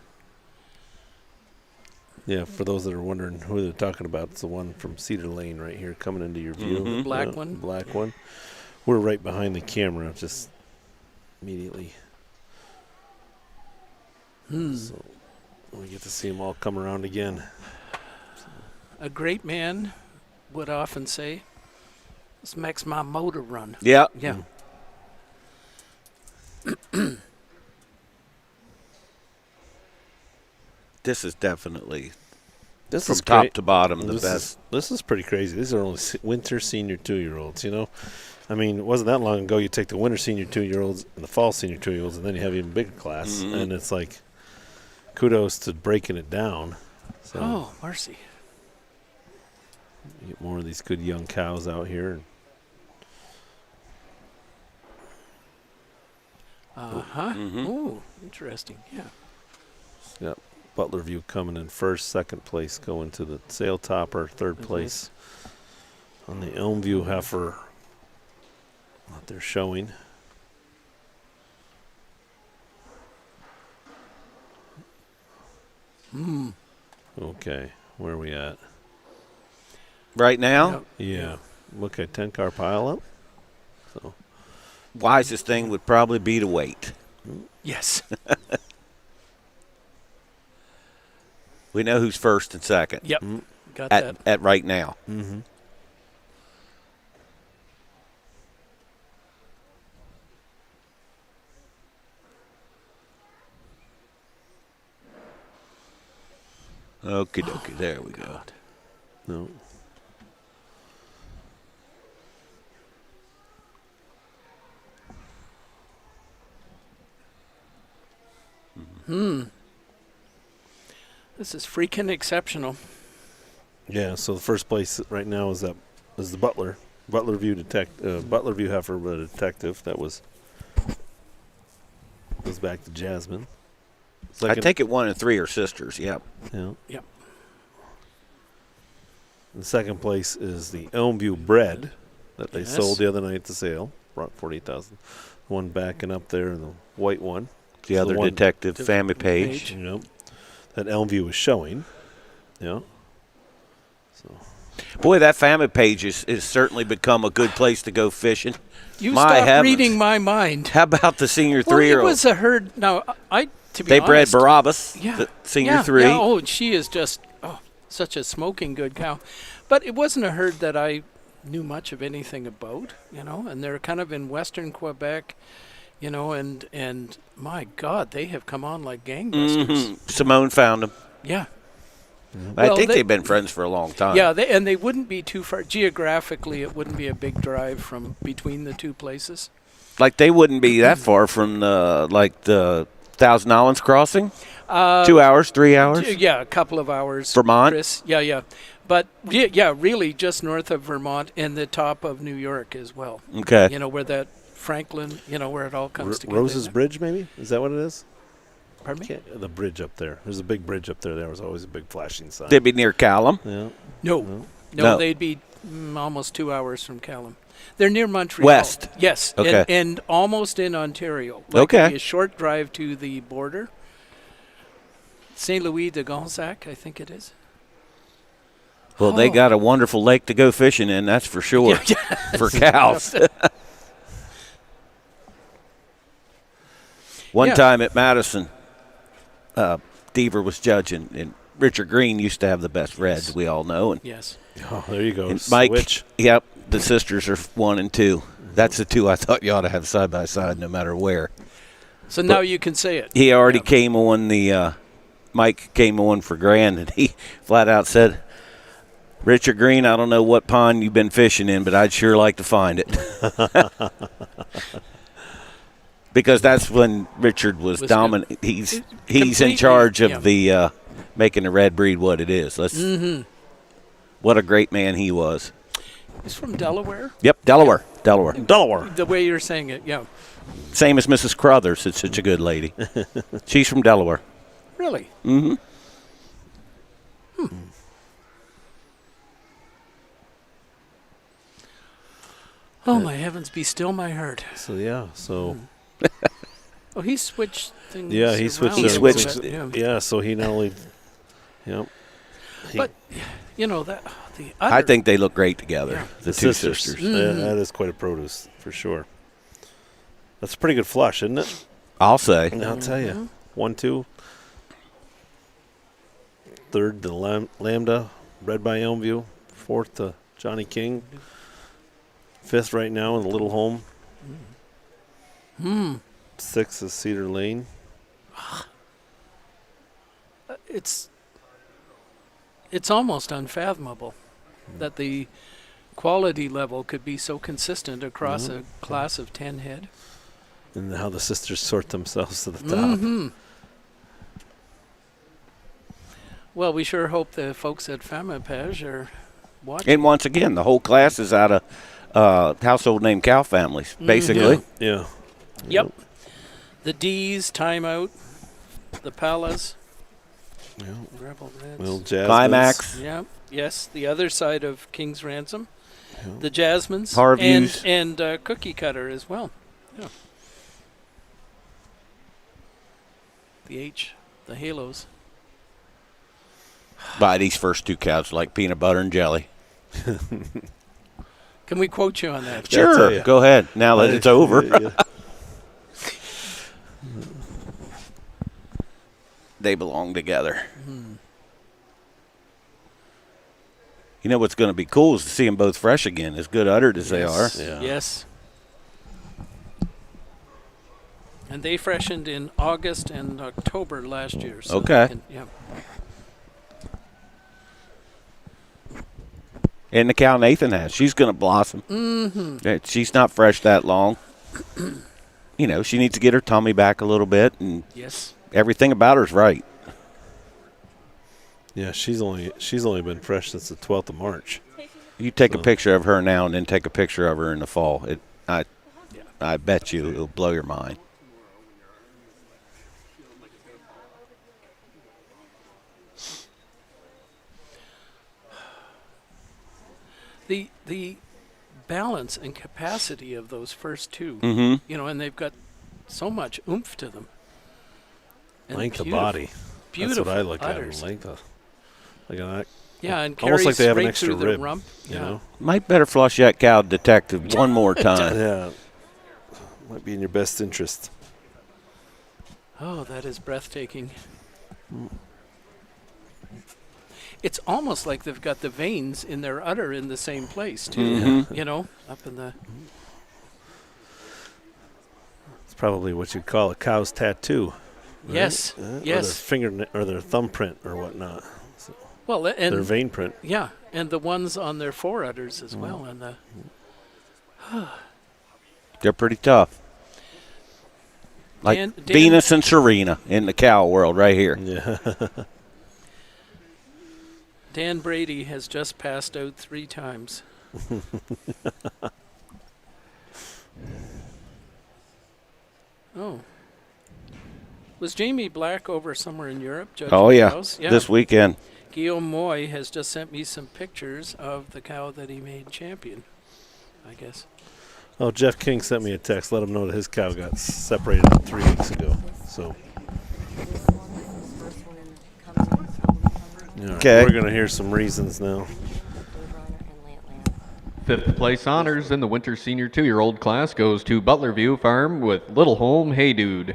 Yeah, for those that are wondering who they're talking about, it's the one from Cedar Lane right here coming into your view. The black one? Black one. We're right behind the camera, just immediately. So we get to see them all come around again. A great man would often say, "This makes my motor run." Yeah. Yeah. This is definitely This from is top great. to bottom the This best. This is pretty crazy. These are only winter senior 2-year-olds, I mean, it wasn't that long ago you take the winter senior 2-year-olds and the fall senior 2-year-olds, and then you have even bigger class. And it's like, kudos to breaking it down. So Oh, mercy. you get more of these good young cows out here. Ooh, interesting. Yeah. Yep. Butler View coming in first, second place going to the Sail Topper, third place on the Elmview heifer that they're showing. Okay, where are we at? right now. Yeah. Okay, 10-car pile up. So Wisest thing would probably be to wait. Yes. We know who's first and second. Yep. Got that. At right now. Mm-hmm. Okie dokie. There we go. No. This is freaking exceptional. Yeah, so the first place right now is the Butler View Butler View heifer, but a detective. That goes back to Jasmine. I take it 1 and 3 are sisters. Yep. Yeah. Yep. The second place is the Elmview Bred that they sold the other night to sale. Brought 40,000. One backing up there, and the white one. The other detective, Family Page. Yep. That Elmview is showing. Yeah. So. Boy, that Family Page has certainly become a good place to go fishing. You stopped reading my mind. How about the senior Well, 3-year-old? it was a herd. Now, to be they honest, bred Barabbas, yeah, the senior 3. Yeah. Oh, she is just such a smoking good cow. But it wasn't a herd that I knew much of anything about, and they're kind of in western Quebec, and my God, they have come on like gangbusters. Mm-hmm. Simone found them. Yeah. Mm-hmm. I think they've been friends for a long time. Yeah, they wouldn't be too far. Geographically, it wouldn't be a big drive from between the two places. Like they wouldn't be that far from the Thousand Islands crossing? 2 hours, 3 hours? Yeah, a couple of hours. Vermont? Chris. Yeah. But, yeah, really just north of Vermont and the top of New York as well. Okay. Where that Franklin, where it all comes together. Rose's Bridge, maybe? Is that what it is? Pardon me? The bridge up there. There's a big bridge up there. There was always a big flashing sign. They'd be near Callum? Yeah. No, they'd be almost 2 hours from Callum. They're near Montreal. West? Yes. Okay. And almost in Ontario. Okay. A short drive to the border. St. Louis de Gonzac, I think it is. Well, they got a wonderful lake to go fishing in, that's for sure, for cows. One time at Madison, Deaver was judging, and Richard Green used to have the best reds, we all know. And yes. Oh, there you go. And Mike, Switch. Yep, the sisters are 1 and 2. That's the 2 I thought you ought to have side by side no matter where. So now you can say it. He already came on Mike came on for Grand, and he flat out said, Richard Green, I don't know what pond you've been fishing in, but I'd sure like to find it. Because that's when Richard was dominant. He's in charge of the making the red breed what it is. What a great man he was. He's from Delaware? Yep, Delaware. The way you're saying it, yeah. Same as Mrs. Crothers. It's such a good lady. She's from Delaware. Really? Mm-hmm. Oh, my heavens, be still my heart. So. Oh, he switched things. Yeah, he switched. He switched. Yeah, so he not only. Yep. But I think they look great together. Yeah. The two sisters. That is quite a produce for sure. That's a pretty good flush, isn't it? I'll say. I'll tell you. 1, 2. Third, the Lambda, bred by Elmview. Fourth, the Johnny King. Fifth right now in the Little Home. Sixth is Cedar Lane. It's almost unfathomable that the quality level could be so consistent across a class of 10 head. And how the sisters sort themselves to the top. Well, we sure hope the folks at Famapage are watching. And once again, the whole class is out of household name cow families, basically. Yeah. Yep. The D's, Timeout, the Palas. Rebel Reds. Well, Jasmines. Climax. Yeah. Yes, the other side of King's Ransom. The Jasmines. Harviews. And Cookie Cutter as well. Yeah. The Halos. Buy these first 2 cows like peanut butter and jelly. Can we quote you on that? Sure. Go ahead. Now that it's over. They belong together. You know what's going to be cool is to see them both fresh again, as good uddered as they are. Yeah. Yes. And they freshened in August and October last year. So Okay. yeah. And the cow Nathan has. She's going to blossom. Mm-hmm. She's not fresh that long. You know, she needs to get her tummy back a little bit, and Yes. everything about her's right. Yeah, she's only been fresh since the 12th of March. You take a picture of her now and then take a picture of her in the fall. I bet you it'll blow your mind. The balance and capacity of those first two, Mm-hmm. and they've got so much oomph to them. And Length of beautiful- body. Beautiful That's what I look udders. at. Length of, like that. Yeah, and Almost like carries they have an right extra through the rib. rump. You know? Might better flush that cow detective one more time. Yeah. Might be in your best interest. Oh, that is breathtaking. It's almost like they've got the veins in their udder in the same place, too. Mhm. Up in the... It's probably what you'd call a cow's tattoo. Right? Yes, Or their yes. finger or their thumbprint or whatnot. So Well, and their vein print. Yeah, and the ones on their forudders as well. And They're pretty tough. Like Dan- Venus and Serena in the cow world right here. Yeah. Dan Brady has just passed out 3 times. Oh. Was Jamie Black over somewhere in Europe judging Oh, yeah. cows? This weekend. Guillaume Moy has just sent me some pictures of the cow that he made champion, I guess. Oh, Jeff King sent me a text. Let him know that his cow got separated 3 weeks ago. So. Yeah, Okay. We're going to hear some reasons now. 5th place honors in the Winter Senior 2-year-old class goes to Butlerview Farm with Little Home Hey Dude,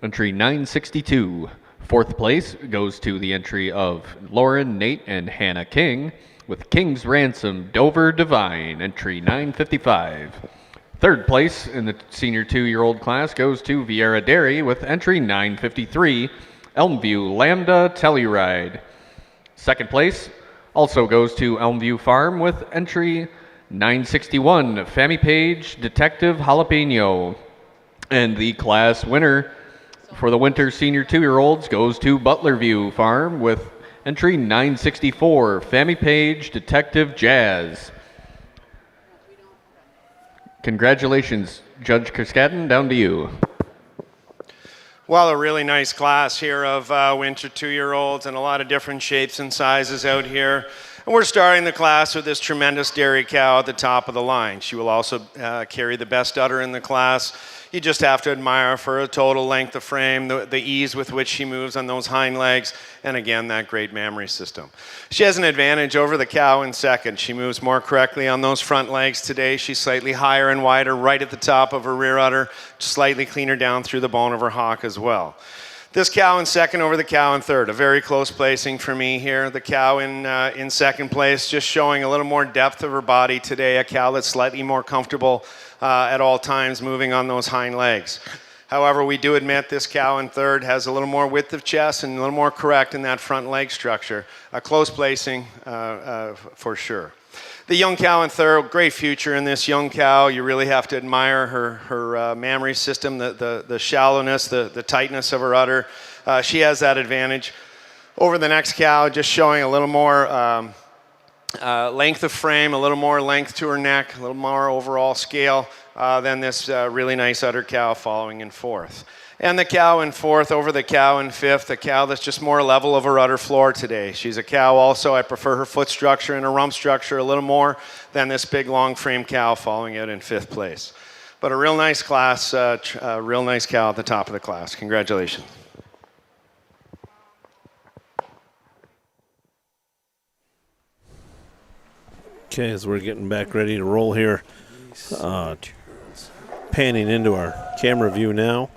entry 962. 4th place goes to the entry of Lauren, Nate, and Hannah King with King's Ransom Dover Divine, entry 955. 3rd place in the Senior 2-year-old class goes to Vieira Dairy with entry 953, Elmview Lambda Telluride. 2nd place also goes to Elmview Farm with entry 961, Fammy Page Detective Jalapeno. And the class winner for the Winter Senior 2-year-olds goes to Butlerview Farm with entry 964, Fammy Page Detective Jazz. Congratulations, Judge Kaskaden, down to you. Well, a really nice class here of winter 2-year-olds and a lot of different shapes and sizes out here. And we're starting the class with this tremendous dairy cow at the top of the line. She will also carry the best udder in the class. You just have to admire her for a total length of frame, the ease with which she moves on those hind legs, and again, that great mammary system. She has an advantage over the cow in second. She moves more correctly on those front legs today. She's slightly higher and wider right at the top of her rear udder, slightly cleaner down through the bone of her hock as well. This cow in second over the cow in third, a very close placing for me here. The cow in second place, just showing a little more depth of her body today, a cow that's slightly more comfortable at all times moving on those hind legs. However, we do admit this cow in third has a little more width of chest and a little more correct in that front leg structure. A close placing for sure. The young cow in third, great future in this young cow. You really have to admire her mammary system, the shallowness, the tightness of her udder. She has that advantage. Over the next cow, just showing a little more length of frame, a little more length to her neck, a little more overall scale than this really nice udder cow following in fourth. And the cow in fourth over the cow in fifth, a cow that's just more level of her udder floor today. She's a cow also, I prefer her foot structure and her rump structure a little more than this big long frame cow following out in fifth place. But a real nice class, a real nice cow at the top of the class. Congratulations. Okay, as we're getting back ready to roll here, panning into our camera view now.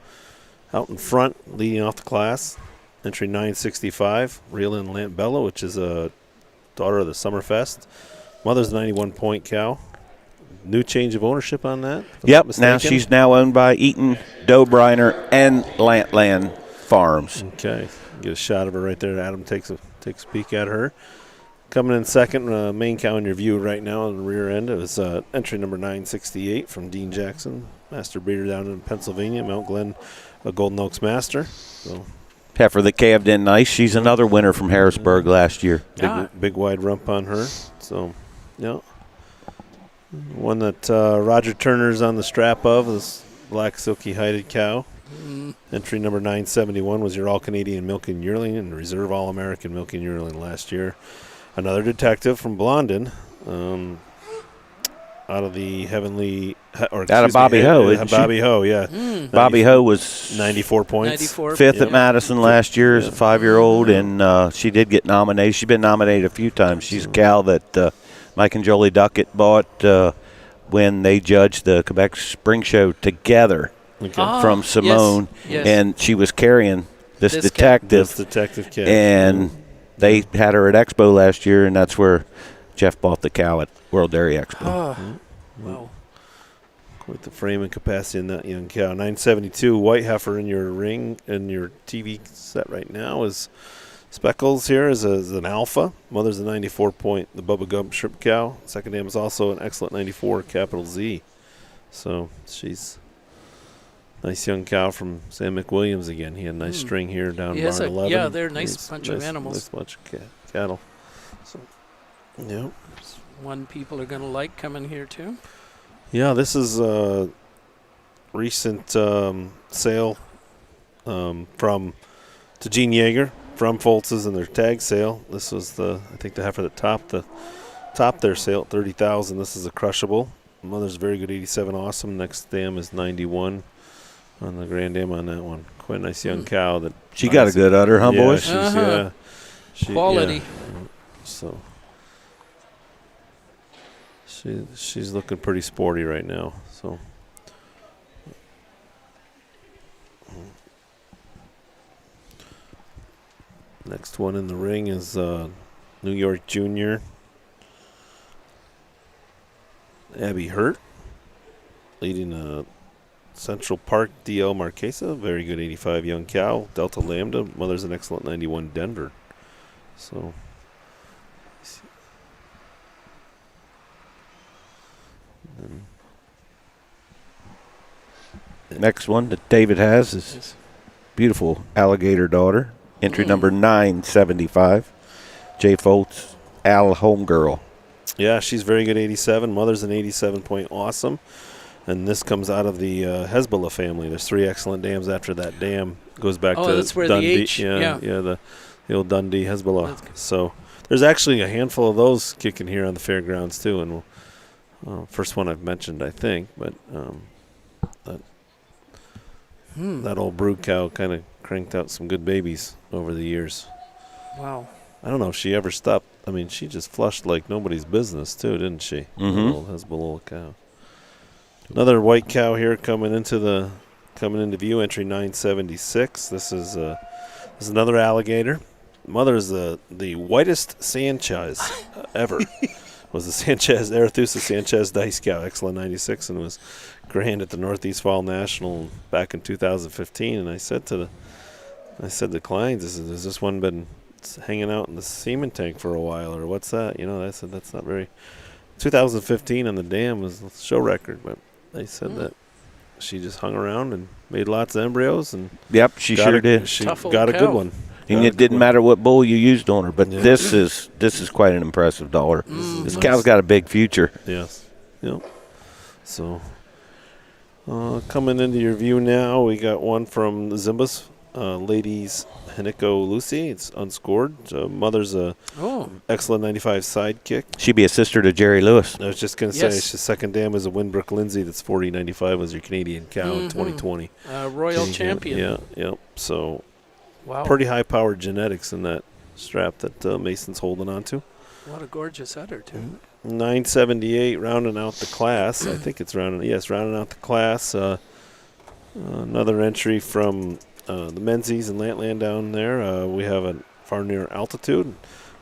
Out in front, leading off the class, entry 965, Reelin Lampbella, which is a daughter of the Summerfest. Mother's 91-point cow. New change of ownership on that? Yep, now she's now owned by Eaton, Dobriner, and Lantland Farms. Okay, get a shot of her right there. Adam takes a peek at her. Coming in second, main cow in your view right now on the rear end. It was entry number 968 from Dean Jackson, master breeder down in Pennsylvania, Mount Glen, a Golden Oaks master. So heifer that calved in nice. She's another winner from Harrisburg last year. Big wide rump on her. So, yeah. One that Roger Turner's on the strap of, this black silky hided cow. Entry number 971 was your All-Canadian Milking Yearling and Reserve All-American Milking Yearling last year. Another detective from Blondin, out of the Heavenly, out of Bobby Ho, Bobby Ho, yeah. Bobby Ho was 94 points. 94, fifth at Madison last year as a 5-year-old, and she did get nominated. She's been nominated a few times. She's a cow that Mike and Jolie Duckett bought when they judged the Quebec Spring Show together from Simone, yes. and she was carrying this detective cow. And they had her at Expo last year, and that's where Jeff bought the cow at World Dairy Expo. Wow. Quite the frame and capacity in that young cow. 972 white heifer in your ring, in your TV set right now is Speckles here is an alpha. Mother's a 94-point, the Bubba Gump shrimp cow. Second dam is also an excellent 94, capital Z. So she's nice young cow from Sam McWilliams again. He had a nice string here down barn 11. Yeah, they're a nice bunch of animals. Nice bunch of cattle. So, yeah. One people are going to like coming here too. Yeah, this is a recent sale from to Gene Yeager from Foltz's in their tag sale. This was I think the heifer that topped their sale at $30,000. This is a crushable. Mother's very good, 87 awesome. Next dam is 91 on the grand dam on that one. Quite a nice young cow. That She got a good udder, huh, boys? She's, quality. Yeah. So she's looking pretty sporty right now. So. Next one in the ring is New York Junior Abby Hurt, leading a Central Park DL Marquesa, very good 85 young cow. Delta Lambda, mother's an excellent 91 Denver. So, next one that David has is beautiful alligator daughter. Entry number 975, Jay Foltz, Al Homegirl. Yeah, she's very good 87. Mother's an 87-point awesome. And this comes out of the Hezbollah family. There's 3 excellent dams after that dam. Goes back to that's where Dundee. the H, the old Dundee Hezbollah. So there's actually a handful of those kicking here on the fairgrounds too. And first one I've mentioned, I think. But that old brood cow kind of cranked out some good babies over the years. Wow. I don't know if she ever stopped. I mean, she just flushed like nobody's business too, didn't she? Old Hezbollah cow. Another white cow here coming into view. Entry 976. This is another alligator. Mother's the whitest Sanchez ever. Was the Sanchez Arethusa Sanchez Dice cow, excellent 96, and was grand at the Northeast Fall National back in 2015. And I said to clients, has this one been hanging out in the semen tank for a while, or what's that? You know, I said that's not very. 2015 on the dam was a show record, but they said that she just hung around and made lots of embryos, and yep, she sure did. She got a good one. And it didn't matter what bull you used on her, but this is quite an impressive daughter. This cow's got a big future. Yes. Yep. So coming into your view now, we got one from Zimbas, ladies Hiniko Lucy. It's unscored. Mother's a excellent 95 sidekick. She'd be a sister to Jerry Lewis. I was just going to say, the second dam is a Winbrook Lindsay that's 40.95 was your Canadian cow in 2020. Royal champion. Yeah. So wow. Pretty high-powered genetics in that strap that Mason's holding on to. What a gorgeous udder, too. 978 rounding out the class. I think it's rounding out the class. Another entry from the Menzies and Lantland down there. We have a far near altitude.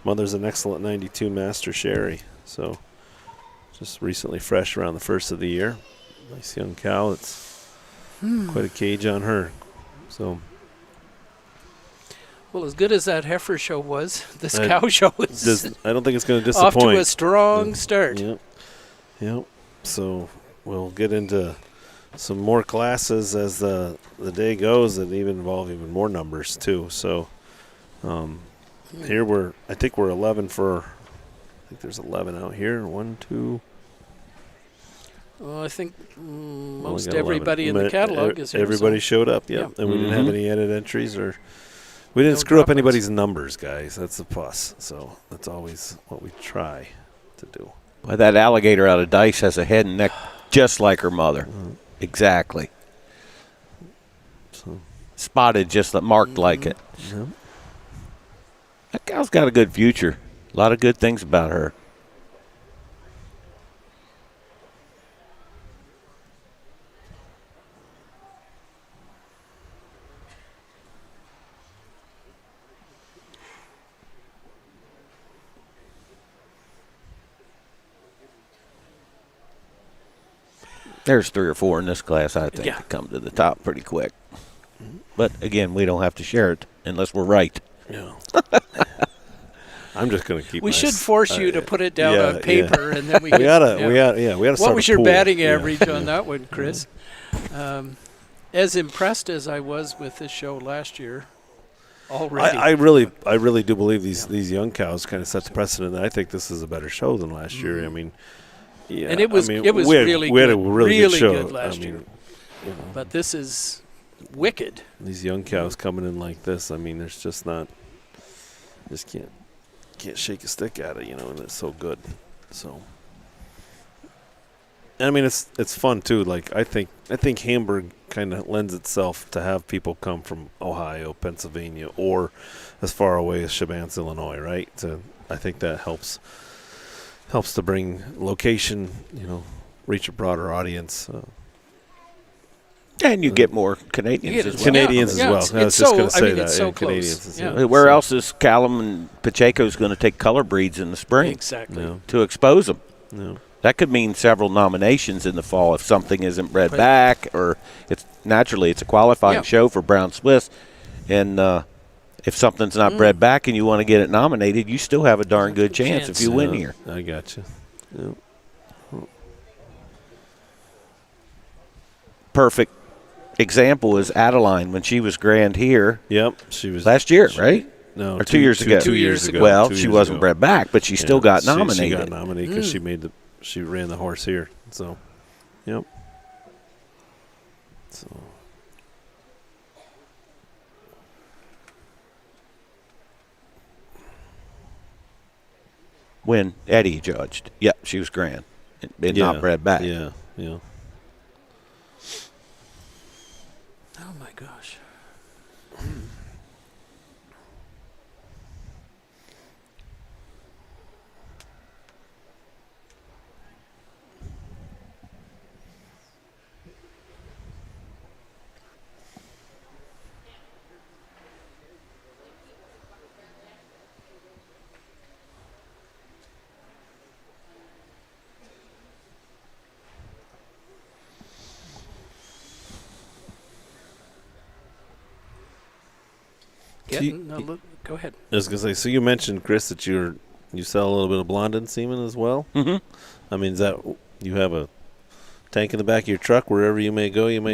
Mother's an excellent 92 Master Sherry. So just recently fresh around the first of the year. Nice young cow. It's quite a cage on her. So. Well, as good as that heifer show was, this cow show is I don't think it's going to disappoint. off to a strong start. Yep. So we'll get into some more classes as the day goes that even involve even more numbers too. So here I think we're 11 for. I think there's 11 out here. 1, 2. Well, I think most everybody in the catalog is here. Everybody showed up, yeah. And we didn't have any edit entries or we didn't screw up anybody's numbers, guys. That's a plus. So that's always what we try to do. Well, that alligator out of Dice has a head and neck just like her mother. Exactly. So. Spotted just marked like it. Yeah. That cow's got a good future. A lot of good things about her. There's 3 or 4 in this class, I think, that come to the top pretty quick. But, again, we don't have to share it unless we're right. Yeah. I'm just going to keep. We should force you to put it down on paper, and then we gotta start. What was your pool. batting average on that one, Chris? As impressed as I was with this show last year, already. I really do believe these young cows kind of set the precedent. And I think this is a better show than last year. I mean, yeah, and it was really good. We had a really good show last year. You know, but this is wicked. These young cows coming in like this. I mean, there's just not. Just can't shake a stick at it, and it's so good. So, and I mean, it's fun too. Like I think Hamburg kind of lends itself to have people come from Ohio, Pennsylvania, or as far away as Shabance, Illinois, right? I think that helps to bring location, reach a broader audience. And you get more Canadians as well. Canadians as well. I was just going to say that. It's so Canadians. close. Where else is Callum and Pacheco's going to take color breeds in the spring? Exactly. To expose them. Yeah. That could mean several nominations in the fall if something isn't bred back, or it's a qualifying show for Brown Swiss, and if something's not bred back and you want to get it nominated, you still have a darn good chance if you win here. I got you. Yep. Perfect example is Adeline when she was grand here. Yep, she was last year, right? No, or 2 years ago. 2 years ago. Well, she wasn't bred back, but she still got nominated. She got nominated because she ran the horse here. So, yep. So. When Eddie judged, she was grand, and not bred back. Yeah. Oh my gosh. Go ahead. I was gonna say. So you mentioned, Chris, that you sell a little bit of Blondin semen as well. Mm-hmm. I mean, is that you have a tank in the back of your truck wherever you may go? You may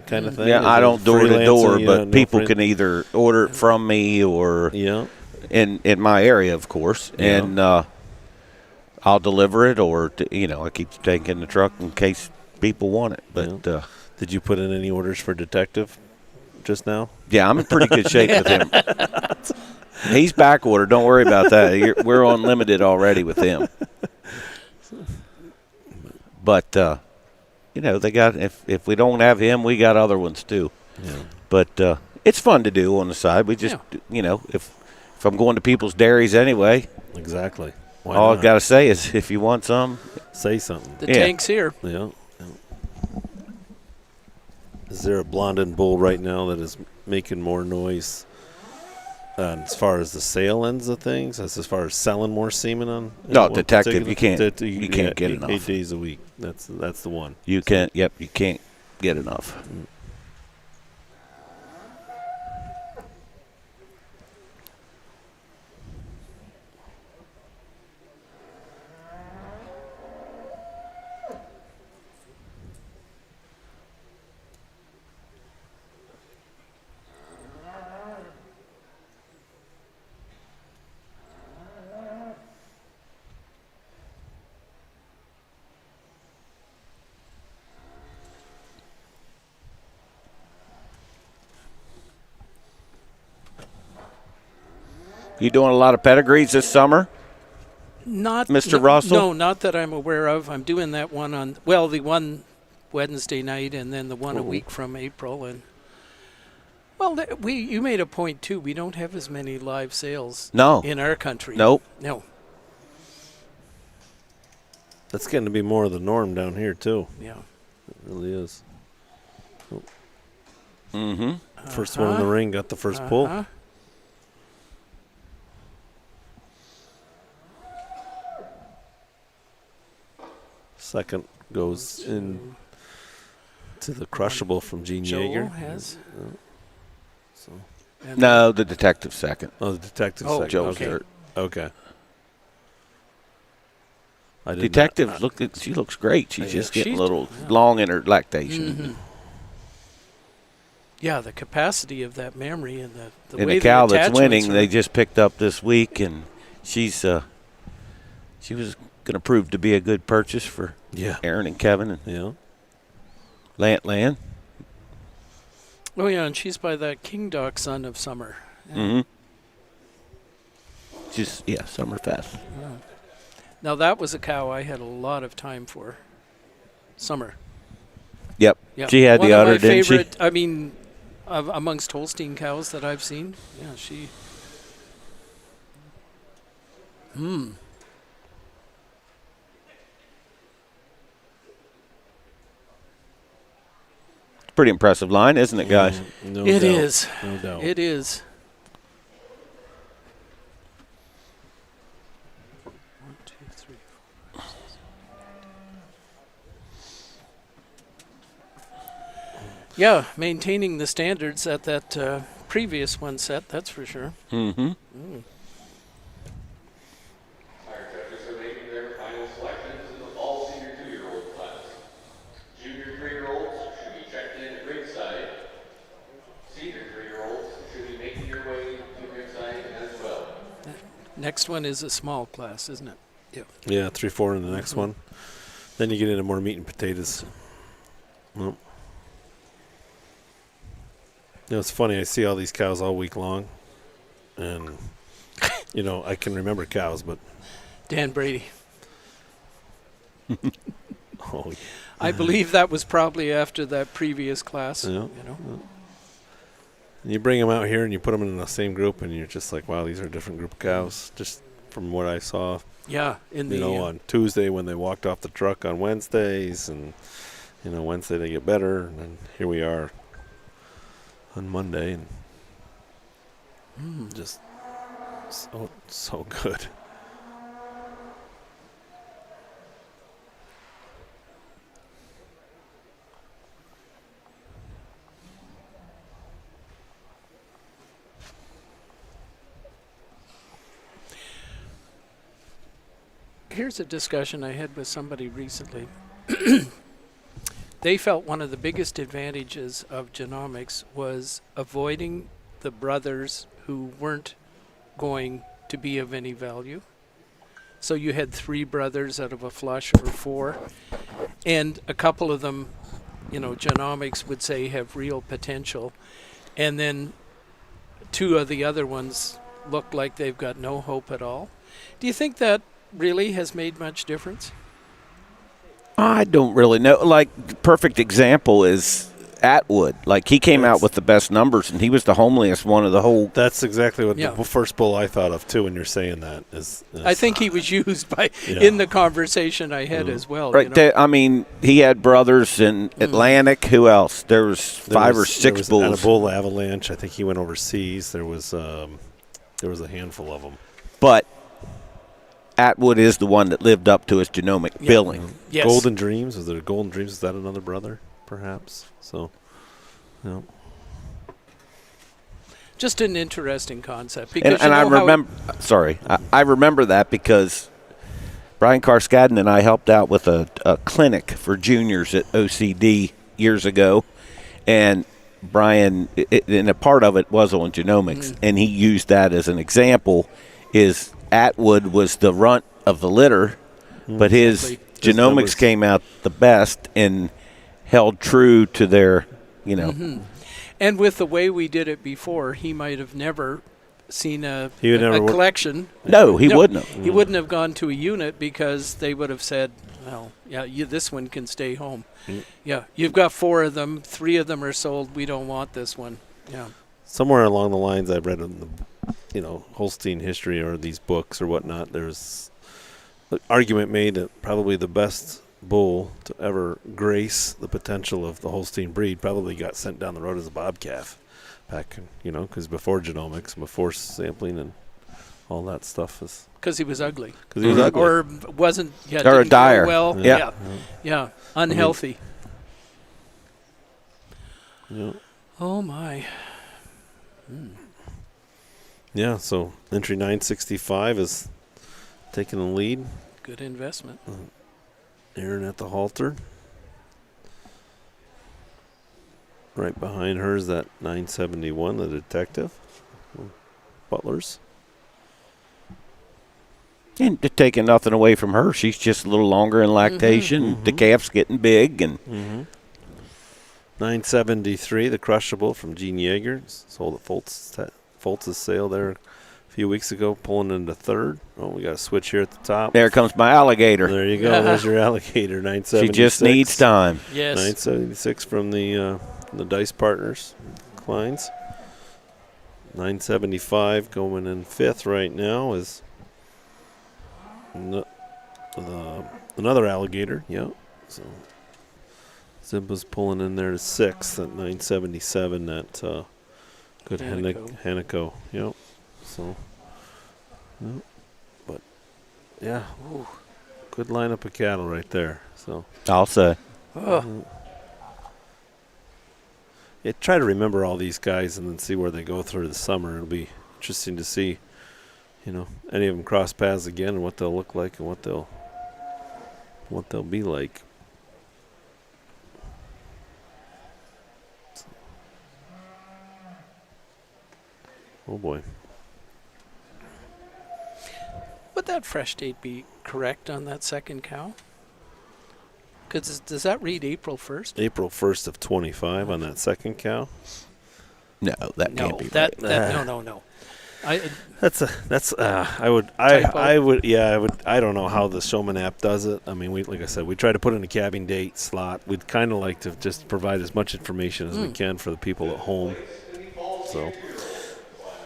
kind of thing. Yeah, I don't door to door, but people can either order it from me or in my area, of course, and I'll deliver it, or I keep the tank in the truck in case people want it. But did you put in any orders for Detective just now? Yeah, I'm in pretty good shape with him. He's back ordered. Don't worry about that. We're on limited already with him. But they got if we don't have him, we got other ones too. Yeah. But it's fun to do on the side. We just if I'm going to people's dairies anyway. Exactly. Why All not? I got to say is if you want some, Say something. The Yeah. tank's here. Yeah. Is there a blonded bull right now that is making more noise as far as the sale ends of things, as far as selling more semen on? No, one detective, particular- you can't get enough. 8 days a week. That's the one. you can't. Yep, you can't get enough. You doing a lot of pedigrees this summer? Not Mr. Russell? No, not that I'm aware of. I'm doing that one on the one Wednesday night, and then the one a week from April. And you made a point too. We don't have as many live sales. No. In our country. Nope. No. That's getting to be more of the norm down here too. Yeah. It really is. Mm-hmm. First one in the ring got the first pull. Second goes in to the crushable from Gene Joel Yeager. has. So. No, the detective second. Oh, the detective Oh, second. Joe's Okay. third. Okay. I did Detective, she looks great. She's just getting a little long in her lactation. Mm-hmm. Yeah, the capacity of that memory and the And way the cow the that's winning, attachments they are- just picked up this week, and she was going to prove to be a good purchase for Aaron and Kevin and Land. Oh yeah, and she's by that King Dog son of Summer. Yeah. Mm-hmm. Just Summerfest. Yeah. Now that was a cow I had a lot of time for. Summer. Yep. Yeah. She had One the of udder, my didn't she? favorite, I mean, amongst Holstein cows that I've seen. Yeah, she. Pretty impressive line, isn't it, guys? No It doubt. is. No doubt. It is. 1, 2, 3, 4, 5, 6, 7, 8. Yeah, maintaining the standards at that previous one set, that's for sure. Mm-hmm. Our judges are making their final selections in the fall senior 2-year-old class. Junior 3-year-olds should be checked in at ringside. Senior 3-year-olds should be making your way to ringside as well. Next one is a small class, isn't it? Yeah. Yeah, 3-4 in the next one. Then you get into more meat and potatoes. Well, it's funny. I see all these cows all week long, and I can remember cows, but Dan Brady. oh, I believe that was probably after that previous class. Yeah. You you bring them out here and you put them in the same group, and you're just like, wow, these are a different group of cows. Just from what I saw. Yeah, in the on Tuesday when they walked off the truck on Wednesdays, and Wednesday they get better, and then here we are on Monday, and just so good. Here's a discussion I had with somebody recently. They felt one of the biggest advantages of genomics was avoiding the brothers who weren't going to be of any value. So you had 3 brothers out of a flush or 4, and a couple of them, genomics would say have real potential, and then 2 of the other ones look like they've got no hope at all. Do you think that really has made much difference? I don't really know. Like, perfect example is Atwood. Like, he came out with the best numbers, and he was the homeliest one of the whole. That's exactly what the first bull I thought of too when you're saying that. Is I think he was used in the conversation I had as well. Right. I mean, he had brothers in Atlantic. Who else? There was five or six bulls. And a bull Avalanche. I think he went overseas. There was a handful of them. But Atwood is the one that lived up to his genomic billing. Yes. Golden Dreams. Was it Golden Dreams? Is that another brother, perhaps? So, no. Just an interesting concept. Because And I remember. Sorry, I remember that because Brian Carskadden and I helped out with a clinic for juniors at OCD years ago, and Brian, and a part of it was on genomics, and he used that as an example. Is Atwood was the runt of the litter, but his genomics came out the best and held true to their, And with the way we did it before, he might have never seen a collection. No, he wouldn't have. He wouldn't have gone to a unit because they would have said, well, yeah, this one can stay home. Yeah, you've got 4 of them. 3 of them are sold. We don't want this one. Yeah. Somewhere along the lines I read in the, Holstein history or these books or whatnot, there's an argument made that probably the best bull to ever grace the potential of the Holstein breed probably got sent down the road as a bobcalf back, because before genomics, before sampling and all that stuff is. Because he was ugly. Because he was ugly. Or wasn't, or a didn't dyer. grow well. Yeah. Unhealthy. Yeah. Oh, my. Yeah, so entry 965 is taking the lead. Good investment. Aaron at the halter. Right behind her is that 971, the detective. Butlers. And taking nothing away from her, she's just a little longer in lactation. The calf's getting big, and 973, the crushable from Gene Yeager, sold at Foltz's sale there a few weeks ago, pulling into third. Oh, we got a switch here at the top. There comes my alligator. There you go. There's your alligator. 976. She just needs time. Yes. 976 from the Dice Partners, Kleins. 975 going in fifth right now is another alligator. Yep. So Zimba's pulling in there to sixth at 977. That good Hanako. Yep. So, but yeah, good lineup of cattle right there. So I'll say. Yeah, try to remember all these guys and then see where they go through the summer. It'll be interesting to see, any of them cross paths again and what they'll look like and what they'll be like. Oh boy. Would that fresh date be correct on that second cow? Because does that read April 1st? April 1st of 25 on that second cow. No, that can't be that, right. No. I don't know how the Showman app does it. I mean, like I said, we try to put in a calving date slot. We'd kind of like to just provide as much information as we can for the people at home. So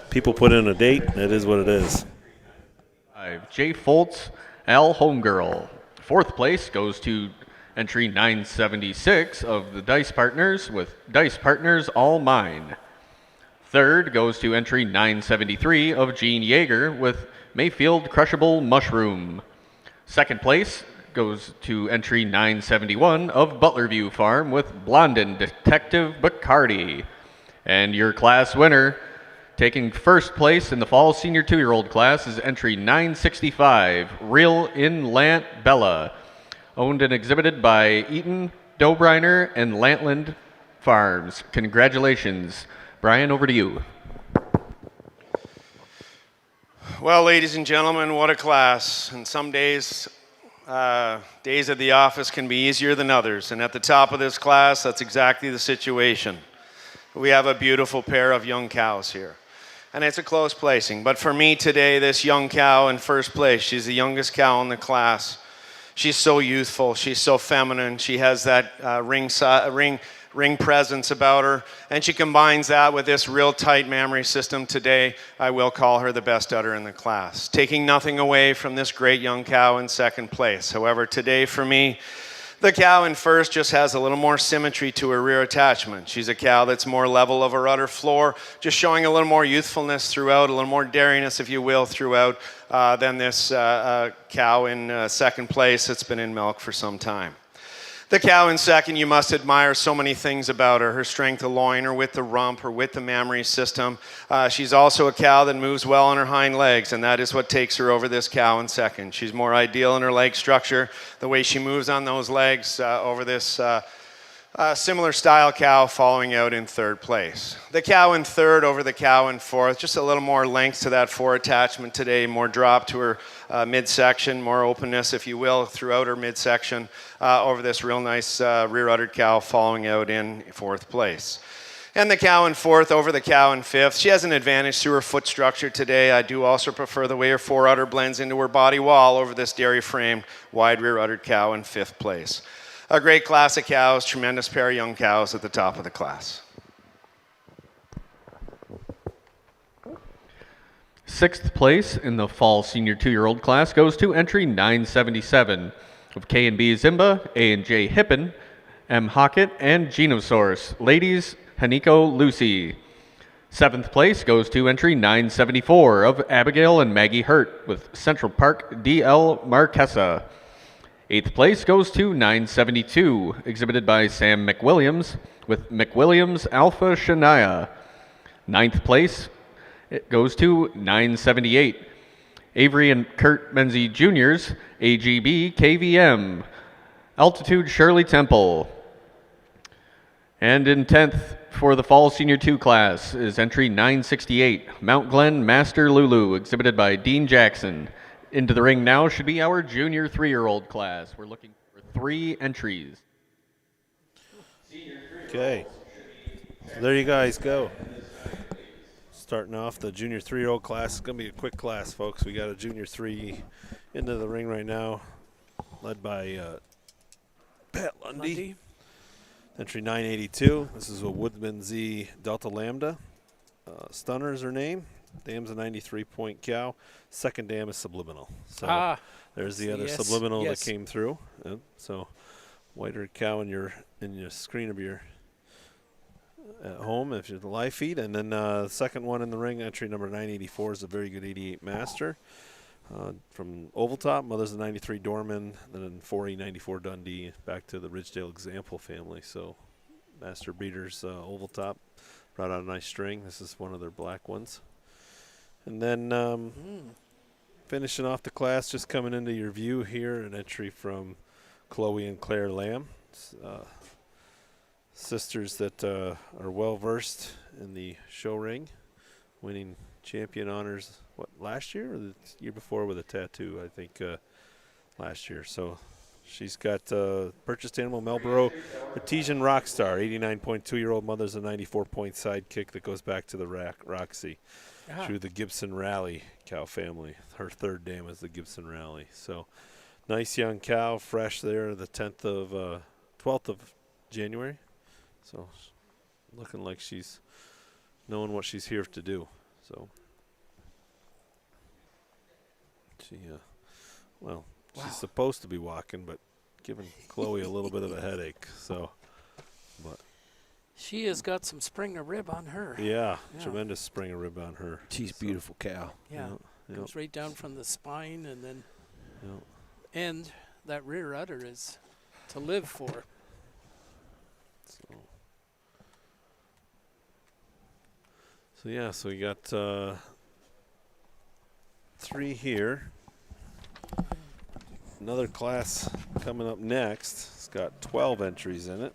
people put in a date, it is what it is. Jay Foltz, Al Homegirl. Fourth place goes to entry 976 of the Dice Partners with Dice Partners All Mine. Third goes to entry 973 of Gene Yeager with Mayfield Crushable Mushroom. Second place goes to entry 971 of Butlerview Farm with Blondin Detective Bacardi. And your class winner, taking first place in the fall senior 2-year-old class, is entry 965, Real Inland Bella, owned and exhibited by Eaton, Dobriner, and Lantland Farms. Congratulations. Brian, over to you. Well, ladies and gentlemen, what a class. And some days at the office can be easier than others. And at the top of this class, that's exactly the situation. We have a beautiful pair of young cows here. And it's a close placing. But for me today, this young cow in first place, she's the youngest cow in the class. She's so youthful. She's so feminine. She has that ring presence about her, and she combines that with this real tight mammary system. Today, I will call her the best udder in the class, taking nothing away from this great young cow in second place. However, today for me, the cow in first just has a little more symmetry to her rear attachment. She's a cow that's more level of her udder floor, just showing a little more youthfulness throughout, a little more dariness, if you will, throughout than this cow in second place that's been in milk for some time. The cow in second, you must admire so many things about her. Her strength of loin, her width of rump, her width of mammary system. She's also a cow that moves well on her hind legs, and that is what takes her over this cow in second. She's more ideal in her leg structure, the way she moves on those legs over this similar style cow following out in third place. The cow in third over the cow in fourth, just a little more length to that fore attachment today, more drop to her midsection, more openness, if you will, throughout her midsection over this real nice rear-uddered cow following out in fourth place. And the cow in fourth over the cow in fifth. She has an advantage through her foot structure today. I do also prefer the way her fore udder blends into her body wall over this dairy-framed, wide rear-uddered cow in fifth place. A great class of cows, tremendous pair of young cows at the top of the class. Sixth place in the fall senior 2-year-old class goes to entry 977 of K&B Zimba, A&J Hippen, M. Hockett, and Genosaurus. Ladies, Haniko Lucy. Seventh place goes to entry 974 of Abigail and Maggie Hurt with Central Park D.L. Marquesa. Eighth place goes to 972, exhibited by Sam McWilliams with McWilliams Alpha Shania. Ninth place it goes to 978, Avery and Kurt Menzie Jr.'s AGB KVM, Altitude Shirley Temple. And in 10th for the fall senior 2 class is entry 968, Mount Glen Master Lulu, exhibited by Dean Jackson. Into the ring now should be our junior 3-year-old class. We're looking for 3 entries. Okay. So there you guys go. Starting off the junior 3-year-old class. It's going to be a quick class, folks. We got a junior 3 into the ring right now, led by Pat Lundy. Entry 982. This is a Woodman Z Delta Lambda. Stunner is her name. Dam's a 93-point cow. Second dam is subliminal. So there's the other subliminal that came through. So whiter cow in your screen of your at home if you're the live feed. And then the second one in the ring, entry number 984, is a very good 88 Master. From Ovaltop, mother's a 93 Dorman, then 4E94 Dundee, back to the Ridgedale Example family. So Master Breeders Ovaltop brought out a nice string. This is one of their black ones. And then finishing off the class, just coming into your view here, an entry from Chloe and Claire Lamb. Sisters that are well-versed in the show ring, winning champion honors, last year or the year before with a tattoo, I think last year. So she's got purchased animal Marlboro Artesian Rockstar, 89.2-year-old mother's a 94-point sidekick that goes back to the Roxy. Through the Gibson Rally cow family. Her third dam is the Gibson Rally. So nice young cow, fresh there, the 12th of January. So looking like she's knowing what she's here to do. So she, she's supposed to be walking, but giving Chloe a little bit of a headache. So, but. She has got some Springer rib on her. Yeah, tremendous Springer rib on her. She's a beautiful cow. Yeah, goes right down from the spine, and then and that rear udder is to live for. So we got 3 here. Another class coming up next. It's got 12 entries in it.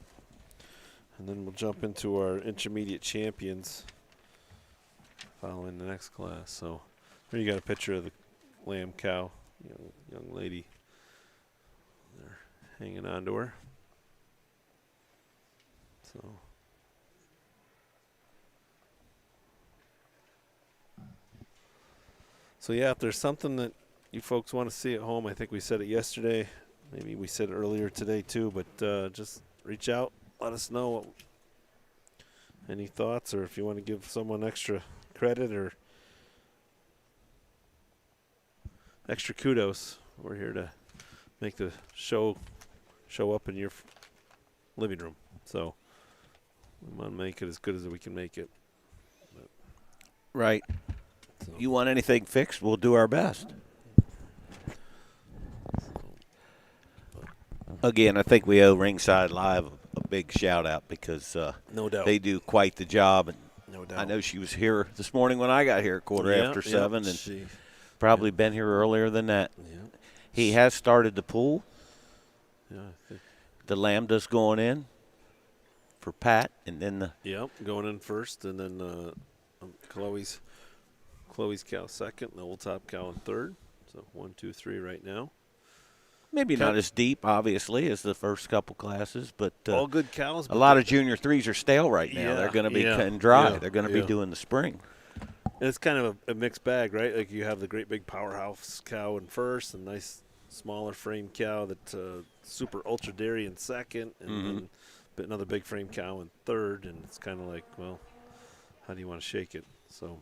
And then we'll jump into our intermediate champions following the next class. So here you got a picture of the lamb cow, young lady. They're hanging on to her. So yeah, if there's something that you folks want to see at home, I think we said it yesterday, maybe we said earlier today too, but just reach out, let us know any thoughts, or if you want to give someone extra credit or extra kudos. We're here to make the show up in your living room. So we want to make it as good as we can make it. Right. So. You want anything fixed, we'll do our best. Again, I think we owe Ringside Live a big shout out because no doubt they do quite the job. And no doubt. I know she was here this morning when I got here at quarter after 7, and she probably been here earlier than that. Yeah. He has started the pool. Yeah, I think. The Lambda's going in for Pat, and then the going in first, and then Chloe's cow second, the old top cow in third. So 1, 2, 3 right now. maybe not as deep, obviously, as the first couple classes, but all good cows. A lot of junior threes are stale right now. They're going to be cutting dry. They're going to be doing the spring. And it's kind of a mixed bag, right? Like you have the great big powerhouse cow in first, and nice smaller frame cow that super ultra dairy in second, and then another big frame cow in third. And it's kind of like, well, how do you want to shake it? So,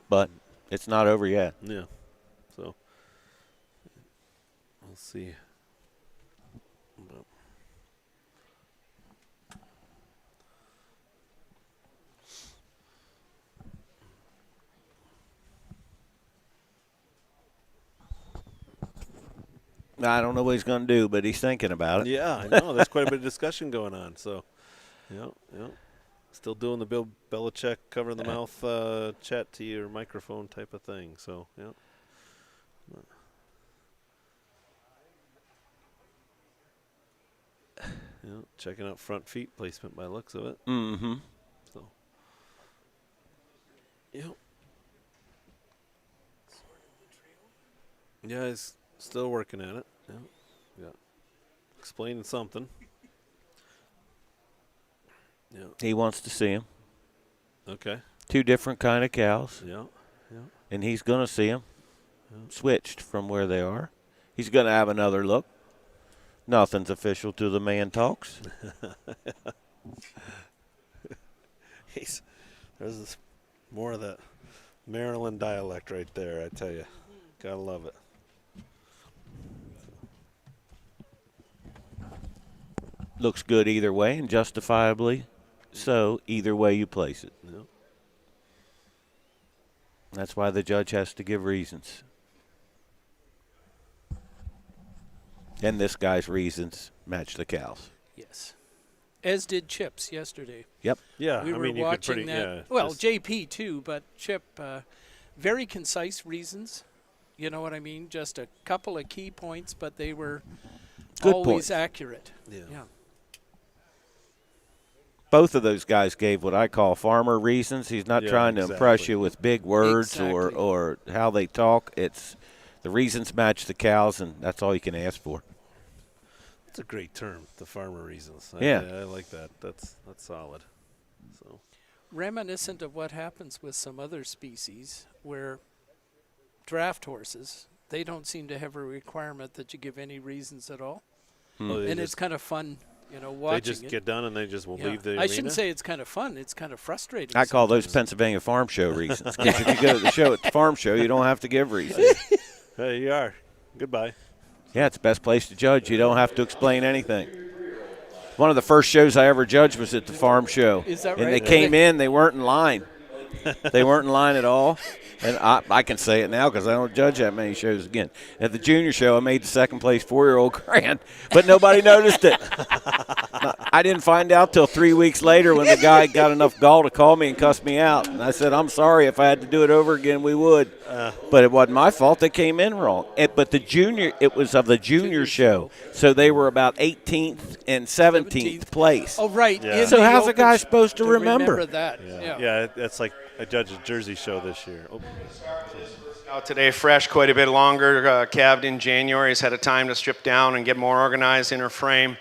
But it's not over yet. Yeah. So we'll see. But I don't know what he's going to do, but he's thinking about it. yeah, I know. There's quite a bit of discussion going on. So, yeah. Still doing the Bill Belichick cover the mouth chat to your microphone type of thing. So, yeah. Checking out front feet placement by the looks of it. So, yeah, he's still working at it. Yeah. Explaining something. Yeah. He wants to see him. Okay. Two different kind of cows. Yeah. And he's going to see them switched from where they are. He's going to have another look. Nothing's official till the man talks. There's more of that Maryland dialect right there, I tell you. Gotta love it. Looks good either way, and justifiably so either way you place it. Yep. That's why the judge has to give reasons. And this guy's reasons match the cows. Yes. As did Chip's yesterday. Yep. Yeah, We were you watching could that. Well, JP too, but Chip, very concise reasons. You know what I mean? Just a couple of key points, but they were Good always points. accurate. Yeah. Both of those guys gave what I call farmer reasons. He's not trying to impress exactly. you with big words Exactly. or how they talk. It's the reasons match the cows, and that's all you can ask for. That's a great term, the farmer reasons. Yeah. I like that. That's solid. So Reminiscent of what happens with some other species where draft horses, they don't seem to have a requirement that you give any reasons at all. And it's kind of fun, watching they just it. get done and they just will leave the I arena? shouldn't say it's kind of fun. It's kind of frustrating. I call those sometimes. Pennsylvania Farm Show reasons. Because if you go to the show at the farm show, you don't have to give reasons. There you are. Goodbye. Yeah, it's the best place to judge. You don't have to explain anything. One of the first shows I ever judged was at the farm show. Is that and right? they came in, they weren't in line. They weren't in line at all. And I can say it now because I don't judge that many shows again. At the junior show, I made the second place 4-year-old grand, but nobody noticed it. I didn't find out till 3 weeks later when the guy got enough gall to call me and cuss me out. And I said, I'm sorry. If I had to do it over again, we would. But it wasn't my fault. They came in wrong. But it was of the junior show. So they were about 18th and 17th place. Oh, right. Yeah. So how's a guy supposed to remember? that? Yeah, that's like a judge's Jersey show this year. Oh. Out today, fresh, quite a bit longer, calved in January. He's had a time to strip down and get more organized in her frame.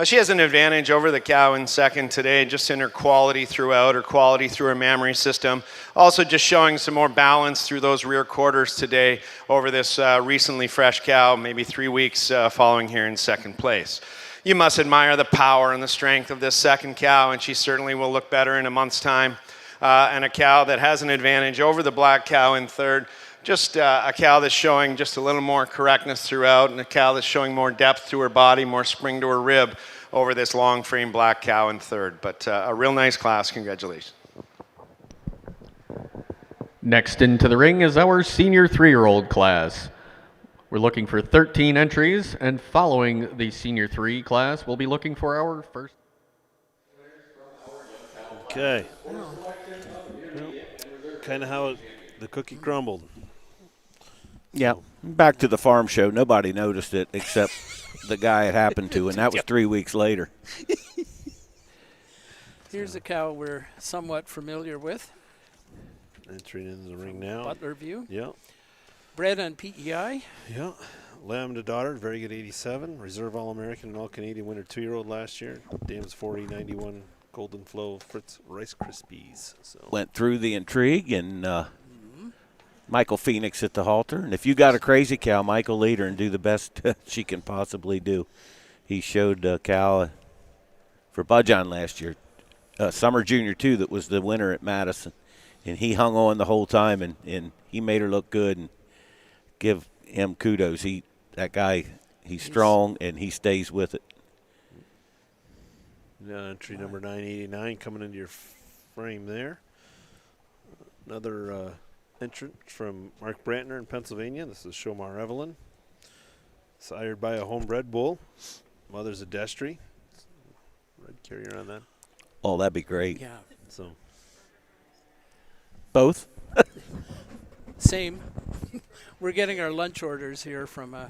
She has an advantage over the cow in second today, just in her quality throughout, her quality through her mammary system. Also just showing some more balance through those rear quarters today over this recently fresh cow, maybe 3 weeks following here in second place. You must admire the power and the strength of this second cow, and she certainly will look better in a month's time. And a cow that has an advantage over the black cow in third. Just a cow that's showing just a little more correctness throughout, and a cow that's showing more depth to her body, more spring to her rib over this long frame black cow in third. But a real nice class. Congratulations. Next into the ring is our senior 3-year-old class. We're looking for 13 entries, and following the senior 3 class, we'll be looking for our first. Okay. Kind of how the cookie crumbled. Yeah, back to the farm show. Nobody noticed it except the guy it happened to, and that was 3 weeks later. Here's a cow we're somewhat familiar with. Entering into the ring now. Butler View. Yeah. Bred on PEI. Yeah. Lamb to daughter, very good 87. Reserve All-American and All-Canadian winner 2-year-old last year. Dam's 40-91 Golden Flow Fritz Rice Krispies. So. Went through the intrigue, and Michael Phoenix at the halter. And if you got a crazy cow, Michael lead her and do the best she can possibly do. He showed a cow for Budjon last year, Summer Junior 2, that was the winner at Madison. And he hung on the whole time, and he made her look good, and give him kudos. That guy, he's strong, and he stays with it. Entry number 989 coming into your frame there. Another entrant from Mark Brantner in Pennsylvania. This is Shomar Evelyn. Sired by a homebred bull. Mother's a Destry. Red carrier on that. Oh, that'd be great. Yeah. So. Both? Same. We're getting our lunch orders here from Yeah,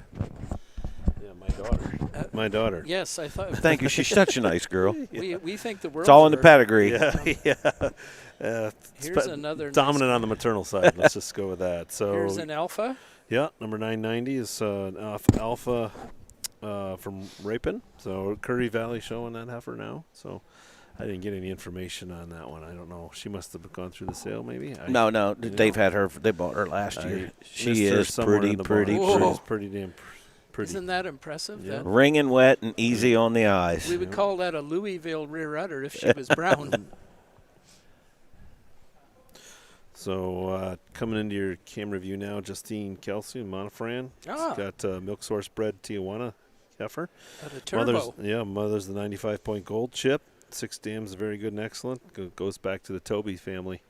my daughter. My daughter. Yes, I thought. Thank you. She's such a nice girl. We think the world. It's all in the pedigree. Yeah. Here's another dominant nice on the maternal side. Let's just go with that. So here's an alpha. Yeah, number 990 is an alpha from Rapin. So Curry Valley showing that heifer now. So I didn't get any information on that one. I don't know. She must have gone through the sale, maybe. No. They've had her. They bought her last year. She is pretty. She's pretty damn pretty. Isn't that impressive? Yeah. Ringing wet and easy on the eyes. We would call that a Louisville rear udder if she was brown. So coming into your camera view now, Justine Kelsey, Monofran. Ah. She's got Milk Source bred Tijuana heifer. At a turbo. Mother's the 95-point gold chip. 6 dams, very good and excellent. Goes back to the Toby family.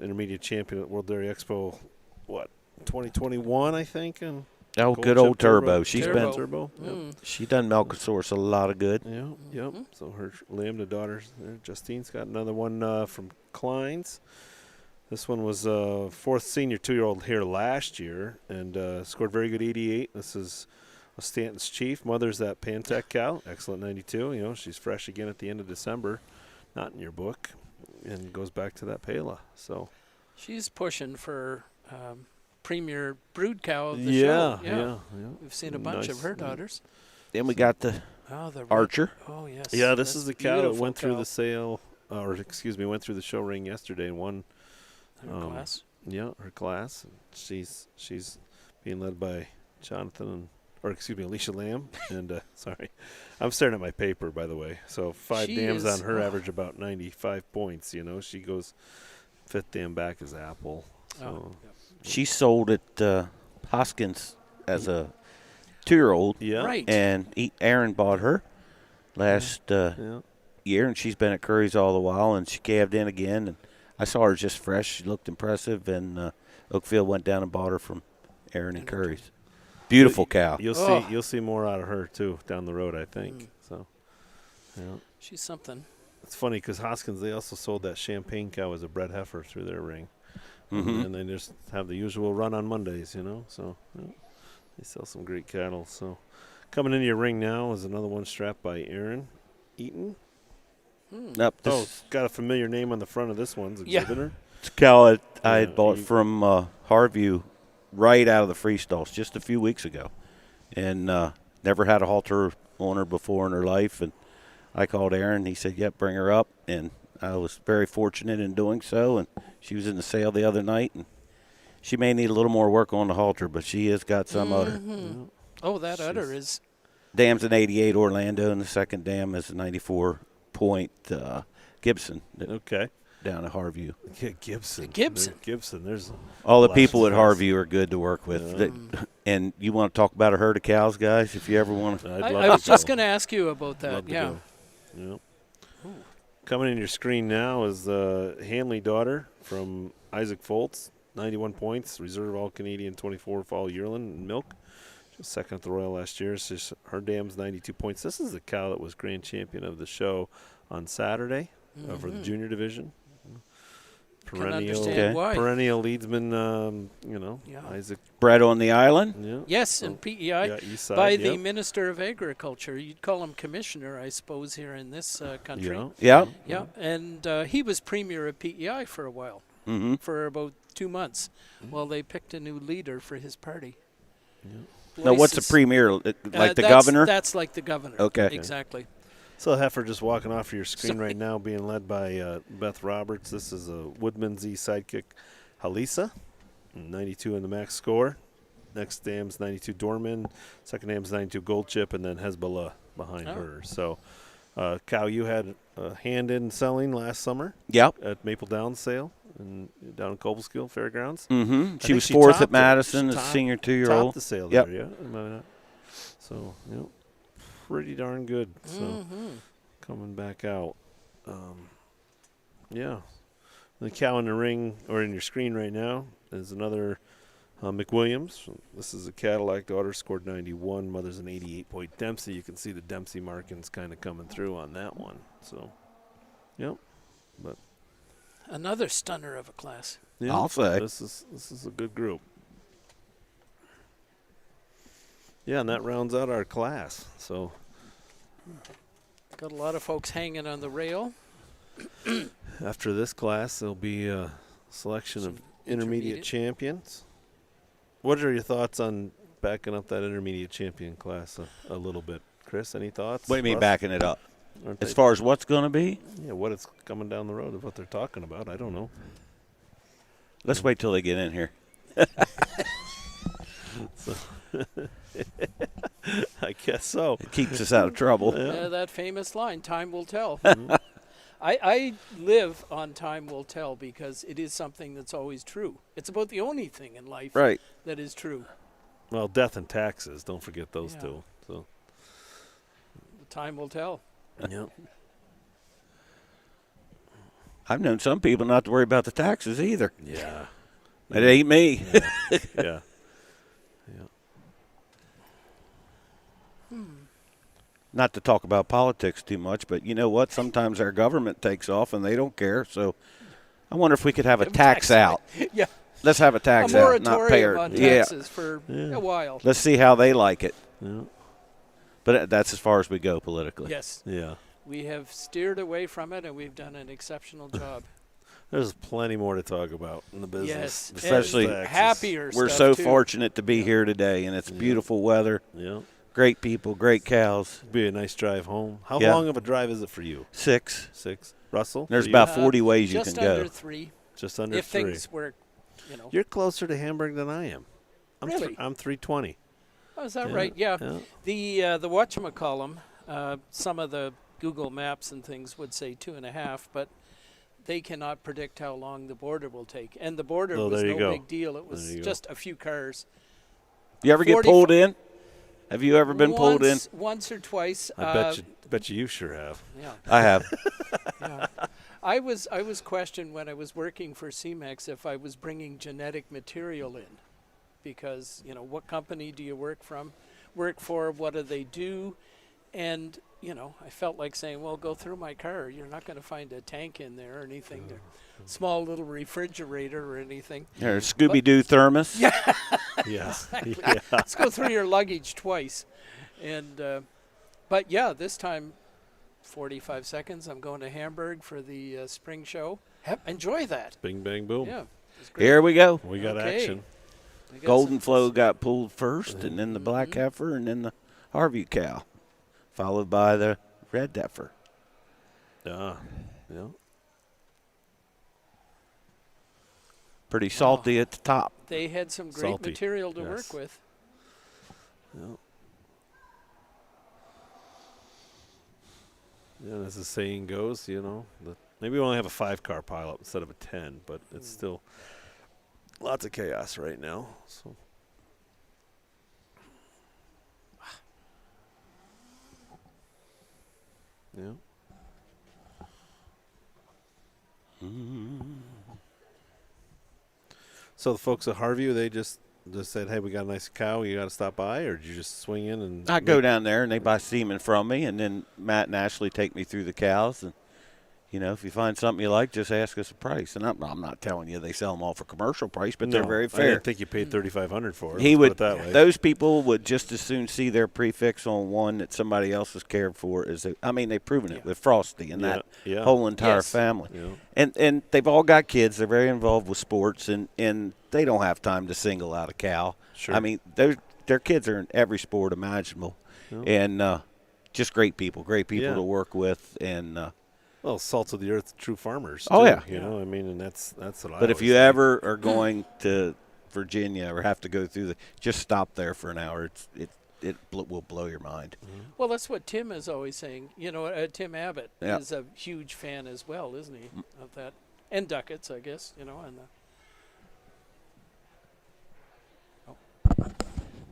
Intermediate champion at World Dairy Expo, 2021, I think. And good old Turbo. She's been Turbo. She done Milk Source a lot of good. Yeah, yep. So her lamb to daughters there. Justine's got another one from Klein's. This one was 4th senior 2-year-old here last year and scored very good 88. This is Stanton's Chief. Mother's that Pantech cow, excellent 92. She's fresh again at the end of December, not in your book, and goes back to that Pela. So she's pushing for premier brood cow of the show. Yeah. We've seen a bunch of her daughters. Then we got the Archer. Oh yes. Yeah, this is the cow that went through cow. the sale, went through the show ring yesterday and won. Her class. Yeah, her class. She's being led by Alicia Lamb. And sorry, I'm staring at my paper, by the way. So 5 dams on her, average about 95 points. She goes 5th dam back as Apple. So. She sold at Hoskins as a 2-year-old. Yeah. Right. And Aaron bought her last year, and she's been at Curry's all the while, and she calved in again. And I saw her just fresh. She looked impressive, and Oakfield went down and bought her from Aaron and Curry's. Beautiful cow. You'll see more out of her too down the road, I think. So, she's something. It's funny because Hoskins, they also sold that Champagne cow as a bred heifer through their ring, and they just have the usual run on Mondays, So they sell some great cattle. So coming into your ring now is another one strapped by Aaron Eaton. It's got a familiar name on the front of this one's exhibitor. Yeah. It's a cow I had bought from Harview right out of the free stalls just a few weeks ago, and never had a halter on her before in her life, and I called Aaron. He said, "Yep, bring her up," and I was very fortunate in doing so. And she was in the sale the other night, and she may need a little more work on the halter, but she has got some udder. Oh, that udder is. Dam's an 88 Orlando, and the second dam is a 94 point Gibson. Okay. Down at Harview. Yeah, Gibson. Gibson. There's all the people at Harview are good to work with. And you want to talk about a herd of cows, guys, if you ever want to. I was just going to ask you about that. Yeah. Coming in your screen now is Hanley daughter from Isaac Foltz, 91 points, reserve All-Canadian 24 fall yearling in milk. She was second at the Royal last year. So her dam's 92 points. This is the cow that was grand champion of the show on Saturday for the junior division. Perennial leadsman, Isaac. Bred on the island? Yeah. Yes, and PEI east side, by the Minister of Agriculture. You'd call him commissioner, I suppose, here in this country. Yeah. Yeah, and he was premier of PEI for a while, for about 2 months, while they picked a new leader for his party. Yeah. Now, what's a premier? Like the governor? That's like the governor. Okay. Exactly. So heifer just walking off your screen right now, being led by Beth Roberts. This is a Woodman Z sidekick, Halisa, 92 in the max score. Next dam's 92 Dorman. Second dam's 92 Gold Chip, and then Hezbollah behind her. So, cow, you had a hand in selling last summer. Yep. At Maple Downs sale down in Cobleskill Fairgrounds. She was fourth at Madison, a senior 2-year-old. Topped the sale there, yeah. So, pretty darn good. So coming back out. The cow in the ring or in your screen right now is another McWilliams. This is a Cadillac daughter, scored 91. Mother's an 88-point Dempsey. You can see the Dempsey markings kind of coming through on that one. So, but another stunner of a class. Yeah, I'll say this is a good group. Yeah, and that rounds out our class. So, got a lot of folks hanging on the rail. After this class, there'll be a selection of intermediate champions. What are your thoughts on backing up that intermediate champion class a little bit? Chris, any thoughts? What do you mean Russ? backing it up? As far as what's going to be? Yeah, what it's coming down the road of what they're talking about. I don't know. Let's wait till they get in here. I guess so. It keeps us out of trouble. That famous line, time will tell. I live on time will tell because it is something that's always true. It's about the only thing in life that is true. Well, death and taxes, don't forget those two. So time will tell. Yep. I've known some people not to worry about the taxes either. Yeah. It ain't me. Yeah. Not to talk about politics too much, but you know what? Sometimes our government takes off and they don't care. So I wonder if we could have a tax out. Yeah. Let's have a tax out, not pay her. On taxes for a while. Let's see how they like it. Yeah. But that's as far as we go politically. Yes. Yeah. We have steered away from it, and we've done an exceptional job. There's plenty more to talk about in the business. Yes. Especially happier we're stuff so too. fortunate to be here today, and it's beautiful weather. Yeah. Great people, great cows. Be a nice drive home. How long of a drive is it for you? 6. Russell? There's about 40 ways you can go. Just under 3. Just under 3. If things work, You're closer to Hamburg than I am. Really? I'm 320. Oh, is that right? Yeah. The whatchamacallum, some of the Google Maps and things would say 2.5, but they cannot predict how long the border will take. And the border was no big deal. It was just a few cars. You ever get pulled in? Have you ever been pulled in? Once or twice. I bet you sure have. Yeah. I have. Yeah. I was questioned when I was working for CMEX if I was bringing genetic material in, because what company do you work for? What do they do? And I felt like saying, well, go through my car. You're not going to find a tank in there or anything. Small little refrigerator or anything. Or a Scooby-Doo thermos. Yeah. Yeah. Exactly. Let's go through your luggage twice. And but yeah, this time 45 seconds. I'm going to Hamburg for the spring show. Enjoy that. Bing, bang, boom. Yeah. Here we go. We got action. Golden Flow got pulled first, and then the Black Heifer, and then the Harvey cow. followed by the red heifer. Yeah. Pretty salty at the top. They had some great Salty, material to yes. work with. Yeah, as the saying goes, maybe we only have a 5-car pileup instead of a 10, but it's still lots of chaos right now. So. Yeah. So the folks at Harview, they just said, "Hey, we got a nice cow. You got to stop by," or did you just swing in and? I go down there and they buy semen from me, and then Matt and Ashley take me through the cows. And if you find something you like, just ask us a price. And I'm not telling you they sell them all for commercial price, but they're very I fair. didn't think you paid $3,500 for it. He Let's would. put it that way. Those people would just as soon see their prefix on one that somebody else has cared for as they've proven it with Frosty and that whole entire family. Yeah. And they've all got kids. They're very involved with sports, and they don't have time to single out a cow. Sure. I mean, their kids are in every sport imaginable, and just great people to work with, and. Well, salt of the earth, true farmers. Oh, too, yeah. You know, I mean, and that's what I. But if always you think. ever are going to Virginia or have to go through just stop there for an hour. It will blow your mind. Well, that's what Tim is always saying. Tim Abbott is a huge fan as well, isn't he, of that? And Duckett's, I guess, and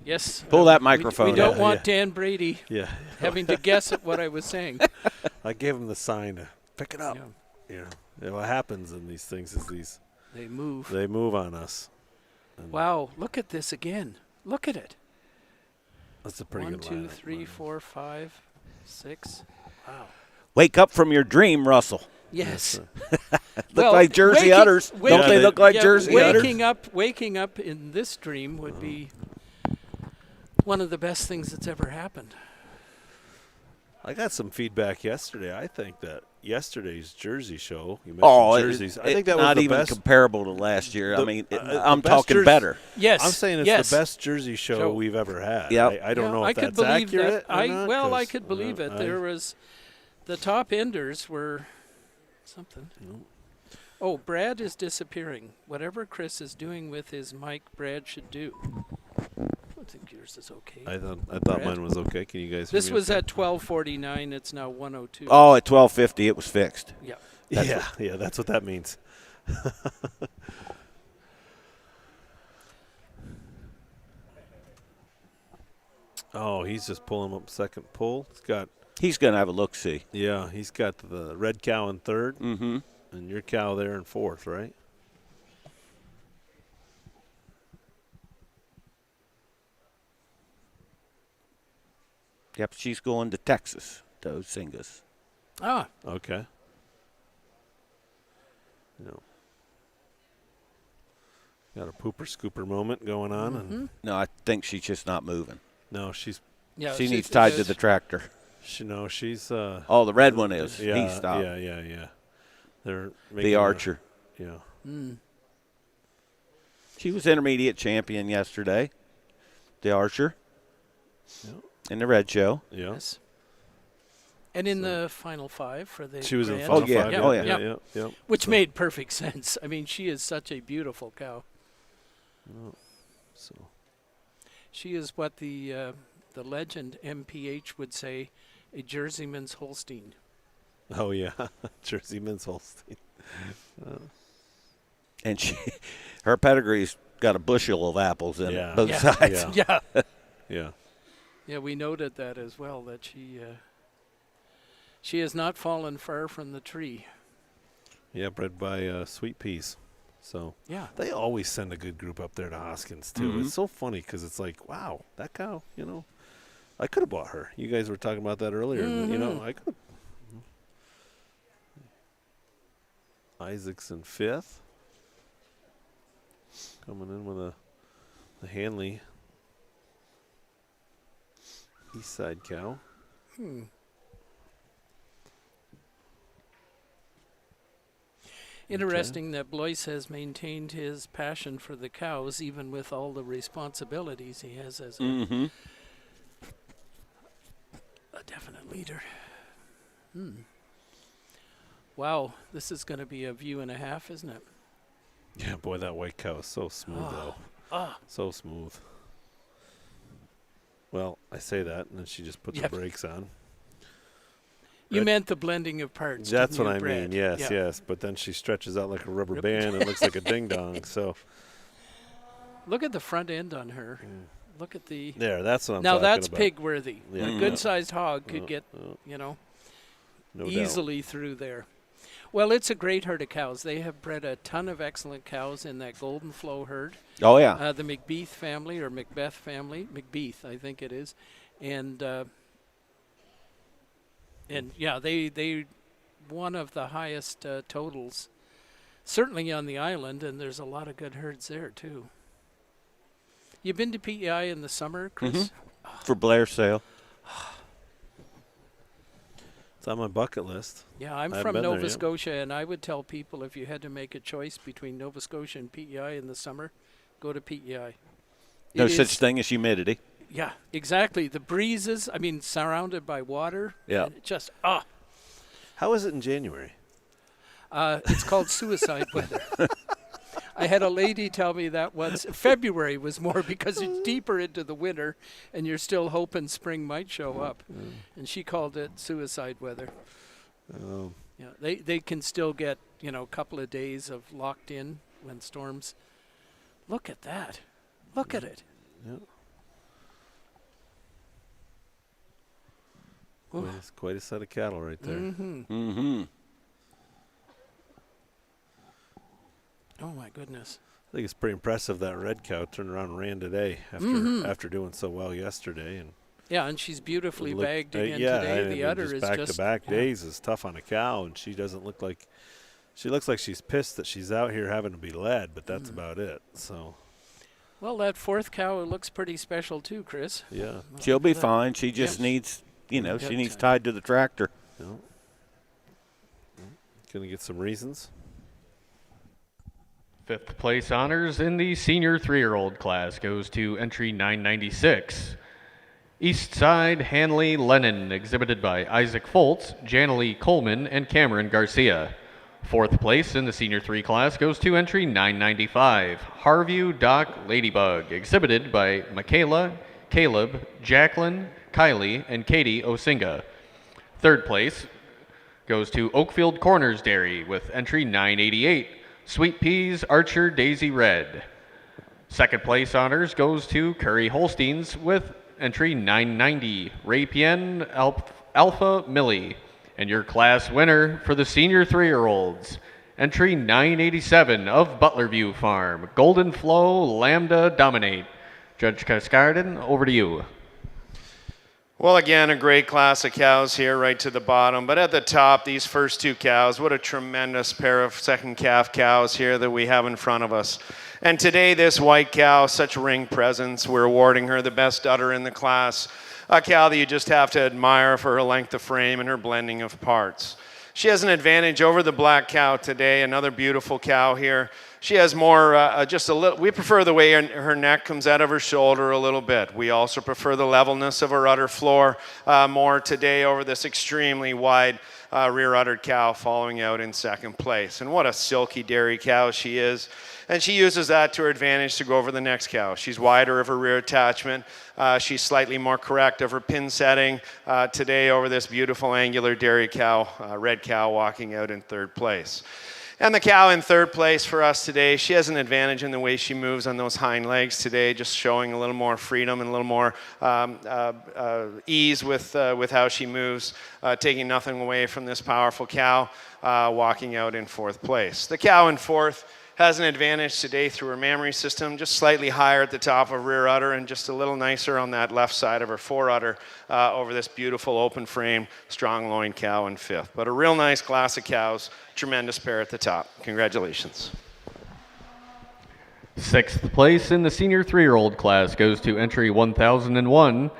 Yes. Pull that microphone We don't out. want Dan Brady having to guess at what I was saying. I gave him the sign to pick it up. What happens in these things is they move. They move on us. Wow, look at this again. Look at it. That's a pretty 1, good 2, line. 3, 4, 5, 6. Wow. Wake up from your dream, Russell. Yes. Look like Jersey udders. Don't they look like Jersey udders? Waking up in this dream would be one of the best things that's ever happened. I got some feedback yesterday. I think that yesterday's Jersey show, you mentioned jerseys. I think that was not the even best. comparable to last year. I'm best talking better. Yes. I'm saying it's the best Jersey show we've ever had. Yep. I don't know if I could that's believe accurate. that. Or not, I could believe it. There was the top enders were something. Oh, Brad is disappearing. Whatever Chris is doing with his mic, Brad should do. I think yours is okay. I thought mine was okay. Can you guys hear This me was okay? at 12:49. It's now 1:02. Oh, at 12:50 it was fixed. Yeah. That's what that means. Oh, he's just pulling up second pull. He's going to have a look-see. Yeah, he's got the red cow in third, Mm-hmm. and your cow there in fourth, right? Yep, she's going to Texas, to Osingas. Ah. Okay. Got a pooper scooper moment going on, and No, I think she's just not moving. no, she's She needs tied to the tractor. she's Oh, the red one is. yeah, He stopped. yeah. They're making The Archer. Yeah. She was intermediate champion yesterday. The Archer. Yep. In the red show. Yeah. Yes. And in the final five for the She was in the grand. final five. Oh, yeah. Yeah. Which made perfect sense. I mean, she is such a beautiful cow. So She is what the legend MPH would say, a Jerseyman's Holstein. oh yeah, Jersey Min's Holstein. And her pedigree's got a bushel of apples in it, both sides. Yeah. Yeah. Yeah. Yeah, we noted that as well, that she has not fallen far from the tree. Yeah, bred by Sweet Peas. So Yeah. they always send a good group up there to Hoskins too. Mhm. It's so funny because it's like, wow, that cow. I could have bought her. You guys were talking about that earlier. I could. Isaac's in fifth. Coming in with the Hanley East Side cow. Interesting that Blois has maintained his passion for the cows, even with all the responsibilities he has as a definitely meter. Wow, this is going to be a view and a half, isn't it? Yeah, boy, that white cow is so smooth, though. So smooth. Well, I say that, and then she just puts the brakes on. You meant the blending of parts. That's what I Brad? mean, yes, Yeah. yes. But then she stretches out like a rubber band and looks like a ding-dong, so. Look at the front end on her. Look at the... There, that's what I'm now talking that's about. pig-worthy. Yeah. A good-sized hog could get, No easily through there. Well, it's a great herd of cows. They have bred a ton of excellent cows in that Golden Flow herd. Oh, yeah. The McBeath family, or Macbeth family. McBeath, I think it is. And yeah, they one of the highest totals, certainly on the island, and there's a lot of good herds there, too. You been to PEI in the summer, Chris? For Blair's sale. It's on my bucket list. Yeah, I'm from Nova Scotia, and I would tell people if you had to make a choice between Nova Scotia and PEI in the summer, go to PEI. No such thing as humidity. Yeah, exactly. The breezes, I mean, surrounded by water. Yeah. And it just, How is it in January? It's called suicide weather. I had a lady tell me that once. February was more because it's deeper into the winter and you're still hoping spring might show up. And she called it suicide weather. Yeah, they can still get, a couple of days of locked in when storms. Look at that. Look at it. Yeah. It's quite a set of cattle right there. Oh, my goodness. I think it's pretty impressive that red cow turned around and ran today after doing so well yesterday. And yeah, and she's beautifully bagged again yeah, today. The udder is back-to-back days is tough on a cow, and she doesn't look like – she looks like she's pissed that she's out here having to be led, but that's about it. So. Well, that fourth cow looks pretty special too, Chris. Yeah. She'll be fine. She just needs, she needs tied to the tractor. No. Gonna get some reasons. Fifth place honors in the senior 3-year-old class goes to entry 996. Eastside Hanley Lennon, exhibited by Isaac Foltz, Janalee Coleman, and Cameron Garcia. Fourth place in the senior 3 class goes to entry 995. Harview Dock Ladybug, exhibited by Michaela, Caleb, Jacqueline, Kylie, and Katie Osinga. Third place goes to Oakfield Corners Dairy with entry 988. Sweet Peas Archer Daisy Red. Second place honors goes to Curry Holsteins with entry 990, Rapien Alpha Millie. And your class winner for the senior 3-year-olds, entry 987 of Butlerview Farm, Golden Flow Lambda Dominate. Judge Cascardin, over to you. Well, again, a great class of cows here right to the bottom. But at the top, these first 2 cows, what a tremendous pair of second calf cows here that we have in front of us. And today, this white cow, such ring presence. We're awarding her the best udder in the class. A cow that you just have to admire for her length of frame and her blending of parts. She has an advantage over the black cow today, another beautiful cow here. She has more, just a little, we prefer the way her neck comes out of her shoulder a little bit. We also prefer the levelness of her udder floor more today over this extremely wide rear uddered cow following out in second place. And what a silky dairy cow she is. And she uses that to her advantage to go over the next cow. She's wider of her rear attachment. She's slightly more correct of her pin setting today over this beautiful angular dairy cow, red cow walking out in third place. And the cow in third place for us today, she has an advantage in the way she moves on those hind legs today, just showing a little more freedom and a little more ease with how she moves, taking nothing away from this powerful cow walking out in fourth place. The cow in fourth has an advantage today through her mammary system, just slightly higher at the top of rear udder and just a little nicer on that left side of her fore udder over this beautiful open frame, strong loin cow in fifth. But a real nice class of cows, tremendous pair at the top. Congratulations. Sixth place in the senior 3-year-old class goes to entry 1001,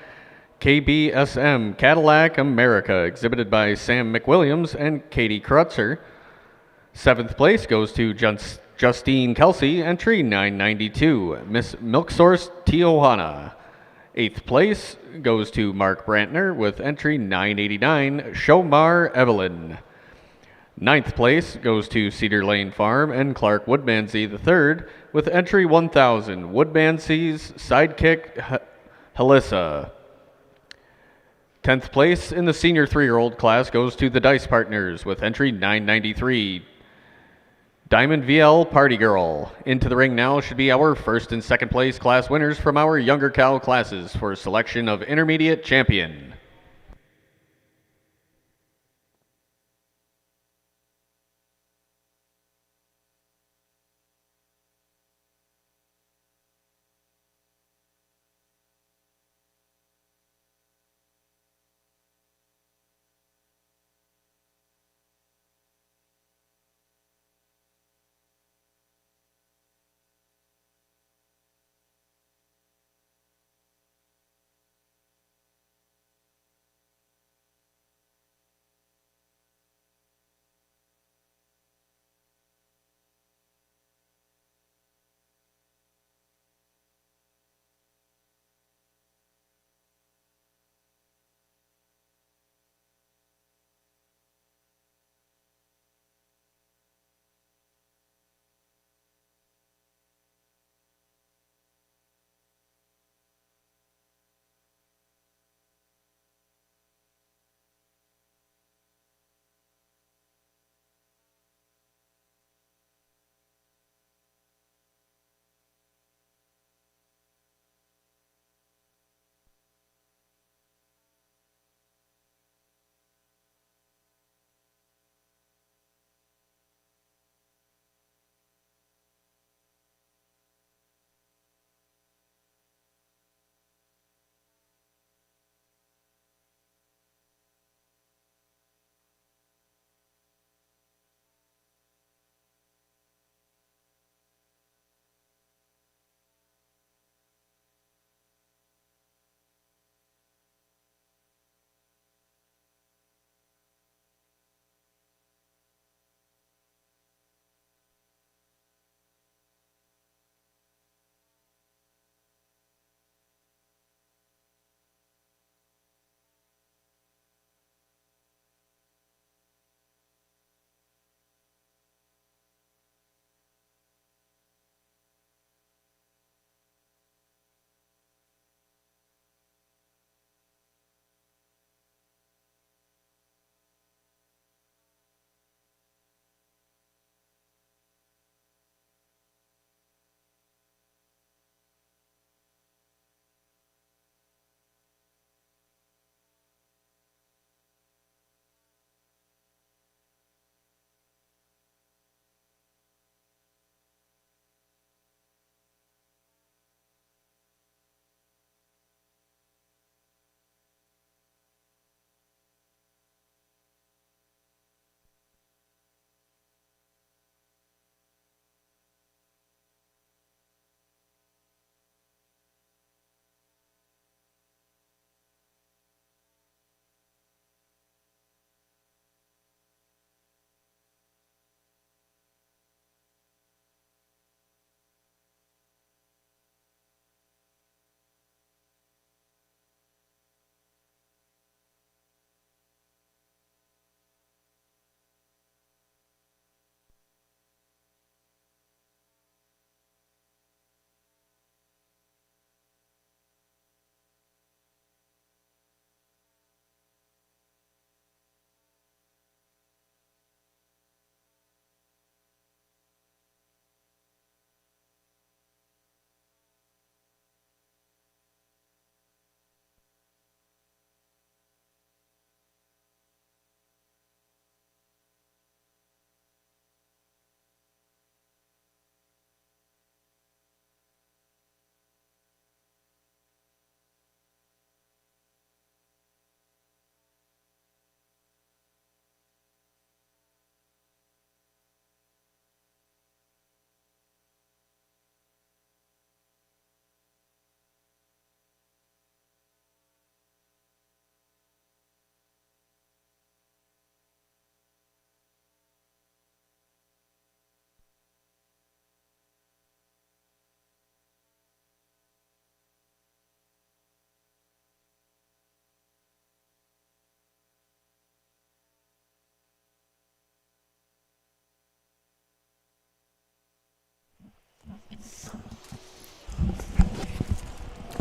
KBSM Cadillac America, exhibited by Sam McWilliams and Katie Krutzer. Seventh place goes to Justine Kelsey, entry 992, Miss Milk Source Tijuana. Eighth place goes to Mark Brantner with entry 989, Shomar Evelyn. Ninth place goes to Cedar Lane Farm and Clark Woodmansey III with entry 1000, Woodmansey's sidekick Halissa. 10th place in the senior 3-year-old class goes to the Dice Partners with entry 993, Diamond VL Party Girl. Into the ring now should be our first and second place class winners from our younger cow classes for a selection of intermediate champion.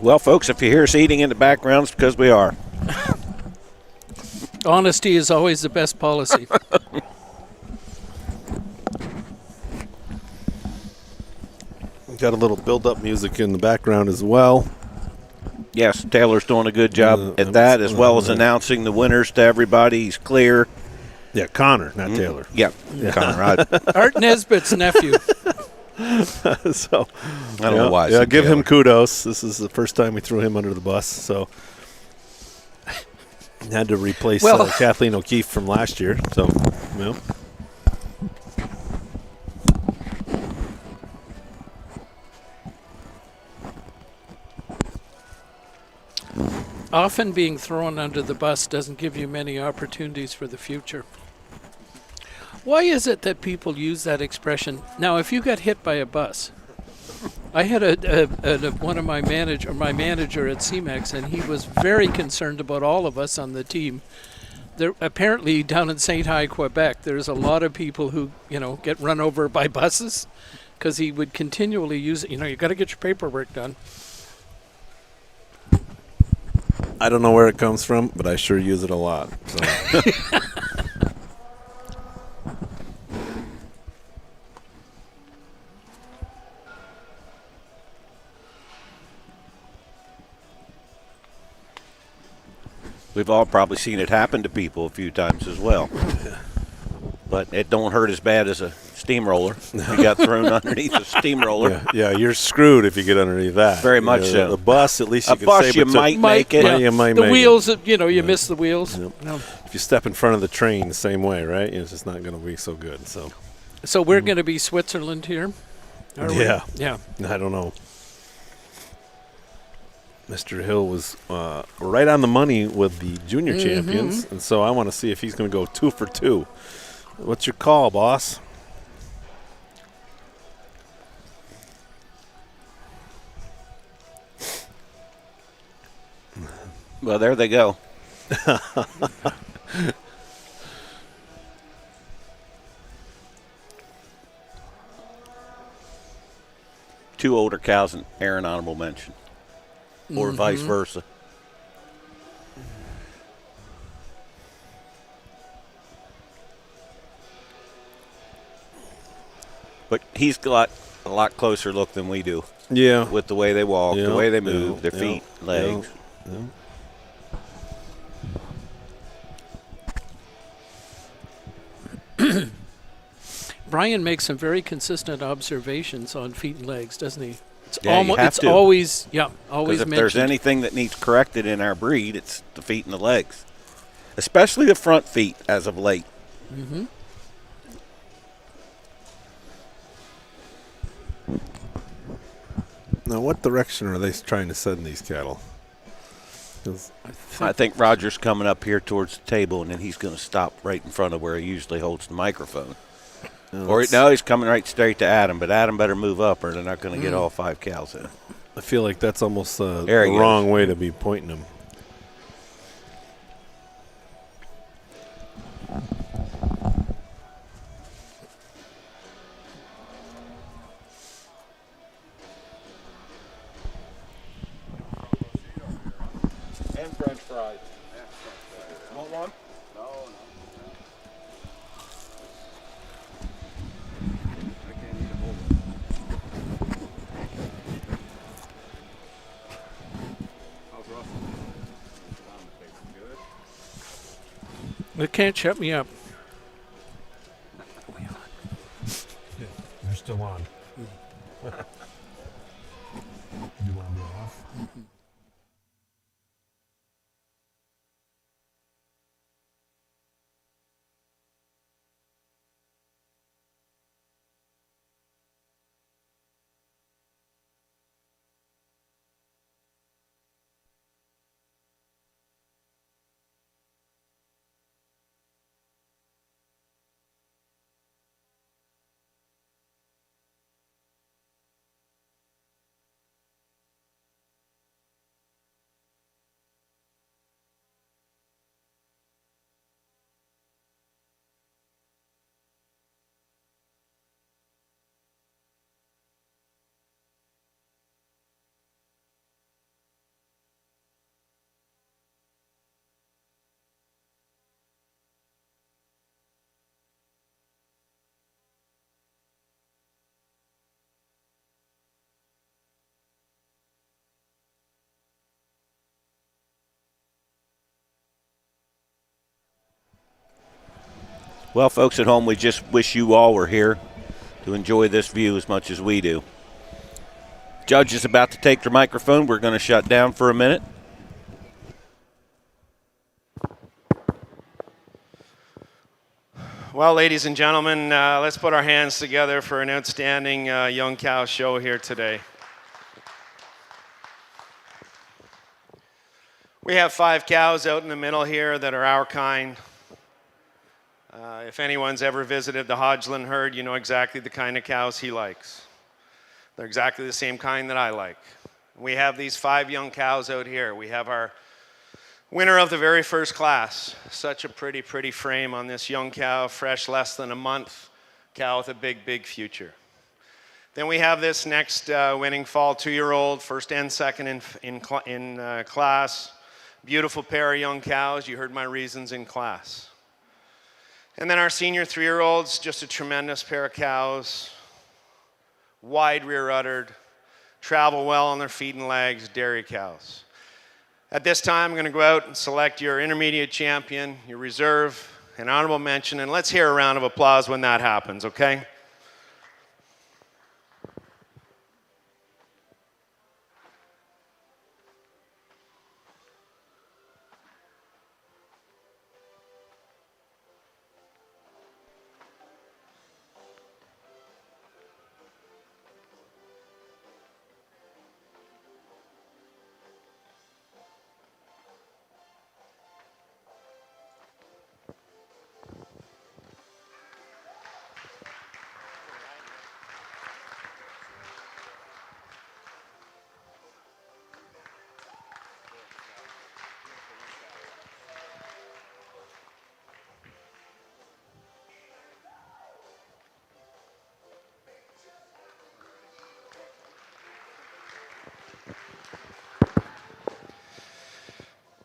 Well, folks, if you hear us eating in the background, it's because we are. Honesty is always the best policy. We've got a little build-up music in the background as well. Yes, Taylor's doing a good job at that, as well as announcing the winners to everybody. He's clear. Yeah, Connor, not Taylor. Yeah, Connor. Art Nesbitt's nephew. So I don't know why. Yeah, give him kudos. This is the first time we threw him under the bus, so had to replace Kathleen O'Keefe from last year. So, well. Often being thrown under the bus doesn't give you many opportunities for the future. Why is it that people use that expression? Now, if you got hit by a bus, I had my manager at CMEX, and he was very concerned about all of us on the team. There apparently down in St. High, Quebec, there's a lot of people who get run over by buses, because he would continually use it. You got to get your paperwork done. I don't know where it comes from, but I sure use it a lot. So. We've all probably seen it happen to people a few times as well. But it don't hurt as bad as a steamroller. You got thrown underneath a steamroller. Yeah, you're screwed if you get underneath that. Very much so. The bus, at least you can bus, save you might make it. Yeah. You might the make wheels, it. you miss the wheels. Yep. No. If you step in front of the train the same way, right? It's just not going to be so good. So we're going to be Switzerland here? Are we? Yeah. Yeah. I don't know. Mr. Hill was right on the money with the junior champions, and so I want to see if he's going to go 2 for 2. What's your call, boss? Well, there they go. Two older cows and Aaron honorable mention. Or vice versa. But he's got a lot closer look than we do. Yeah. With the way they walk, the way they move, their feet, legs. Brian makes some very consistent observations on feet and legs, doesn't he? It's always if mentioned. there's anything that needs corrected in our breed, it's the feet and the legs. Especially the front feet as of late. Mm-hmm. Now, what direction are they trying to send these cattle? I think Roger's coming up here towards the table, and then he's going to stop right in front of where he usually holds the microphone. No, he's coming right straight to Adam, but Adam better move up or they're not going to get all 5 cows in. I feel like that's almost the There he wrong way to be pointing them. And French fries. Want one? It can't shut me up. You're still on. You want to be off? Well, folks at home, we just wish you all were here to enjoy this view as much as we do. Judge is about to take their microphone. We're going to shut down for a minute. Well, ladies and gentlemen, let's put our hands together for an outstanding young cow show here today. We have 5 cows out in the middle here that are our kind. If anyone's ever visited the Hodgland herd, you know exactly the kind of cows he likes. They're exactly the same kind that I like. We have these 5 young cows out here. We have our winner of the very first class. Such a pretty, pretty frame on this young cow, fresh less than a month, cow with a big, big future. Then we have this next winning fall 2-year-old, first and second in class. Beautiful pair of young cows. You heard my reasons in class. And then our senior 3-year-olds, just a tremendous pair of cows. Wide rear uddered, travel well on their feet and legs, dairy cows. At this time, I'm going to go out and select your intermediate champion, your reserve, an honorable mention, and let's hear a round of applause when that happens, okay?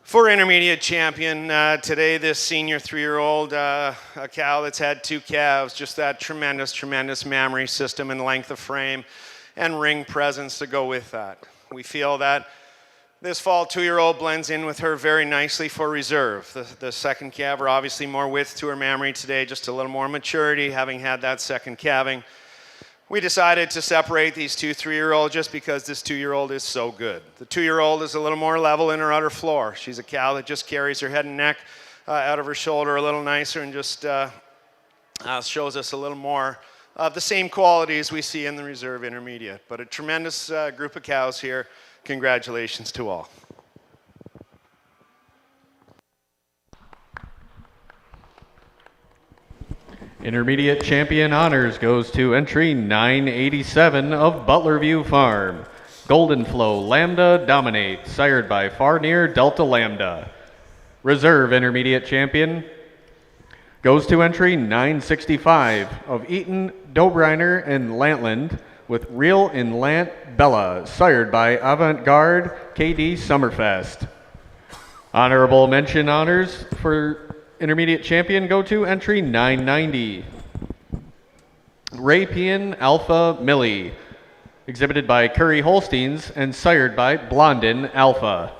For intermediate champion, today this senior 3-year-old, a cow that's had 2 calves, just that tremendous, tremendous mammary system and length of frame and ring presence to go with that. We feel that this fall 2-year-old blends in with her very nicely for reserve. The second calver, obviously more width to her mammary today, just a little more maturity, having had that second calving. We decided to separate these 2 3-year-olds just because this 2-year-old is so good. The 2-year-old is a little more level in her udder floor. She's a cow that just carries her head and neck out of her shoulder a little nicer and just shows us a little more of the same qualities we see in the reserve intermediate. But a tremendous group of cows here. Congratulations to all. Intermediate champion honors goes to entry 987 of Butlerview Farm. Golden Flow Lambda Dominate, sired by Far Near Delta Lambda. Reserve intermediate champion goes to entry 965 of Eaton, Dobriner, and Lantland with Real in Lant Bella, sired by Avant Garde KD Summerfest. Honorable mention honors for intermediate champion go to entry 990. Rapian Alpha Millie, exhibited by Curry Holsteins and sired by Blondin Alpha.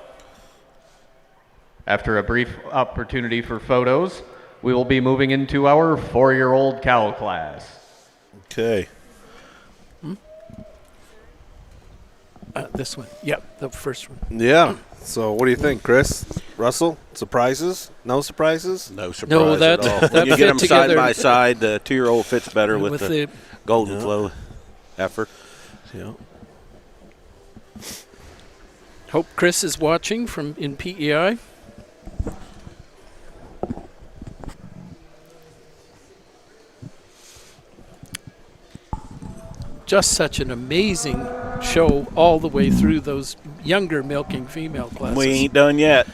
After a brief opportunity for photos, we will be moving into our 4-year-old cow class. Okay. This one. Yep, the first one. Yeah. So what do you think, Chris? Russell? Surprises? No surprises? No surprise No, that, at all. that When you get fit them together. side by side, the 2-year-old fits better with the Golden Yeah. Flow effort. Yeah. Hope Chris is watching from in PEI. Just such an amazing show all the way through those younger milking female classes. We ain't done yet.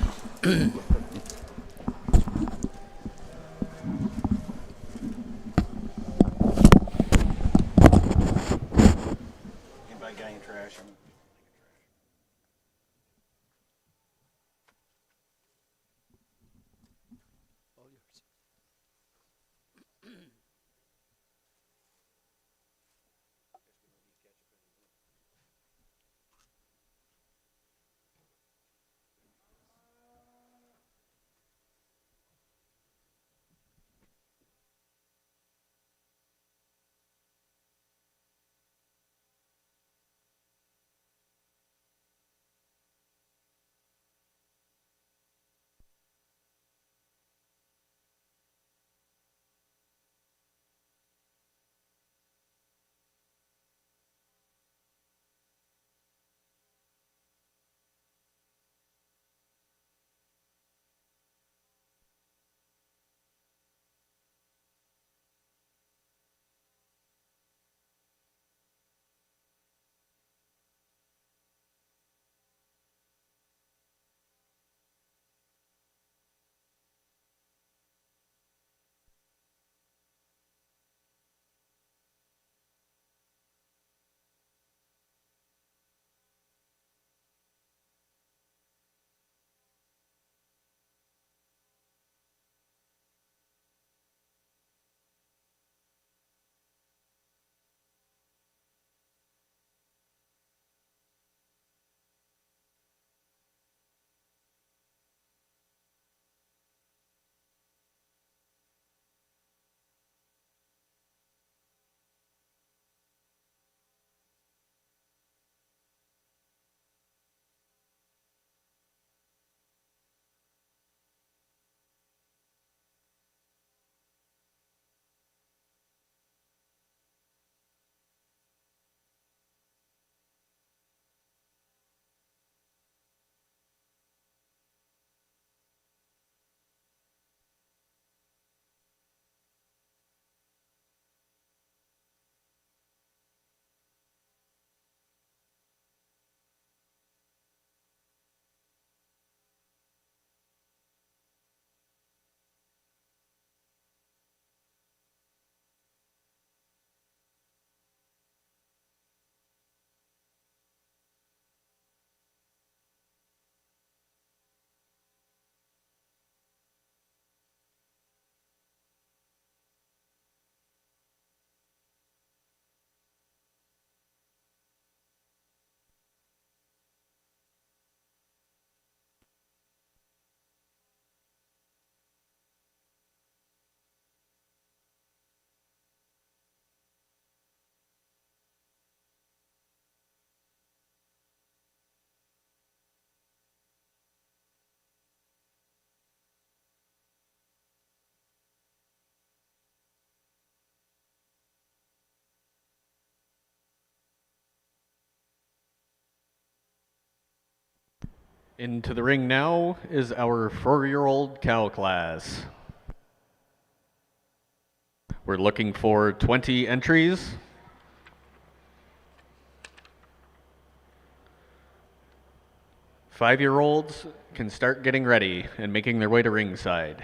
Into the ring now is our 4-year-old cow class. We're looking for 20 entries. Five-year-olds can start getting ready and making their way to ringside.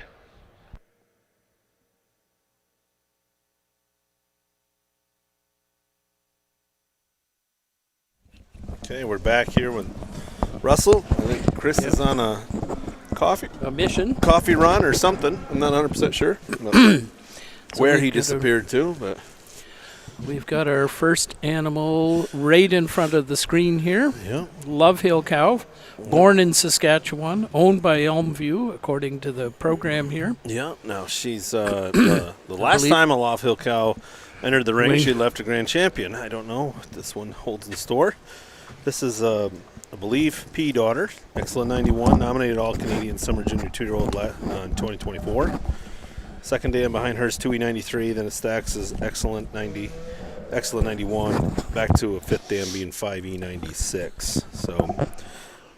Okay, we're back here with Russell. I think Chris is on a mission. coffee run or something. I'm not 100% sure where he disappeared to, but We've got our first animal right in front of the screen here. yeah. Love Hill cow, born in Saskatchewan, owned by Elmview, according to the program here. Yeah, no, she's the last time a Love Hill cow entered the ring, she left a grand champion. I don't know what this one holds in store. This is, I believe, P daughter, excellent 91, nominated All-Canadian Summer Junior 2-year-old in 2024. Second dam behind her is 2E93, then it stacks as excellent 90, excellent 91, back to a fifth dam being 5E96. So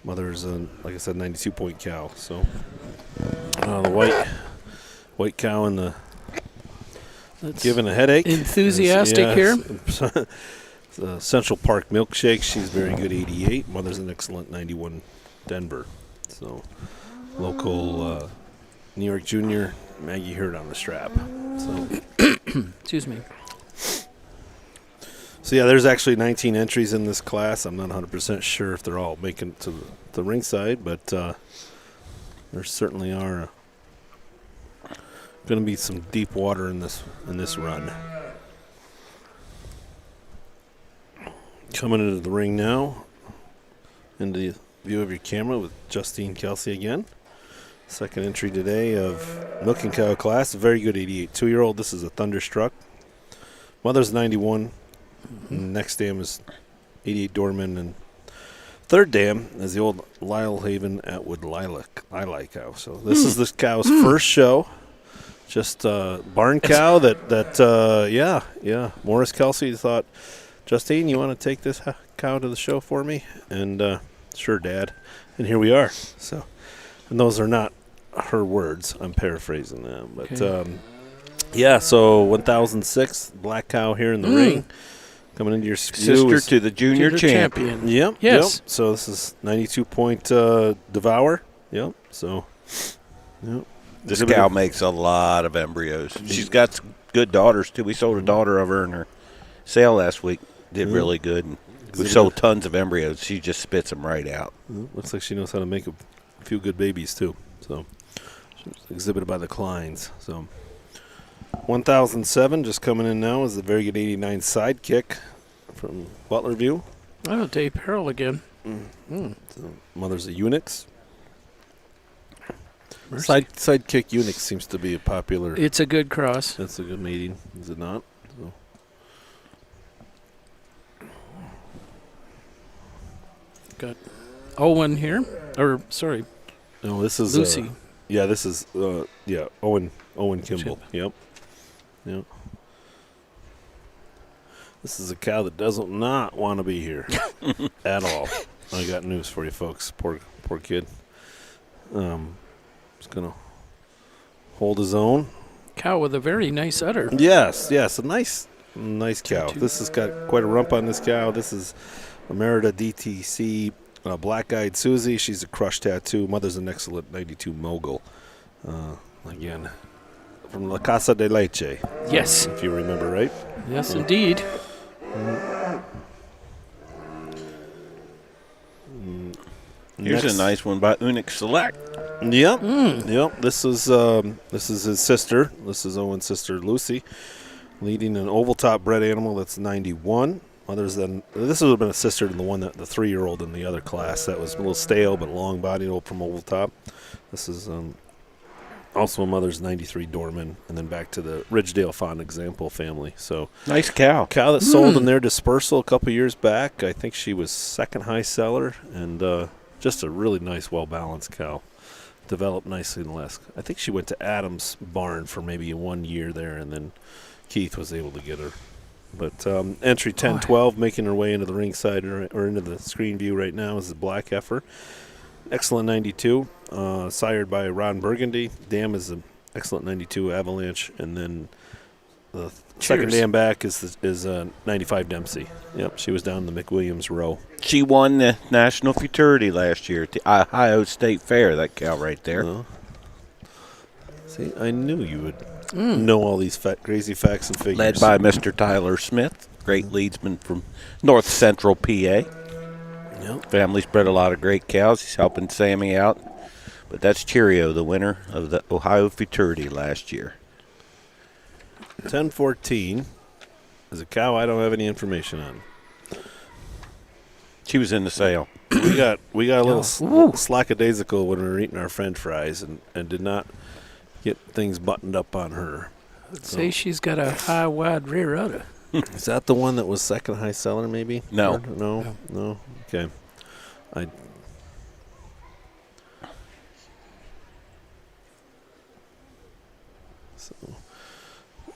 mother's, like I said, 92-point cow. So the white cow in the giving a headache. Enthusiastic here. The Central Park Milkshake, she's very good 88. Mother's an excellent 91 Denver. So local New York Junior, Maggie Hurd on the strap. So Excuse me. So yeah, there's actually 19 entries in this class. I'm not 100% sure if they're all making it to the ringside, but there certainly are going to be some deep water in this run. Coming into the ring now, into the view of your camera with Justine Kelsey again. Second entry today of milking cow class, a very good 88 2-year-old. This is a Thunderstruck. Mother's 91. Next dam is 88 Dorman, and third dam is the old Lylehaven Atwood Lilac cow. So this is this cow's first show. Just barn cow that Morris Kelsey thought, Justine, you want to take this cow to the show for me? And sure, Dad. And here we are. So, and those are not her words. I'm paraphrasing them. But so 1006 black cow here in the ring. Coming into your sister to the junior champion. Yep. Yes. Yep. So this is 92-point Devour. Yep. So, yep. This cow makes a lot of embryos. She's got good daughters, too. We sold a daughter of her in her sale last week. Did really good. And we sold tons of embryos. She just spits them right out. Looks like she knows how to make a few good babies, too. So, exhibited by the Kleins. So, 1007 just coming in now is the very good 89 Sidekick from Butler View. Oh, Dave Perrell again. So, mother's a Unix. Sidekick Unix seems to be a popular. It's a good cross. That's a good mating, is it not? So. Got Owen here. Or, sorry. No, this is Lucy. This is Owen Kimball. Yep. This is a cow that doesn't not want to be here at all. I got news for you folks. Poor kid. Just gonna hold his own. Cow with a very nice udder. Yes, a nice cow. This has got quite a rump on this cow. This is a Merida DTC black-eyed Susie. She's a crush tattoo. Mother's an excellent 92 Mogul. Again, from La Casa de Leche. Yes. If you remember right. Yes, indeed. Here's a nice one by Unix Select. Yep. Yep. This is his sister. This is Owen's sister Lucy, leading an oval top bred animal that's 91. This would have been a sister to the 3-year-old in the other class that was a little stale but long bodied from oval top. This is also a mother's 93 Dorman, and then back to the Ridgedale Fawn Example family. So nice cow. Cow that sold in their dispersal a couple years back. I think she was second high seller, and just a really nice, well-balanced cow. Developed nicely in the last. I think she went to Adams' barn for maybe 1 year there, and then Keith was able to get her. But entry 10-12, making her way into the ringside or into the screen view right now is the black heifer. excellent 92, sired by Ron Burgundy. Dam is an excellent 92 Avalanche, and then the second dam back is 95 Dempsey. Yep, she was down in the McWilliams row. She won the National Futurity last year at the Ohio State Fair, that cow right there. See, I knew you would know all these crazy facts and figures. Led by Mr. Tyler Smith, great leadsman from North Central PA. Yep. Family's bred a lot of great cows. He's helping Sammy out. But that's Cheerio, the winner of the Ohio Futurity last year. 1014 is a cow I don't have any information on. She was in the sale. We got a little slackadaisical when we were eating our French fries and did not get things buttoned up on her. Say she's got a high, wide rear udder. Is that the one that was second high seller, maybe? No. No. Okay. So,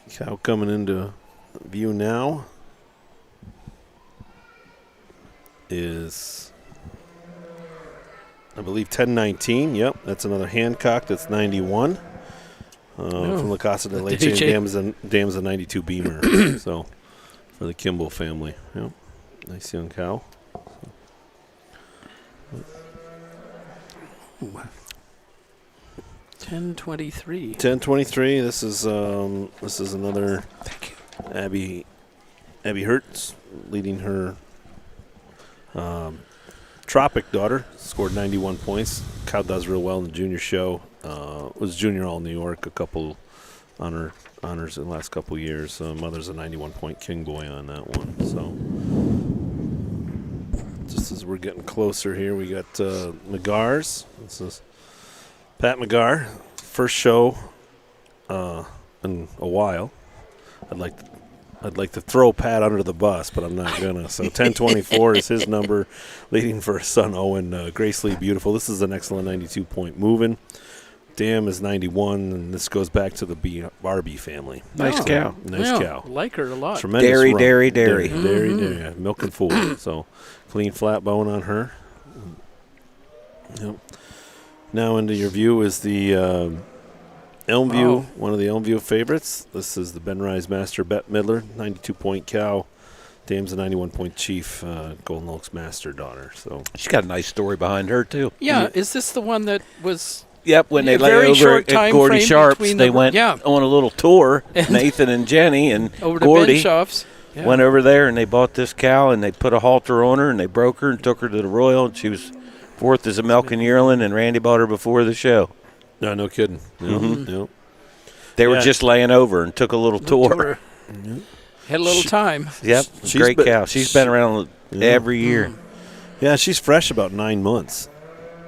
cow coming into view now is, I believe, 1019. Yep, that's another Hancock. That's 91. From La Casa de Leche. Dam's a 92 Beamer. So, for the Kimball family. Yep. Nice young cow. 1023. 1023. This is another Abby Hertz leading her Tropic daughter. Scored 91 points. Cow does real well in the junior show. Was junior all New York. A couple honors in the last couple years. Mother's a 91-point king boy on that one. So just as we're getting closer here, we got McGar's. This is Pat McGar, first show in a while. I'd like to throw Pat under the bus, but I'm not gonna. So 1024 is his number, leading for his son Owen. Gracely Beautiful. This is an excellent 92-point moving. Dam is 91, and this goes back to the Barbie family. Nice cow. Nice cow. Like her a lot. Tremendous Dairy. Dairy, yeah. Milk and full. So clean flat bone on her. Yep. Now into your view is the Elmview, one of the Elmview favorites. This is the Ben Rise Master Bette Midler, 92-point cow. Dam's a 91-point chief, Golden Oaks Master daughter. So she's got a nice story behind her, too. Yeah, is this the one that was... Yep, when they lay over at Gordy Sharp's, they went on a little tour, Nathan and Jenny and over to Gordy Benshoff's. Yeah. Went over there, and they bought this cow, and they put a halter on her, and they broke her and took her to the Royal, and she was fourth as a milking yearling, and Randy bought her before the show. No kidding. Yep. They were just laying over and took a little tour. Had a little time. Yep, great cow. She's been around every year. Yeah, she's fresh about 9 months.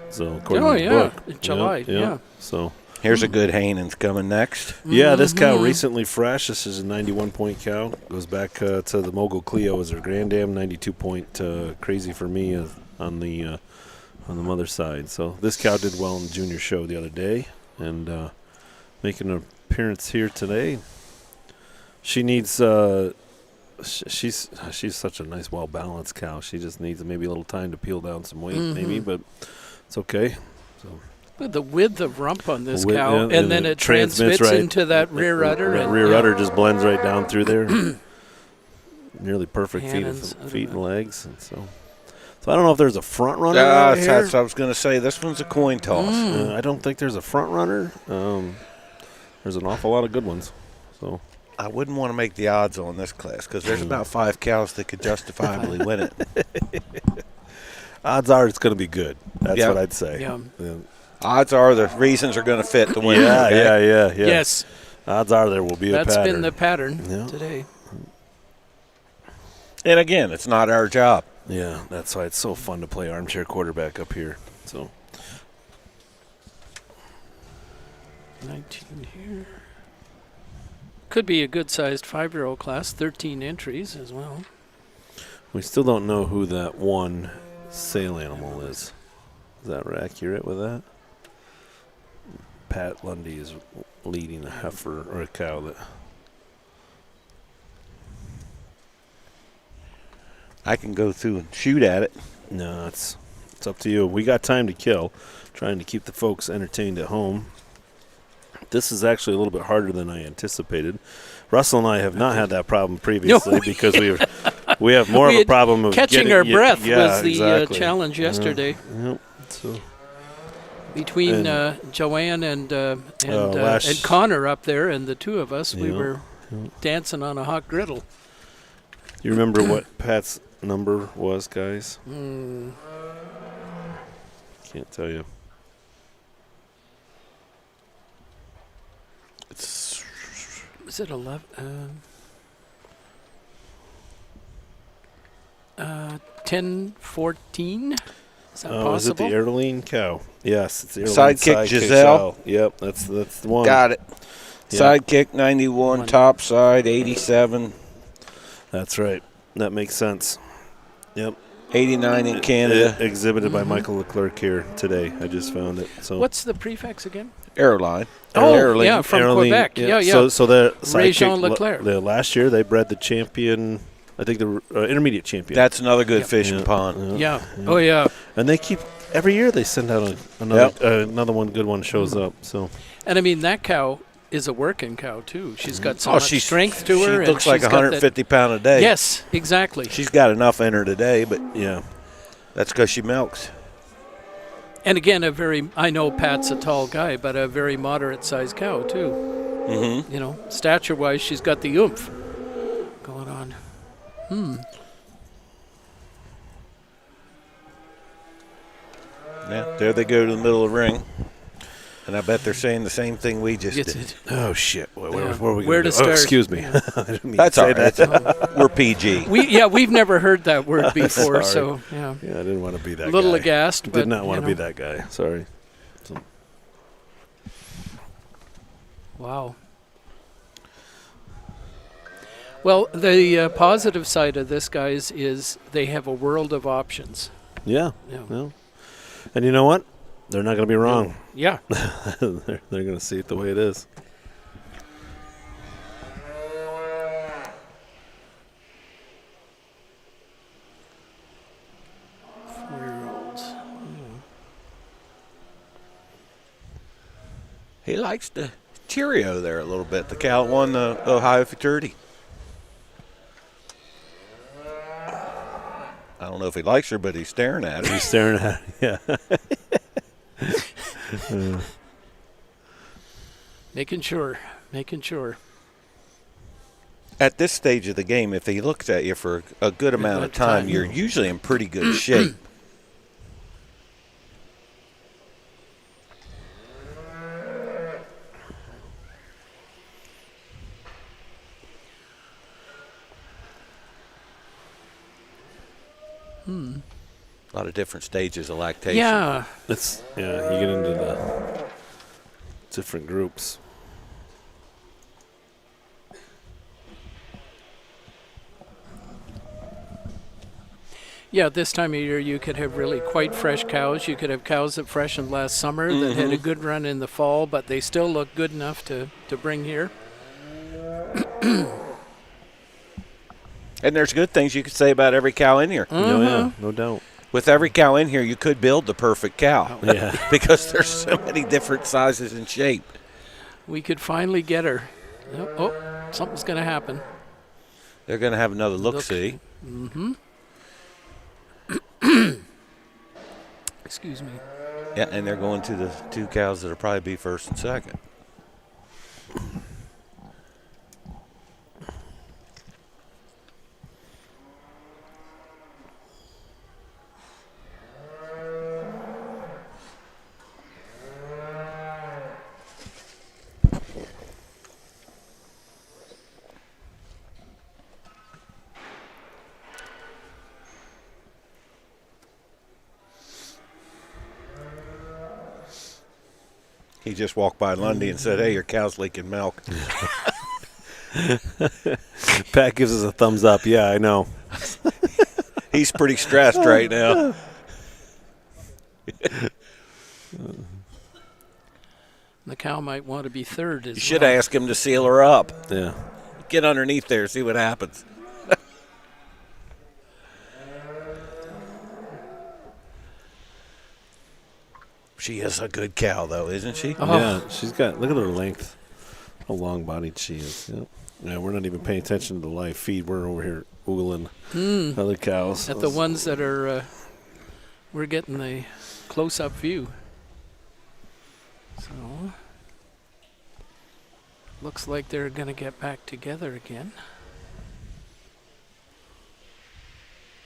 So according to the book. In July, yeah. So here's a good Hainan's coming next. Yeah, this cow recently fresh. This is a 91-point cow. Goes back to the Mogul Clio as her grand dam. 92-point crazy for me on the mother side. So this cow did well in the junior show the other day, and making an appearance here today. She needs. She's such a nice, well-balanced cow. She just needs maybe a little time to peel down some weight, maybe, but it's okay. So the width of rump on this cow, and then it transmits into that rear udder. That rear udder just blends right down through there. Nearly perfect feet and legs. And so I don't know if there's a front runner out here. That's what I was going to say. This one's a coin toss. I don't think there's a front runner. There's an awful lot of good ones. So I wouldn't want to make the odds on this class because there's about 5 cows that could justifiably win it. Odds are it's going to be good. That's what I'd say. Yeah. Odds are the reasons are going to fit to win. Yeah. Yes. Odds are there will be a pattern. That's been the pattern today. And again, it's not our job. Yeah, that's why it's so fun to play armchair quarterback up here. So 19 here. Could be a good-sized 5-year-old class. 13 entries as well. We still don't know who that one sale animal is. Is that accurate with that? Pat Lundy is leading a heifer or a cow that. I can go through and shoot at it. No, it's It's up to you. We got time to kill, trying to keep the folks entertained at home. This is actually a little bit harder than I anticipated. Russell and I have not had that problem previously because we have more of a problem of catching our breath was the exactly. challenge yesterday. So between Joanne and Connor up there, and the two of us, we were dancing on a hot griddle. You remember what Pat's number was, guys? Can't tell you. Is it 11? 10-14? Is that possible? Is it the yearling cow? Yes, it's the yearling Sidekick Giselle. Yep, that's the one. Got it. Yep. Sidekick 91, top side 87. That's right. That makes sense. Yep. 89 in Canada. Exhibited by Michael Leclerc here today. I just found it. So what's the prefix again? Aeroline. Oh, yeah, from Quebec. Yeah. So the Réjean Leclerc. Last year they bred the champion. I think the intermediate champion. That's another good fishing pond. Yeah. Oh, yeah. And they keep every year they send out another one. Good one shows up. So. And I mean that cow is a working cow too. She's got so much strength to her. She looks like 150 pound a day. Yes, exactly. She's got enough in her today, but that's because she milks. And again, I know Pat's a tall guy, but a very moderate sized cow too. Mm-hmm. You know, stature wise, she's got the oomph going on. Yeah, there they go to the middle of the ring. And I bet they're saying the same thing we just did. Oh, shit. Where we Where to start? Excuse me. I didn't mean That's to all say right. that. We're PG. We've never heard that word before, Sorry. so yeah. Yeah, I didn't want to be that guy. A little aghast, but did not want to be that guy. Sorry. Wow. Well, the positive side of this, guys, is they have a world of options. Yeah. Well, and you know what? They're not going to be wrong. Yeah. They're going to see it the way it is. He likes the Cheerio there a little bit. The cow won the Ohio Futurity. I don't know if he likes her, but he's staring at her. He's staring at her, yeah. Making sure. At this stage of the game, if he looks at you for a good amount of time, you're usually in pretty good shape. A lot of different stages of lactation. Yeah. You get into the different groups. Yeah, this time of year you could have really quite fresh cows. You could have cows that freshened last summer that had a good run in the fall, but they still look good enough to bring here. And there's good things you could say about every cow in here. No doubt. With every cow in here, you could build the perfect cow. Yeah. Because there's so many different sizes and shape. We could finally get her. Oh, something's going to happen. They're going to have another look-see. Mm-hmm. Excuse me. Yeah, and they're going to the two cows that will probably be first and second. He just walked by Lundy and said, "Hey, your cow's leaking milk." Pat gives us a thumbs up. Yeah, I know. He's pretty stressed right now. The cow might want to be third as You should ask him to seal her up. Yeah. Get underneath there, see what happens. She is a good cow, though, isn't she? Oh. Yeah, she's got. Look at her length. How long-bodied she is. Yep. Yeah, we're not even paying attention to the live feed. We're over here oogling other cows. At the ones that are, we're getting the close-up view. So, looks like they're going to get back together again.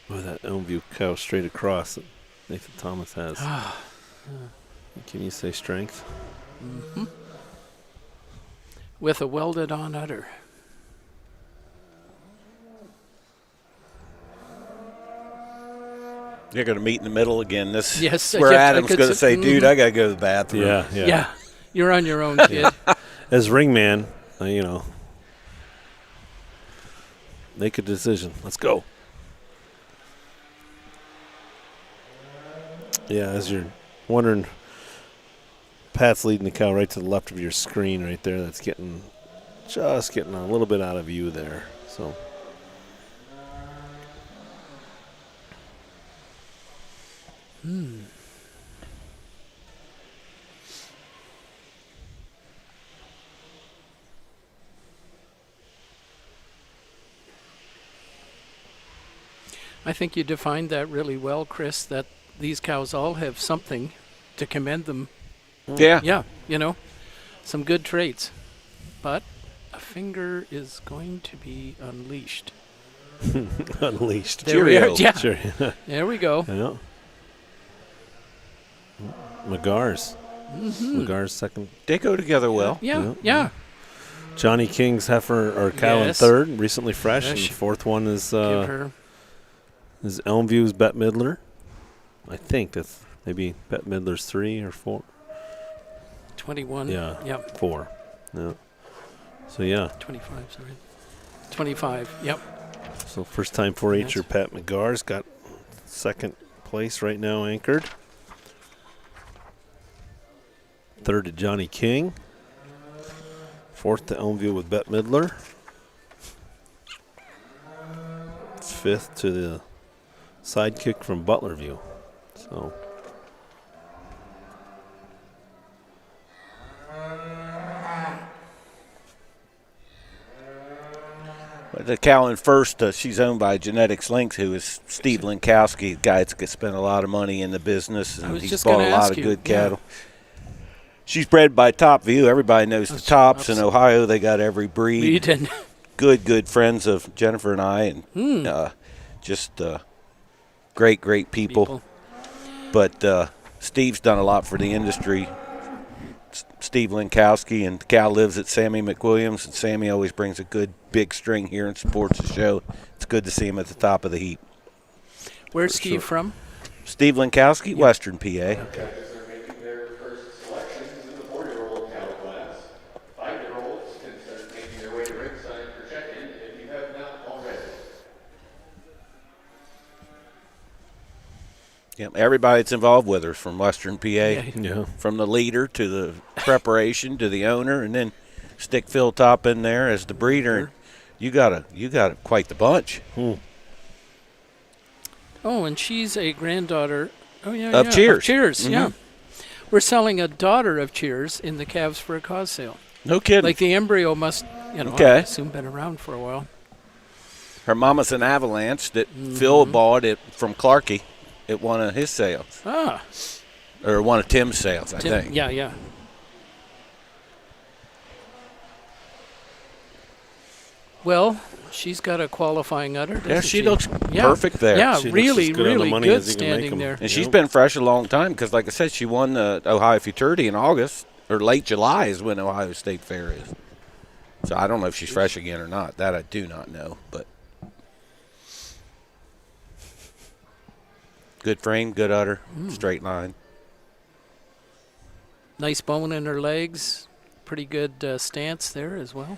Oh, that Elmview cow straight across that Nathan Thomas has. Can you say strength? Mm-hmm. With a welded-on udder. They're going to meet in the middle again. This Yes, where yeah, Adam's going to say, dude, I got to go to the bathroom. Yeah. Yeah, you're on your own, kid. As ringman, make a decision. Let's go. Yeah, as you're wondering, Pat's leading the cow right to the left of your screen right there. That's getting a little bit out of view there. So. I think you defined that really well, Chris, that these cows all have something to commend them. Yeah. Yeah, some good traits. But a finger is going to be unleashed. Unleashed. There we are. Cheerio. Yeah. Sure. There we go. Yeah. McGar's. McGar's second. They go together well. Yeah. Johnny King's heifer or cow in Yes. third, recently fresh. Fresh. And the fourth one is Give her. Elmview's Bette Midler. I think that's maybe Bette Midler's 3 or 4. 21. Yeah. Yep. 4. Yeah. So yeah. 25, sorry. 25, yep. So first time 4-H'er Pat McGar's got second place right now anchored. Third to Johnny King. Fourth to Elmview with Bette Midler. Fifth to the sidekick from Butlerview. So The cow in first, she's owned by Genetics Links, who is Steve Linkowski, a guy that's spent a lot of money in the business, and he's bought a lot of good cattle. She's bred by Top View. Everybody knows the Tops in Ohio. They got every breed. Good friends of Jennifer and I, and just great people. But Steve's done a lot for the industry. Steve Linkowski, and the cow lives at Sammy McWilliams, and Sammy always brings a good big string here and supports the show. It's good to see him at the top of the heap. Where's Steve from? Steve Linkowski, Western PA. They're making their first selections in the 4-year-old cattle class. 5-year-olds can start making their way to ringside for check-in if you have not already. Yep, everybody that's involved with her from Western PA, from the leader to the preparation to the owner, and then stick Phil Top in there as the breeder. You got quite the bunch. Oh, and she's a granddaughter. Oh yeah, of Cheers. Of Cheers, yeah. We're selling a daughter of Cheers in the Calves for a Cause sale. No kidding. Like the embryo must, I assume, been around for a while. Her mama's an Avalanche that Phil bought it from Clarkey at one of his sales. Or one of Tim's sales, I think. Yeah. Well, she's got a qualifying udder. Yeah, she looks perfect there. Yeah, She really looks as good on the money good as you can standing make 'em. there. And she's been fresh a long time because, like I said, she won the Ohio Futurity in August, or late July is when Ohio State Fair is. So I don't know if she's fresh again or not. That I do not know. But good frame, good udder, straight line. Nice bone in her legs. Pretty good stance there as well.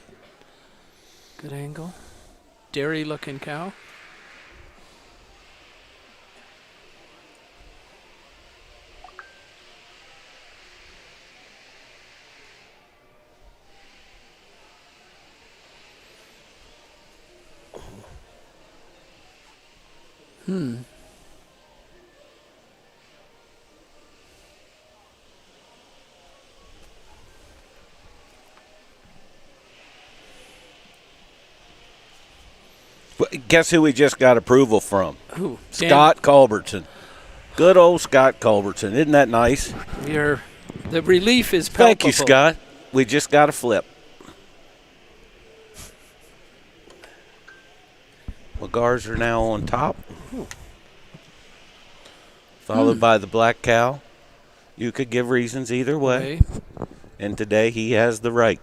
Good angle. Dairy-looking cow. Guess who we just got approval from? Who? Scott Culbertson. Good old Scott Culbertson. Isn't that nice? The relief is palpable. Thank you, Scott. We just got a flip. Magars are now on top. Followed by the black cow. You could give reasons either way. Okay. And today he has the right.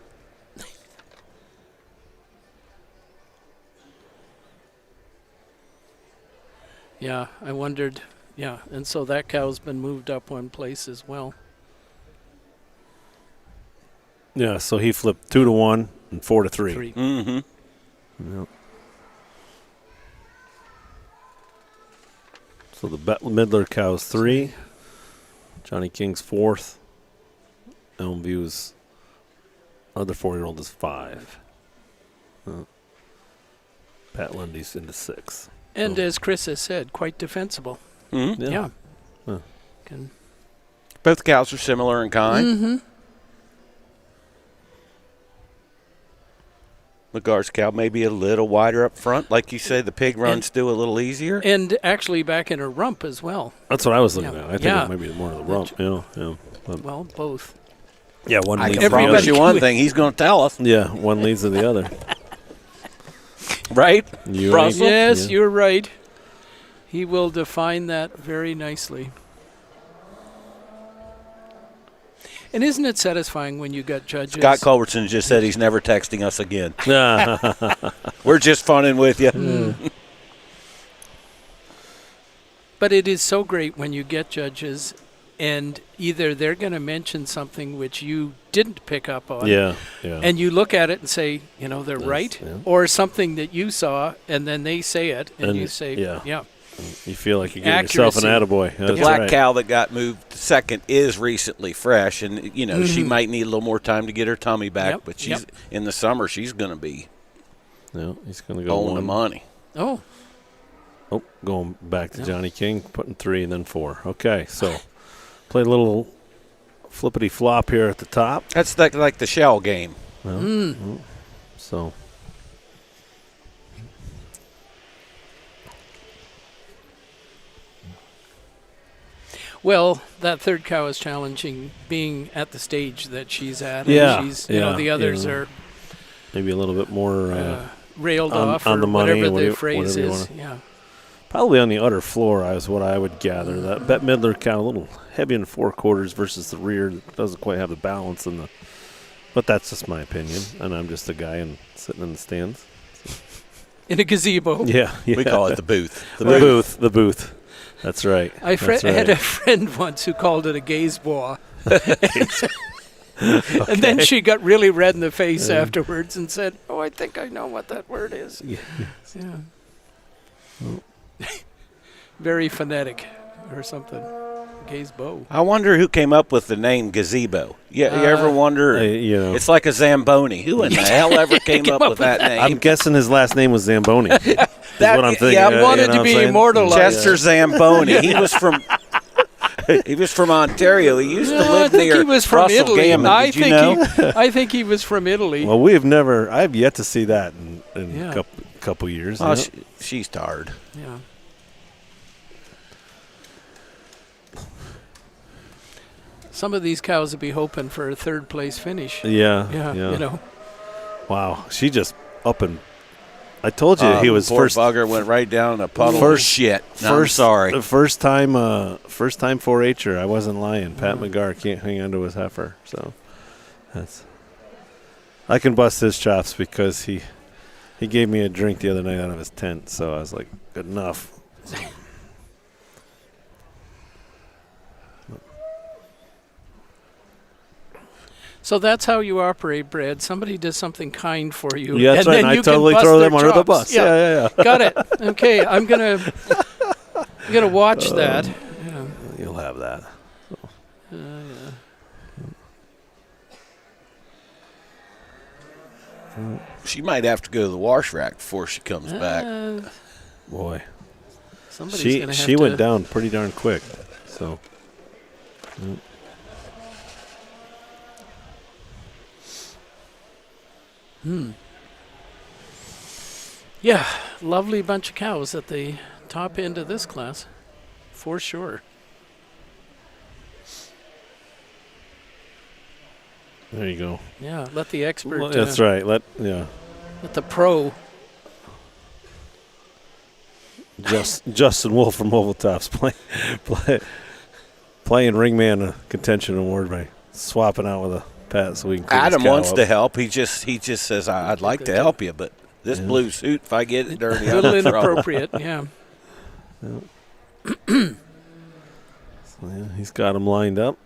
Yeah, I wondered. Yeah, and so that cow's been moved up one place as well. Yeah, so he flipped 2-1 and 4-3. Mm-hmm. Yep. So the Bette Midler cow's 3. Johnny King's 4th. Elmview's other 4-year-old is 5. Pat Lundy's into 6. And as Chris has said, quite defensible. Mm-hmm. Yeah. Yeah. Both cows are similar in kind. Mm-hmm. Magar's cow may be a little wider up front. Like you say, the pig runs do a little easier. And actually back in her rump as well. That's what I was looking at. I think Yeah. it might be more of the rump. Yeah. Well, both. Yeah, one I leads can to the promise other. you one thing. He's going to tell us. Yeah, one leads to the other. Right? You Russell? Yes, Yeah. you're right. He will define that very nicely. And isn't it satisfying when you got judges? Scott Culbertson just said he's never texting us again. We're just funning with you. But it is so great when you get judges and either they're going to mention something which you didn't pick up on. Yeah. And you look at it and say, they're right. Yeah. Or something that you saw and then they say it and you say, yeah. You feel like you're giving yourself an Accuracy. attaboy. The That's black right. cow that got moved second is recently fresh, and she might need a little more time to get her tummy back. Yep, But she's in the summer, she's going to be Yeah, he's going to go owing one. the money. Oh, Going back to Johnny King, putting 3 and then 4. Okay, so play a little flippity flop here at the top. That's like the shell game. So. well, that third cow is challenging being at the stage that she's at. Yeah, And she's, yeah, the others yeah. are Maybe a little bit more railed on- off on or the money, whatever the whatever- phrase whatever you is. wanna- Yeah. probably on the udder floor is what I would gather. That Bette Midler cow a little heavy in the 4/4 versus the rear. Doesn't quite have the balance in the. But that's just my opinion, and I'm just a guy sitting in the stands. In a gazebo. Yeah. We call it the booth. The booth. That's right. I That's right. had a friend once who called it a gaze bois. And then she got really red in the face afterwards and said, "Oh, I think I know what that word is." Yeah. Very phonetic or something. Gazebo. I wonder who came up with the name gazebo. You ever wonder? It's like a Zamboni. Who in the hell ever came up with that name? I'm guessing his last name was Zamboni. Is what I'm thinking. Yeah, I wanted to be immortalized. Chester Zamboni. He was from. He was from Ontario. He used to I live think near he was from Russell Italy. Gammon. I Did you know? think he was from Italy. Well, I've yet to see that in a couple years. Oh, yeah. she's tired. Yeah. Some of these cows would be hoping for a third place finish. Yeah. Wow, she just up and. I told you he was poor first. bugger went right down a puddle of shit. No, I'm sorry. The first time 4-H'er. I wasn't lying. Pat McGar can't hang on to his heifer, so that's. I can bust his chops because he gave me a drink the other night out of his tent, so I was like, good enough. So that's how you operate, Brad. Somebody does something kind for you. Yeah, that's and right. then And I you can totally bust throw their them under the chops. bus. Yeah. Got it. Okay, I'm gonna watch that. Yeah. You'll have that. She might have to go to the wash rack before she comes back. Boy, Somebody's gonna have she to went down pretty darn quick. So. Yeah, lovely bunch of cows at the top end of this class, for sure. There you go. Yeah, let the expert. Well, that's right. Let the pro. Justin Wolf from Oval Tops playing ringman a contention award by swapping out with a Pat so we can. Adam wants to help. He just says I'd like to help you, but this blue suit, if I get it dirty, a little inappropriate. Yeah. So, yeah, he's got him lined up.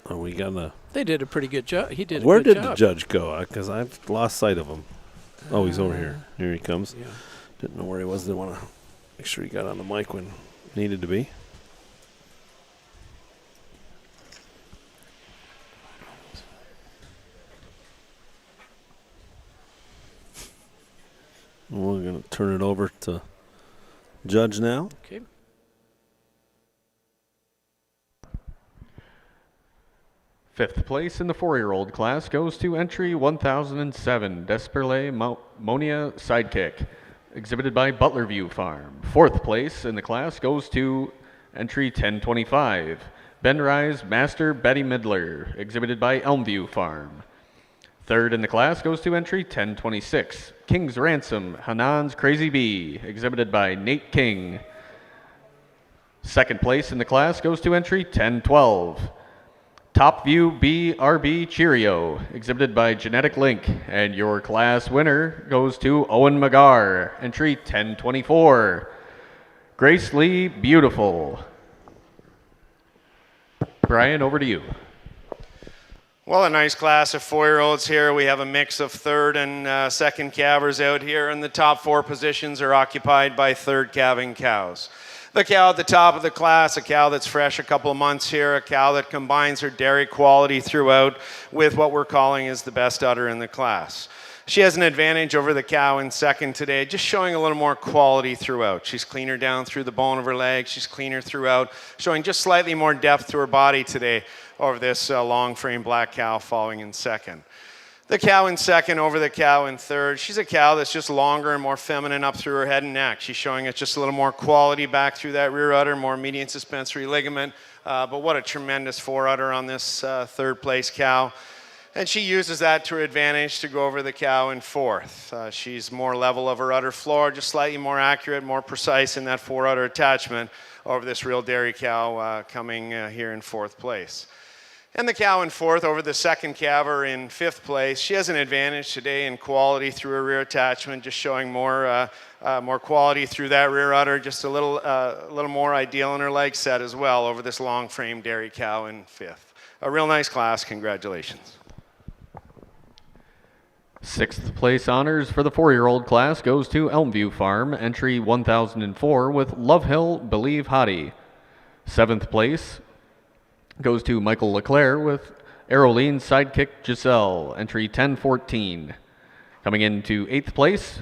Are we gonna? They did a pretty good job. He did. Where a good did job. the judge go? Because I've lost sight of him. Oh, he's over here. Here he comes. Yeah. Didn't know where he was. Didn't want to make sure he got on the mic when needed to be. We're going to turn it over to Judge now. Okay. Fifth place in the 4-year-old class goes to entry 1007, Desperle Monia Sidekick, exhibited by Butlerview Farm. Fourth place in the class goes to entry 1025, Ben Rise Master Betty Midler, exhibited by Elmview Farm. Third in the class goes to entry 1026, King's Ransom Hanan's Crazy Bee, exhibited by Nate King. Second place in the class goes to entry 1012, Top View BRB Cheerio, exhibited by Genetic Link, and your class winner goes to Owen McGar, entry 1024. Grace Lee Beautiful. Brian, over to you. Well, a nice class of 4-year-olds here. We have a mix of third and second calvers out here, and the top 4 positions are occupied by third calving cows. The cow at the top of the class, a cow that's fresh a couple of months here, a cow that combines her dairy quality throughout with what we're calling is the best udder in the class. She has an advantage over the cow in second today, just showing a little more quality throughout. She's cleaner down through the bone of her leg, she's cleaner throughout, showing just slightly more depth to her body today over this long frame black cow following in second. The cow in second over the cow in third. She's a cow that's just longer and more feminine up through her head and neck. She's showing us just a little more quality back through that rear udder, more median suspensory ligament. But what a tremendous fore udder on this third place cow. And she uses that to her advantage to go over the cow in fourth. She's more level of her udder floor, just slightly more accurate, more precise in that fore udder attachment over this real dairy cow coming here in fourth place. And the cow in fourth over the second calver in fifth place. She has an advantage today in quality through her rear attachment, just showing more quality through that rear udder, just a little more ideal in her leg set as well over this long frame dairy cow in fifth. A real nice class, congratulations. Sixth place honors for the 4-year-old class goes to Elmview Farm, entry 1004 with Love Hill Believe Hottie. Seventh place goes to Michael LeClaire with Aeroline Sidekick Giselle, entry 1014. Coming into 8th place,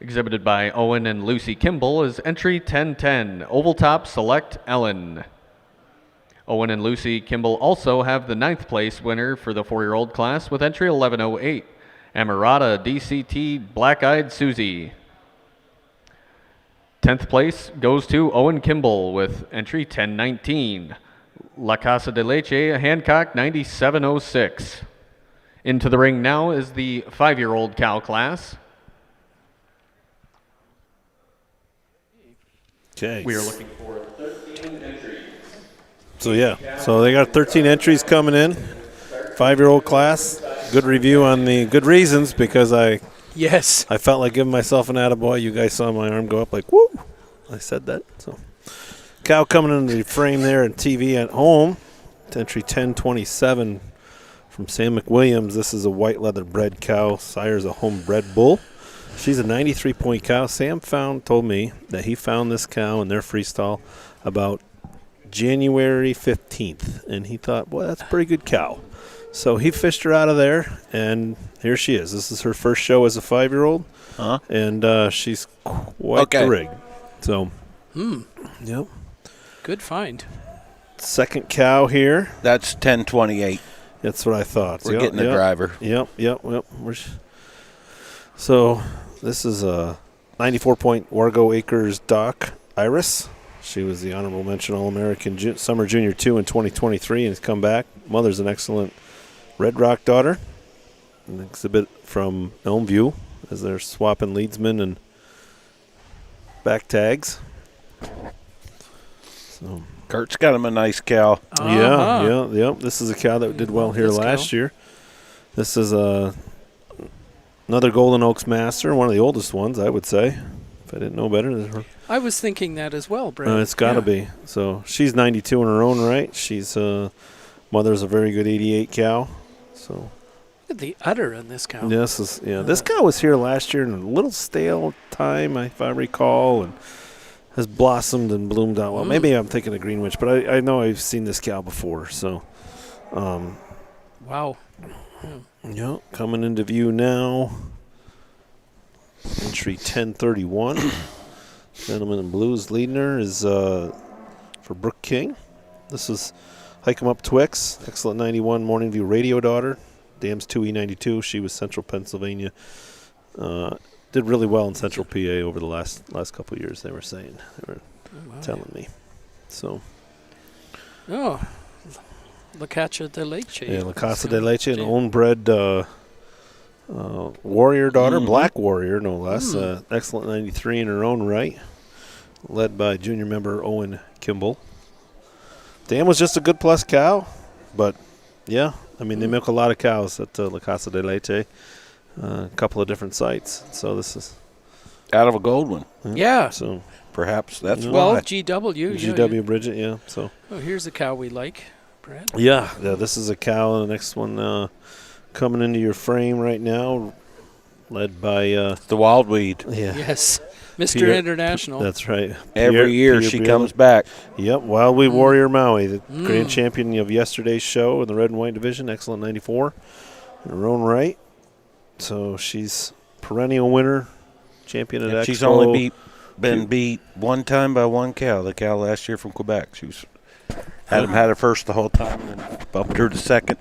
exhibited by Owen and Lucy Kimball, is entry 1010, Oval Top Select Ellen. Owen and Lucy Kimball also have the 9th place winner for the 4-year-old class with entry 1108, Amarada DCT Black Eyed Susie. 10th place goes to Owen Kimball with entry 1019, La Casa de Leche Hancock 9706. Into the ring now is the 5-year-old cow class. Okay. We are looking for 13 entries. So they got 13 entries coming in. 5-year-old class. Good review on the good reasons because I felt like giving myself an attaboy. You guys saw my arm go up like, woo! I said that. So cow coming into the frame there and TV at home. Entry 1027 from Sam McWilliams. This is a white leather bred cow. Sire's a homebred bull. She's a 93-point cow. Sam told me that he found this cow in their freestall about January 15th. And he thought, boy, that's a pretty good cow. So he fished her out of there, and here she is. This is her first show as a 5-year-old, and she's quite the rig. So, yep. Good find. Second cow here. That's 1028. That's what I thought. We're getting a driver. Yep. So this is a 94-point Wargo Acres Dock Iris. She was the honorable mention All-American Summer Junior 2 in 2023 and has come back. Mother's an excellent Red Rock daughter. An exhibit from Elmview as they're swapping leadsmen and back tags. So Kurt's got him a nice cow. Yeah. This is a cow that did well here last year. This is another Golden Oaks Master, one of the oldest ones, I would say. If I didn't know better. I was thinking that as well, Brad. It's got to be. So she's 92 in her own right. She's mother's a very good 88 cow. So Look at the udder on this cow. This cow was here last year in a little stale time, if I recall, and has blossomed and bloomed out well. Maybe I'm thinking of Greenwich, but I know I've seen this cow before. So, wow. Yeah, coming into view now. Entry 1031. Gentleman in blue is leading her is for Brooke King. This is Hike 'em Up Twix, excellent 91 Morning View radio daughter. Dams 2E92. She was Central Pennsylvania. Did really well in Central PA over the last couple of years. They were saying, telling me. So. Oh, La Cacha de Leche. Yeah, La Casa de Leche, an own-bred warrior daughter, black warrior no less. Excellent 93 in her own right, led by junior member Owen Kimball. Dam was just a good plus cow, but yeah, I mean they milk a lot of cows at La Casa de Leche, a couple of different sites. So this is Out of a gold one. Yeah. So perhaps that's well, why. GW. Bridget, yeah. So. Oh, here's a cow we like, Brad. Yeah, this is a cow. The next one coming into your frame right now, led by the Wildweed. Yeah. Yes, Mr. International. That's right. Every year she comes back. Yep, Wildweed Warrior Maui, the grand champion of yesterday's show in the red and white division, excellent 94 in her own right. So she's perennial winner, champion at Expo. She's only been beat one time by one cow. The cow last year from Quebec. She was had her first the whole time, and then bumped her to second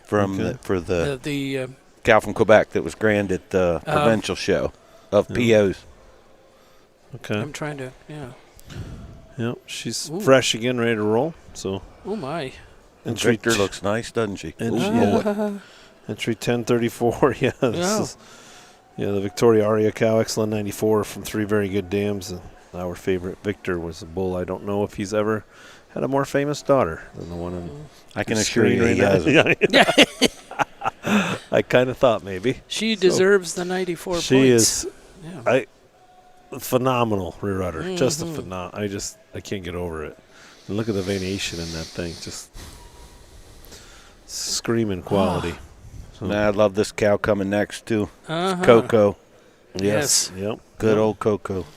from the cow from Quebec that was grand at the provincial show of POs. Okay. I'm trying to, Yep, she's fresh again, ready to roll. So. Oh my. And Victor looks nice, doesn't she? Entry 1034. Yeah. This is the Victoria Aria cow, excellent 94 from 3 very good dams. And our favorite Victor was a bull. I don't know if he's ever had a more famous daughter than the one on. I can assure you he hasn't. I kind of thought maybe. She deserves the 94 points. She is phenomenal rear udder. Just a phenomenal. I can't get over it. And look at the veination in that thing. Just screaming quality. So. I love this cow coming next too. Coco. Yes. Yep. Good old Coco.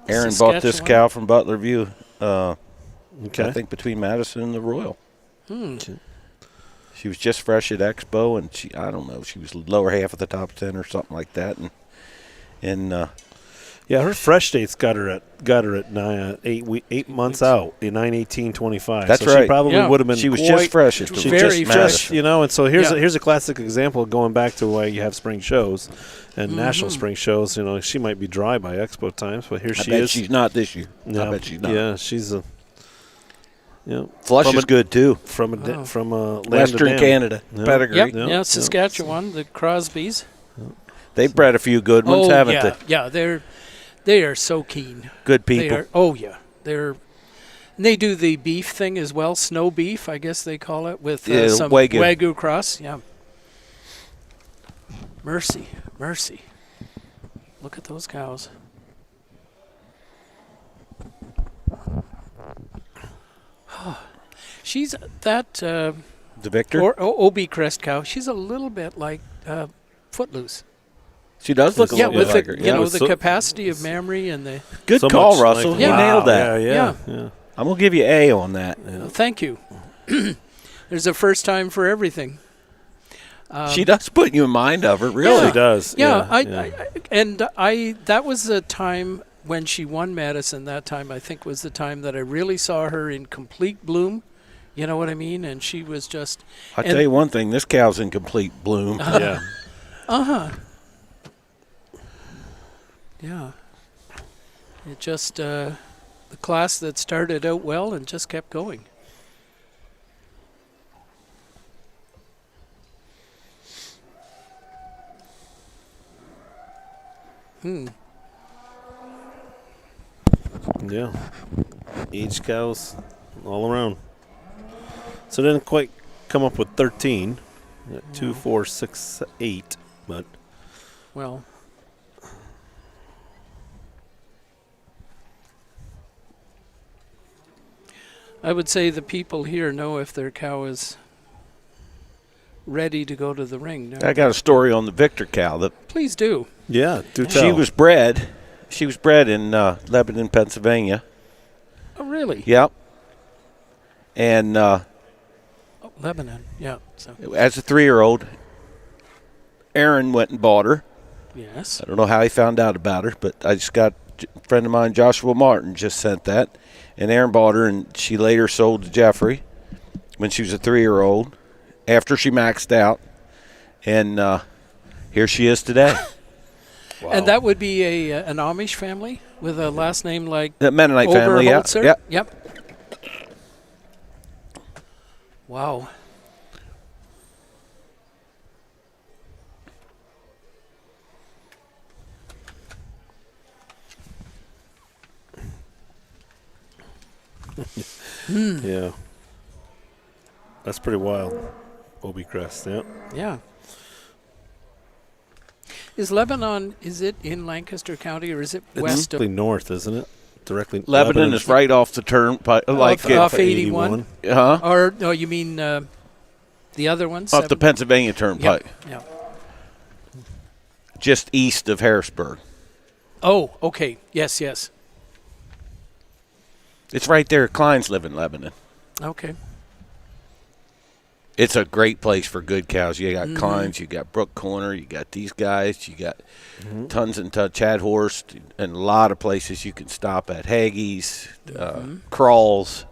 Aaron Saskatchewan. bought this cow from Butler View. I think between Madison and the Royal. She was just fresh at Expo, and she was lower half of the top 10 or something like that, and her fresh date's got her at 8 months out, 9/18/25. That's so right. She probably would have been. She was just fresh. She very fresh, and so here's a classic example of going back to why you have spring shows and national spring shows. She might be dry by Expo times, but here she is. She's not this year. Yeah, I bet she's not. Yeah, she's a. Flush is good too. From Western Canada pedigree. Yep. Saskatchewan, the Crosbys. They've bred a few good ones, haven't they? Yeah, they are so keen. Good people. They do the beef thing as well, snow beef, I guess they call it, with some Wagyu cross. Yeah. Mercy. Look at those cows. She's that the Victor or OB crest cow. She's a little bit like Footloose. She does look a little bit like her. The capacity of memory and the good call, Russell. You nailed that. Yeah. I'm gonna give you A on that. Thank you. There's a first time for everything. She does put you in mind of her, really. She does. That was the time when she won Madison. That time, I think, was the time that I really saw her in complete bloom. You know what I mean? And she was just. I'll tell you one thing: this cow's in complete bloom. Yeah. It just, the class that started out well and just kept going. Yeah. Aged cows all around. So didn't quite come up with 13. Got 2, 4, 6, 8, but Well, I would say the people here know if their cow is ready to go to the ring. I got a story on the Victor cow. Please do. yeah, do tell. She was bred. She was bred in Lebanon, Pennsylvania. Oh, really? Yep. And Oh, Lebanon. Yeah. So as a 3-year-old, Aaron went and bought her. yes. I don't know how he found out about her, but I just got a friend of mine, Joshua Martin, just sent that. And Aaron bought her, and she later sold to Jeffrey when she was a 3-year-old after she maxed out. And here she is today. Wow. And that would be an Amish family with a last name like The Mennonite family, yeah. Oberholzer? Yep. Yep. Wow. Yeah. That's pretty wild. Obi Crest, yeah. Yeah. Is Lebanon, is it in Lancaster County or is it It's west of directly north, isn't it? Directly. Lebanon is right off the turnpike. off 81? Uh-huh. Or, no, you mean the other one? Off the Pennsylvania Turnpike, Yeah. just east of Harrisburg. Oh, okay. Yes, yes. It's right there. Kleins live in Lebanon. Okay. It's a great place for good cows. You got Kleins, you got Brook Corner, you got these guys, you got tons and tons, Chad Horst, and a lot of places you can stop at. Haggie's, Crawls.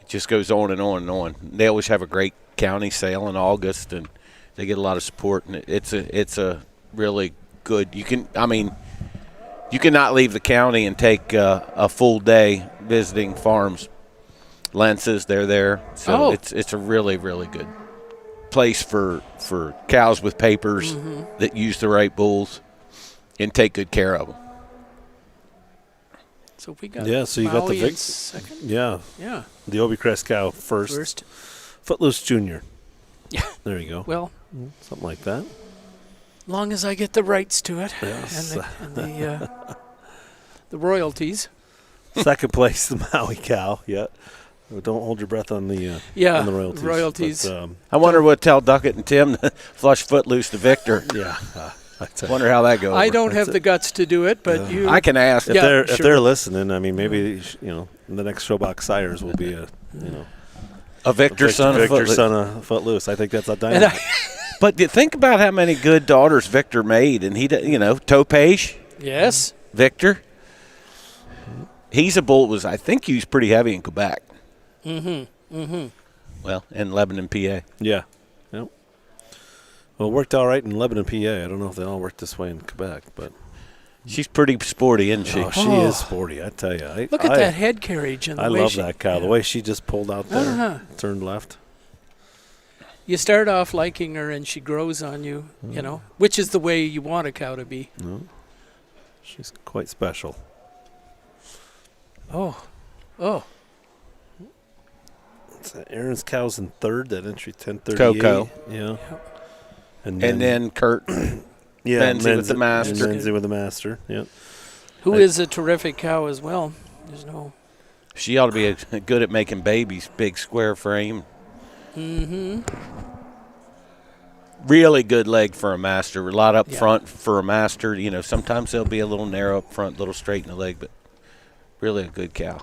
It just goes on and on and on. They always have a great county sale in August, and they get a lot of support. And it's a really good. You cannot leave the county and take a full day visiting farms. Lenses, they're there. So it's a really, really good place for cows with papers that use the right bulls and take good care of them. So we got so you got the Maui in Vic. second? Yeah. Yeah. The Obi Crest cow first. Footloose Jr. Yeah. There you go. Well, Something like that. long as I get the rights to it Yes. and the royalties. Second place, the Maui cow. Yeah. Don't hold your breath on the on the royalties. royalties. But, I wonder what tell Duckett and Tim to flush Footloose to Victor. yeah. Wonder how that goes. I don't have the guts to do it, but you. I can ask. If Yeah, if they're listening, I mean, maybe the next Showbox Sires will be a Victor son of Footloose. son of Footloose. I think that's a dynamite. But you think about how many good daughters Victor made, and he, Topage, Yes. Victor. He's a bull. I think he was pretty heavy in Quebec. Well, in Lebanon, PA. Yeah. Yep. Well, it worked all right in Lebanon, PA. I don't know if they all work this way in Quebec, but She's pretty sporty, isn't she? oh, she is sporty. I tell you. Look at that head carriage and the I way love she, that cow. The way she just pulled out there, turned left. You start off liking her and she grows on you, which is the way you want a cow to be. No, she's quite special. Oh. Aaron's cow's in third. That entry 1038. Coco. Yeah. And then Kurt. Yeah, Menzie with the master. Menzie with the master. Yep. Who is a terrific cow as well. There's no. She ought to be good at making babies. Big square frame. Really good leg for a master. A lot up front for a master. Sometimes they'll be a little narrow up front, a little straight in the leg, but really a good cow.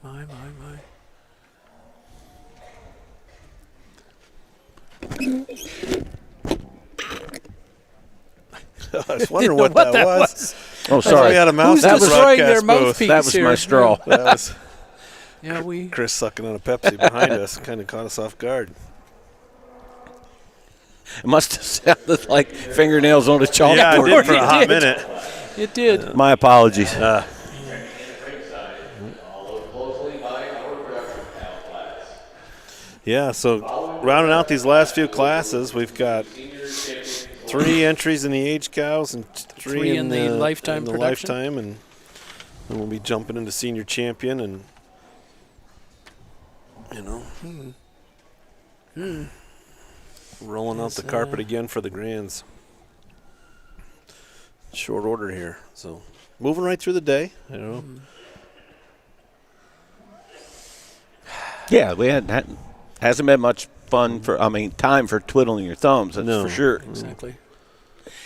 My. I was wondering what that was. Oh, sorry. We had a mouse Who's destroying their broadcast booth. mouthpiece That was here? my straw. That was Yeah, we. Chris sucking on a Pepsi behind us. Kind of caught us off guard. It must have sounded like fingernails on a chalkboard. Yeah, it did for a hot did. minute. It did. My apologies. Yeah, so rounding out these last few classes, we've got 3 entries in the age cows and 3 in the lifetime in the production. lifetime, and then we'll be jumping into senior champion and rolling out the carpet again for the grands. Short order here, so moving right through the day. Yeah, hasn't been much fun time for twiddling your thumbs, that's for sure. Exactly.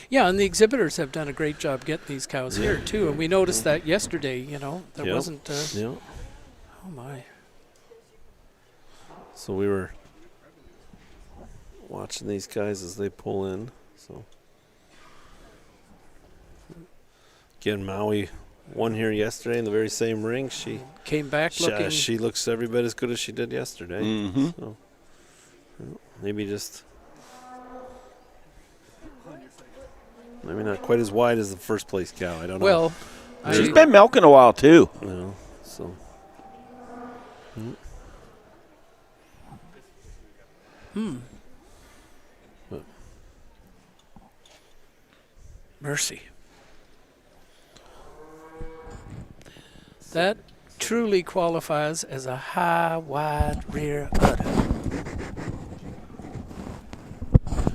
Yeah, and the exhibitors have done a great job getting these cows here, too. And we noticed that yesterday, there wasn't... Oh, my. So we were watching these guys as they pull in. So again, Maui won here yesterday in the very same ring. She came back looking... She looks every bit as good as she did yesterday. Mm-hmm. So, maybe not quite as wide as the first place cow. I don't know. Well, she's been milking a while too. So. Mercy. That truly qualifies as a high, wide rear udder.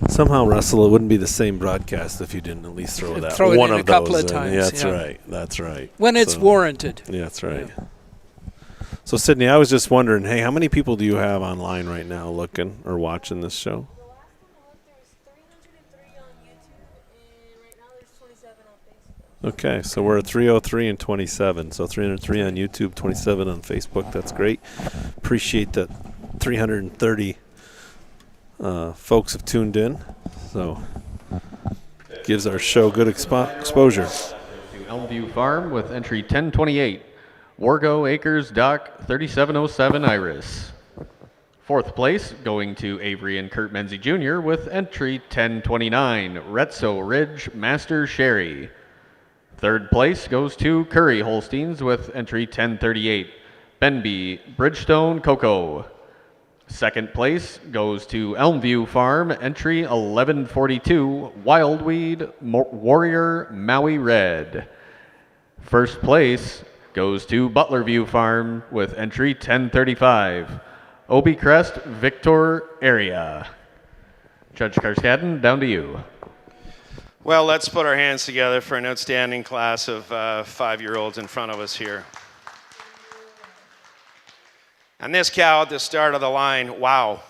Somehow, Russell, it wouldn't be the same broadcast if you didn't at least throw that it one in of a couple those of in. times. Yeah, that's right. That's right. When it's warranted. Yeah, that's right. Yeah. So, Sydney, I was just wondering, hey, how many people do you have online right now looking or watching this show? Okay, so we're at 303 and 27. So 303 on YouTube, 27 on Facebook. That's great. Appreciate that 330 folks have tuned in. So gives our show good exposure. Elmview Farm with entry 1028. Wargo Acres Dock 3707 Iris. 4th place going to Avery and Kurt Menzie Jr. with entry 1029. Retso Ridge Master Sherry. 3rd place goes to Curry Holsteins with entry 1038. Benby Bridgestone Cocoa. 2nd place goes to Elmview Farm, entry 1142. Wildweed Warrior Maui Red. 1st place goes to Butlerview Farm with entry 1035. Obi Crest Victor Area. Judge Karskadden, down to you. Well, let's put our hands together for an outstanding class of 5-year-olds in front of us here. And this cow at the start of the line, wow.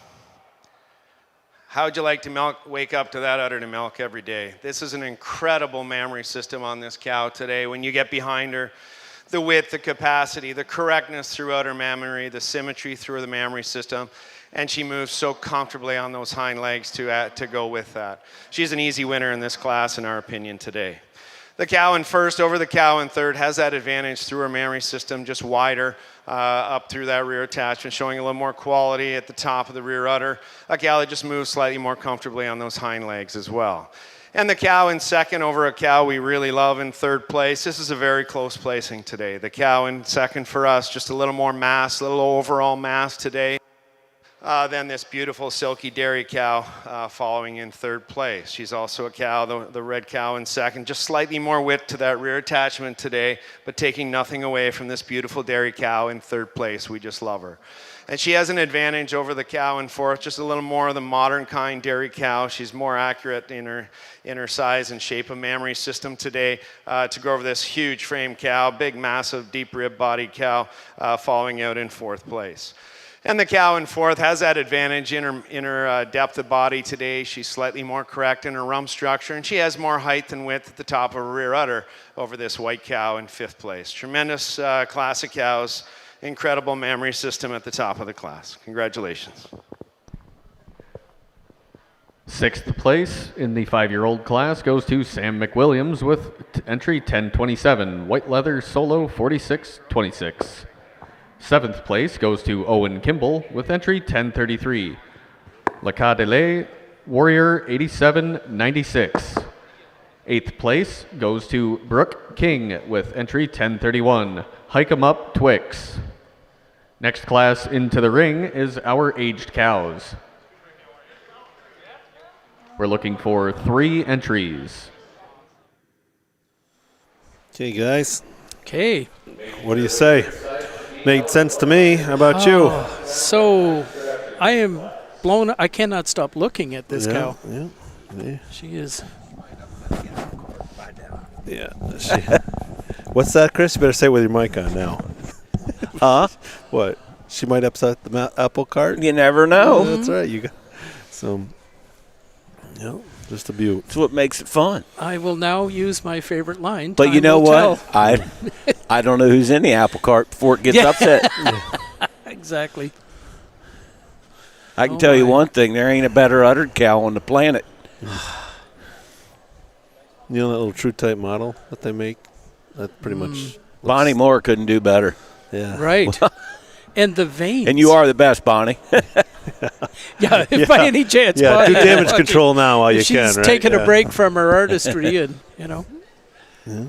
How would you like to wake up to that udder to milk every day? This is an incredible mammary system on this cow today. When you get behind her, the width, the capacity, the correctness throughout her mammary, the symmetry through the mammary system, and she moves so comfortably on those hind legs to go with that. She's an easy winner in this class, in our opinion, today. The cow in first over the cow in third has that advantage through her mammary system, just wider up through that rear attachment, showing a little more quality at the top of the rear udder. A cow that just moves slightly more comfortably on those hind legs as well. And the cow in second over a cow we really love in third place. This is a very close placing today. The cow in second for us, just a little more mass, a little overall mass today. Then this beautiful silky dairy cow following in third place. She's also a cow, the red cow in second, just slightly more width to that rear attachment today, but taking nothing away from this beautiful dairy cow in third place. We just love her. And she has an advantage over the cow in fourth, just a little more of the modern kind dairy cow. She's more accurate in her size and shape of mammary system today to go over this huge frame cow, big, massive, deep rib bodied cow following out in fourth place. And the cow in fourth has that advantage in her depth of body today. She's slightly more correct in her rump structure, and she has more height and width at the top of her rear udder over this white cow in fifth place. Tremendous class of cows, incredible mammary system at the top of the class. Congratulations. 6th place in the 5-year-old class goes to Sam McWilliams with entry 1027, white leather solo 4626. 7th place goes to Owen Kimball with entry 1033. La Cadele Warrior 8796. 8th place goes to Brooke King with entry 1031, Hike 'em Up Twix. Next class into the ring is our aged cows. We're looking for 3 entries. Okay, guys. Okay. What do you say? Made sense to me. How about you? So I am blown. I cannot stop looking at this cow. Yeah. She is. Yeah. What's that, Chris? You better say it with your mic on now. Huh? What? She might upset the apple cart? You never know. That's right. You got some. Yeah, just a beaut. That's what makes it fun. I will now use my favorite line. But you Time know will what? tell. I don't know who's in the apple cart before it gets upset. Exactly. I can tell you one thing: there ain't a better uddered cow on the planet. You know that little true type model that they make? That pretty much. Bonnie Moore couldn't do better. Yeah. Right. And the veins. And you are the best, Bonnie. Yeah, if by any chance. Yeah, Bonnie, do damage control now while you can, she's right? taking Yeah. a break from her artistry and, Yeah. So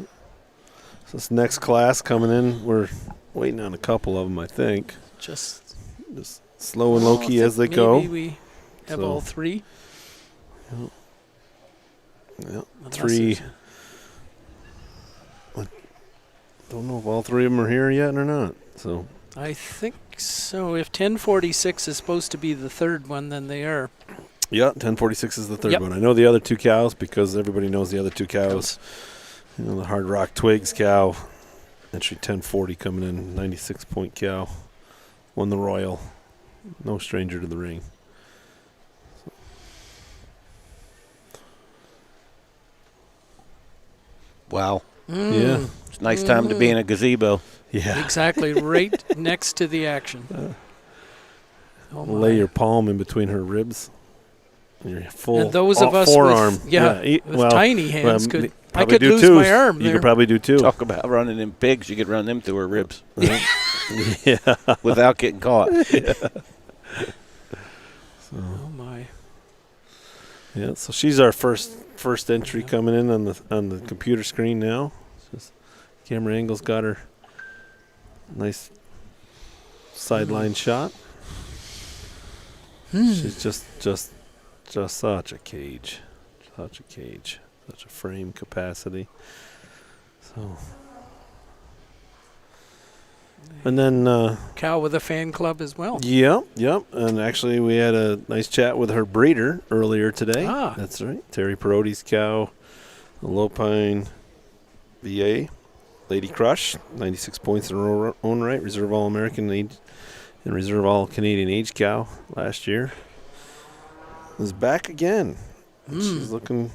this next class coming in, we're waiting on a couple of them, I think. just Slow and low key as they go. Maybe we have all 3. Yeah, 3. I don't know if all 3 of them are here yet or not. So I think so. If 1046 is supposed to be the third one, then they are. yeah, 1046 is the third Yep. one. I know the other 2 cows because everybody knows the other 2 cows. You know, the Hard Rock Twigs cow, entry 1040 coming in, 96-point cow. Won the Royal. No stranger to the ring. Wow. Yeah. It's a nice time to be in a gazebo. Yeah. Exactly, right next to the action. Oh my. Lay your palm in between her ribs. And your full And those of us forearm. with tiny hands could. I probably could do lose too. my arm You there. could probably do too. Talk about running them pigs. You could run them through her ribs Yeah. without getting caught. Oh my. Yeah, so she's our first entry coming in on the computer screen now. Just camera angle's got her nice sideline shot. She's just such a cage, such a frame capacity. So, and then Cow with a fan club as well. Yep. And actually, we had a nice chat with her breeder earlier today. Ah. That's right. Terry Peroti's cow, a Lopine VA, Lady Crush, 96 points in her own right, Reserve All-American age, and Reserve All-Canadian age cow last year. Is back again. She's looking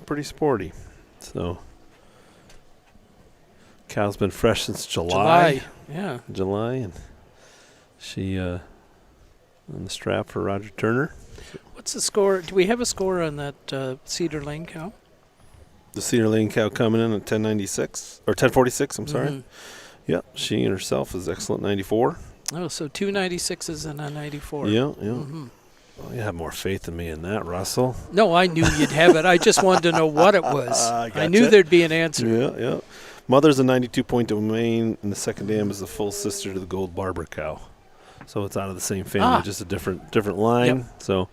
pretty sporty. So, cow's been fresh since July. Yeah. July, and she on the strap for Roger Turner. What's the score? Do we have a score on that Cedar Lane cow? The Cedar Lane cow coming in at 1096 or 1046. I'm sorry. Mhm. Yep, she and herself is excellent 94. Oh, so 2 96s and a 94. Yeah. Mhm. Well, you have more faith in me in that, Russell. No, I knew you'd have it. I just wanted to know what it was. I knew gotcha. there'd be an answer. Yeah. Mother's a 92-point domain, and the second dam is the full sister to the Gold Barber cow. So it's out of the same family, just a different line. Yep. So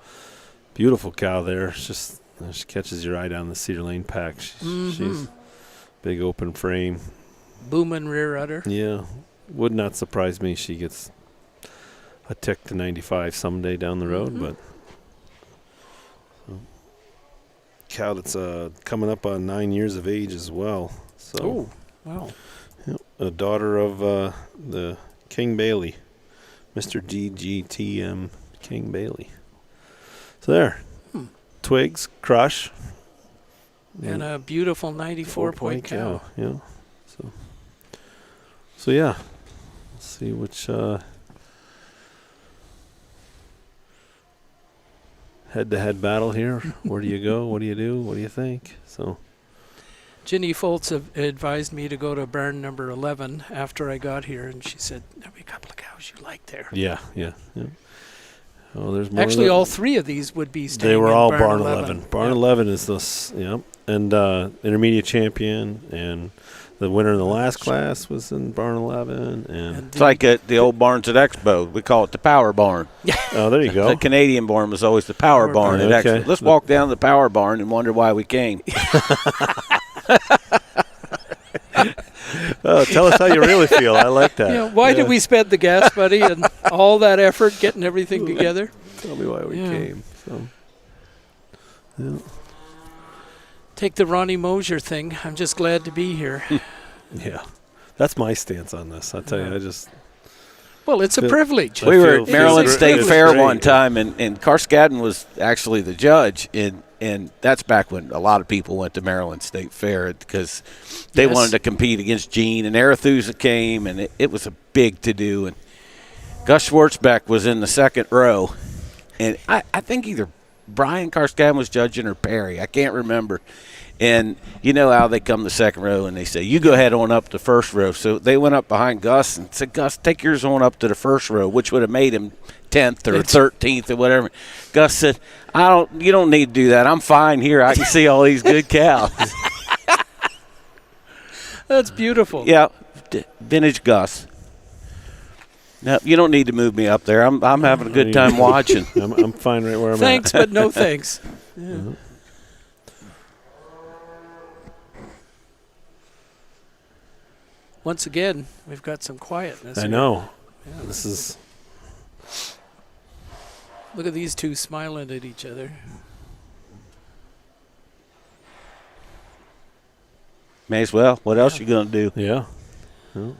beautiful cow there. It's just she catches your eye down the Cedar Lane pack. She's big open frame. Booming rear udder. Yeah, would not surprise me. She gets a tick to 95 someday down the road, but cow that's coming up on 9 years of age as well. So. Oh, wow. Yep, a daughter of the King Bailey, Mr. GGTM King Bailey. So there, Twigs, Crush, And a beautiful 94-point cow. Yeah. So yeah, let's see which head-to-head battle here. Where do you go? What do you do? What do you think? So. Ginny Foltz advised me to go to barn number 11 after I got here, and she said, there'll be a couple of cows you like there. Yeah. Oh, there's more. Actually, all three of these would be staying They were in all barn barn 11. 11. Barn Yeah. 11 is this, and intermediate champion, and the winner in the last class was in barn 11. And It's like at the old barns at Expo. We call it the Power Barn. oh, there you go. The Canadian barn was always the Power Barn at Okay. Expo. Let's walk down the Power Barn and wonder why we came. Oh, tell us how you really feel. I like that. Yeah, why did we spend the gas money and all that effort getting everything together? Tell me why we came. So, yeah. Take the Ronnie Mosier thing. I'm just glad to be here. Yeah, that's my stance on this. I tell you, I just Well, it's a privilege. We were at feel- Maryland it's State great. Fair It's great. one time, and Carscadden was actually the judge, and that's back when a lot of people went to Maryland State Fair because they Yes. wanted to compete against Gene, and Arethusa came, and it was a big to-do. And Gus Schwartzbeck was in the second row, and I think either Brian Carscadden was judging or Perry. I can't remember. And you know how they come the second row and they say, you go ahead on up to first row. So they went up behind Gus and said, Gus, take yours on up to the first row, which would have made him 10th or 13th or whatever. Gus said, you don't need to do that. I'm fine here. I can see all these good cows. That's beautiful. Yeah, vintage Gus. No, you don't need to move me up there. I'm having a good time watching. I'm fine right where I'm Thanks, at. but no thanks. Yeah. Once again, we've got some quietness. I here. know. Yeah, this is. Look at these two smiling at each other. May as well. What else you going to do? Yeah. Yeah.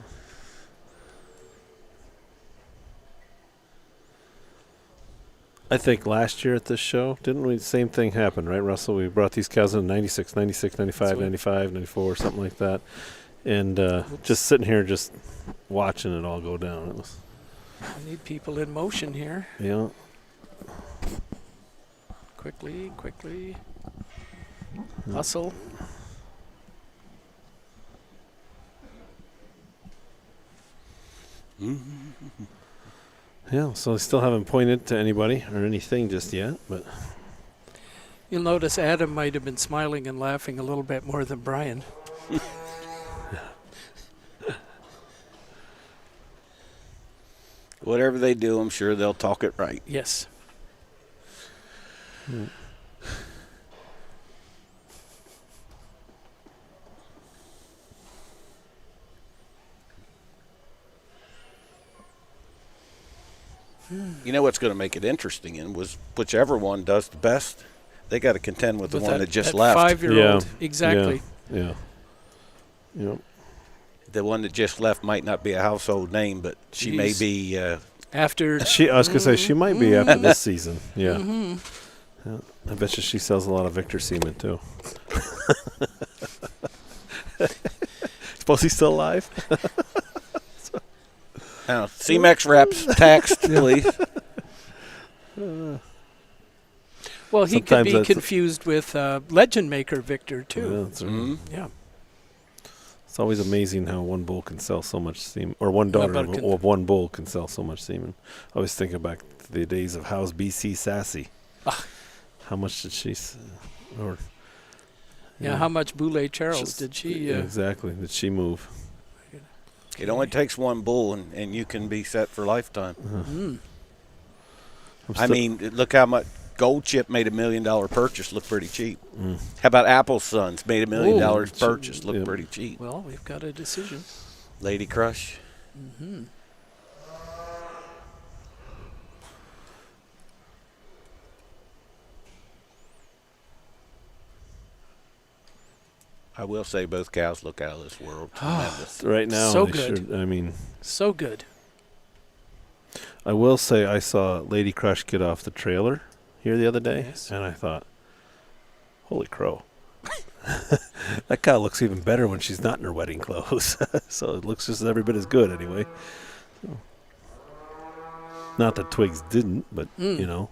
I think last year at this show, didn't we? Same thing happened, right, Russell? We brought these cows in 96, 96, 95, 95, 94, something like that. And just sitting here, just watching it all go down. It was. I need people in motion here. Yeah. Quickly. Hustle. Yeah, so they still haven't pointed to anybody or anything just yet, but You'll notice Adam might have been smiling and laughing a little bit more than Brian. Whatever they do, I'm sure they'll talk it right. Yes. You know what's going to make it interesting was whichever one does the best, they got to contend with the one that just left. 5-year-old. Exactly. Yeah. Yep. The one that just left might not be a household name, but she may be. After I was gonna say she might be after this season. Yeah. Mm-hmm. Yeah. I bet you she sells a lot of Victor semen too. Suppose he's still alive. CMEX reps, text, please. Well, he could Sometimes be that's confused with Legend Maker Victor too. Yeah, that's right. Yeah. It's always amazing how one bull can sell so much semen, or one daughter of one bull can sell so much semen. I always think back to the days of How's BC Sassy. How much did she, or how much Boulay Charles did she? Exactly. Did she move? It only takes one bull, and you can be set for lifetime. I mean, look how much Gold Chip made $1 million purchase look pretty cheap. How about Apple Sons made $1 million purchase look pretty cheap? Well, we've got a decision. Lady Crush. Mm-hmm. I will say both cows look out of this world. Tremendous. Right now, So they good. should, I mean, So good. I will say I saw Lady Crush get off the trailer here the other day, and I thought, holy crow. That cow looks even better when she's not in her wedding clothes. So it looks just every bit as good anyway. So, not that Twigs didn't, but, you know,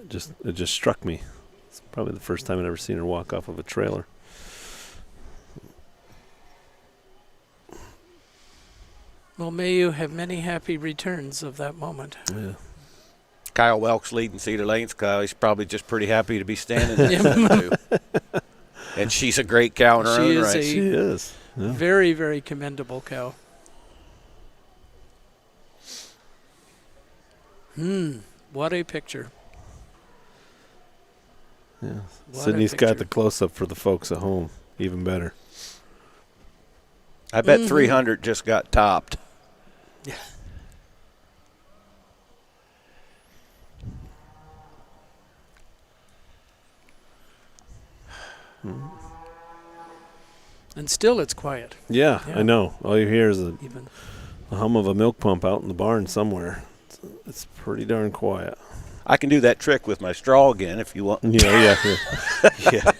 it just struck me. It's probably the first time I'd ever seen her walk off of a trailer. Well, may you have many happy returns of that moment. Yeah. Kyle Welks leading Cedar Lane's cow. He's probably just pretty happy to be standing next to her, too. And she's a great cow in her own right. She is. Yeah. Very, very commendable cow. What a picture. Yeah. What a Sydney's got picture. the close-up for the folks at home. Even better. I bet 300 just got topped. Yeah. And still it's quiet. Yeah, Yeah. I know. All you hear is the Even hum of a milk pump out in the barn somewhere. It's pretty darn quiet. I can do that trick with my straw again if you want. Yeah. Yeah.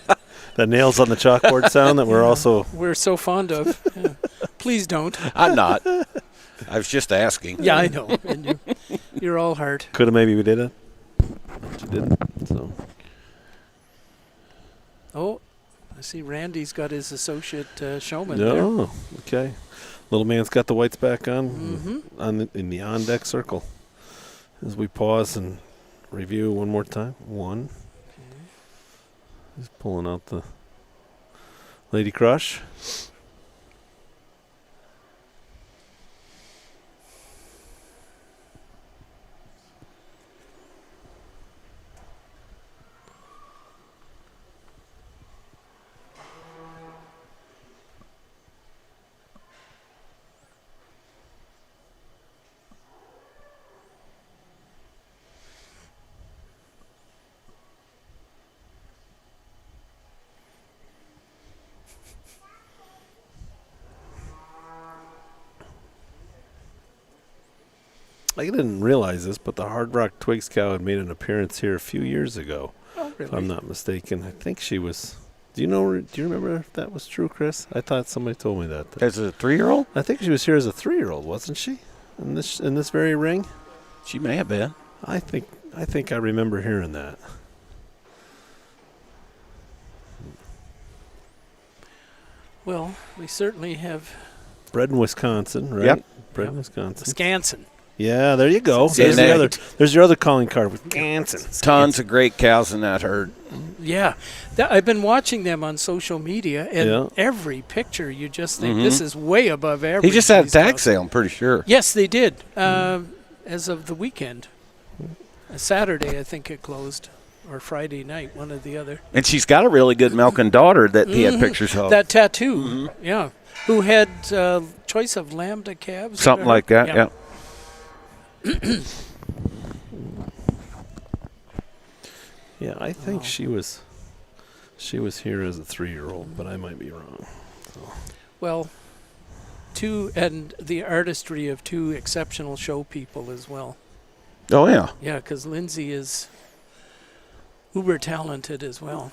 That nails on the chalkboard sound that we're so fond of. Yeah. Please don't. I'm not. I was just asking. Yeah, I know. And you're all heart. could have maybe we did it. But you didn't. So Oh, I see Randy's got his associate showman there. no. Okay. Little man's got the whites back on in the on deck circle. As we pause and review one more time. One. He's pulling out the Lady Crush. I didn't realize this, but the Hard Rock Twigs cow had made an appearance here a few years ago. Oh, really? If I'm not mistaken. I think she was. Do you remember if that was true, Chris? I thought somebody told me that. As a 3-year-old? I think she was here as a 3-year-old, wasn't she? In this very ring? She may have been. I think I remember hearing that. Well, we certainly have Bred in Wisconsin, right? Yep. Bred in Wisconsin. Wisconsin. Yeah, there you go. There's There's your other calling card, Wisconsin. Tons of great cows in that herd. Yeah. I've been watching them on social media, and Yeah. every picture you just think this is way above average. He just had a these tag cows. sale, I'm pretty sure. Yes, they did. As of the weekend. Saturday, I think it closed. Or Friday night, one or the other. And she's got a really good milking daughter that he had pictures of. That tattoo, yeah. Who had choice of lambda calves? Something like that, yeah. Yeah, I think she was here as a 3-year-old, but I might be wrong. So. Well, and the artistry of two exceptional show people as well. Oh, yeah. Yeah, because Lindsay is uber talented as well.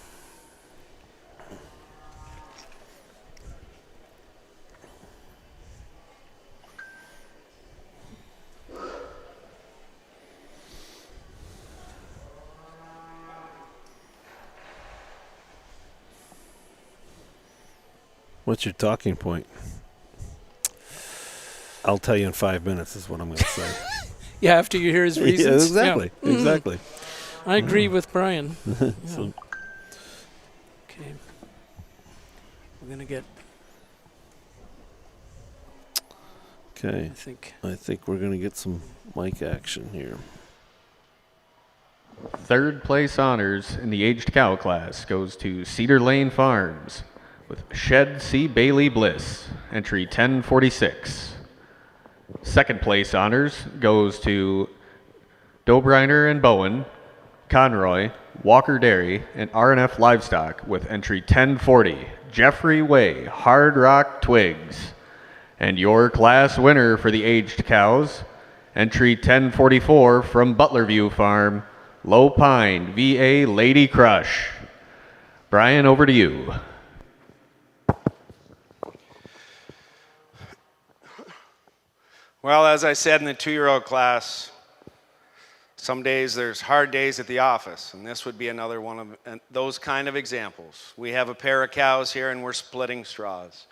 What's your talking point? I'll tell you in 5 minutes is what I'm going to say. Yeah, after you hear his reasons. Exactly. Yeah. Exactly. I agree with Brian. So- Okay. We're going to get, Okay. I think. I think we're going to get some mic action here. Third place honors in the aged cow class goes to Cedar Lane Farms with Shed C. Bailey Bliss, entry 1046. Second place honors goes to Dobriner and Bowen, Conroy, Walker Dairy, and RNF Livestock with entry 1040, Jeffrey Way, Hard Rock Twigs. And your class winner for the aged cows, entry 1044 from Butlerview Farm, Low Pine, VA Lady Crush. Brian, over to you. Well, as I said in the 2-year-old class, some days there's hard days at the office, and this would be another one of those kind of examples. We have a pair of cows here, and we're splitting straws.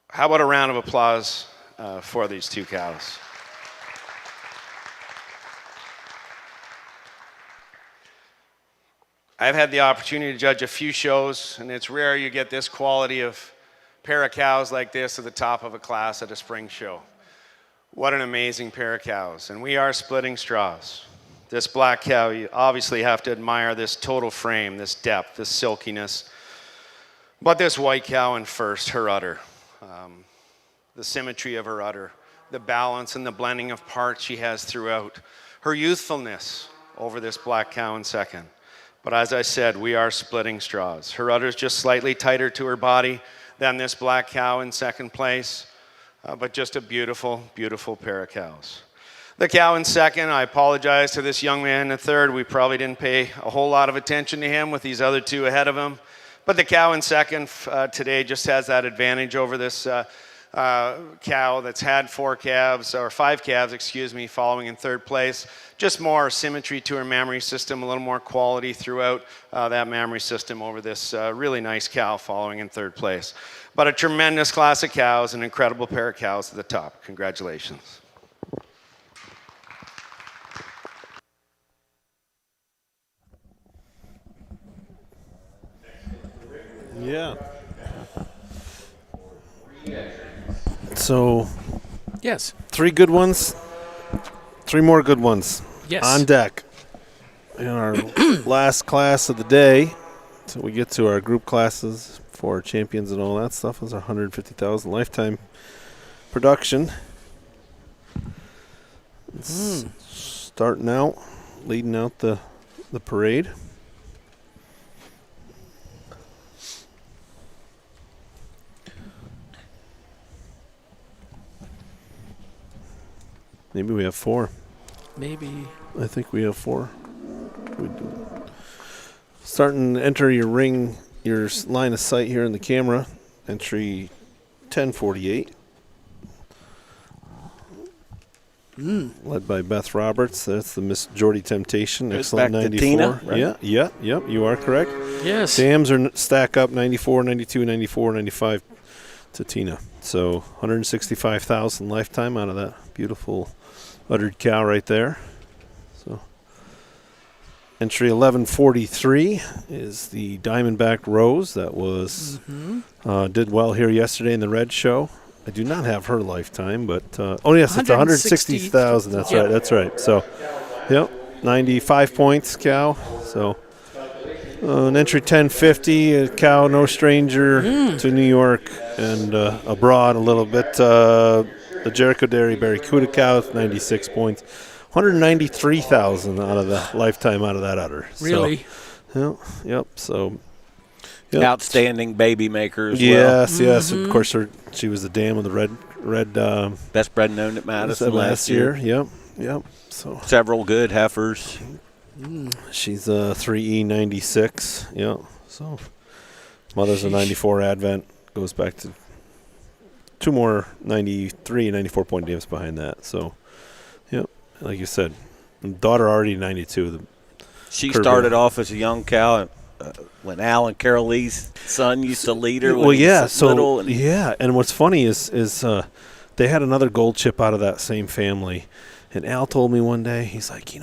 How about a round of applause for these two cows? I've had the opportunity to judge a few shows, and it's rare you get this quality of pair of cows like this at the top of a class at a spring show. What an amazing pair of cows. And we are splitting straws. This black cow, you obviously have to admire this total frame, this depth, this silkiness. But this white cow in first, her udder, the symmetry of her udder, the balance and the blending of parts she has throughout, her youthfulness over this black cow in second. But as I said, we are splitting straws. Her udder is just slightly tighter to her body than this black cow in second place. But just a beautiful, beautiful pair of cows. The cow in second, I apologize to this young man in third. We probably didn't pay a whole lot of attention to him with these other two ahead of him. But the cow in second today just has that advantage over this cow that's had five calves, following in third place. Just more symmetry to her mammary system, a little more quality throughout that mammary system over this really nice cow following in third place. But a tremendous class of cows, an incredible pair of cows at the top. Congratulations. Yeah. So, Yes. 3 good ones, 3 more good ones. Yes. On deck. In our last class of the day, so we get to our group classes for champions and all that stuff, is our 150,000 lifetime production. It's starting out, leading out the parade. Maybe we have 4. Maybe. I think we have 4. We do. Starting to enter your ring, your line of sight here in the camera. Entry 1048. Led by Beth Roberts. That's the Miss Geordie Temptation. Excellent back to 94. Tina, right? Yeah, you are correct. Yes. Dams are stack up 94, 92, 94, 95 to Tina. So 165,000 lifetime out of that beautiful uddered cow right there. So entry 1143 is the Diamondback Rose that was did well here yesterday in the red show. I do not have her lifetime, but yes, it's 160,000. That's right. That's right. So, yep, 95 points cow. So an entry 1050, a cow no stranger to New York and abroad a little bit. The Jericho Dairy Barracuda cow, 96 points. 193,000 out of the lifetime out of that udder. Really? So, yep. So, Outstanding baby maker as well. Yes. Of course, she was the dam of the red Best bred known at Madison last year. Yep. So several good heifers. She's a 3E96. Yeah. So mother's a 94 Advent, goes back to 2 more 93 and 94 point dams behind that. So, yep. Like you said, daughter already 92. She started off as a young cow. When Al and Carol Lee's son used to lead her. And what's funny is they had another gold chip out of that same family, and Al told me one day, he's like, in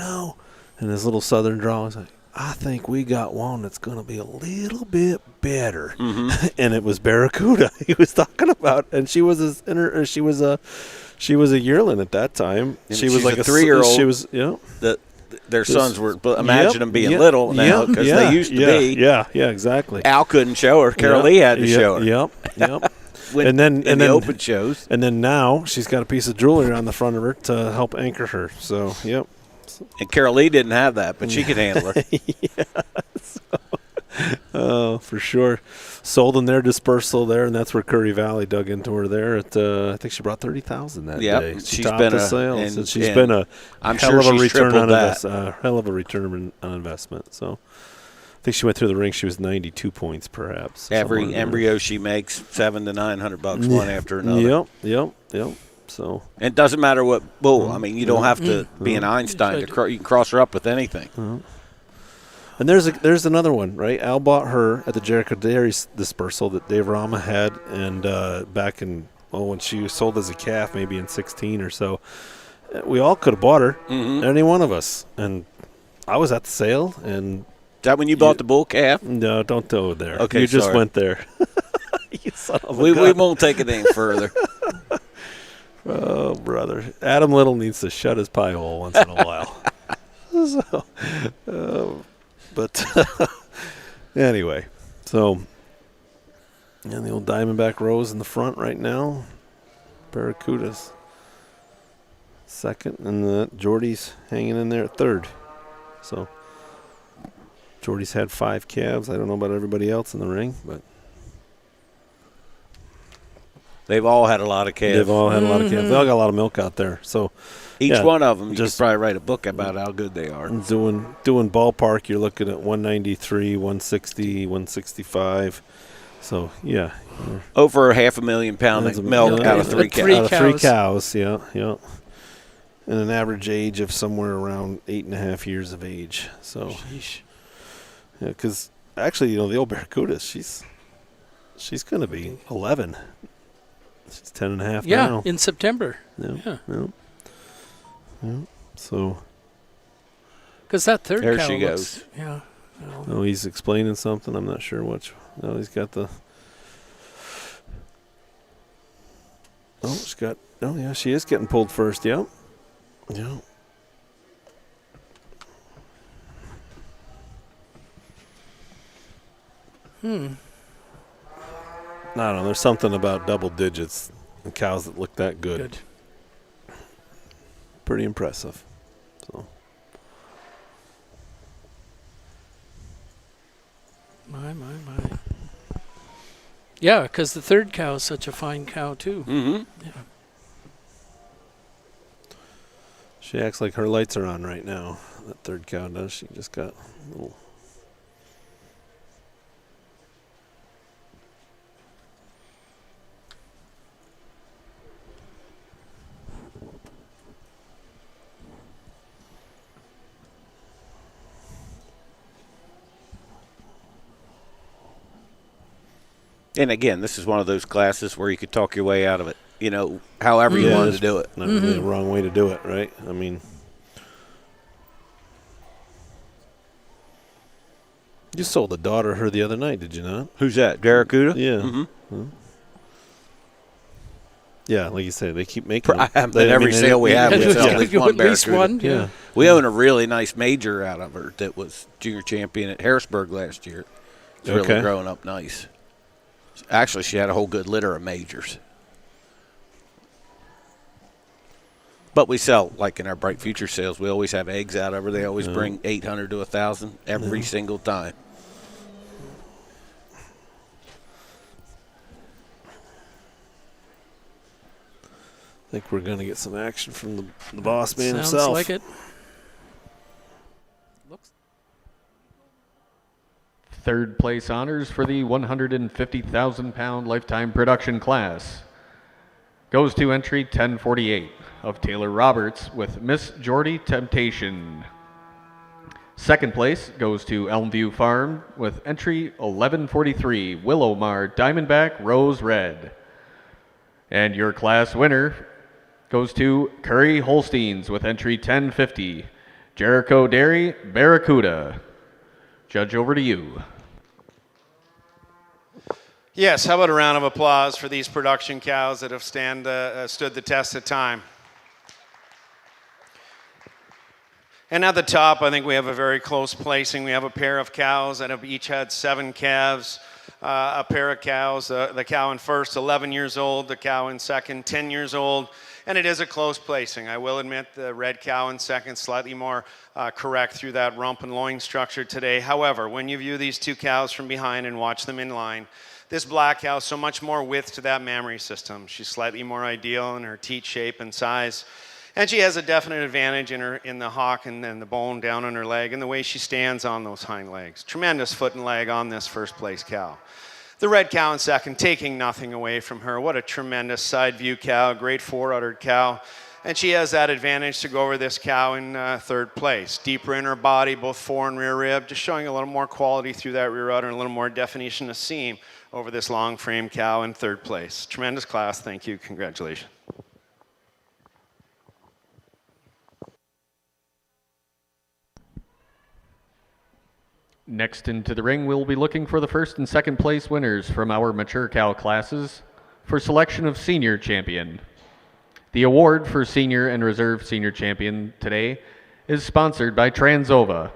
his little southern drawl, he's like, I think we got one that's going to be a little bit better, and it was Barracuda he was talking about, and she was a yearling at that time. And she was like a 3-year-old. She was Their sons were, imagine them being little now, because they used to be. Yeah, exactly. Al couldn't show her. Carol Lee had to show her. Yep. And then the open shows. And then now she's got a piece of jewelry on the front of her to help anchor her. So, yep. And Carol Lee didn't have that, but she could handle her. Oh, for sure. Sold in their dispersal there, and that's where Curry Valley dug into her there. I think she brought 30,000 that day. She's been a sales, and she's been a hell of a return on investment. So I think she went through the ring. She was 92 points, perhaps. Every embryo she makes, $700 to $900 one after another. Yep. So and it doesn't matter what bull. I mean, you don't have to be an Einstein you can cross her up with anything. And there's another one, right? Al bought her at the Jericho Dairy dispersal that Dave Rama had, and back in when she was sold as a calf, maybe in 16 or so. We all could have bought her, any one of us. And I was at the sale, and that when you bought the bull calf? No, don't go there. Okay, you just sorry. went there. You son of a We gun. won't take it any further. Oh, brother. Adam Little needs to shut his pie hole once in a while. But anyway, so, and the old Diamondback Rose in the front right now. Barracudas second, and the Jordy's hanging in there at third. So Jordy's had 5 calves. I don't know about everybody else in the ring, but They've all had a lot of calves. they've all had a lot of calves. They all got a lot of milk out there. So Each yeah, one of them, you just could probably write a book about how good they are. doing ballpark, you're looking at 193, 160, 165. So yeah, Over 500,000 pounds That's of a- milk yeah, out of 3 three cows. out of 3 cows. cows, yeah. And an average age of somewhere around 8.5 years of age. So, yeah, because actually, the old Barracuda, she's going to be 11. She's 10.5 now. in September. Yeah. So, Because that third There cow she looks, goes. yeah. oh, he's explaining something. I'm not sure which. No, he's got the. Oh, she's got. Oh, yeah, she is getting pulled first. Yep. Yeah. I don't know. There's something about double digits and cows that look that good. Pretty impressive. So. My. Yeah, because the third cow is such a fine cow, too. Mm-hmm. Yeah. She acts like her lights are on right now. That third cow does. She just got a little. And again, this is one of those classes where you could talk your way out of it, however you wanted to do it. Not really the wrong way to do it, right? I mean, you sold a daughter her the other night, did you not? Who's that, Barracuda? Yeah. Mm-hmm. Yeah, like you said, they keep making them. At every sale we have, we sell at least one At least Barracuda. one, Yeah. We own a really nice major out of her that was junior champion at Harrisburg last year. It's really Okay. growing up nice. Actually, she had a whole good litter of majors. But we sell, like in our Bright Future sales, we always have eggs out of her. They always bring 800 to 1,000 every single time. I think we're going to get some action from the boss man Sounds himself. like it. Third place honors for the 150,000 pound lifetime production class goes to entry 1048 of Taylor Roberts with Miss Geordie Temptation. Second place goes to Elmview Farm with entry 1143 Willowmar Diamondback Rose Red. And your class winner goes to Curry Holsteins with entry 1050 Jericho Dairy Barracuda. Judge, over to you. Yes, how about a round of applause for these production cows that have stood the test of time. And at the top, I think we have a very close placing. We have a pair of cows that have each had 7 calves, a pair of cows, the cow in first, 11 years old, the cow in second, 10 years old, and it is a close placing. I will admit the red cow in second, slightly more correct through that rump and loin structure today. However, when you view these 2 cows from behind and watch them in line, this black cow, so much more width to that mammary system. She's slightly more ideal in her teat shape and size. And she has a definite advantage in the hock and then the bone down on her leg and the way she stands on those hind legs. Tremendous foot and leg on this first place cow. The red cow in second, taking nothing away from her. What a tremendous side view cow, great fore-uddered cow. And she has that advantage to go over this cow in third place. Deeper in her body, both fore and rear rib, just showing a little more quality through that rear udder and a little more definition of seam over this long frame cow in third place. Tremendous class, thank you, congratulations. Next into the ring, we'll be looking for the first and second place winners from our mature cow classes for selection of senior champion. The award for senior and reserve senior champion today is sponsored by Transova.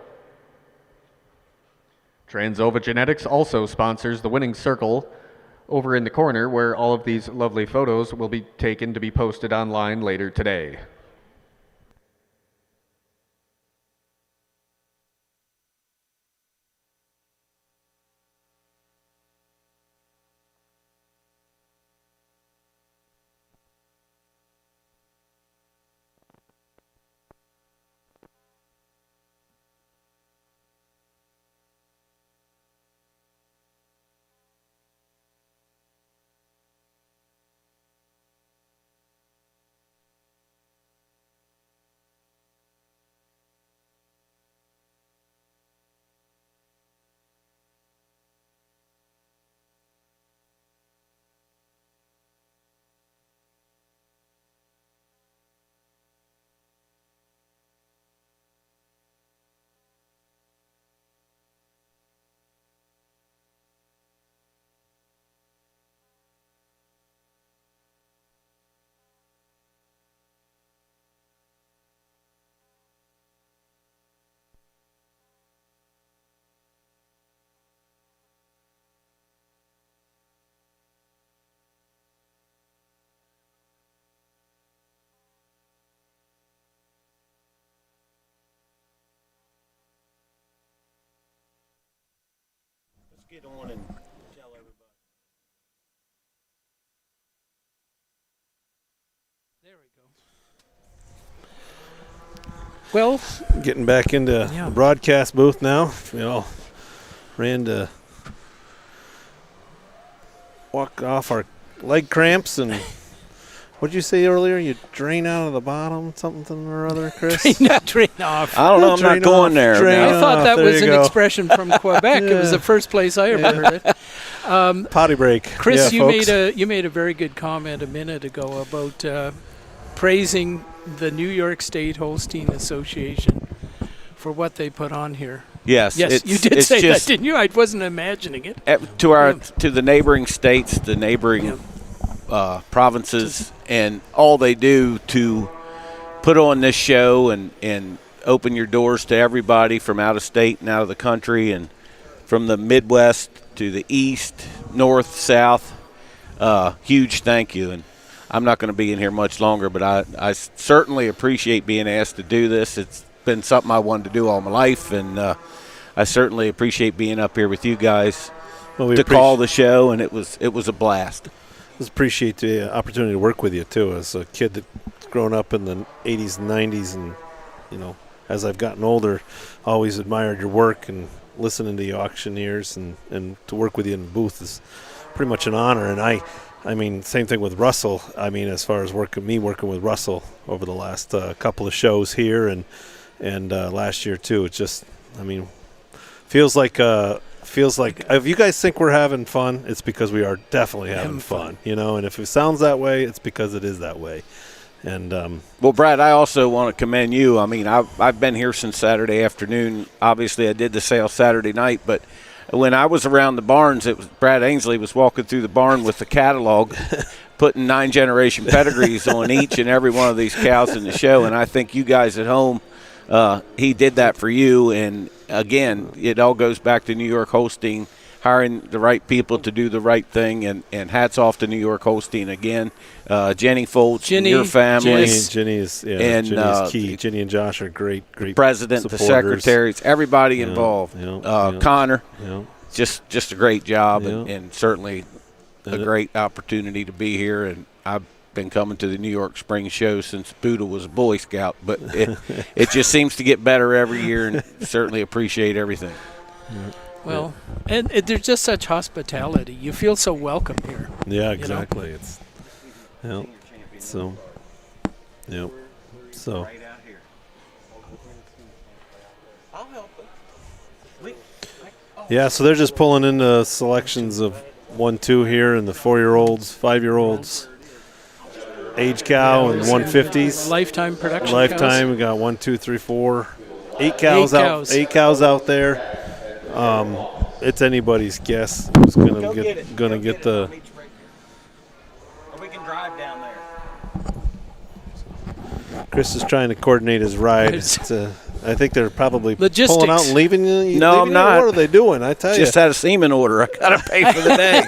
Transova Genetics also sponsors the winning circle over in the corner, where all of these lovely photos will be taken to be posted online later today. Get on and tell everybody. There we go. Well, Getting back into the broadcast booth now. We all ran to walk off our leg cramps, and what did you say earlier? You drain out of the bottom, something or other, Chris? drain off. I don't know. I'm not going there. I thought that There was you an go. expression from Quebec. It was the first place I ever heard it. Potty break. Chris, yeah, folks. you made a very good comment a minute ago about praising the New York State Holstein Association for what they put on here. Yes. Yes, you did say that, didn't you? I wasn't imagining it. To the neighboring states, the neighboring provinces, and all they do to put on this show and open your doors to everybody from out of state and out of the country, and from the Midwest to the East, North, South. Huge thank you. And I'm not going to be in here much longer, but I certainly appreciate being asked to do this. It's been something I wanted to do all my life, and I certainly appreciate being up here with you guys to call the show, and it was a blast. Just appreciate the opportunity to work with you too. As a kid that's grown up in the 80s and 90s, and as I've gotten older, always admired your work, and listening to the auctioneers and to work with you in the booth is pretty much an honor. And I mean, same thing with Russell. I mean, as far as working with Russell over the last couple of shows here and last year too. It's just, I mean, feels like if you guys think we're having fun, it's because we are definitely having fun, and if it sounds that way, it's because it is that way. And well, Brad, I also want to commend you. I mean, I've been here since Saturday afternoon. Obviously, I did the sale Saturday night, but when I was around the barns, it was Brad Ainsley was walking through the barn with the catalog, putting 9-generation pedigrees on each and every one of these cows in the show. And I think you guys at home, he did that for you. And again, it all goes back to New York Holstein, hiring the right people to do the right thing, and hats off to New York Holstein again. Jenny Foltz, and your family. Jenny is key. Jenny and Josh are great president, supporters. The secretaries, everybody involved. Connor, just a great job, and certainly a great opportunity to be here. And I've been coming to the New York Spring Show since Buddha was a Boy Scout, but it just seems to get better every year, and certainly appreciate everything. Well, and there's just such hospitality. You feel so welcome here. Yeah, exactly. It's so. Yeah, so they're just pulling in the selections of 1-2 here, and the 4-year-olds, 5-year-olds, age cow, and 150s. Lifetime production. Lifetime. Cows. We got 1, 2, 3, 4, 8 cows out. 8 cows out there. It's anybody's guess who's gonna get the. We can drive down there. Chris is trying to coordinate his ride. I think they're probably pulling out and leaving you. No, I'm not. What are they doing? I tell you. Just had a semen order. I gotta pay for the day.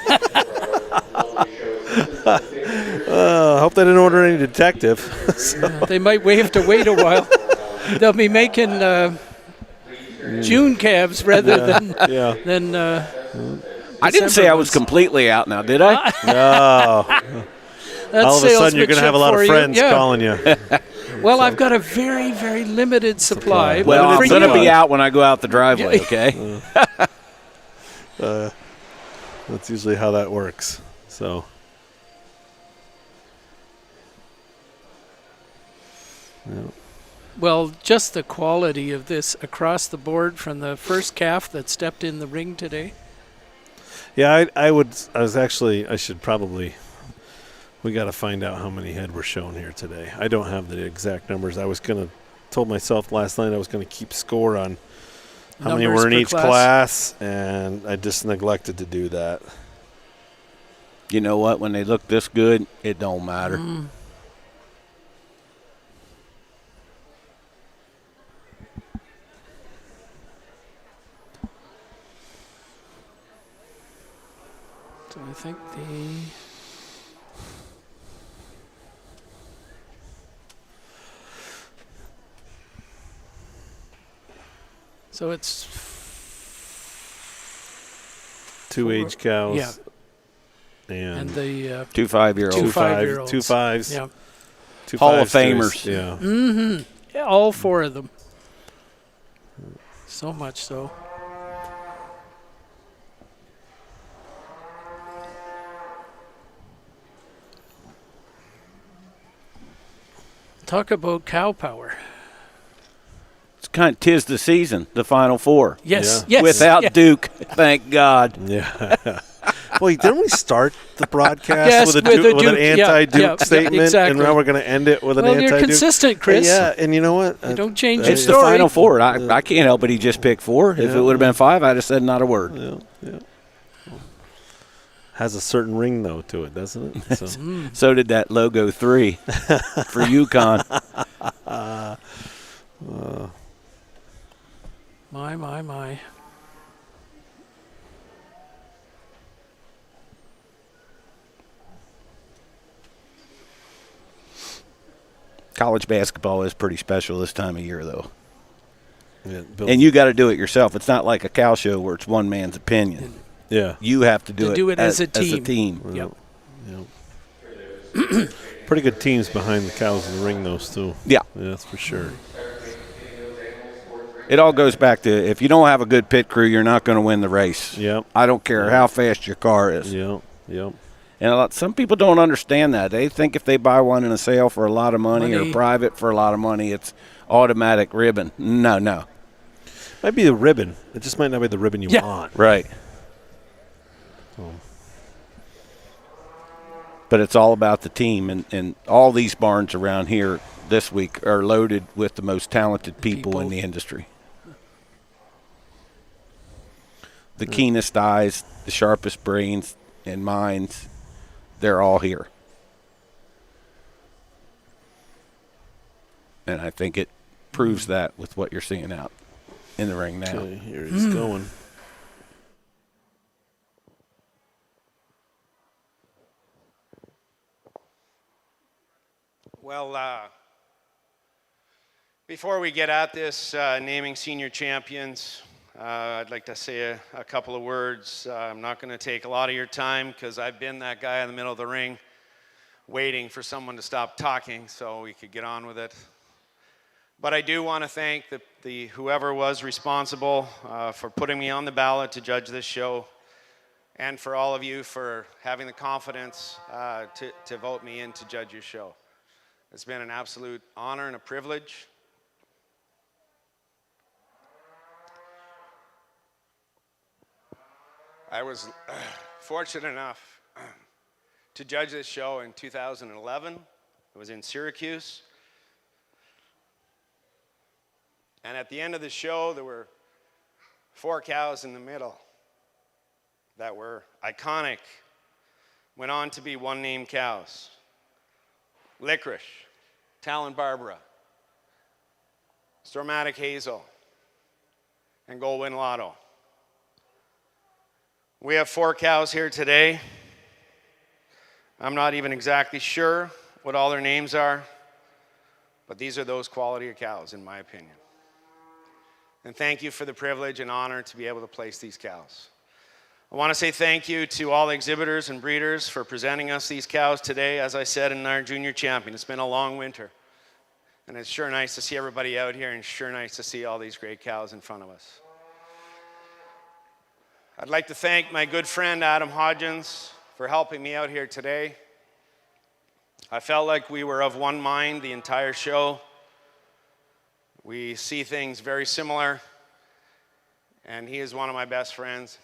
I hope they didn't order any detective. They might have to wait a while. They'll be making June calves rather than. I didn't say I was completely out now, did I? No. All of a sudden, you're going to have a lot of friends calling you. Well, I've got a very, very limited supply. Well, I'm going to be out when I go out the driveway, okay? That's usually how that works. So. Yeah. Well, just the quality of this across the board from the first calf that stepped in the ring today. Yeah, I should probably. We got to find out how many head were shown here today. I don't have the exact numbers. Told myself last night I was going to keep score on how many were in each class, and I just neglected to do that. You know what? When they look this good, it don't matter. So I think So it's 2 age cows. Yeah. And the 2 5-year-olds. 2 5-year-olds. 2 5s. Yeah. 2 Hall of 5s, Famers. Yeah. Mm-hmm. Yeah, all 4 of them. So much so. Talk about cow power. It's kind of 'tis the season, the Final Four. Yes, Yeah. yes. Without Duke, thank God. Yeah. Wait, didn't we start the broadcast Yes, with with an anti-Duke yeah, statement, exactly. and now we're going to end it with an anti-Duke? Well, you're consistent, Chris. Yeah, and you know what? You don't change It's your the story. Final Four. I can't help but he just picked 4. If it would have been 5, I'd have said not a word. Yeah. Has a certain ring, though, to it, doesn't it? So, So did that logo 3 for UConn. My. College basketball is pretty special this time of year, though. yeah, And you got to do it yourself. It's not like a cow show where it's one man's opinion. Yeah. You have to do it as a team. Yep. Pretty good teams behind the cows in the ring, those two. Yeah. That's for sure. It all goes back to if you don't have a good pit crew, you're not going to win the race. Yep. I don't care how fast your car is. Yep. And some people don't understand that. They think if they buy one in a sale for a lot of money or private for a lot of money, it's automatic ribbon. No. Might be the ribbon. It just might not be the ribbon you want. Right. But it's all about the team. And all these barns around here this week are loaded with the most talented people in the industry. The keenest eyes, the sharpest brains and minds, they're all here. And I think it proves that with what you're seeing out in the ring now. Okay, here he's going. Well, before we get at this, naming senior champions, I'd like to say a couple of words. I'm not going to take a lot of your time because I've been that guy in the middle of the ring waiting for someone to stop talking so we could get on with it. But I do want to thank the whoever was responsible for putting me on the ballot to judge this show, and for all of you for having the confidence to vote me in to judge your show. It's been an absolute honor and a privilege. I was fortunate enough to judge this show in 2011. It was in Syracuse. And at the end of the show, there were 4 cows in the middle that were iconic went on to be one-name cows. Licorice, Talon Barbara, Stormatic Hazel, and Goldwyn Lotto. We have 4 cows here today. I'm not even exactly sure what all their names are, but these are those quality of cows, in my opinion. And thank you for the privilege and honor to be able to place these cows. I want to say thank you to all the exhibitors and breeders for presenting us these cows today, as I said, in our junior champion. It's been a long winter, and it's sure nice to see everybody out here, and sure nice to see all these great cows in front of us. I'd like to thank my good friend Adam Hodgins for helping me out here today. I felt like we were of one mind the entire show. We see things very similar, and he is one of my best friends.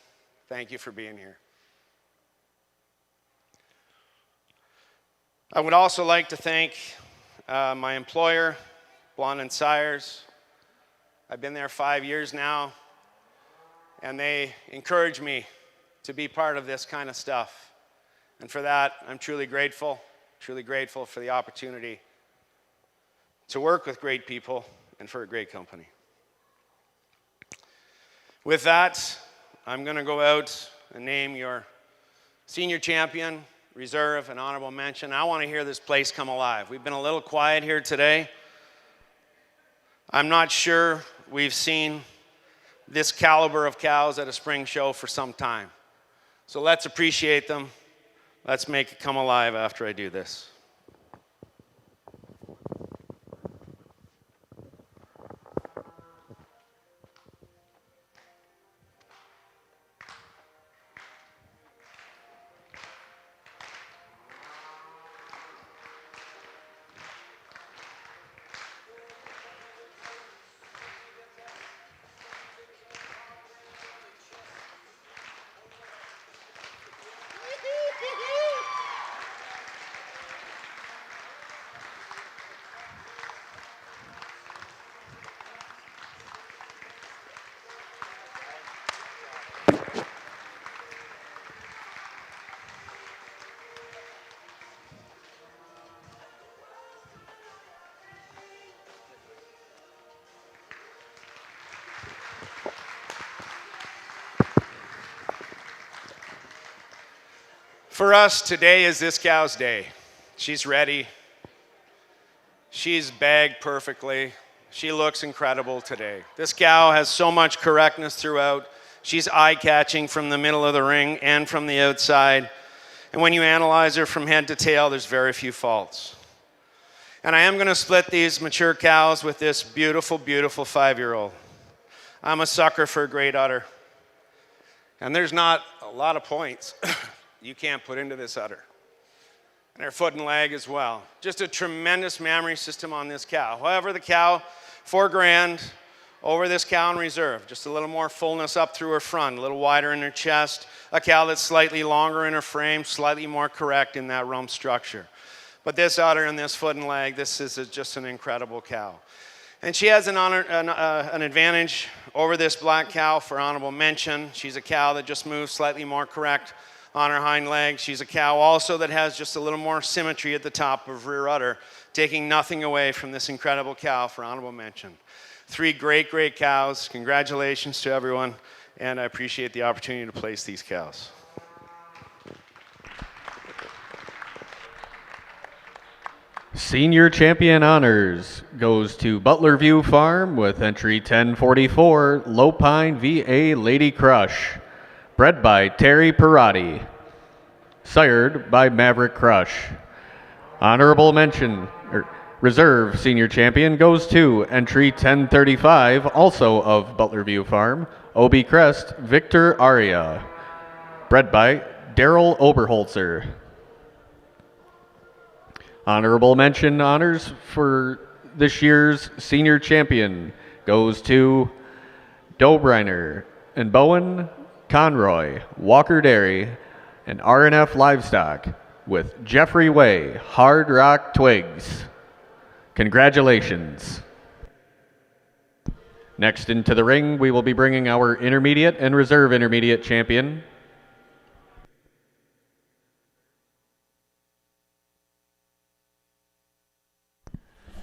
Thank you for being here. I would also like to thank my employer, Blond & Sires. I've been there 5 years now, and they encourage me to be part of this kind of stuff. And for that, I'm truly grateful for the opportunity to work with great people and for a great company. With that, I'm going to go out and name your senior champion, reserve, and honorable mention. I want to hear this place come alive. We've been a little quiet here today. I'm not sure we've seen this caliber of cows at a spring show for some time. So let's appreciate them. Let's make it come alive after I do this. For us, today is this cow's day. She's ready. She's bagged perfectly. She looks incredible today. This cow has so much correctness throughout. She's eye-catching from the middle of the ring and from the outside. And when you analyze her from head to tail, there's very few faults. And I am going to split these mature cows with this beautiful, beautiful 5-year-old. I'm a sucker for a great udder. And there's not a lot of points you can't put into this udder. And her foot and leg as well. Just a tremendous mammary system on this cow. However, the cow, $4,000 over this cow in reserve. Just a little more fullness up through her front, a little wider in her chest. A cow that's slightly longer in her frame, slightly more correct in that rump structure. But this udder and this foot and leg, this is just an incredible cow. And she has an advantage over this black cow for honorable mention. She's a cow that just moves slightly more correct on her hind legs. She's a cow also that has just a little more symmetry at the top of rear udder, taking nothing away from this incredible cow for honorable mention. 3 great, great cows. Congratulations to everyone, and I appreciate the opportunity to place these cows. Senior champion honors goes to Butler View Farm with entry 1044, Lopine VA Lady Crush. Bred by Terry Perotti. Sired by Maverick Crush. Honorable mention, reserve senior champion goes to entry 1035, also of Butler View Farm, OB Crest, Victor Aria. Bred by Daryl Oberholzer. Honorable mention honors for this year's senior champion goes to Dobriner and Bowen, Conroy, Walker Dairy, and RNF Livestock with Jeffrey Way, Hard Rock Twigs. Congratulations. Next into the ring, we will be bringing our intermediate and reserve intermediate champion.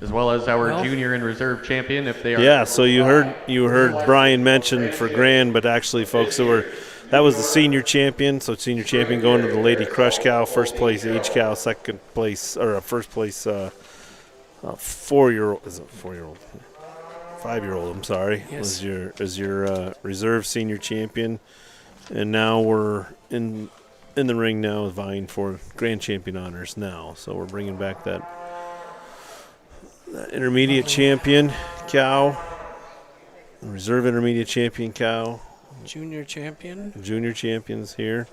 As well as our junior and reserve champion, if they are. Yeah, so you heard Brian mention for grand, but actually, folks, that was the senior champion. So senior champion going to the Lady Crush cow, first place age cow, second place or first place 4-year-old. Is it 4-year-old? 5-year-old. I'm sorry. Yes. Is your reserve senior champion, and now we're in the ring now, vying for grand champion honors now. So we're bringing back that intermediate champion cow, reserve intermediate champion cow, Junior champion. junior champions here.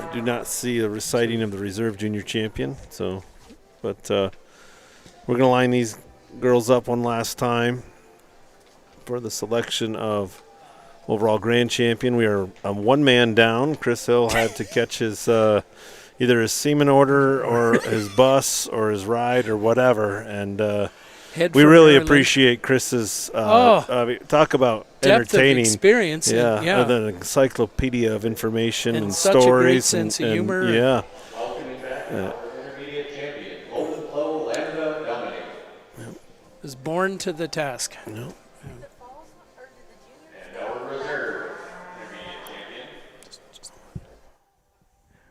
I do not see a reciting of the reserve junior champion, but we're going to line these girls up one last time for the selection of overall grand champion. We are one man down. Chris Hill had to catch his either his semen order or his bus or his ride or whatever, and we really appreciate Chris's talk about depth entertaining of experience. yeah, an encyclopedia of information and such stories, a great sense of humor. Yeah. Intermediate champion, Golden Flow, Lambda, Dominic. Was born to the task. No. And our reserve intermediate champion.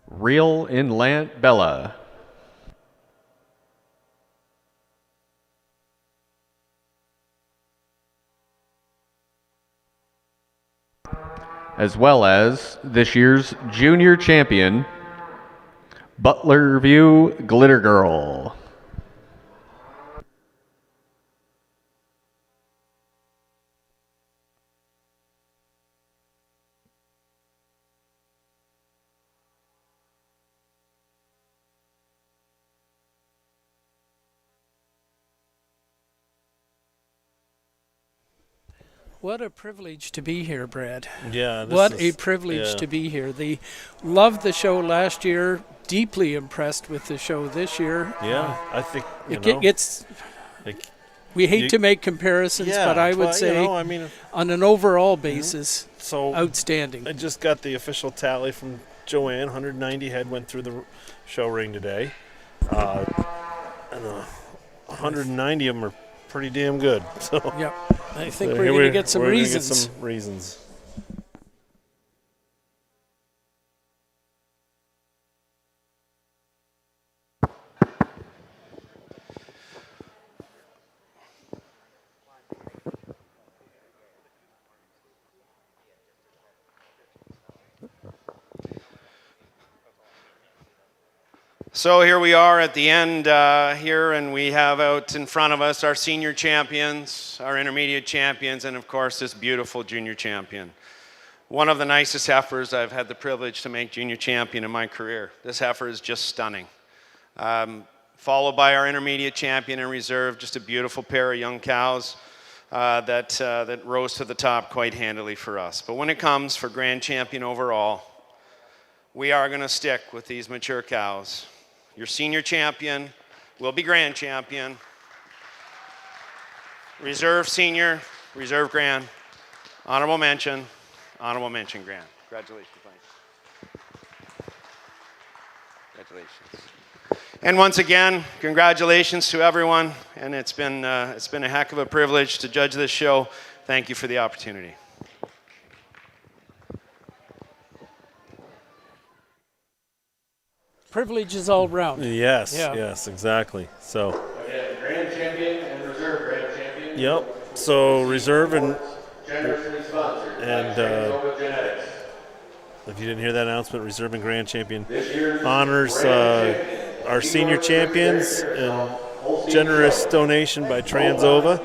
Real Inland Bella. As well as this year's junior champion, Butler View Glitter Girl. What a privilege to be here, Brad. Yeah. What a privilege to be here. They loved the show last year, deeply impressed with the show this year. Yeah, I think we hate to make comparisons, but I would say on an overall basis, so outstanding. I just got the official tally from Joanne. 190 head went through the show ring today. And 190 of them are pretty damn good. So yep. I think we're going to get some reasons. So here we are at the end here, and we have out in front of us our senior champions, our intermediate champions, and of course this beautiful junior champion. One of the nicest heifers I've had the privilege to make junior champion in my career. This heifer is just stunning. Followed by our intermediate champion in reserve, just a beautiful pair of young cows that rose to the top quite handily for us. But when it comes for grand champion overall, we are going to stick with these mature cows. Your senior champion will be grand champion. Reserve senior, reserve grand, honorable mention grand. Congratulations, Mike. Congratulations. And once again, congratulations to everyone. And it's been a heck of a privilege to judge this show. Thank you for the opportunity. Privilege is all round. Yes, yes, exactly. So. Again, grand champion and reserve grand champion. Yep. So reserve and Generously sponsored by Transova Genetics. If you didn't hear that announcement, reserve and grand champion This year's honors our senior champions and generous donation by Transova.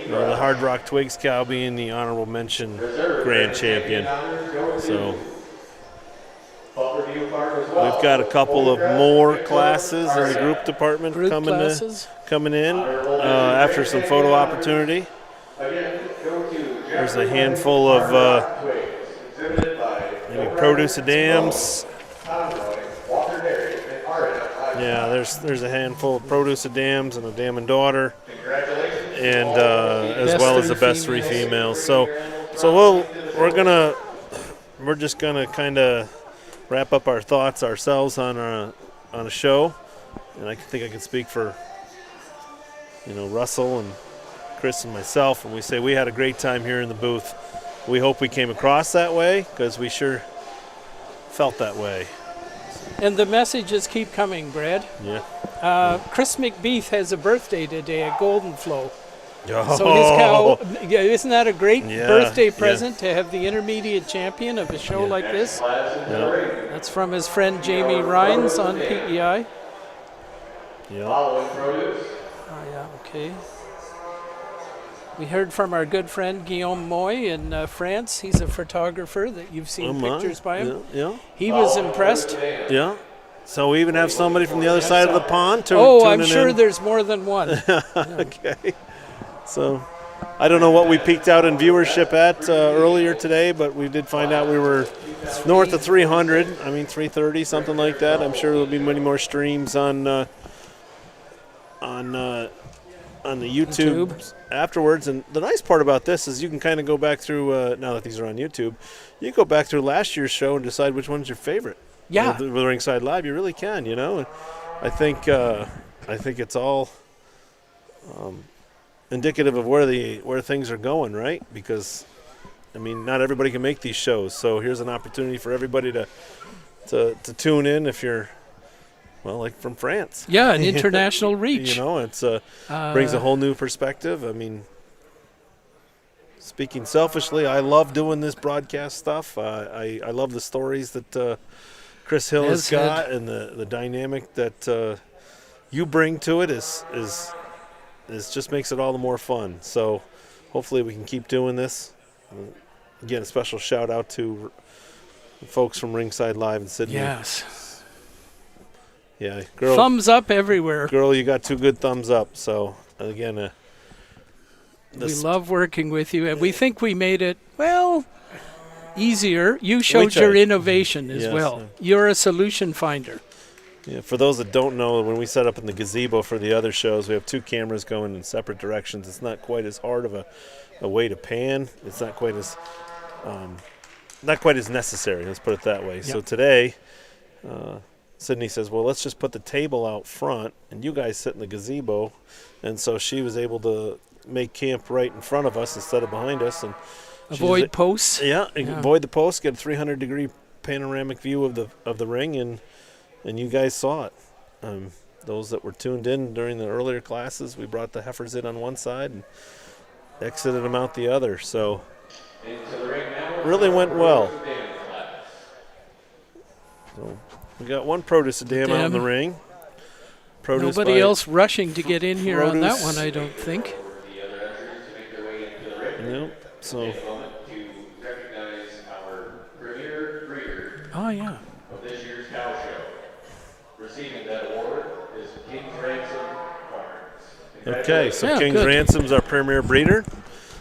The Hard Rock Twigs cow being the honorable mention grand champion. So. We've got a couple of more classes in the group department coming in after some photo opportunity. There's a handful of maybe produce of dams. Yeah, there's a handful of produce of dams and a dam and daughter. and as well as the best three females. So we're just gonna kind of wrap up our thoughts ourselves on a show, and I think I can speak for Russell and Chris and myself, and we say we had a great time here in the booth. We hope we came across that way, because we sure felt that way. And the messages keep coming, Brad. Yeah. Chris McBeath has a birthday today at Golden Flow. Oh. So his cow, isn't that a great Yeah, birthday present to have the intermediate champion of a show like this? Yeah. That's from his friend Jamie Rhines on PEI. Yeah. Oh, yeah, okay. We heard from our good friend Guillaume Moy in France. He's a photographer that you've seen pictures by him. Yeah. He was impressed. Yeah. So we even have somebody from the other side of the pond I'm sure there's more than one. Okay. So I don't know what we peaked out in viewership at earlier today, but we did find out we were north of 300. 330, something like that. I'm sure there'll be many more streams on the YouTube afterwards. And the nice part about this is you can kind of go back through, now that these are on YouTube, you go back through last year's show and decide which one's your favorite. Yeah. With Ringside Live, you really can, And I think it's all indicative of where things are going, right? Because, not everybody can make these shows. So here's an opportunity for everybody to tune in if you're, like from France. Yeah, an international reach. It's brings a whole new perspective. Speaking selfishly, I love doing this broadcast stuff. I love the stories that Chris Hill has got, and the dynamic that you bring to it is just makes it all the more fun. So hopefully we can keep doing this. Again, a special shout out to the folks from Ringside Live in Sydney. Yes. Yeah, girl. Thumbs up everywhere. Girl, you got 2 good thumbs up. So again, we love working with you, and we think we made it easier. You showed your innovation as well. Yeah. You're a solution finder. Yeah, for those that don't know, when we set up in the gazebo for the other shows, we have 2 cameras going in separate directions. It's not quite as hard of a way to pan. It's not quite as necessary. Let's put it that way. Yep. So today, Sydney says, "Well, let's just put the table out front, and you guys sit in the gazebo." And so she was able to make camp right in front of us instead of behind us, and avoid posts. Yeah, avoid the posts. Get a 300-degree panoramic view of the ring, and you guys saw it. Those that were tuned in during the earlier classes, we brought the heifers in on one side and exited them out the other. So it really went well. So we got one produce dam out in the ring. Nobody else rushing to get in here on that one, I don't think. Nope. So. Oh, yeah. Of this year's cow show. Receiving that award is King's Ransom Farms. Okay, so King's Ransom's our premier breeder.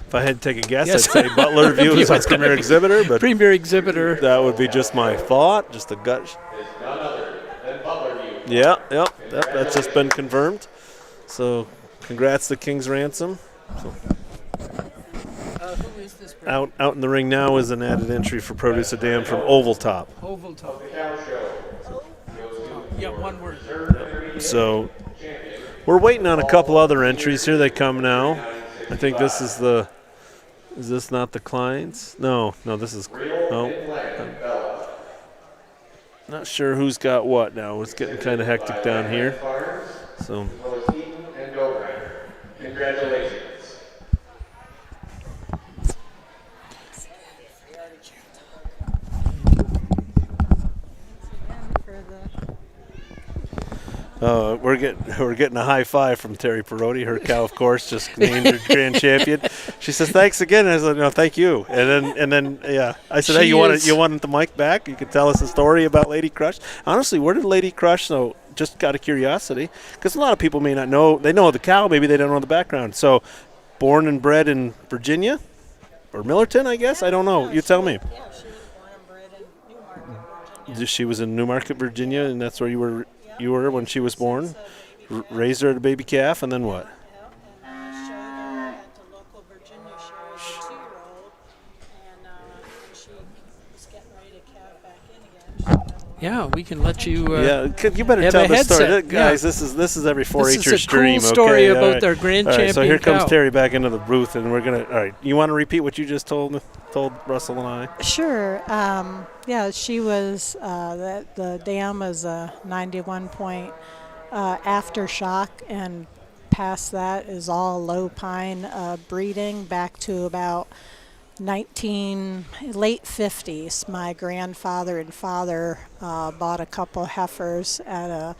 If I had to take a guess, I'd say Butler View is our premier exhibitor. But premier exhibitor. That would be just my thought, just a gut. Is none other than Butler View. Yeah, that's just been confirmed. So congrats to King's Ransom. So. Who is this person? Out in the ring now is an added entry for Produce a Dam from Oval Top. Oval Top. Yeah, one word. So we're waiting on a couple other entries. Here they come now. I think this is the. Is this not the clients? No, this is. No. Not sure who's got what now. It's getting kind of hectic down here. So. Congratulations. We're getting a high five from Terry Perotti. Her cow, of course, just named her grand champion. She says, "Thanks again." And I said, "No, thank you." And then, yeah, I said, "Hey, you want the mic back? You could tell us a story about Lady Crush." Honestly, where did Lady Crush? So, just out of curiosity, because a lot of people may not know. They know the cow, maybe they don't know the background. So, born and bred in Virginia or Millerton, I guess. I don't know. You tell me. Yeah, she was born and bred in Newmarket, Virginia. She was in Newmarket, Virginia, and that's where you were. You were when she was born. Raised her as a baby calf, and then what? And showed her Yeah, we can let you. You better have tell a the story, headset. guys. Yeah. This is every This 4-H'er is a stream. cool story okay? about right. their grand All right, champion so here comes cow. Terry back into the booth, and we're gonna. All right, you want to repeat what you just told Russell and I? Sure. Yeah, she was, the dam is a 91 point aftershock, and past that is all low pine breeding back to about late 50s. My grandfather and father bought a couple heifers at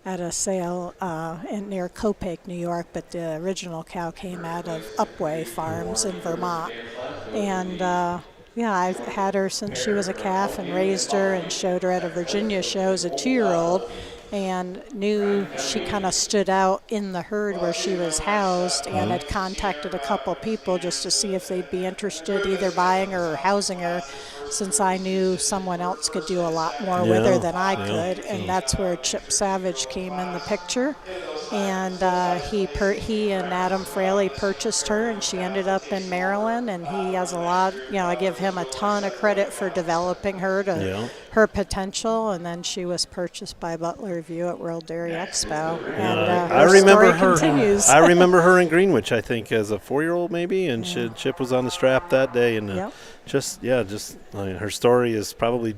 a sale near Copake, New York, but the original cow came out of Upway Farms in Vermont. And yeah, I've had her since she was a calf and raised her and showed her at a Virginia show as a 2-year-old, and knew she kind of stood out in the herd where she was housed, and had contacted a couple people just to see if they'd be interested either buying her or housing her, since I knew someone else could do a lot more with her than I could. And that's where Chip Savage came in the picture. And he and Adam Fraley purchased her, and she ended up in Maryland, and he has a lot, I give him a ton of credit for developing her to her potential. And then she was purchased by Butler Review at World Dairy Expo, and I remember story her. continues. I remember her in Greenwich, I think, as a 4-year-old maybe, and Chip was on the strap that day, and her story is probably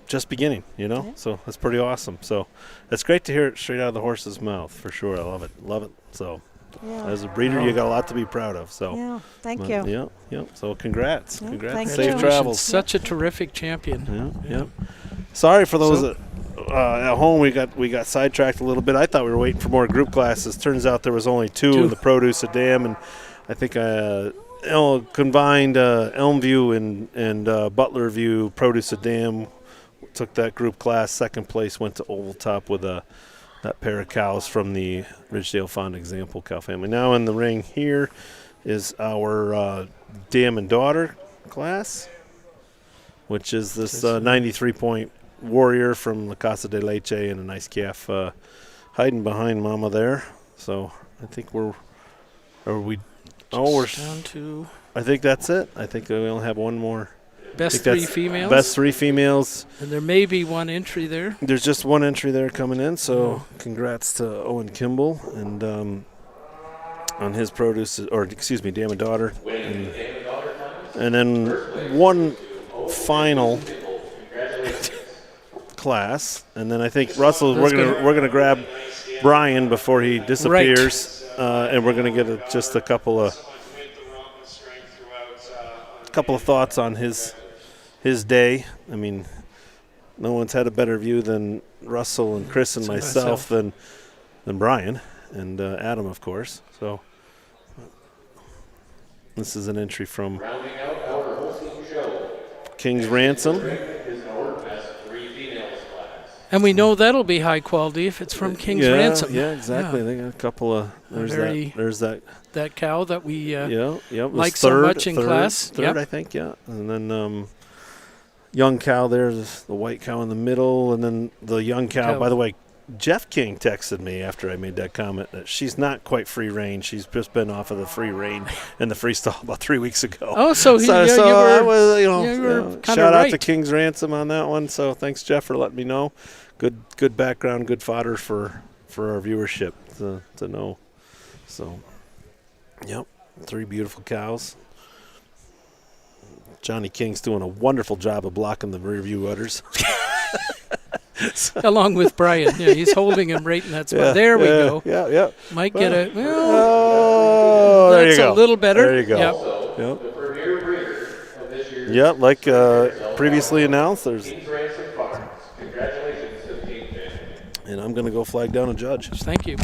just beginning, So that's pretty awesome. So it's great to hear it straight out of the horse's mouth, for sure. I love it. So as a breeder, you got a lot to be proud of. So thank you. Yeah. So congrats. Thank Safe you. travels. Such a terrific champion. Yeah. Sorry for those at home. We got sidetracked a little bit. I thought we were waiting for more group classes. Turns out there was only two in the produce a dam, and I think combined Elmview and Butler View produce a dam took that group class. Second place went to Oval Top with that pair of cows from the Ridgedale Fond Example cow family. Now in the ring here is our dam and daughter class, which is this 93-point warrior from La Casa de Leche, and a nice calf hiding behind Mama there. So I think we're down to. I think that's it. I think we only have one more. Best 3 females? Best 3 females. And there may be one entry there. There's just one entry there coming in, so congrats to Owen Kimball and on his produce, dam and daughter. And then one final class, and then I think Russell, we're gonna grab Brian before he disappears, and we're gonna get just a couple of thoughts on his day. I mean, no one's had a better view than Russell and Chris and myself than Brian and Adam, of course. So this is an entry from King's Ransom. And we know that'll be high quality if it's from King's Ransom. Yeah, exactly. They got a couple of. There's that cow that we like so much in class. Third, I think. Yeah, and then young cow. There's the white cow in the middle, and then the young cow. By the way, Jeff King texted me after I made that comment that she's not quite free range. She's just been off of the free range in the freestall about 3 weeks ago. Oh, so you were shout out to King's Ransom on that one. So thanks, Jeff, for letting me know. Good background, good fodder for our viewership to know. So, yep, 3 beautiful cows. Johnny King's doing a wonderful job of blocking the rear view udders. Along with Brian. Yeah, he's holding him right in that spot. There we go. Yeah. Might get a... Well, there you go. That's a little better. There you go. Yep, like previously announced, there's... And I'm going to go flag down a judge. Thank you.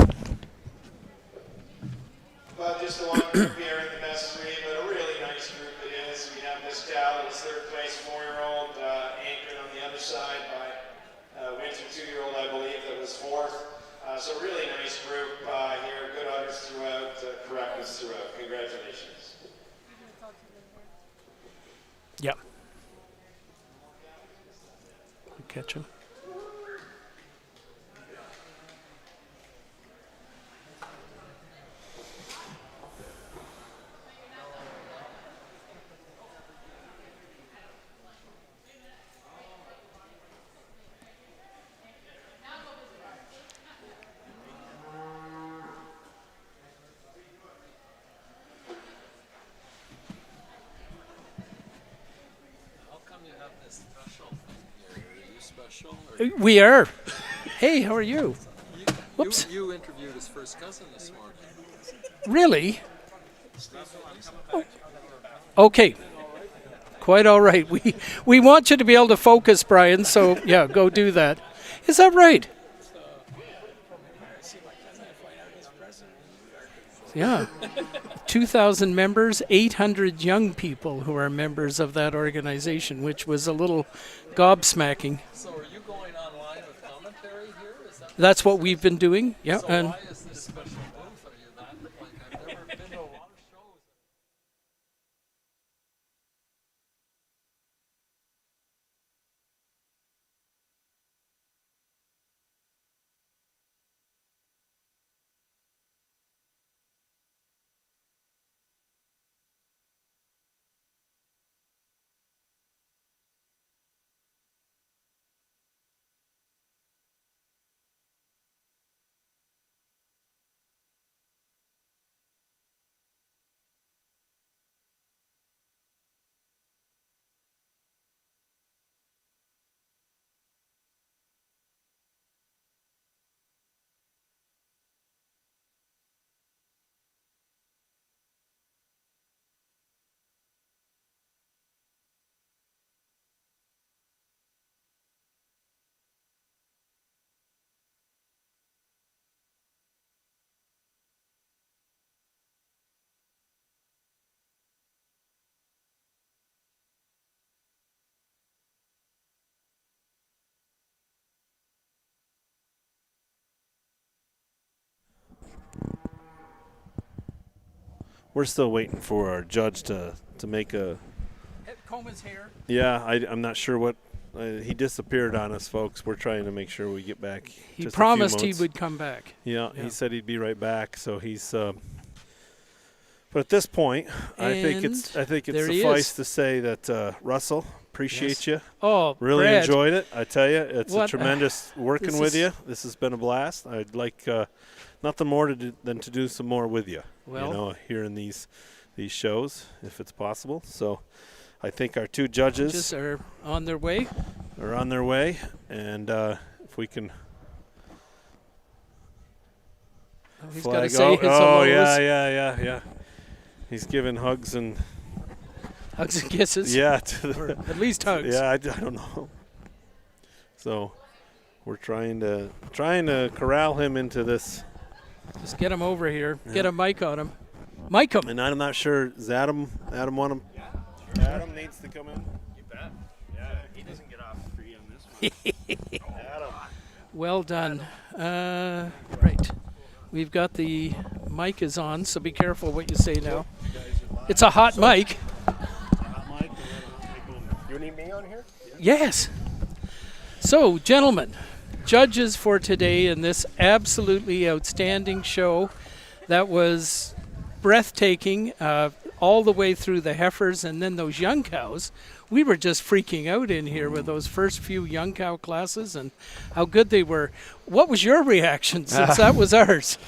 Well, just a long group here in the best 3, but a really nice group it is. We have this cow that was 3rd place 4-year-old, anchored on the other side by Winter 2-year-old, I believe, that was 4th. So really nice group here. Good udders throughout, correctness throughout. Congratulations. Yeah. Catch him. We are. Hey, how are you? Whoops. You interviewed his first cousin this morning. Really? Oh. Okay. Quite all right. We want you to be able to focus, Brian, so yeah, go do that. Is that right? Yeah. 2,000 members, 800 young people who are members of that organization, which was a little gobsmacking. So are you going online with commentary here? Is that That's what we've been doing. Yeah. so And why is this special booth? Are you that, like, I've never been to a lot of shows. We're still waiting for our judge to make a. comb his hair. Yeah, I'm not sure what. He disappeared on us, folks. We're trying to make sure we get back. He just promised a few he months. would come back. Yeah, he said he'd be right back. So he's. But at this point, I think it's there he suffice is. to say that Russell, appreciate you. Oh, Really Brad. enjoyed it. I tell you, it's What? a tremendous working This with is- you. This has been a blast. I'd like nothing more than to do some more with you. Well. You know, here in these shows, if it's possible. So, I think our two judges Just are on their way. are on their way, and if we can. Oh, he's got to flag- say his oh hellos. yeah. He's giving hugs and Hugs and kisses. yeah, Or at least hugs. yeah. I don't know. So we're trying to corral him into this, Just get him over here. Get Yeah. a mic on him. Mic him. and I'm not sure. Does Adam want him? Adam needs to come in. You bet. Yeah, he doesn't get off free on this one. Adam. Well done. Right. We've got the mic is on, so be careful what you say now. It's a hot mic. You need me on here? Yes. So, gentlemen, judges for today in this absolutely outstanding show that was breathtaking all the way through the heifers and then those young cows. We were just freaking out in here with those first few young cow classes and how good they were. What was your reaction since that was ours?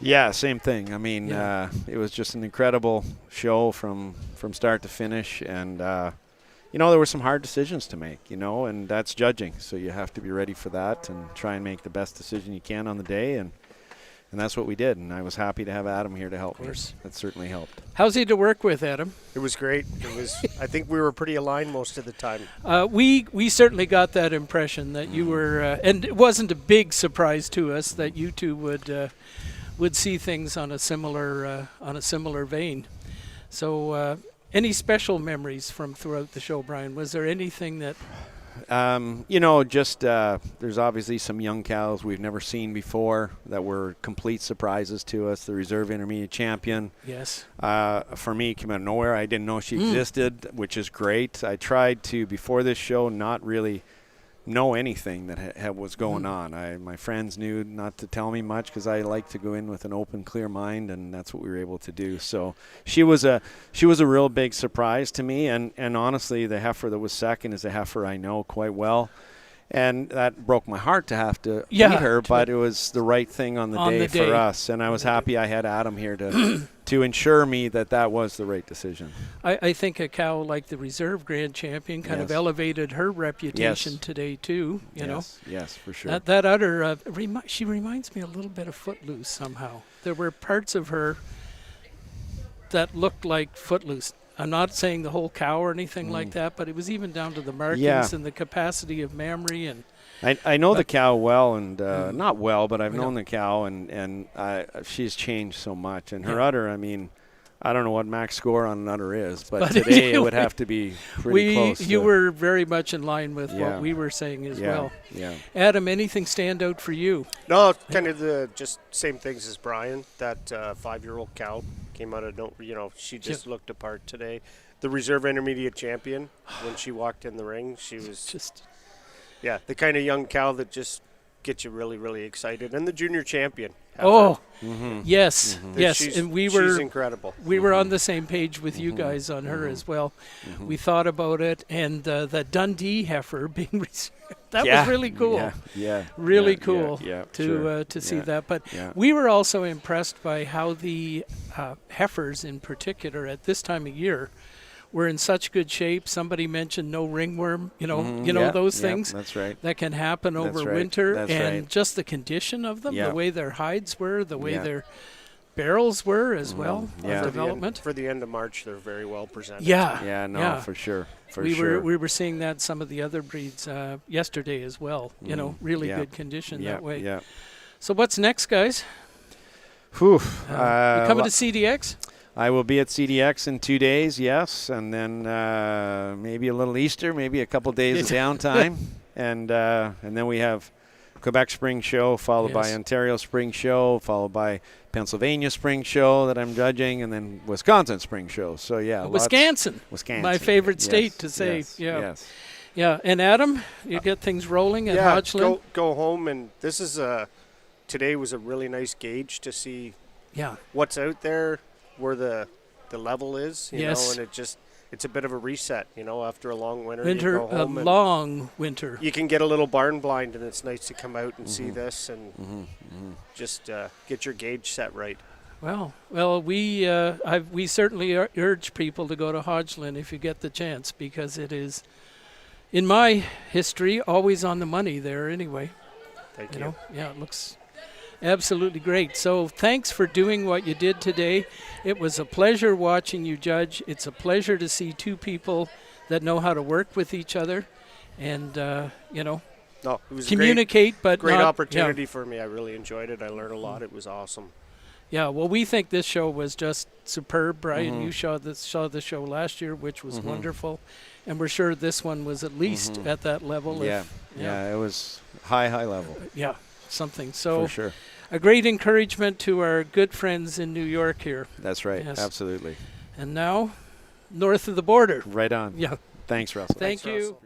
Yeah, same thing. I mean, Yeah. it was just an incredible show from start to finish, and there were some hard decisions to make, and that's judging. So you have to be ready for that and try and make the best decision you can on the day, and that's what we did. And I was happy to have Adam here to help me. That certainly helped. How's he to work with, Adam? It was great. I think we were pretty aligned most of the time. We certainly got that impression that you were, and it wasn't a big surprise to us that you two would see things on a similar vein. So, any special memories from throughout the show, Brian? Was there anything that? There's obviously some young cows we've never seen before that were complete surprises to us. The reserve intermediate champion. Yes. For me, came out of nowhere. I didn't know she existed, which is great. I tried to, before this show, not really know anything that was going on. My friends knew not to tell me much because I like to go in with an open, clear mind, and that's what we were able to do. So she was a real big surprise to me, and honestly, the heifer that was second is a heifer I know quite well. And that broke my heart to have to beat her, but it was the right thing on the day for us. And I was happy I had Adam here to to ensure me that was the right decision. I think a cow like the reserve grand champion kind of Yes. elevated her reputation Yes. today too. You know, Yes, for sure. that udder, she reminds me a little bit of Footloose somehow. There were parts of her that looked like Footloose. I'm not saying the whole cow or anything like that, but it was even down to the markings and the capacity of memory. And I know the cow well, and not well, but I've I know. known the cow, and she's changed so much. And her udder, I mean, I don't know what max score on an udder is, but today it would have to be pretty close. You were very much in line with what we were saying as well. Yeah. Adam, anything stand out for you? No, kind of the just same things as Brian. That 5-year-old cow came out of she just looked apart today. The reserve intermediate champion, when she walked in the ring, she was just the kind of young cow that just gets you really, really excited. And the junior champion. Oh, yes, yes, She's, and she's incredible. We were on the same page with you guys on her as well. We thought about it, and the Dundee heifer being reserved, that was really cool. Really cool to see that. But we were also impressed by how the heifers, in particular, at this time of year, were in such good shape. Somebody mentioned no ringworm, those things. That's right. That can happen over winter, and just the condition of them, the way their hides were, the way their barrels were as well, of development. For the end of March, they're very well presented. For sure. We were seeing that in some of the other breeds yesterday as well. Really good condition that way. Yeah. So what's next, guys? You coming to CDX? I will be at CDX in 2 days, yes, and then maybe a little Easter, maybe a couple days of downtime, and then we have Quebec Spring Show, followed by Ontario Spring Show, followed by Pennsylvania Spring Show that I'm judging, and then Wisconsin Spring Show. So Wisconsin, my favorite state to say. Yeah. And Adam, you get things rolling at Hodgland. Go home, and this is today was a really nice gauge to see what's out there, where the level is, you know, and it's a bit of a reset, after a long winter. You go home long winter. You can get a little barn blind, and it's nice to come out and see this and just get your gauge set right. Well, we certainly urge people to go to Hodgland if you get the chance, because it is, in my history, always on the money there anyway. Thank you. Yeah, it looks absolutely great. So thanks for doing what you did today. It was a pleasure watching you judge. It's a pleasure to see two people that know how to work with each other and, it was communicate. Great opportunity for me. I really enjoyed it. I learned a lot. It was awesome. Yeah, well, we think this show was just superb, Brian. You saw the show last year, which was wonderful. And we're sure this one was at least at that level. Yeah, it was high level. Yeah, something. So for sure. A great encouragement to our good friends in New York here. That's right. Yes. Absolutely. And now, north of the border. Right on. Yeah. Thanks, Russell. Thank you. Russell.